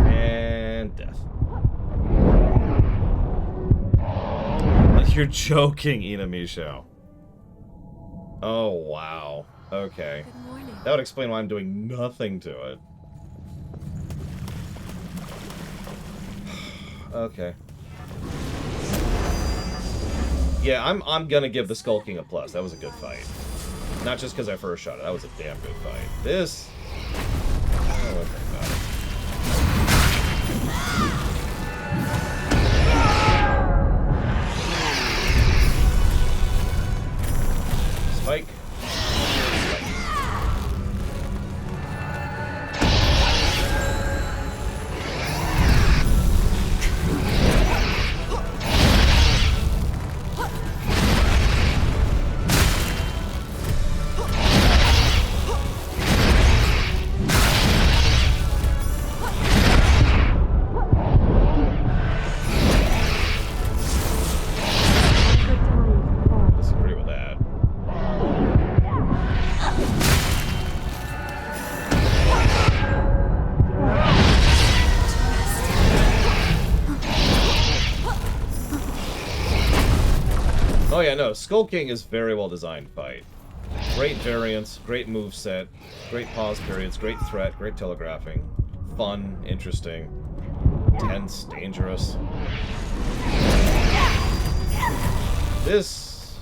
And death. You're joking, Inamisho. Oh, wow. Okay. Good morning. That would explain why I'm doing nothing to it. Okay. Yeah, I'm gonna give the Skull King a plus. That was a good fight. Not just because I first shot it. That was a damn good fight. This... Oh, okay, got it. Spike. Yeah, no, Skull King is very well designed fight. Great variance, great move set, great pause periods, great threat, great telegraphing, fun, interesting, tense, dangerous. This,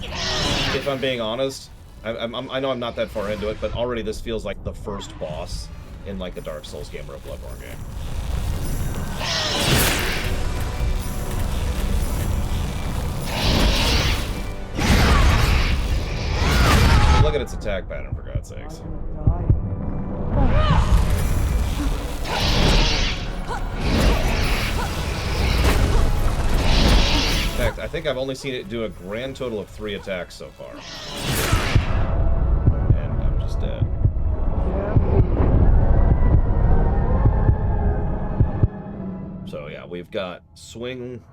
if I'm being honest, I know I'm not that far into it, but already this feels like the first boss in like a Dark Souls game or a Bloodborne game. Look at its attack pattern, for God's sakes. In fact, I think I've only seen it do a grand total of 3 attacks so far. And I'm just dead. So yeah, we've got swing,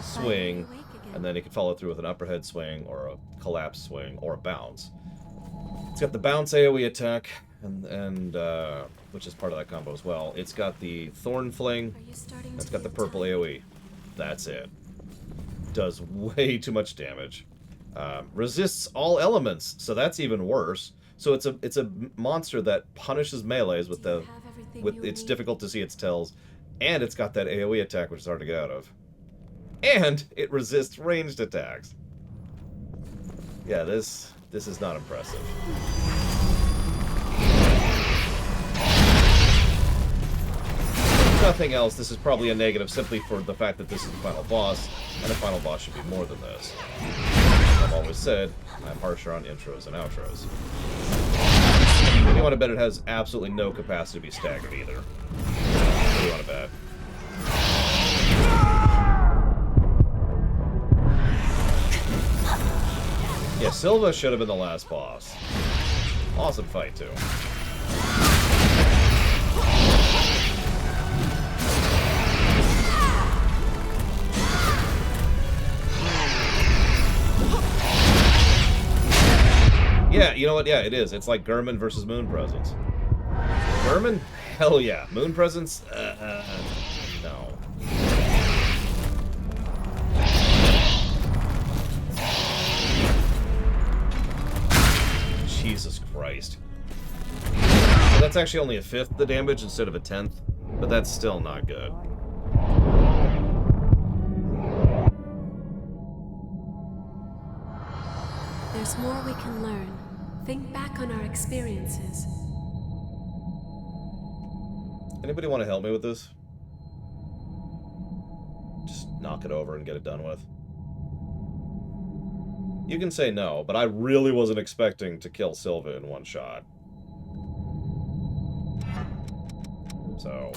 swing, and then it can follow through with an upperhead swing, or a collapse swing, or a bounce. It's got the bounce AoE attack, and which is part of that combo as well. It's got the Thorn Fling, it's got the purple AoE. That's it. Does way too much damage. Resists all elements, so that's even worse. So it's a monster that punishes melees with it's difficult to see its tells, and it's got that AoE attack, which is hard to get out of. And it resists ranged attacks. Yeah, this is not impressive. If nothing else, this is probably a negative simply for the fact that this is the final boss, and the final boss should be more than this. I've always said, I'm harsher on intros and outros. What do you want to bet it has absolutely no capacity to be staggered either? What do you want to bet? Yeah, Silva should have been the last boss. Awesome fight, too. Yeah, you know what? Yeah, it is. It's like Gehrman versus Moon Presence. Gehrman? Hell yeah. Moon Presence? No. Jesus Christ. So that's actually only a 1/5 the damage instead of a 10th, but that's still not good. There's more we can learn. Think back on our experiences. Anybody want to help me with this? Just knock it over and get it done with. You can say no, but I really wasn't expecting to kill Silva in one shot. So...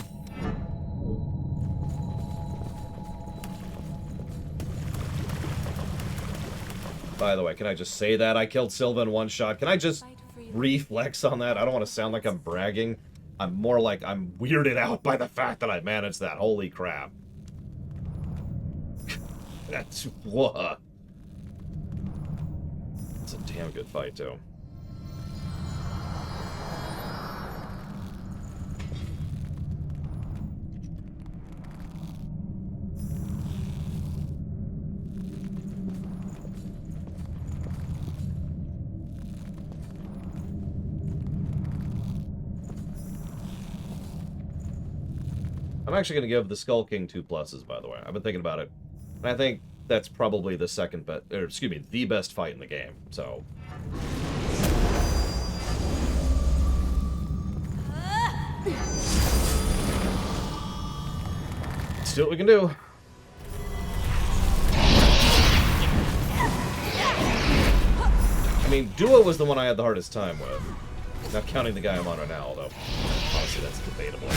By the way, can I just say that I killed Silva in one shot? Can I just reflex on that? I don't want to sound like I'm bragging. I'm more like I'm weirded out by the fact that I managed that. Holy crap. That's... what? It's a damn good fight, too. I'm actually going to give the Skull King 2 pluses, by the way. I've been thinking about it. And I think that's probably the second best, or excuse me, the best fight in the game. So. Let's see what we can do. I mean, Dua was the one I had the hardest time with. Not counting the guy I'm on right now, although honestly that's debatable.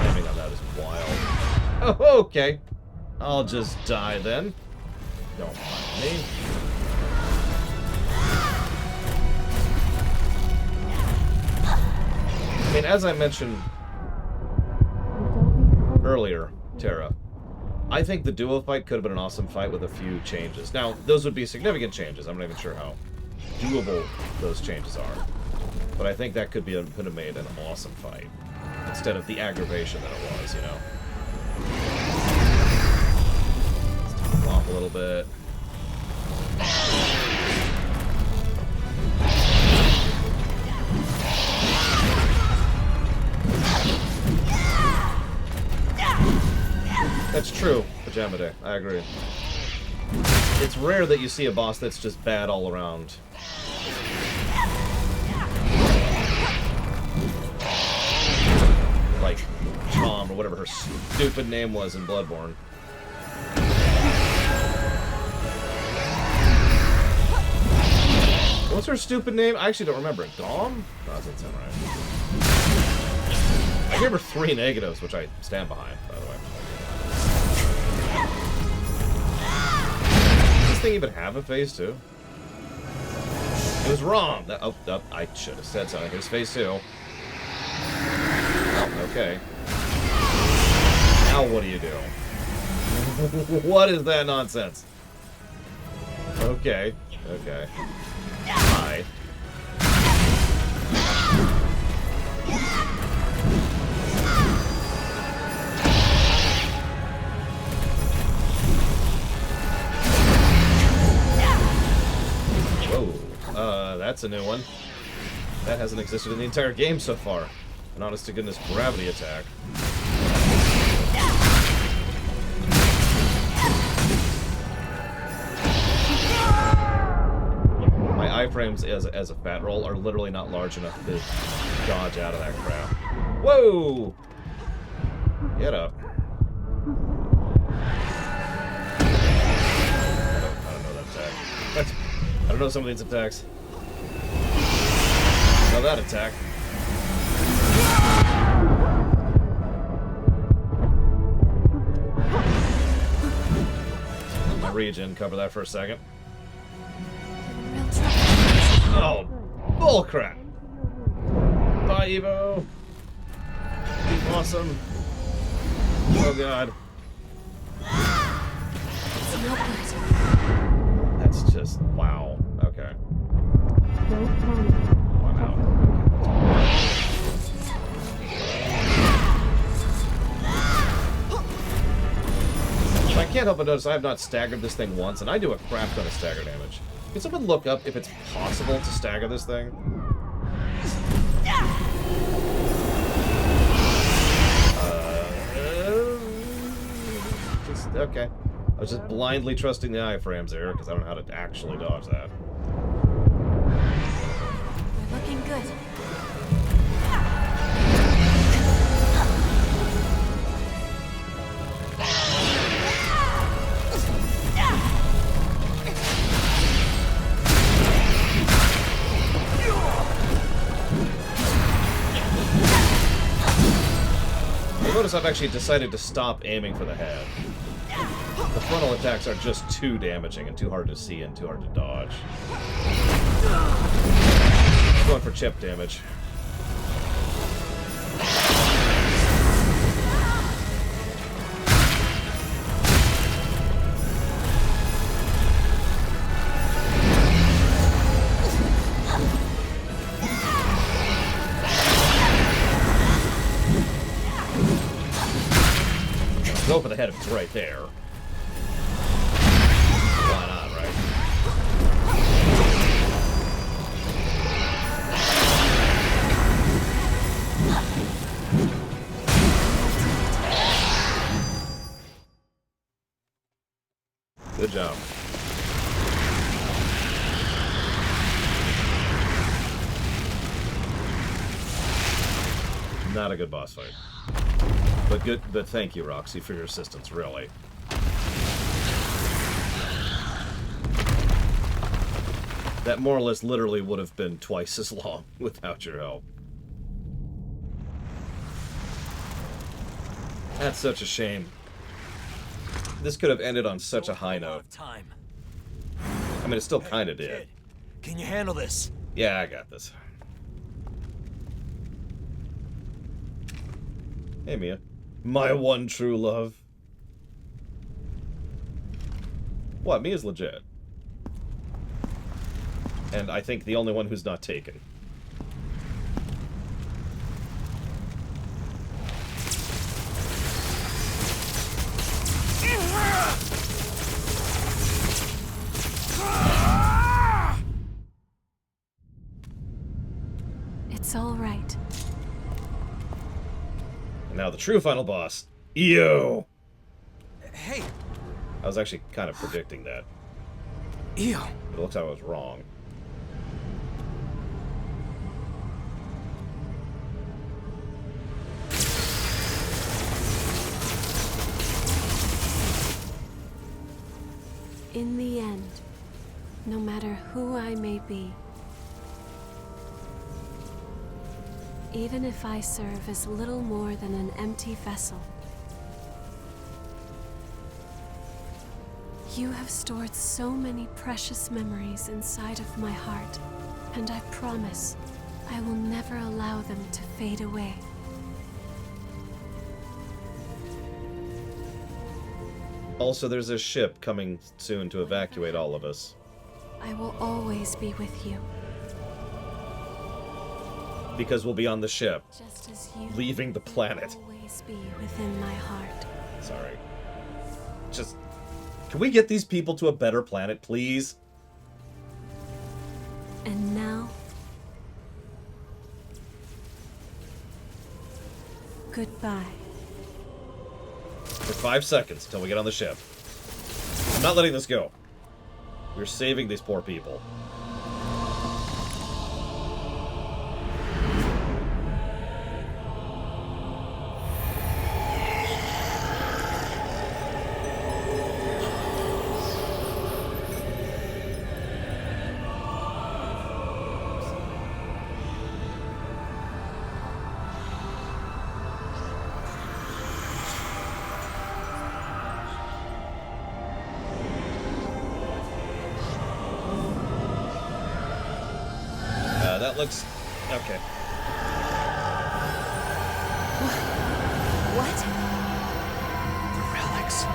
Timing on that is wild. Oh, okay. I'll just die then. Don't mind me. I mean, as I mentioned earlier, Terra. I think the duo fight could have been an awesome fight with a few changes. Now, those would be significant changes. I'm not even sure how doable those changes are. But I think that could have made an awesome fight. Instead of the aggravation that it was, you know. Let's top him off a little bit. That's true, Pajama Day. I agree. It's rare that you see a boss that's just bad all around. Like Chom or whatever her stupid name was in Bloodborne. What's her stupid name? I actually don't remember. Dom? No, that doesn't sound right. I gave her 3 negatives, which I stand behind, by the way. Does this thing even have a phase 2? It was wrong. I should have said something. Here's phase 2. Oh, okay. Now what do you do? What is that nonsense? Okay. Okay. Hi. Whoa. That's a new one. That hasn't existed in the entire game so far. An honest-to-goodness gravity attack. My iframes as a fat roll are literally not large enough to dodge out of that crap. Whoa! Get up. I don't know that attack. I don't know some of these attacks. Now that attack. Regen, cover that for a second. Oh, bullcrap! Bye, Evo. Awesome. Oh god. That's just wow. Okay. I'm out. I can't help but notice I have not staggered this thing once, and I do a crap ton of stagger damage. Can someone look up if it's possible to stagger this thing? Okay. I was just blindly trusting the iframes there, because I don't know how to actually dodge that. We're looking good. Notice I've actually decided to stop aiming for the head. The frontal attacks are just too damaging and too hard to see and too hard to dodge. Going for chip damage. Go for the head if it's right there. Why not, right? Good job. Not a good boss fight. But good, but thank you, Roxy, for your assistance, really. That more or less literally would have been twice as long without your help. That's such a shame. This could have ended on such a high note. Time. I mean, it still kind of did. Can you handle this? Yeah, I got this. Hey, Mia. My one true love. What? Mia's legit. And I think the only one who's not taken. It's all right. And now the true final boss, Io. Hey. I was actually kind of predicting that. Io. But it looks like I was wrong. In the end, no matter who I may be, even if I serve as little more than an empty vessel, you have stored so many precious memories inside of my heart, and I promise I will never allow them to fade away. Also, there's a ship coming soon to evacuate all of us. I will always be with you. Because we'll be on the ship, Just as you leaving the planet. will always be within my heart. Sorry. Just... Can we get these people to a better planet, please? And now, goodbye. For 5 seconds until we get on the ship. I'm not letting this go. We're saving these poor people. That looks... okay. What? The relics.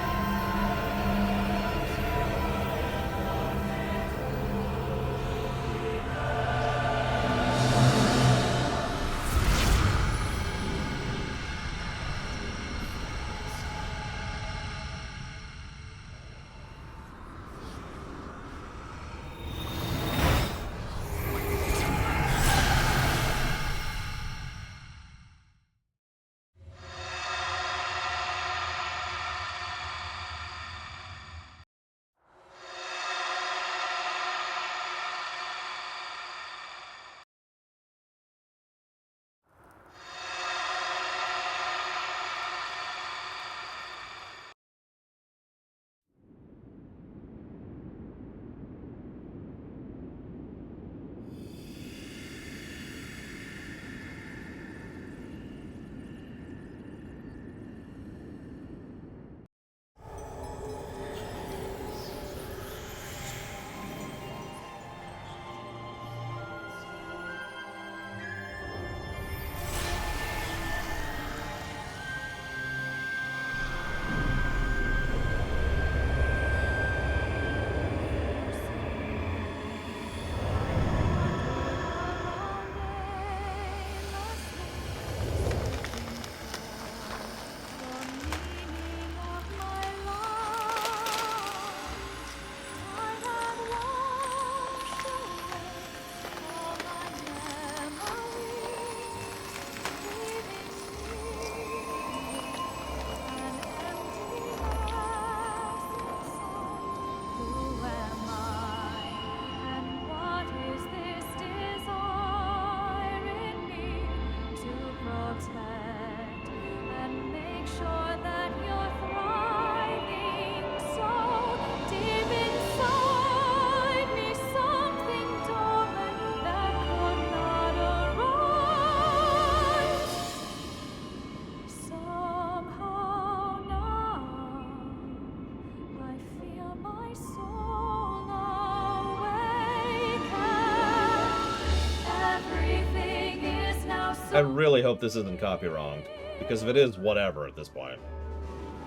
I really hope this isn't copy-wronged. Because if it is, whatever at this point.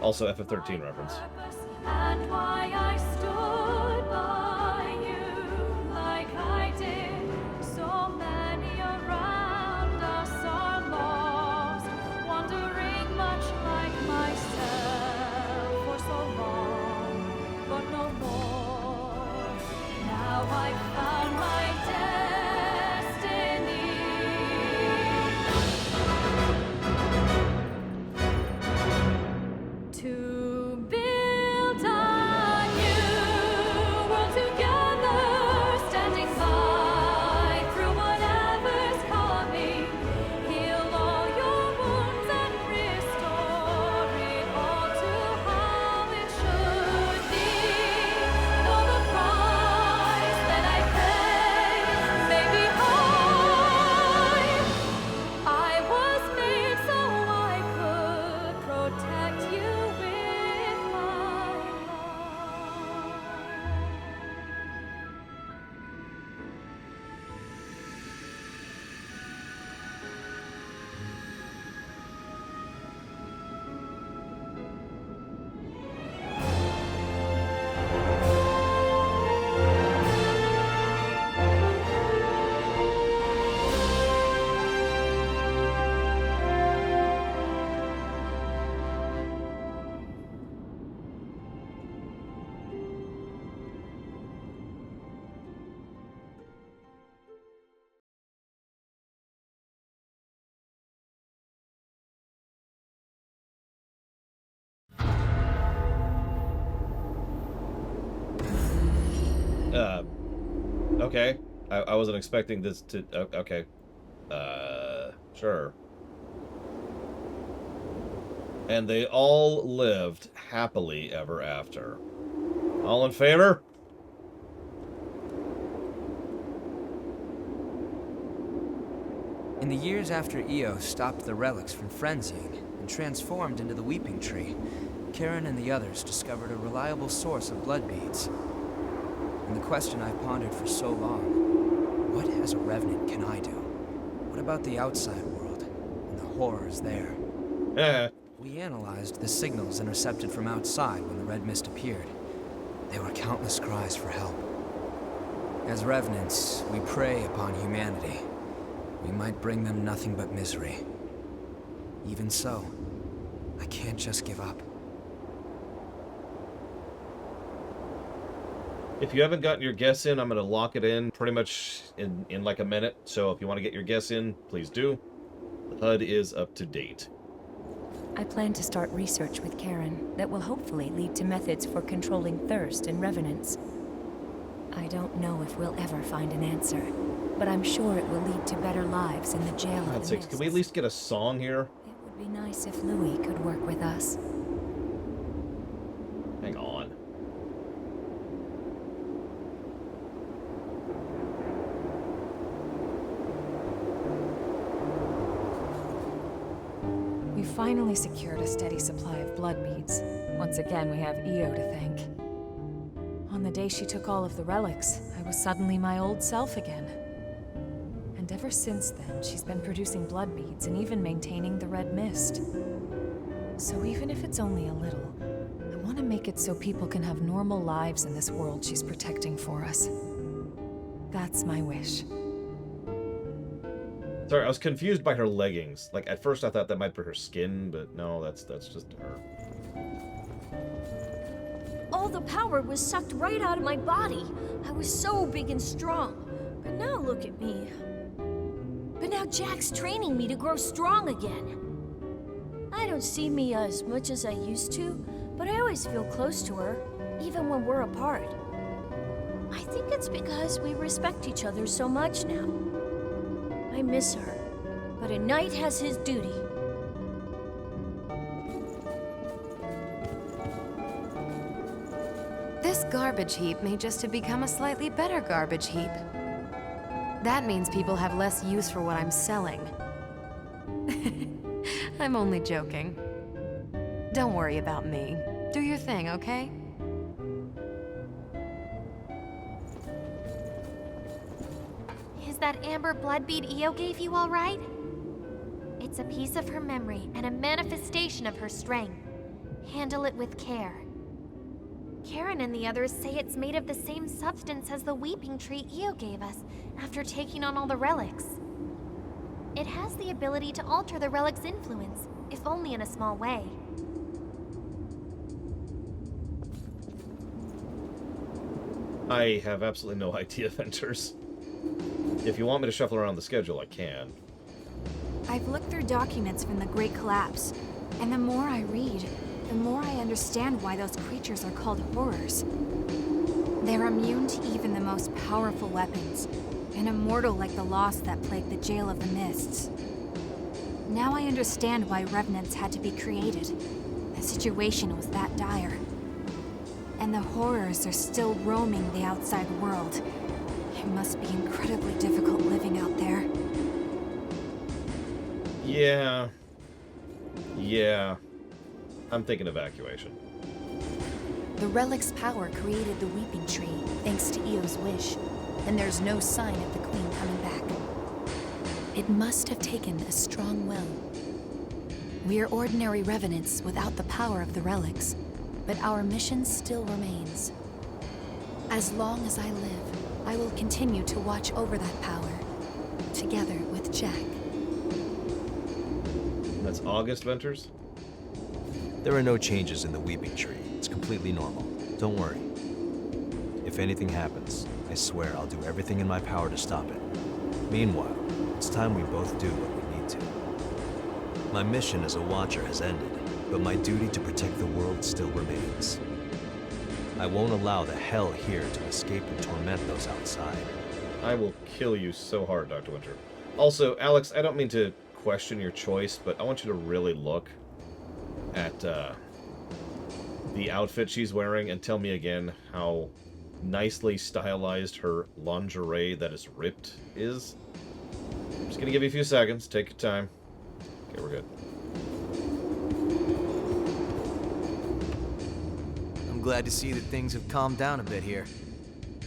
Also, FF13 reference. And why I stood by you like I did. So many around us are lost, wandering much like myself for so long, but no more. Now I found my destiny. To build a new world together, standing by through whatever's coming. Heal all your wounds and restore it all to how it should be. Though the price that I pay may be high, I was made so I could protect you with my life. Okay. I wasn't expecting this to... okay. Sure. And they all lived happily ever after. All in favor? In the years after Io stopped the relics from frenzying and transformed into the Weeping Tree, Karen and the others discovered a reliable source of blood beads. And the question I've pondered for so long, what as a Revenant can I do? What about the outside world and the horrors there? We analyzed the signals intercepted from outside when the Red Mist appeared. There were countless cries for help. As Revenants, we prey upon humanity. We might bring them nothing but misery. Even so, I can't just give up. If you haven't gotten your guess in, I'm going to lock it in pretty much in like a minute. So if you want to get your guess in, please do. The HUD is up to date. I plan to start research with Karen that will hopefully lead to methods for controlling thirst in Revenants. I don't know if we'll ever find an answer, but I'm sure it will lead to better lives in the jail of the Mists. Can we at least get a song here? It would be nice if Louis could work with us. Hang on. We finally secured a steady supply of blood beads. Once again, we have Io to thank. On the day she took all of the relics, I was suddenly my old self again. And ever since then, she's been producing blood beads and even maintaining the Red Mist. So even if it's only a little, I want to make it so people can have normal lives in this world she's protecting for us. That's my wish. Sorry, I was confused by her leggings. Like, at first I thought that might be her skin, but no, that's just her. All the power was sucked right out of my body. I was so big and strong. But now look at me. But now Jack's training me to grow strong again. I don't see Mia as much as I used to, but I always feel close to her, even when we're apart. I think it's because we respect each other so much now. I miss her, but a knight has his duty. This garbage heap may just have become a slightly better garbage heap. That means people have less use for what I'm selling. I'm only joking. Don't worry about me. Do your thing, okay? Is that amber blood bead Io gave you all right? It It's a piece of her memory and a manifestation of her strength. Handle it with care. Karen and the others say it's made of the same substance as the weeping tree Io gave us after taking on all the relics. It has the ability to alter the relic's influence, if only in a small way. I have absolutely no idea, Venters. If you want me to shuffle around the schedule, I can. I've looked through documents from the Great Collapse, and the more I read, the more I understand why those creatures are called horrors. They're immune to even the most powerful weapons, and immortal like the lost that plagued the Jail of the Mists. Now I understand why revenants had to be created. The situation was that dire. And the horrors are still roaming the outside world. It must be incredibly difficult living out there. Yeah. I'm thinking evacuation. The relic's power created the Weeping Tree, thanks to Io's wish, and there's no sign of the Queen coming back. It must have taken a strong will. We're ordinary revenants without the power of the relics, but our mission still remains. As long as I live, I will continue to watch over that power, together with Jack. That's August, Venters? There are no changes in the Weeping Tree. It's completely normal. Don't worry. If anything happens, I swear I'll do everything in my power to stop it. Meanwhile, it's time we both do what we need to. My mission as a Watcher has ended, but my duty to protect the world still remains. I won't allow the hell here to escape and torment those outside. I will kill you so hard, Dr. Winter. Also, Alex, I don't mean to question your choice, but I want you to really look at the outfit she's wearing and tell me again how nicely stylized her lingerie that is ripped is. I'm just gonna give you a few seconds. Take your time. Okay, we're good. I'm glad to see that things have calmed down a bit here.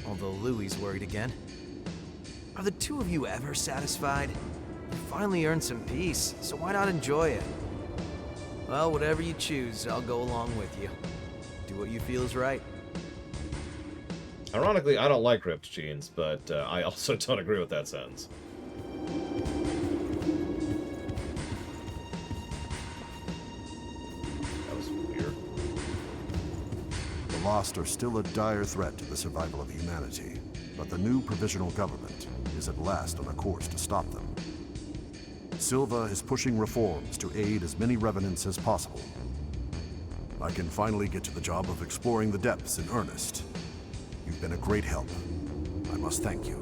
Although Louie's worried again. Are the two of you ever satisfied? You finally earned some peace, so why not enjoy it? Well, whatever you choose, I'll go along with you. Do what you feel is right. Ironically, I don't like ripped jeans, but I also don't agree with that sentence. That was weird. The Lost are still a dire threat to the survival of humanity, but the new provisional government is at last on a course to stop them. Silva is pushing reforms to aid as many revenants as possible. I can finally get to the job of exploring the depths in earnest. You've been a great help. I must thank you.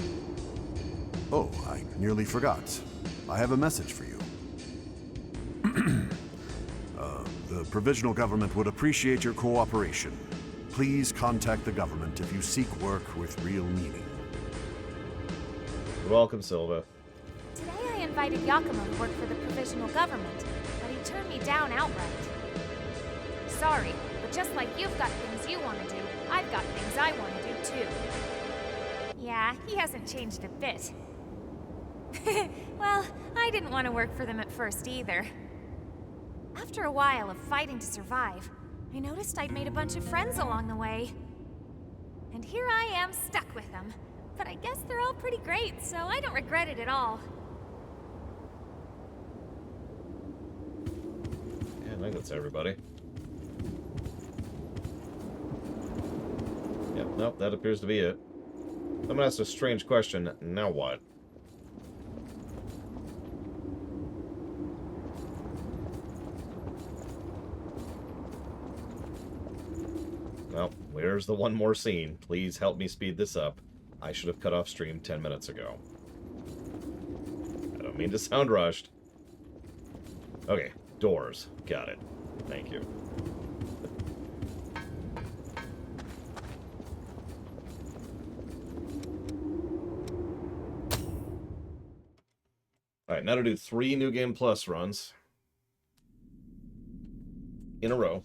Oh, I nearly forgot. I have a message for you. The provisional government would appreciate your cooperation. Please contact the government if you seek work with real meaning. You're welcome, Silva. Today I invited Yakumo to work for the provisional government, but he turned me down outright. Sorry, but just like you've got things you want to do, I've got things I want to do too. Yeah, he hasn't changed a bit. Well, I didn't want to work for them at first either. After a while of fighting to survive, I noticed I'd made a bunch of friends along the way. And here I am stuck with them. But I guess they're all pretty great, so I don't regret it at all. Yeah, I think that's everybody. Yep, nope, that appears to be it. Someone asked a strange question, now what? Well, where's the one more scene? Please help me speed this up. I should have cut off stream 10 minutes ago. I don't mean to sound rushed. Okay, doors. Got it. Thank you. Alright, now to do 3 New Game Plus runs in a row.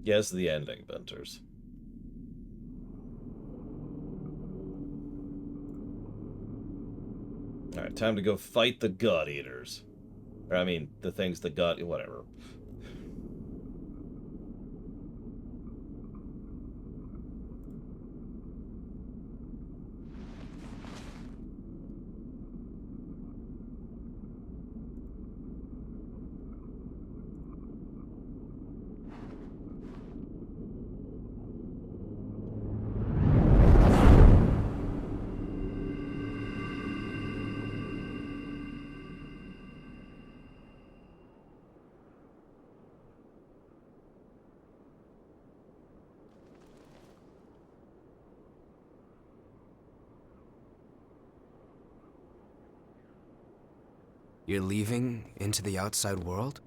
Yes, the ending, Benters. Alright, time to go fight the God Eaters. Or, I mean, the things the God... whatever. You're leaving into the outside world?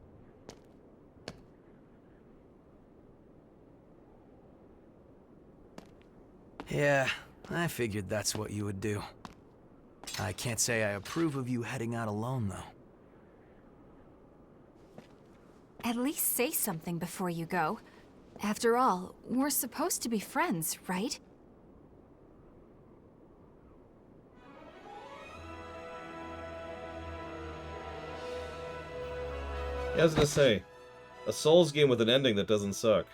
Yeah, I figured that's what you would do. I can't say I approve of you heading out alone, though. At least say something before you go. After all, we're supposed to be friends, right? Yeah, I was gonna say, a Souls game with an ending that doesn't suck.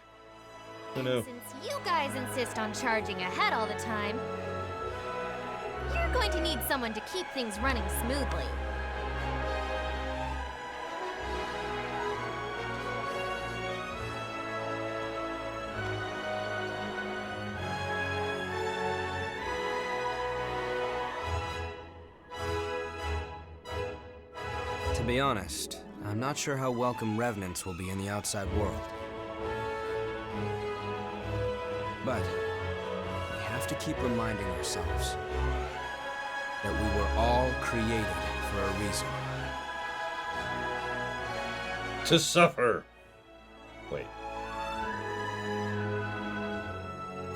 Who knew? Since you guys insist on charging ahead all the time, you're going to need someone to keep things running smoothly. To be honest, I'm not sure how welcome revenants will be in the outside world. But we have to keep reminding ourselves that we were all created for a reason. To suffer. Wait.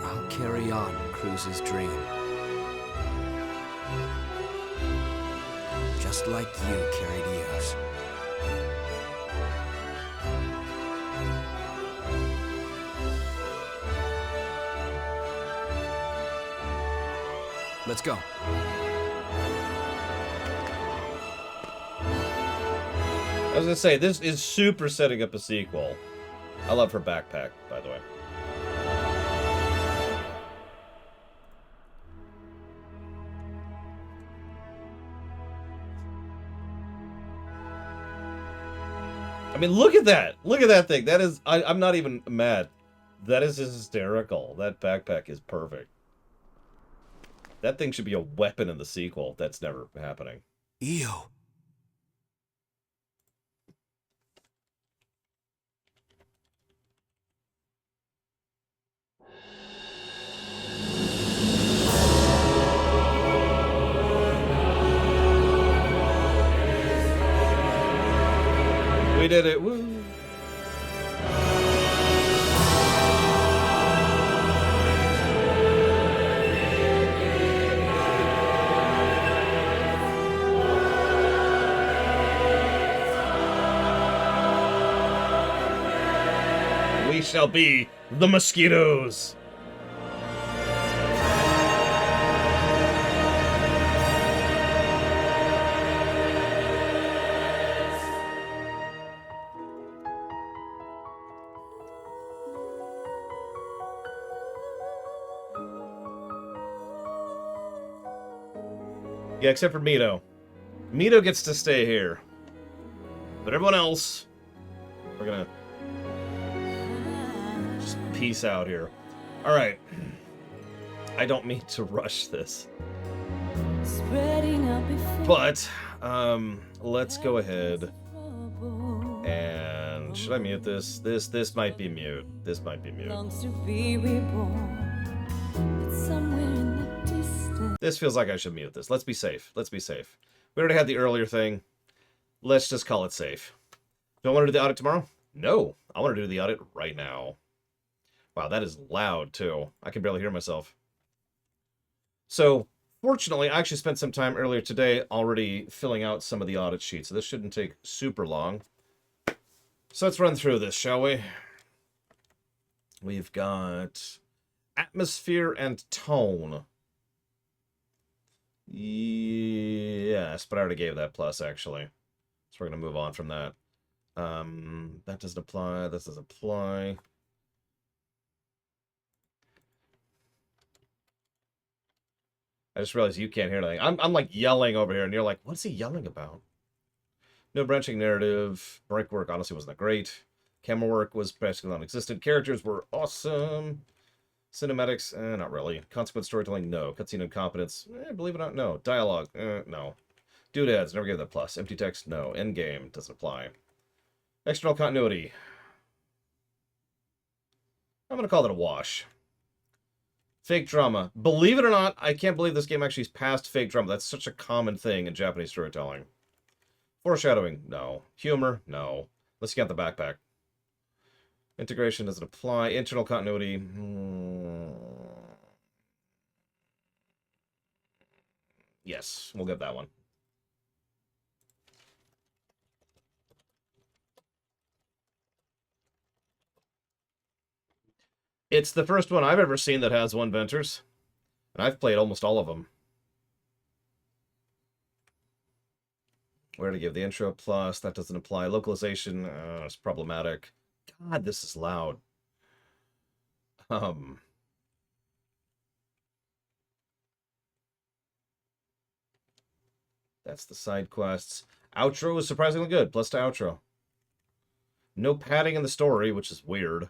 I'll carry on Cruz's dream. Just like you carried Eos. Let's go. I was gonna say, this is super setting up a sequel. I love her backpack, by the way. I mean, look at that! Look at that thing! That is... I'm not even mad. That is hysterical. That backpack is perfect. That thing should be a weapon in the sequel. That's never happening. Io. We did it! Woo! We shall be the mosquitoes! Yeah, except for Mito. Mito gets to stay here. But everyone else, we're gonna just peace out here. Alright. I don't mean to rush this. But, let's go ahead. And should I mute this? This might be mute. This might be mute. This feels like I should mute this. Let's be safe. Let's be safe. We already had the earlier thing. Let's just call it safe. Do I want to do the audit tomorrow? No. I want to do the audit right now. Wow, that is loud, too. I can barely hear myself. So, fortunately, I actually spent some time earlier today already filling out some of the audit sheets, so this shouldn't take super long. So let's run through this, shall we? We've got atmosphere and tone. Yes, but I already gave that plus, actually. So we're going to move on from that. That doesn't apply. This doesn't apply. I just realized you can't hear anything. I'm like yelling over here, and you're like, what's he yelling about? No branching narrative. Break work honestly wasn't that great. Camera work was basically non-existent. Characters were awesome. Cinematics, not really. Consequence storytelling, no. Cutscene incompetence, believe it or not, no. Dialogue, no. Doodads, never gave that plus. Empty text, no. Endgame, doesn't apply. External continuity. I'm gonna call that a wash. Fake drama. Believe it or not, I can't believe this game actually is past fake drama. That's such a common thing in Japanese storytelling. Foreshadowing, no. Humor, no. Let's get the backpack. Integration doesn't apply. Internal continuity. Yes, we'll get that one. It's the first one I've ever seen that has one Venters. And I've played almost all of them. Where to give the intro plus? That doesn't apply. Localization, it's problematic. God, this is loud. That's the side quests. Outro is surprisingly good. Plus to outro. No padding in the story, which is weird.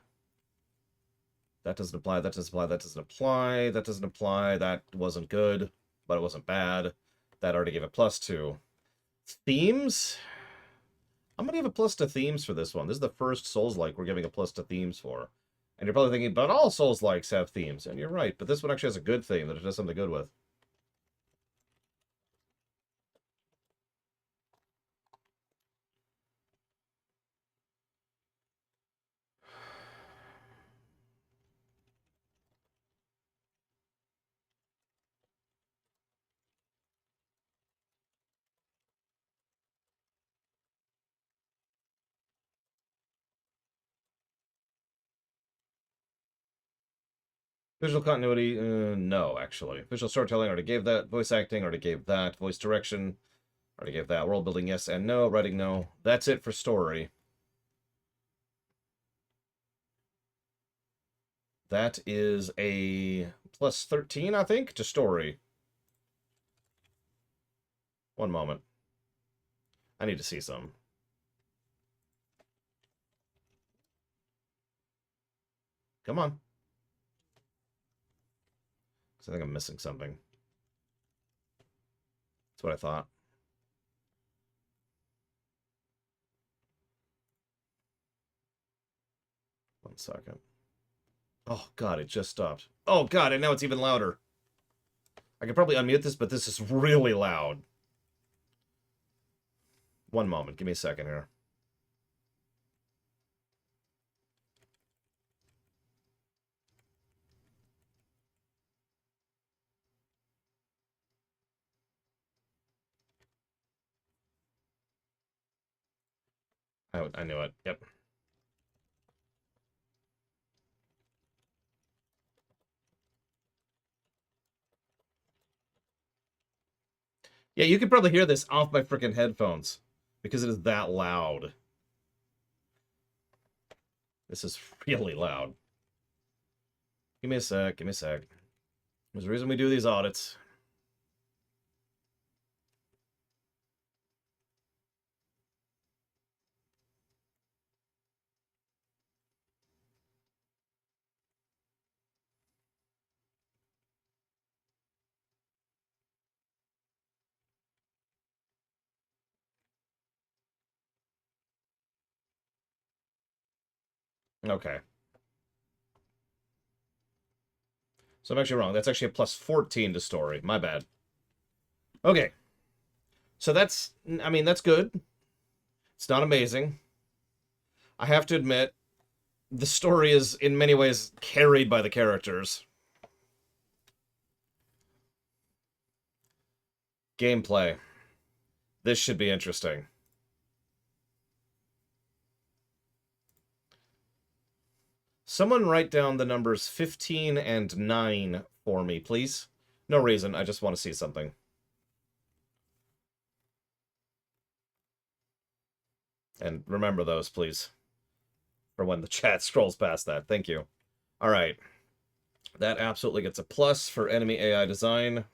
That doesn't apply. That doesn't apply. That doesn't apply. That doesn't apply. That wasn't good, but it wasn't bad. That already gave a plus to. Themes? I'm going to give a plus to themes for this one. This is the first Souls-like we're giving a plus to themes for. And you're probably thinking, but all Souls-likes have themes. And you're right, but this one actually has a good theme that it does something good with. Visual continuity, no, actually. Visual storytelling, already gave that. Voice acting, already gave that. Voice direction, already gave that. World building, yes and no. Writing, no. That's it for story. That is a plus 13, I think, to story. One moment. I need to see some. Come on. I think I'm missing something. That's what I thought. One second. Oh, God, it just stopped. Oh, God, and now it's even louder. I could probably unmute this, but this is really loud. One moment. Give me a second here. I knew it. Yep. Yeah, you could probably hear this off my freaking headphones because it is that loud. This is really loud. Give me a sec. Give me a sec. There's a reason we do these audits. Okay. So I'm actually wrong. That's actually a plus 14 to story. My bad. Okay. So that's, I mean, that's good. It's not amazing. I have to admit, the story is in many ways carried by the characters. Gameplay. This should be interesting. Someone write down the numbers 15 and 9 for me, please. No reason, I just want to see something. And remember those, please. For when the chat scrolls past that. Thank you. Alright. That absolutely gets a plus for enemy AI design.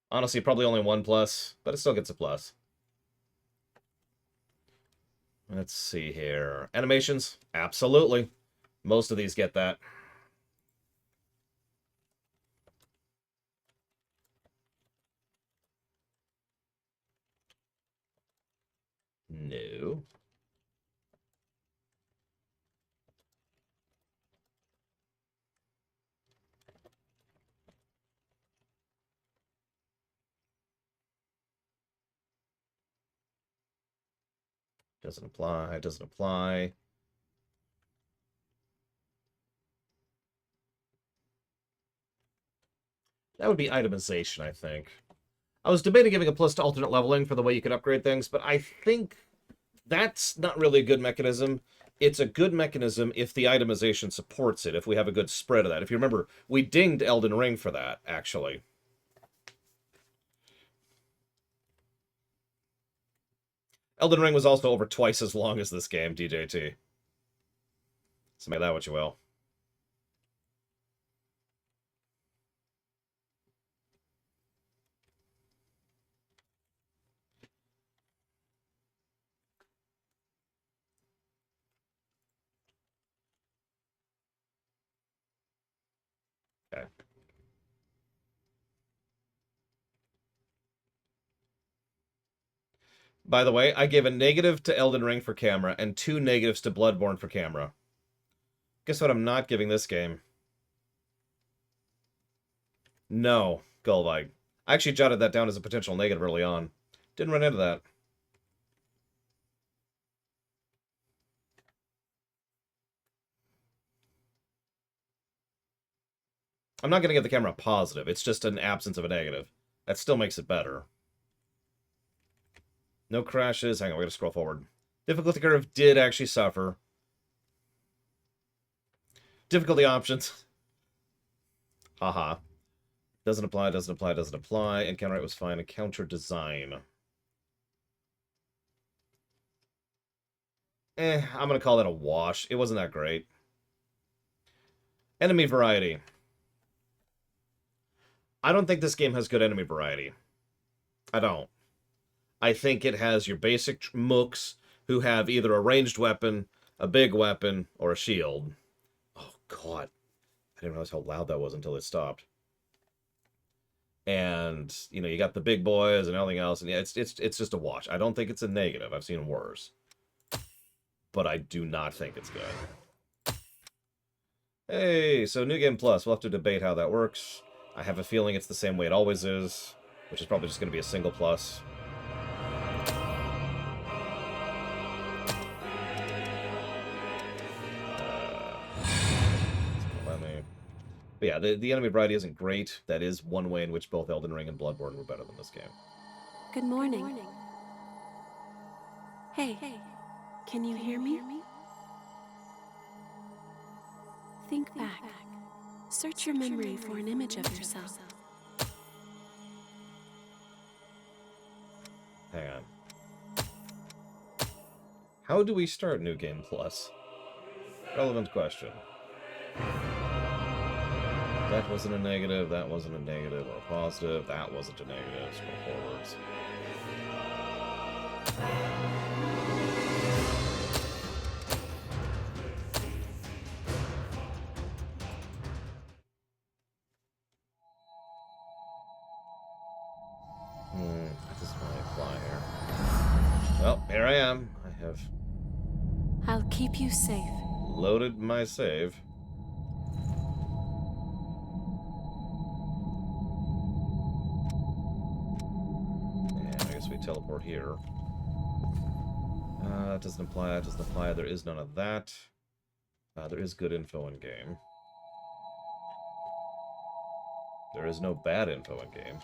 Honestly, probably only 1 plus, but it still gets a plus. Let's see here. Animations? Absolutely. Most of these get that. No. Doesn't apply, doesn't apply. That would be itemization, I think. I was debating giving a plus to alternate leveling for the way you could upgrade things, but I think that's not really a good mechanism. It's a good mechanism if the itemization supports it, if we have a good spread of that. If you remember, we dinged Elden Ring for that, actually. Elden Ring was also over twice as long as this game, DJT. So make that what you will. Okay. By the way, I gave a negative to Elden Ring for camera and 2 negatives to Bloodborne for camera. Guess what I'm not giving this game? No, Gullvike. I actually jotted that down as a potential negative early on. Didn't run into that. I'm not going to give the camera a positive. It's just an absence of a negative. That still makes it better. No crashes. Hang on, we gotta scroll forward. Difficulty curve did actually suffer. Difficulty options. Haha. Doesn't apply, doesn't apply, doesn't apply. Encounter rate was fine. Encounter design. I'm gonna call that a wash. It wasn't that great. Enemy variety. I don't think this game has good enemy variety. I don't. I think it has your basic mooks who have either a ranged weapon, a big weapon, or a shield. Oh, God. I didn't realize how loud that was until it stopped. And, you know, you got the big boys and everything else, and yeah, it's just a wash. I don't think it's a negative. I've seen worse. But I do not think it's good. Hey, so New Game Plus. We'll have to debate how that works. I have a feeling it's the same way it always is, which is probably just going to be a single plus. But yeah, the enemy variety isn't great. That is one way in which both Elden Ring and Bloodborne were better than this game. Good morning. Hey, can you hear me? Think back. Search your memory for an image of yourself. Hang on. How do we start New Game Plus? Relevant question. That wasn't a negative, that wasn't a negative, or a positive, that wasn't a negative. Scroll forwards. That doesn't really apply here. Well, here I am. I have I'll keep you safe. loaded my save. Teleport here. That doesn't apply, that doesn't apply. There is none of that. There is good info in game. There is no bad info in game.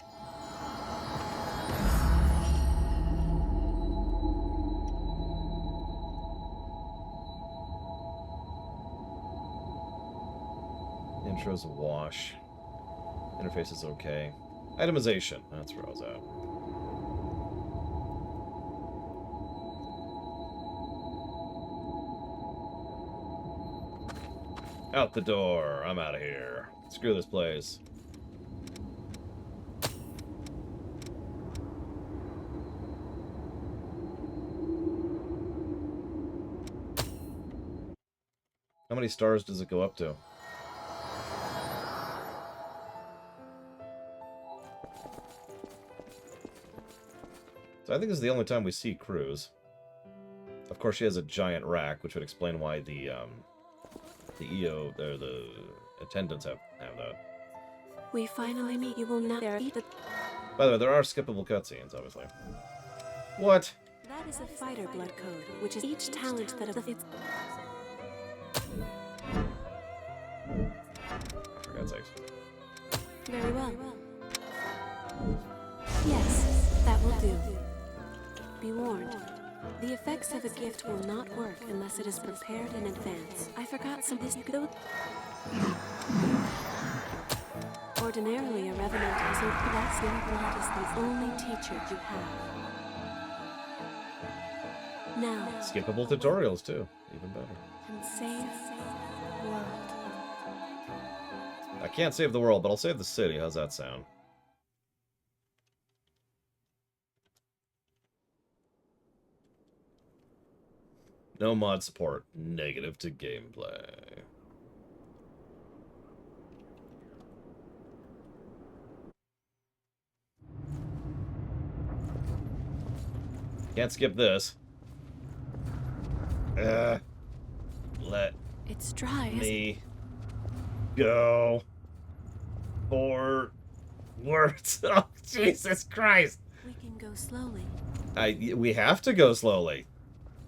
Intro's a wash. Interface is okay. Itemization. That's where I was at. Out the door. I'm out of here. Screw this place. How many stars does it go up to? So I think this is the only time we see Cruz. Of course, she has a giant rack, which would explain why the EO or the attendants have that. We finally meet. You will not eat the. By the way, there are skippable cutscenes, obviously. What? That is a fighter blood code, which is each talent that of its. For God's sakes. Very well. Yes, that will do. Be warned. The effects of a gift will not work unless it is prepared in advance. I forgot some this though. Ordinarily, a revenant is a blessing. Blood is the only teacher you have. Now. Skippable tutorials too, even better. And save the world. I can't save the world, but I'll save the city. How's that sound? No mod support. Negative to gameplay. Can't skip this. Let it's dry. Me go for words. Oh, Jesus Christ. We can go slowly. We have to go slowly.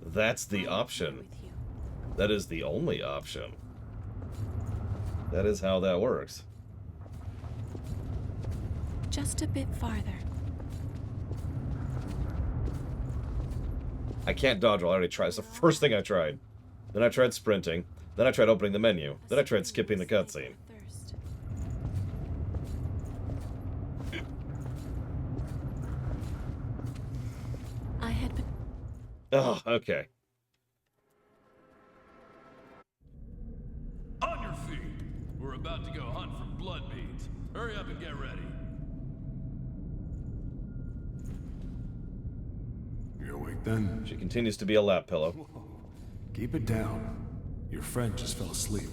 That's the option. That is the only option. That is how that works. Just a bit farther. I can't dodge roll. I already tried. It's the first thing I tried. Then I tried sprinting. Then I tried opening the menu. Then I tried skipping the cutscene. I had been... Oh, okay. On your feet. We're about to go hunt for blood beads. Hurry up and get ready. You awake then? She continues to be a lap pillow. Keep it down. Your friend just fell asleep.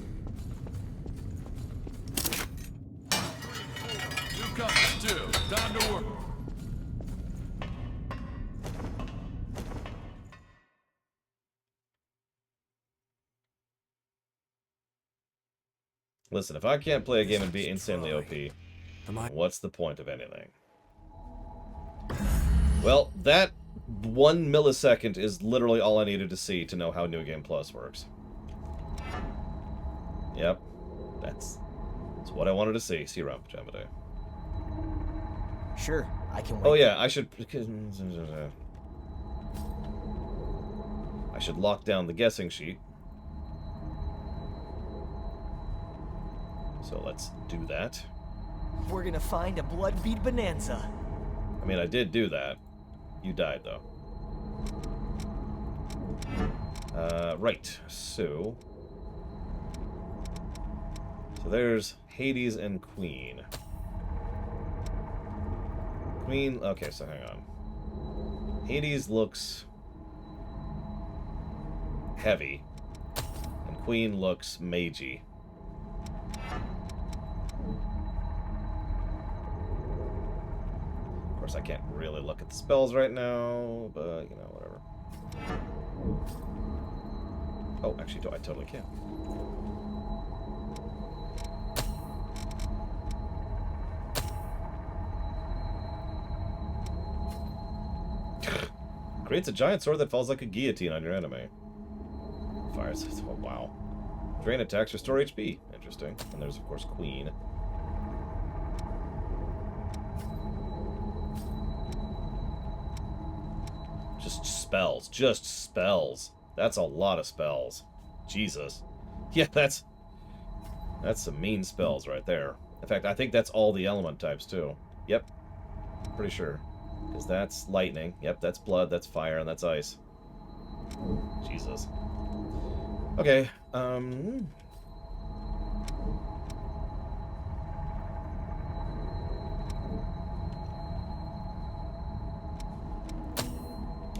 New cups too. Time to work. Listen, if I can't play a game and be insanely OP, what's the point of anything? Well, that 1 millisecond is literally all I needed to see to know how New Game Plus works. Yep. That's what I wanted to see. See you around, Pajama Day. Sure, I can wait. Oh yeah, I should lock down the guessing sheet. So let's do that. We're gonna find a blood-bead bonanza. I mean, I did do that. You died, though. Right. So there's Hades and Queen. Queen... Okay, so hang on. Hades looks heavy, and Queen looks magey. Of course, I can't really look at the spells right now, but, you know, whatever. Oh, actually, I totally can. Creates a giant sword that falls like a guillotine on your enemy. Fires. Oh, wow. Drain attacks, restore HP. Interesting. And there's, of course, Queen. Just spells. Just spells. That's a lot of spells. Jesus. Yeah, that's... That's some mean spells right there. In fact, I think that's all the element types, too. Yep. Pretty sure. Because that's lightning. Yep, that's blood, that's fire, and that's ice. Jesus. Okay,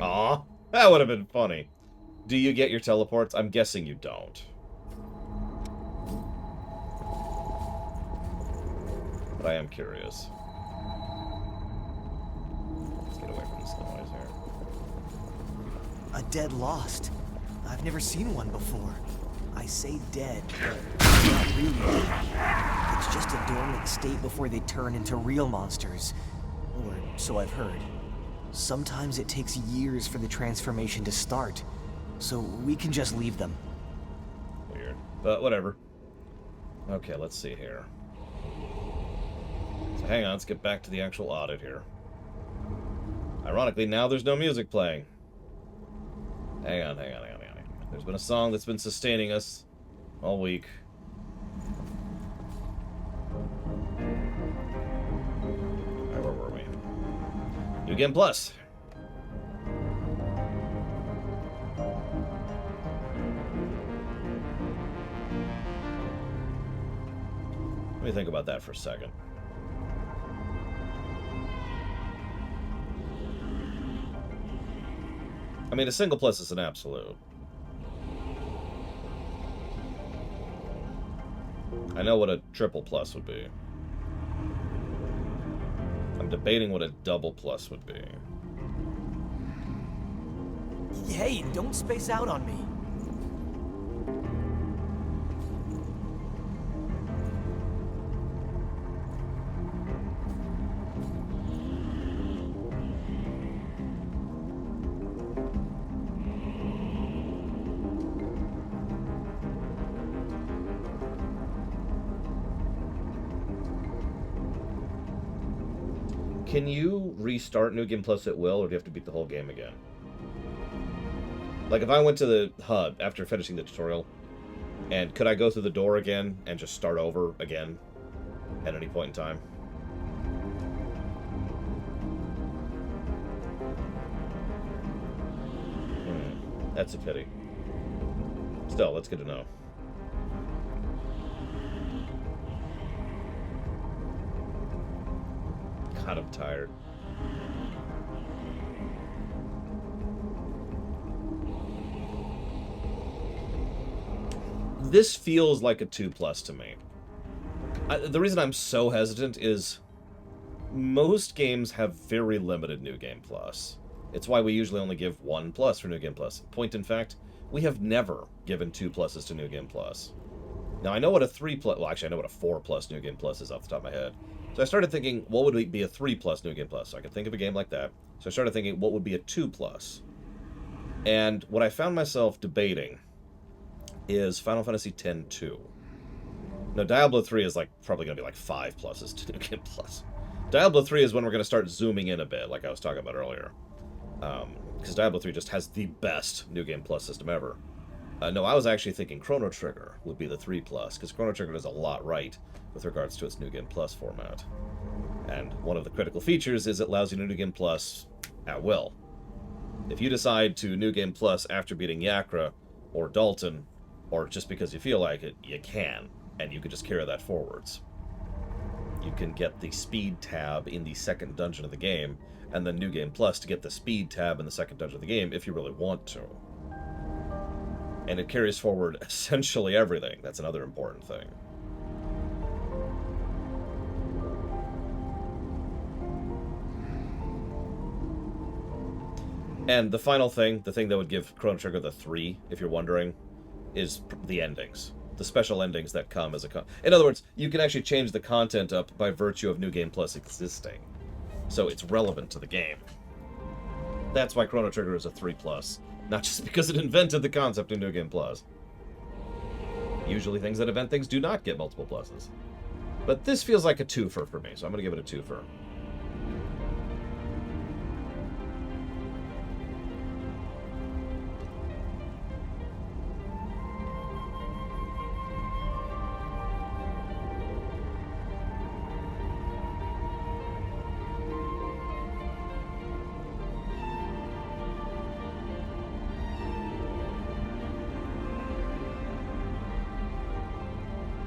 Aw, that would have been funny. Do you get your teleports? I'm guessing you don't. But I am curious. Let's get away from this noise here. A dead lost. I've never seen one before. I say dead, but not really dead. It's just a dormant state before they turn into real monsters. Or so I've heard. Sometimes it takes years for the transformation to start, so we can just leave them. Weird, but whatever. Okay, let's see here. So hang on, let's get back to the actual audit here. Ironically, now there's no music playing. Hang on. There's been a song that's been sustaining us all week. Alright, where were we? New Game Plus. Let me think about that for a second. I mean, a single plus is an absolute. I know what a triple plus would be. I'm debating what a double plus would be. Hey, don't space out on me. Can you restart New Game Plus at will, or do you have to beat the whole game again? Like, if I went to the hub after finishing the tutorial, and could I go through the door again and just start over again at any point in time? That's a pity. Still, that's good to know. God, I'm tired. This feels like a 2+ to me. The reason I'm so hesitant is most games have very limited New Game Plus. It's why we usually only give 1+ for New Game Plus. Point in fact, we have never given 2+ to New Game Plus. Now, I know what a 3+, well, actually, I know what a 4+ New Game Plus is off the top of my head. So I started thinking, what would be a 3+ New Game Plus? So I could think of a game like that. So I started thinking, what would be a 2+? And what I found myself debating is Final Fantasy X-2. Now, Diablo 3 is probably going to be 5+ to New Game Plus. Diablo 3 is when we're going to start zooming in a bit, like I was talking about earlier. Because Diablo 3 just has the best New Game Plus system ever. No, I was actually thinking Chrono Trigger would be the 3+, because Chrono Trigger does a lot right with regards to its New Game Plus format. And one of the critical features is it allows you to New Game Plus at will. If you decide to New Game Plus after beating Yakra, or Dalton, or just because you feel like it, you can, and you can just carry that forwards. You can get the Speed tab in the second dungeon of the game, and then New Game Plus to get the Speed tab in the second dungeon of the game if you really want to. And it carries forward essentially everything. That's another important thing. And the final thing, the thing that would give Chrono Trigger the 3, if you're wondering, is the endings. The special endings that come as a... In other words, you can actually change the content up by virtue of New Game Plus existing. So it's relevant to the game. That's why Chrono Trigger is a 3+. Not just because it invented the concept in New Game Plus. Usually things that invent things do not get multiple pluses. But this feels like a 2-fer for me, so I'm going to give it a 2-fer.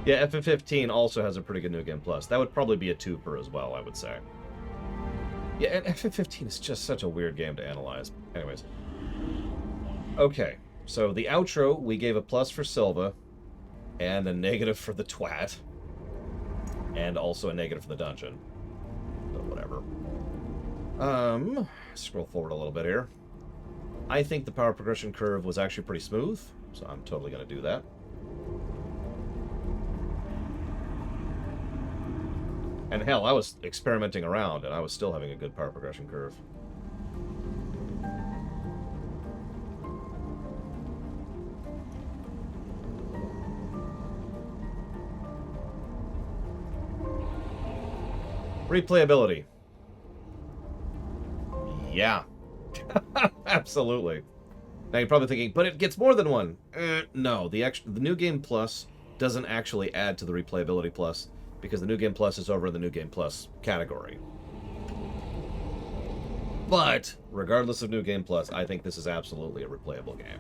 Yeah, FF15 also has a pretty good New Game Plus. That would probably be a twofer as well, I would say. Yeah, and FF15 is just such a weird game to analyze. Anyways. Okay, so the outro, we gave a plus for Silva, and a negative for the twat, and also a negative for the dungeon. But whatever. Scroll forward a little bit here. I think the power progression curve was actually pretty smooth, so I'm totally going to do that. And hell, I was experimenting around, and I was still having a good power progression curve. Replayability. Yeah. Absolutely. Now you're probably thinking, but it gets more than one. No, the New Game Plus doesn't actually add to the Replayability Plus, because the New Game Plus is over in the New Game Plus category. But, regardless of New Game Plus, I think this is absolutely a replayable game.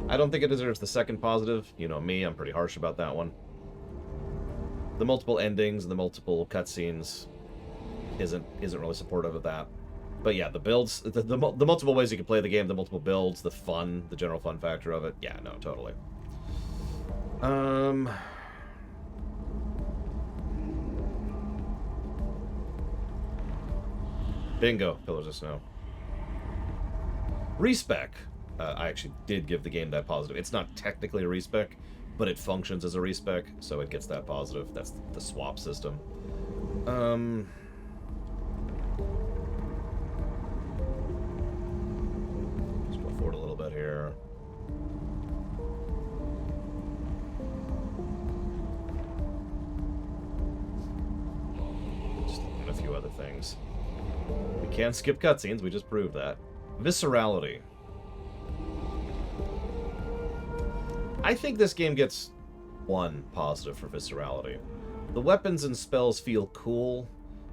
I don't think it deserves the second positive. You know me, I'm pretty harsh about that one. The multiple endings, the multiple cutscenes isn't really supportive of that. But yeah, the builds, the multiple ways you can play the game, the multiple builds, the fun, the general fun factor of it. Yeah, no, totally. Bingo, Pillars of Snow. Respec. I actually did give the game that positive. It's not technically a respec, but it functions as a respec, so it gets that positive. That's the swap system. Let's go forward a little bit here. Just looking at a few other things. We can skip cutscenes, we just proved that. Viscerality. I think this game gets 1 positive for Viscerality. The weapons and spells feel cool,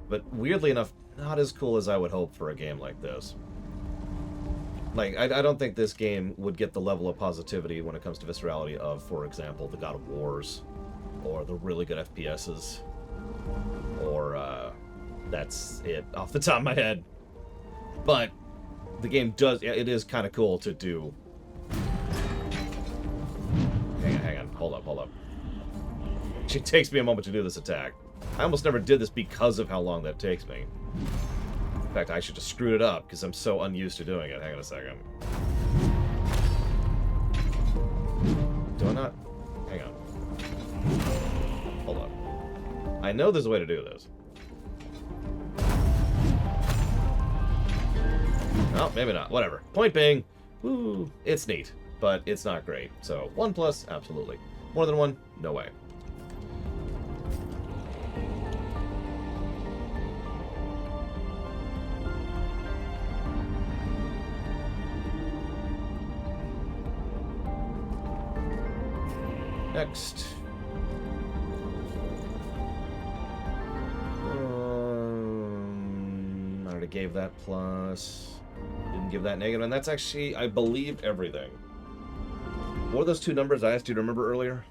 but weirdly enough, not as cool as I would hope for a game like this. Like, I don't think this game would get the level of positivity when it comes to Viscerality of, for example, the God of Wars, or the really good FPSs, or, that's it off the top of my head. But the game it is kind of cool to do. Hang on, hold up. It takes me a moment to do this attack. I almost never did this because of how long that takes me. In fact, I should have screwed it up because I'm so unused to doing it. Hang on a second. Do I not? Hang on. Hold up. I know there's a way to do this. Oh, maybe not. Whatever. Point being, woo, it's neat, but it's not great. So 1+, absolutely. More than 1, no way. Next. I already gave that plus. Didn't give that negative, and that's actually, I believe, everything. What were those 2 numbers I asked you to remember earlier?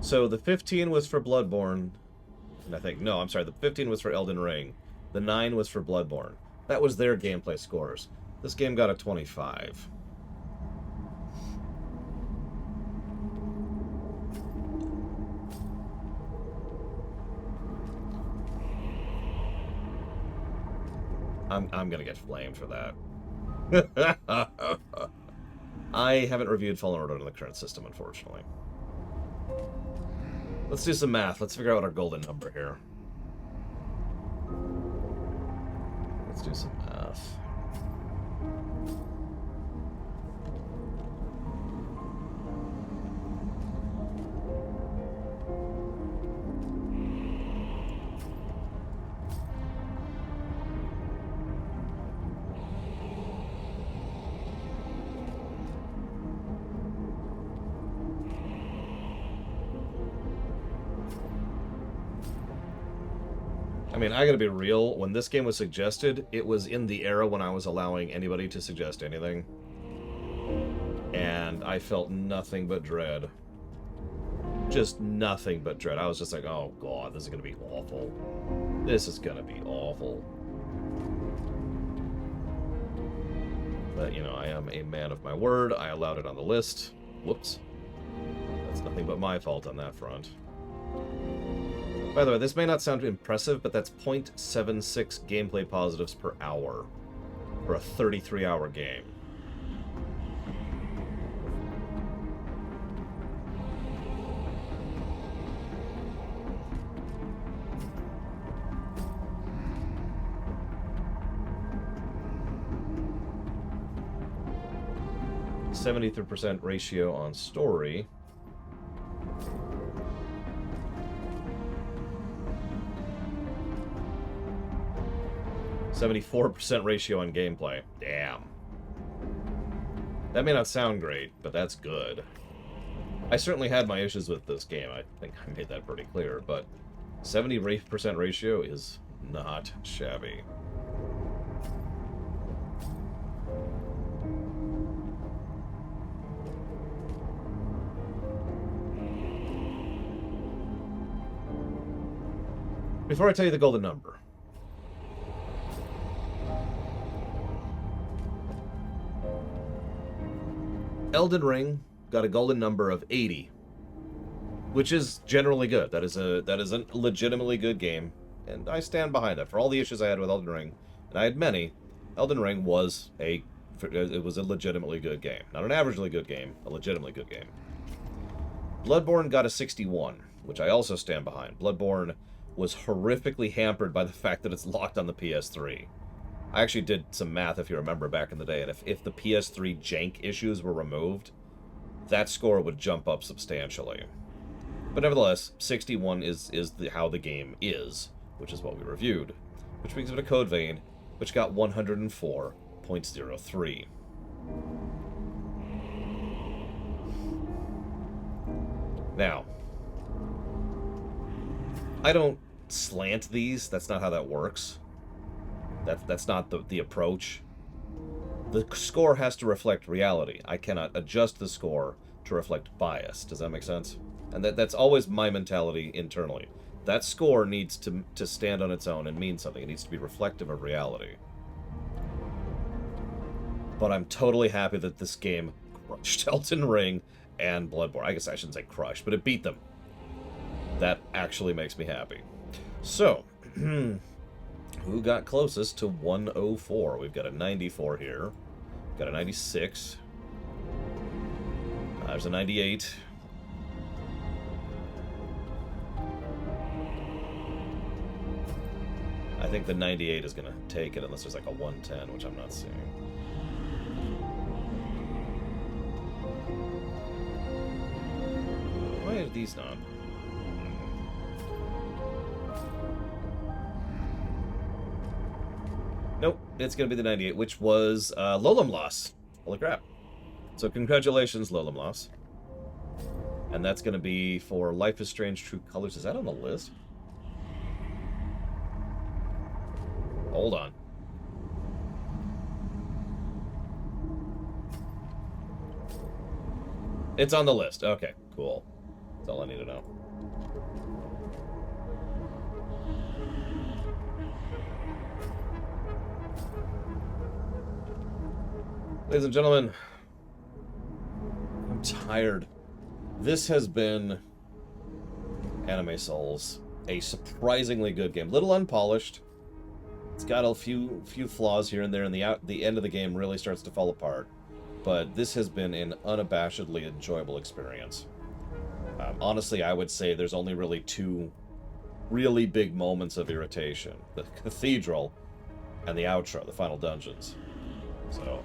So the 15 was for Bloodborne, and I think, no, I'm sorry, the 15 was for Elden Ring. The 9 was for Bloodborne. That was their gameplay scores. This game got a 25. I'm gonna get flamed for that. I haven't reviewed Fallen Order in the current system, unfortunately. Let's do some math. Let's figure out our golden number here. Let's do some math. I mean, I gotta be real, when this game was suggested, it was in the era when I was allowing anybody to suggest anything. And I felt nothing but dread. Just nothing but dread. I was just like, oh god, this is gonna be awful. This is gonna be awful. But, you know, I am a man of my word. I allowed it on the list. Whoops. That's nothing but my fault on that front. By the way, this may not sound impressive, but that's 0.76 gameplay positives per hour for a 33-hour game. .73% ratio on story. .74% ratio on gameplay. Damn. That may not sound great, but that's good. I certainly had my issues with this game. I think I made that pretty clear, but 70% ratio is not shabby. Before I tell you the golden number, Elden Ring got a golden number of 80, which is generally good. That is a legitimately good game, and I stand behind that. For all the issues I had with Elden Ring, and I had many, Elden Ring was a legitimately good game. Not an averagely good game, a legitimately good game. Bloodborne got a 61, which I also stand behind. Bloodborne was horrifically hampered by the fact that it's locked on the PS3. I actually did some math, if you remember, back in the day, and if the PS3 jank issues were removed, that score would jump up substantially. But nevertheless, 61 is how the game is, which is what we reviewed, which brings it to Code Vein, which got 104.03. Now, I don't slant these. That's not how that works. That's not the approach. The score has to reflect reality. I cannot adjust the score to reflect bias. Does that make sense? And that's always my mentality internally. That score needs to stand on its own and mean something. It needs to be reflective of reality. But I'm totally happy that this game crushed Elden Ring and Bloodborne. I guess I shouldn't say crushed, but it beat them. That actually makes me happy. So, who got closest to 104? We've got a 94 here. Got a 96. There's a 98. I think the 98 is going to take it unless there's like a 110, which I'm not seeing. Why are these not? Nope, it's going to be the 98, which was Lolamloss. Holy crap. So congratulations, Lolamloss. And that's going to be for Life is Strange True Colors. Is that on the list? Hold on. It's on the list. Okay, cool. That's all I need to know. Ladies and gentlemen, I'm tired. This has been Anime Souls, a surprisingly good game. Little unpolished. It's got a few flaws here and there, and the end of the game really starts to fall apart. But this has been an unabashedly enjoyable experience. Honestly, I would say there's only really two really big moments of irritation. The cathedral and the outro, the final dungeons. So,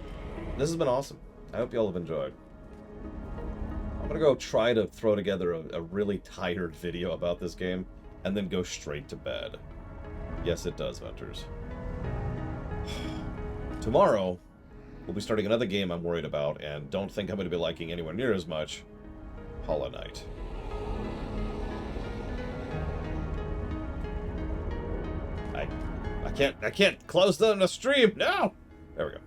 this has been awesome. I hope you all have enjoyed. I'm gonna go try to throw together a really tired video about this game, and then go straight to bed. Yes, it does, Hunters. Tomorrow, we'll be starting another game I'm worried about, and don't think I'm going to be liking anywhere near as much. Hollow Knight. I can't close down the stream. No. There we go.